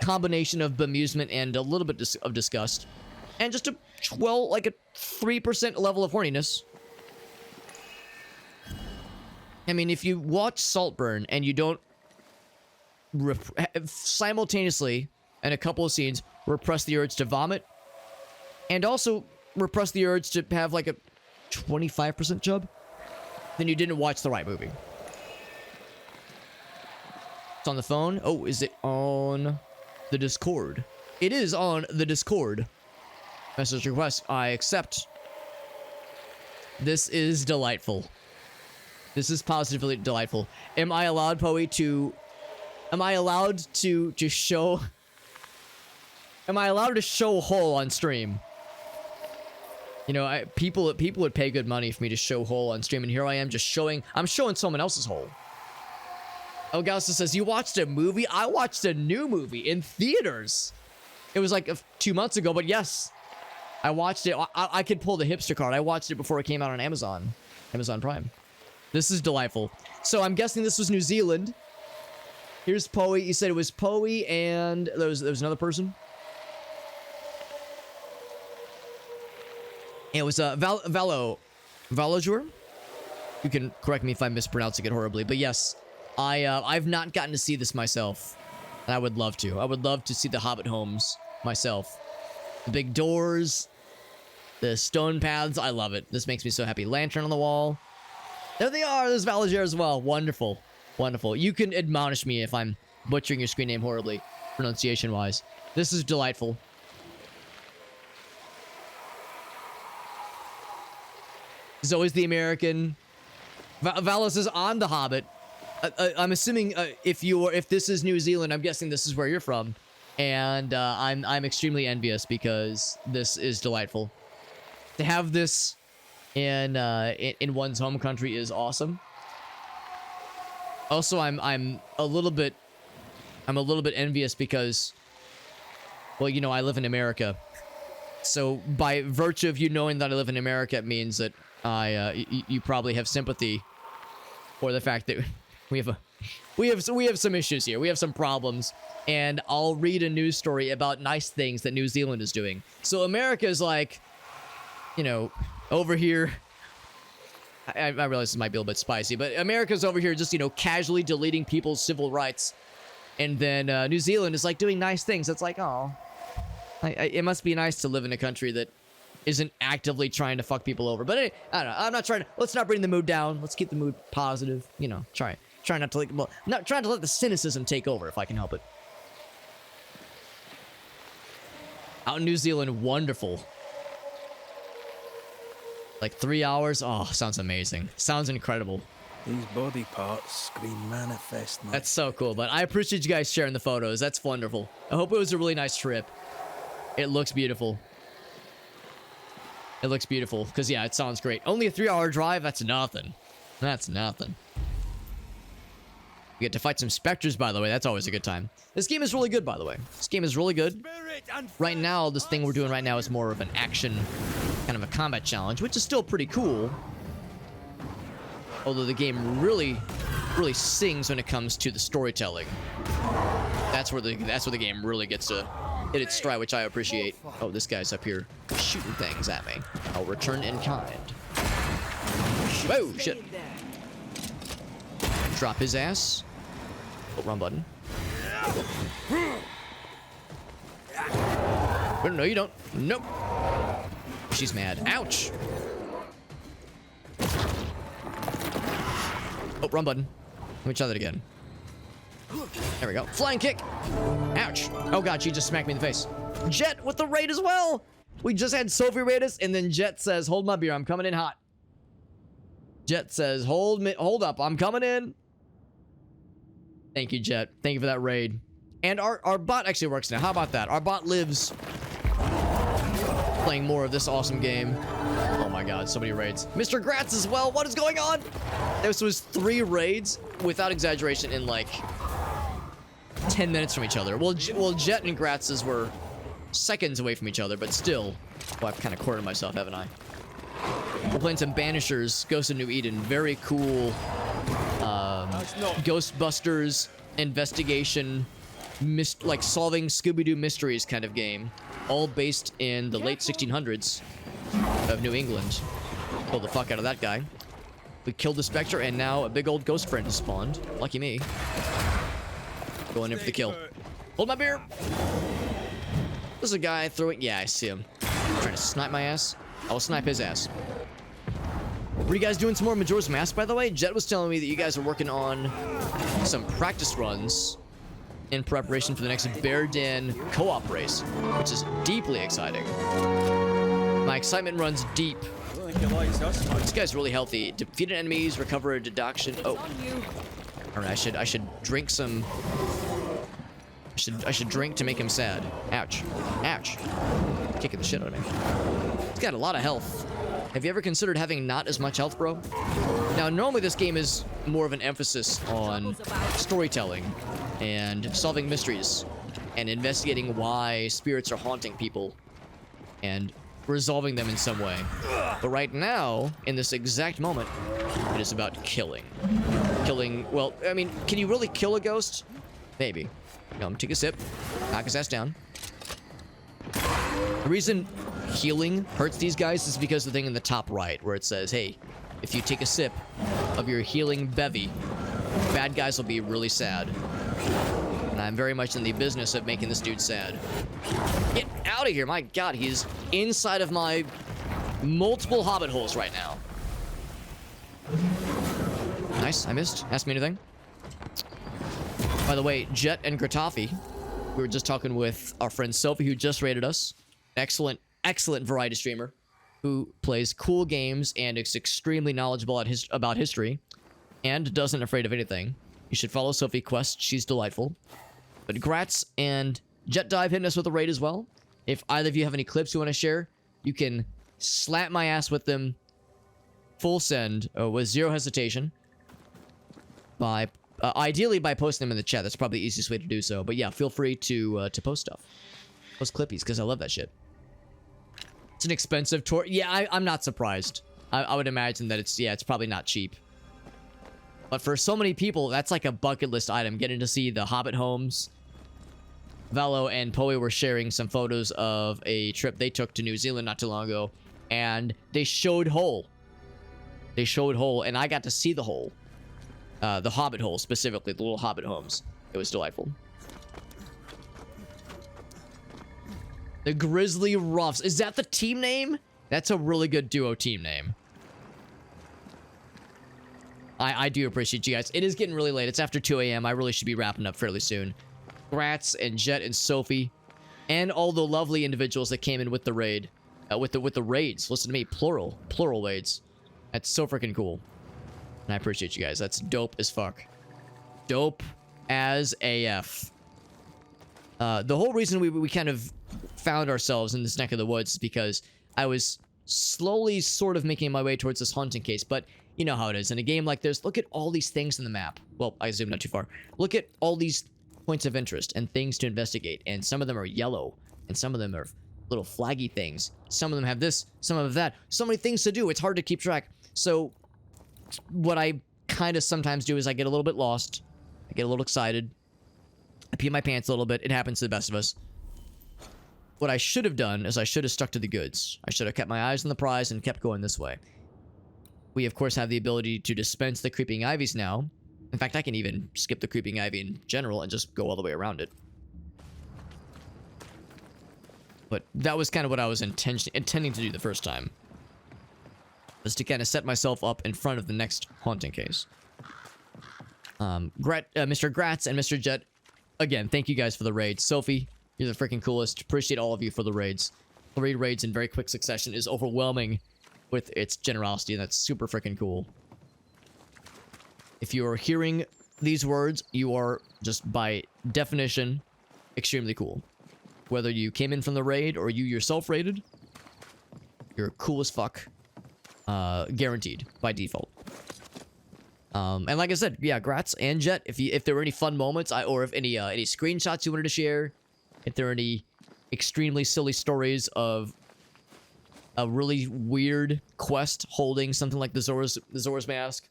combination of bemusement and a little bit of disgust. And just a 3% level of horniness. I mean, if you watch Saltburn and you don't simultaneously, in a couple of scenes, repress the urge to vomit, and also repress the urge to have like a 25% chub, then you didn't watch the right movie. It's on the phone. Oh, is it on the Discord? It is on the Discord. Message request. I accept. This is delightful. This is positively delightful. Am I allowed, Poe, to show... Am I allowed to show hole on stream? You know, people would pay good money for me to show hole on stream, and here I am just showing... I'm showing someone else's hole. Augusta says, you watched a movie? I watched a new movie in theaters. It was like 2 months ago, but yes. I watched it. I could pull the hipster card. I watched it before it came out on Amazon Prime. This is delightful. So I'm guessing this was New Zealand. Here's Poe. You said it was Poe and there was another person. It was Valojur. You can correct me if I'm mispronouncing it horribly, but yes, I've not gotten to see this myself, and I would love to. I would love to see the Hobbit homes myself. The big doors, the stone paths. I love it. This makes me so happy. Lantern on the wall. There they are. There's Valojur as well. Wonderful. Wonderful. You can admonish me if I'm butchering your screen name horribly, pronunciation-wise. This is delightful. Zoe's the American. Valos is on the Hobbit. I'm assuming if this is New Zealand, I'm guessing this is where you're from. And I'm extremely envious because this is delightful. To have this in one's home country is awesome. Also, I'm a little bit envious because, well, you know, I live in America. So by virtue of you knowing that I live in America, it means that you probably have sympathy for the fact that we have some issues here. We have some problems, and I'll read a news story about nice things that New Zealand is doing. So America is like, you know, over here. I realize this might be a little bit spicy, but America's over here just, you know, casually deleting people's civil rights, and then New Zealand is like doing nice things. It's like, oh, it must be nice to live in a country that isn't actively trying to fuck people over. But anyway, I don't know. I'm not trying to. Let's not bring the mood down. Let's keep the mood positive. You know, try not to not trying to let the cynicism take over if I can help it. Out in New Zealand, wonderful. Like 3 hours. Oh, sounds amazing. Sounds incredible. These body parts scream manifest. Mate. That's so cool. But I appreciate you guys sharing the photos. That's wonderful. I hope it was a really nice trip. It looks beautiful. It looks beautiful, because, yeah, it sounds great. Only a 3-hour drive? That's nothing. That's nothing. You get to fight some specters, by the way. That's always a good time. This game is really good, by the way. This game is really good. Right now, this thing we're doing right now is more of an action, kind of a combat challenge, which is still pretty cool. Although the game really sings when it comes to the storytelling. That's where the game really gets to hit its stride, which I appreciate. Oh, this guy's up here shooting things at me. I'll return in kind. Whoa, shit. Drop his ass. Oh, wrong button. No, you don't. Nope. She's mad. Ouch. Oh, wrong button. Let me try that again. There we go. Flying kick. Ouch. Oh god, she just smacked me in the face. Jet with the raid as well. We just had Sophie raid us, and then Jet says, hold my beer, I'm coming in hot. Jet says, hold up, I'm coming in. Thank you, Jet. Thank you for that raid. And our bot actually works now. How about that? Our bot lives playing more of this awesome game. Oh my god, so many raids. Mr. Gratz as well. What is going on? This was 3 raids, without exaggeration, in like 10 minutes from each other. Well, Jet and Gratz's were seconds away from each other, but still. Well, I've kind of cornered myself, haven't I? We're playing some Banishers, Ghost of New Eden. Very cool Ghostbusters investigation, like solving Scooby-Doo mysteries kind of game. All based in the late 1600s of New England. Killed the fuck out of that guy. We killed the Spectre, and now a big old ghost friend has spawned. Lucky me. Going in for the kill. Hold my beer! There's a guy throwing... Yeah, I see him. Trying to snipe my ass. I'll snipe his ass. Were you guys doing some more Majora's Mask, by the way? Jet was telling me that you guys are working on some practice runs in preparation for the next Bear Den co-op race, which is deeply exciting. My excitement runs deep. This guy's really healthy. Defeated enemies, recover a deduction. Oh, all right. I should drink some. I should drink to make him sad. Ouch, ouch. Kicking the shit out of me. He's got a lot of health. Have you ever considered having not as much health, bro? Now, normally this game is more of an emphasis on storytelling and solving mysteries and investigating why spirits are haunting people and resolving them in some way. But right now, in this exact moment, it is about killing. Killing, well, I mean, can you really kill a ghost? Maybe. No, I'm gonna take a sip, knock his ass down. The reason healing hurts these guys is because the thing in the top right where it says, hey, if you take a sip of your healing bevy, bad guys will be really sad. And I'm very much in the business of making this dude sad. Get out of here. My god, he's inside of my multiple hobbit holes right now. Nice, I missed. Ask me anything. By the way, Jet and Gratafi, we were just talking with our friend Sophie, who just rated us. Excellent variety streamer who plays cool games and is extremely knowledgeable about history and doesn't afraid of anything. You should follow Sophie Quest. She's delightful. But Gratz and Jet Dive hitting us with a raid as well. If either of you have any clips you want to share, you can slap my ass with them full send with zero hesitation. By ideally by posting them in the chat. That's probably the easiest way to do so. But yeah, feel free to post stuff. Post clippies, because I love that shit. It's an expensive tour. Yeah, I'm not surprised. I would imagine that it's probably not cheap. But for so many people, that's like a bucket list item. Getting to see the Hobbit homes. Valo and Poe were sharing some photos of a trip they took to New Zealand not too long ago. And they showed Hole. They showed Hole, and I got to see the Hole. The Hobbit hole, specifically, the little Hobbit homes. It was delightful. The Grizzly Roughs. Is that the team name? That's a really good duo team name. I do appreciate you guys. It is getting really late. It's after 2 a.m. I really should be wrapping up fairly soon. Gratz and Jet and Sophie. And all the lovely individuals that came in with the raid. With the raids. Listen to me. Plural raids. That's so freaking cool. And I appreciate you guys. That's dope as fuck. Dope as AF. The whole reason we kind of found ourselves in this neck of the woods is because I was slowly sort of making my way towards this haunting case. But you know how it is. In a game like this, look at all these things in the map. Well, I zoomed not too far. Look at all these points of interest and things to investigate. And some of them are yellow. And some of them are little flaggy things. Some of them have this. Some of that. So many things to do. It's hard to keep track. So what I kind of sometimes do is I get a little bit lost. I get a little excited. I pee my pants a little bit. It happens to the best of us. what I should have done is I should have stuck to the goods. I should have kept my eyes on the prize and kept going this way. We, of course, have the ability to dispense the creeping ivies now. In fact, I can even skip the creeping ivy in general and just go all the way around it. But that was kind of what I was intending to do the first time. Was to kind of set myself up in front of the next haunting case. Mr. Gratz and Mr. Jet, again, thank you guys for the raids. Sophie, you're the freaking coolest. Appreciate all of you for the raids. 3 raids in very quick succession is overwhelming with its generosity, and that's super freaking cool. If you are hearing these words, you are just by definition extremely cool. Whether you came in from the raid or you yourself raided, you're cool as fuck. Guaranteed by default. And like I said, yeah, Gratz and Jet, if there were any fun moments, or if any screenshots you wanted to share, if there are any extremely silly stories of a really weird quest holding something like the Zora's mask,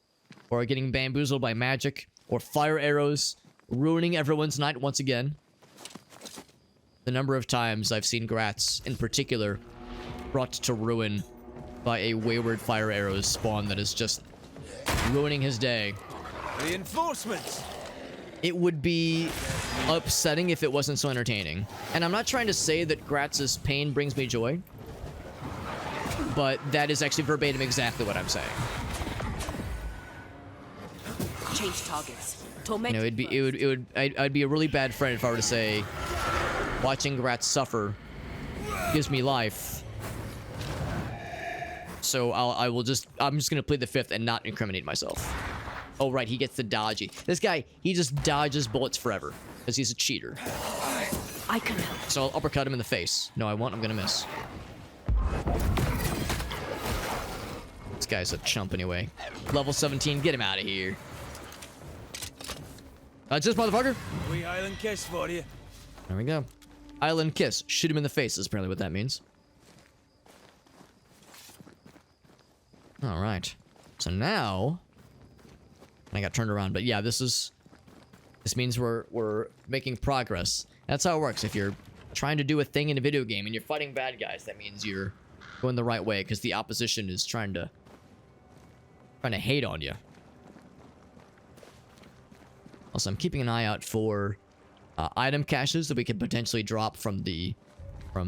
or getting bamboozled by magic, or fire arrows, ruining everyone's night once again. The number of times I've seen Gratz, in particular, brought to ruin by a wayward fire arrows spawn that is just ruining his day. Reinforcements! It would be upsetting if it wasn't so entertaining. And I'm not trying to say that Gratz's pain brings me joy, but that is actually verbatim exactly what I'm saying. Change targets. You know, I'd be a really bad friend if I were to say, watching Gratz suffer gives me life. So I'm just gonna plead the fifth and not incriminate myself. Oh right, he gets the dodgy. This guy, he just dodges bullets forever because he's a cheater. I can help. So I'll uppercut him in the face. No, I won't. I'm gonna miss. This guy's a chump anyway. Level 17. Get him out of here. That's this motherfucker. We island kiss for you. There we go. Island kiss. Shoot him in the face is apparently what that means. All right. So now I got turned around, but yeah, this means we're making progress. That's how it works. If you're trying to do a thing in a video game and you're fighting bad guys, that means you're going the right way because the opposition is trying to hate on you. Also, I'm keeping an eye out for item caches that we could potentially drop from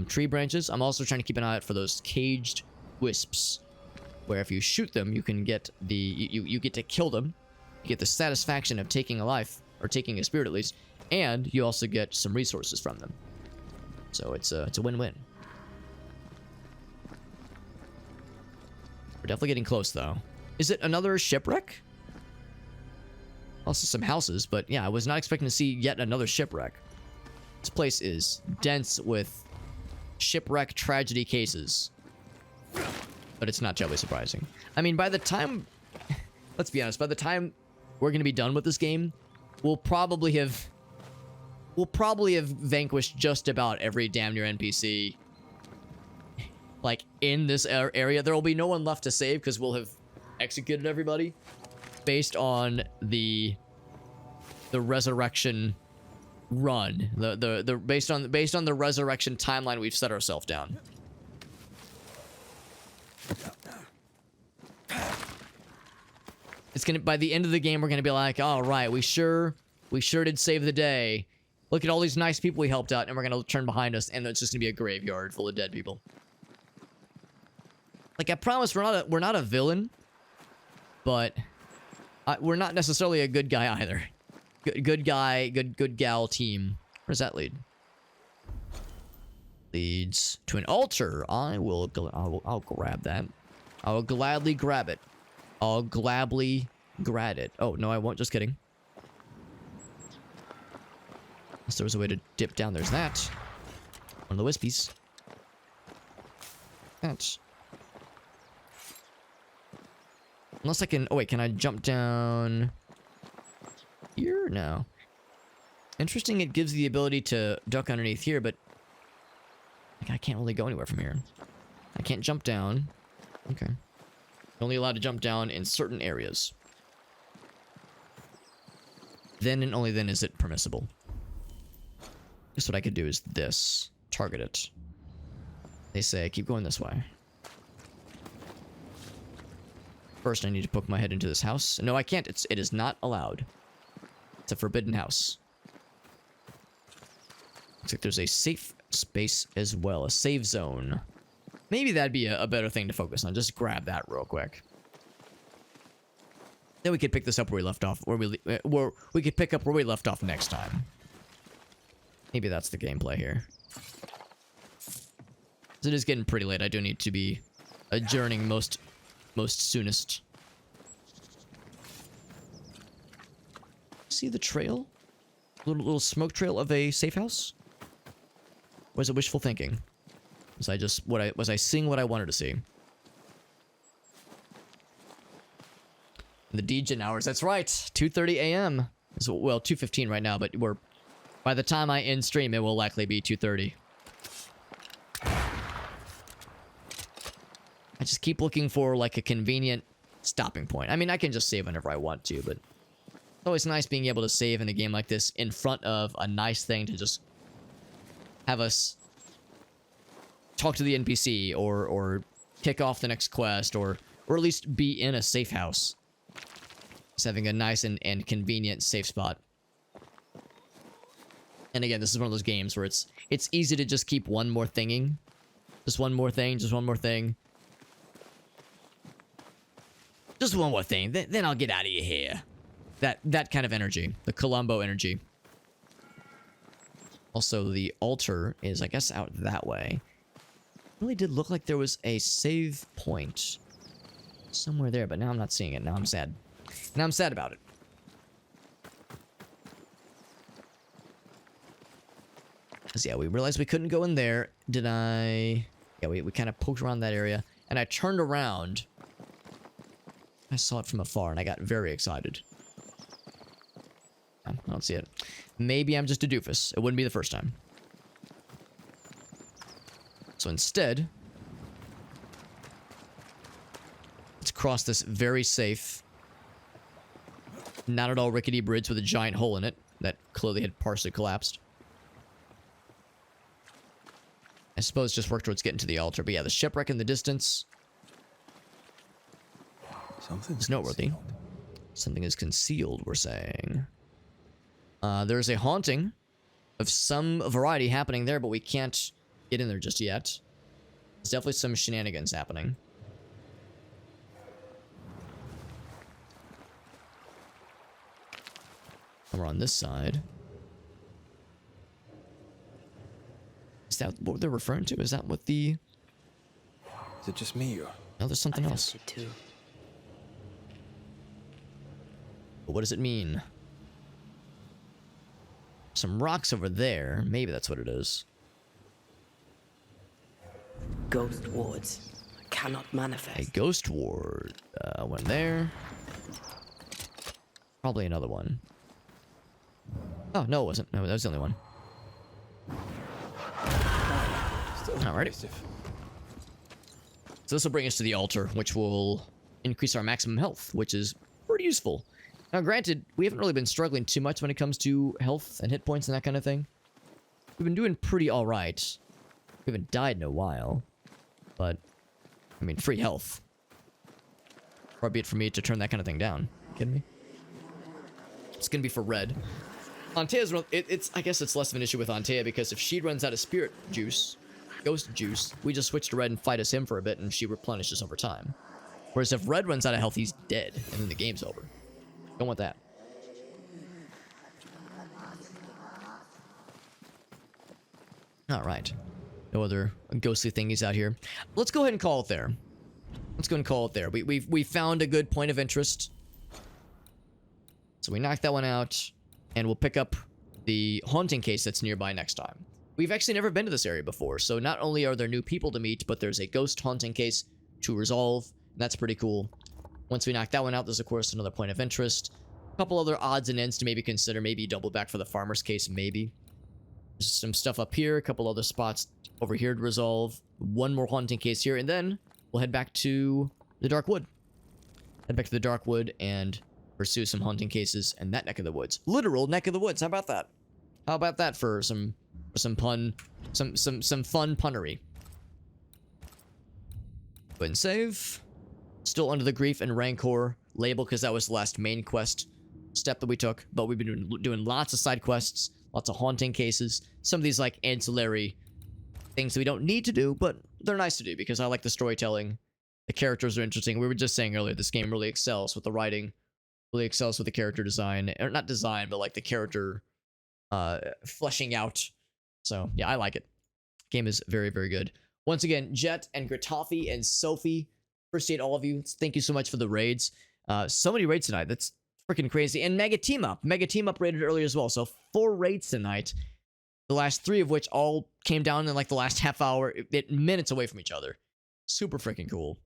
tree branches. I'm also trying to keep an eye out for those caged wisps, where if you shoot them, you can get you get to kill them. You get the satisfaction of taking a life, or taking a spirit at least, and you also get some resources from them. So it's a win-win. We're definitely getting close, though. Is it another shipwreck? Also some houses, but yeah, I was not expecting to see yet another shipwreck. This place is dense with shipwreck tragedy cases. But it's not terribly surprising. I mean, by the time... let's be honest, by the time we're going to be done with this game, we'll probably have vanquished just about every damn near NPC. Like, in this area. There will be no one left to save, because we'll have executed everybody. Based on the resurrection run. Based on the resurrection timeline we've set ourselves down. It's gonna, by the end of the game, we're gonna be like, all right, we sure did save the day. Look at all these nice people we helped out, and we're gonna turn behind us, and it's just gonna be a graveyard full of dead people. Like, I promise we're not a villain, but we're not necessarily a good guy either. Good guy, good gal team. Where does that lead? Leads to an altar. I'll grab that. I will gladly grab it. I'll gladly grab it. Oh, no, I won't. Just kidding. Unless there was a way to dip down. There's that. One of the wispies. That. Unless I can... oh, wait. Can I jump down here? No. Interesting, it gives the ability to duck underneath here, but I can't really go anywhere from here. I can't jump down. Okay. Only allowed to jump down in certain areas. Then and only then is it permissible. Guess what I could do is this. Target it. They say keep going this way. First, I need to poke my head into this house. No, I can't. It is not allowed. It's a forbidden house. Looks like there's a safe space as well, a save zone. Maybe that'd be a better thing to focus on. Just grab that real quick. Then we could pick this up where we left off, where we could pick up where we left off next time. Maybe that's the gameplay here. It is getting pretty late. I do need to be adjourning most soonest. See the trail? Little smoke trail of a safe house? Was it wishful thinking? Was I seeing what I wanted to see? The degen hours. That's right. 2:30 a.m. So, well, 2:15 right now, but by the time I end stream, it will likely be 2:30. I just keep looking for like a convenient stopping point. I mean, I can just save whenever I want to, but it's always nice being able to save in a game like this in front of a nice thing to just have us talk to the NPC or kick off the next quest or at least be in a safe house. Just having a nice and convenient safe spot. And again, this is one of those games where it's easy to just keep one more thinging. Just one more thing, just one more thing. Just one more thing, then I'll get out of your hair. That kind of energy. The Columbo energy. Also, the altar is, I guess, out that way. It really did look like there was a save point somewhere there, but now I'm not seeing it. Now I'm sad. Now I'm sad about it. Because, yeah, we realized we couldn't go in there. Did I... Yeah, we kind of poked around that area. And I turned around. I saw it from afar, and I got very excited. I don't see it. Maybe I'm just a doofus. It wouldn't be the first time. So instead... let's cross this very safe... not at all rickety bridge with a giant hole in it that clearly had partially collapsed. I suppose just work towards getting to the altar. But yeah, the shipwreck in the distance... Something's noteworthy. Something is concealed, we're saying. There's a haunting of some variety happening there, but we can't get in there just yet. There's definitely some shenanigans happening. And we're on this side. Is that what they're referring to? Is that what the... Is it just me or... No, there's something else. It too. But what does it mean? Some rocks over there. Maybe that's what it is. Ghost wards cannot manifest. A ghost ward. One there. Probably another one. Oh, no, it wasn't. No, that was the only one. Alrighty. So this will bring us to the altar, which will increase our maximum health, which is pretty useful. Now, granted, we haven't really been struggling too much when it comes to health and hit points and that kind of thing. We've been doing pretty alright. We haven't died in a while. But, I mean, free health. Far be it for me to turn that kind of thing down. You kidding me? It's gonna be for red. Antea's... I guess it's less of an issue with Antea, because if she runs out of spirit juice, ghost juice, we just switch to red and fight as him for a bit, and she replenishes over time. Whereas if red runs out of health, he's dead, and then the game's over. Don't want that. Alright. No other ghostly thingies out here. Let's go ahead and call it there. Let's go and call it there. We found a good point of interest. So we knocked that one out. And we'll pick up the haunting case that's nearby next time. We've actually never been to this area before. So not only are there new people to meet, but there's a ghost haunting case to resolve. And that's pretty cool. Once we knock that one out, there's of course another point of interest. A couple other odds and ends to maybe consider. Maybe double back for the farmer's case, maybe. There's some stuff up here. A couple other spots over here to resolve. One more haunting case here. And then we'll head back to the Dark Wood. Head back to the Dark Wood and pursue some haunting cases in that neck of the woods. Literal neck of the woods. How about that? How about that for some fun punnery? Go ahead and save. Still under the Grief and Rancor label because that was the last main quest step that we took. But we've been doing lots of side quests, lots of haunting cases. Some of these like ancillary things that we don't need to do, but they're nice to do because I like the storytelling. The characters are interesting. We were just saying earlier, this game really excels with the writing, really excels with the character design, or not design, but like the character fleshing out. So yeah, I like it. Game is very, very good. Once again, Jet and Gratafi and Sophie, appreciate all of you. Thank you so much for the raids. So many raids tonight. That's freaking crazy. And Mega Team Up raided earlier as well. So 4 raids tonight. The last 3 of which all came down in like the last half hour, minutes away from each other. Super freaking cool.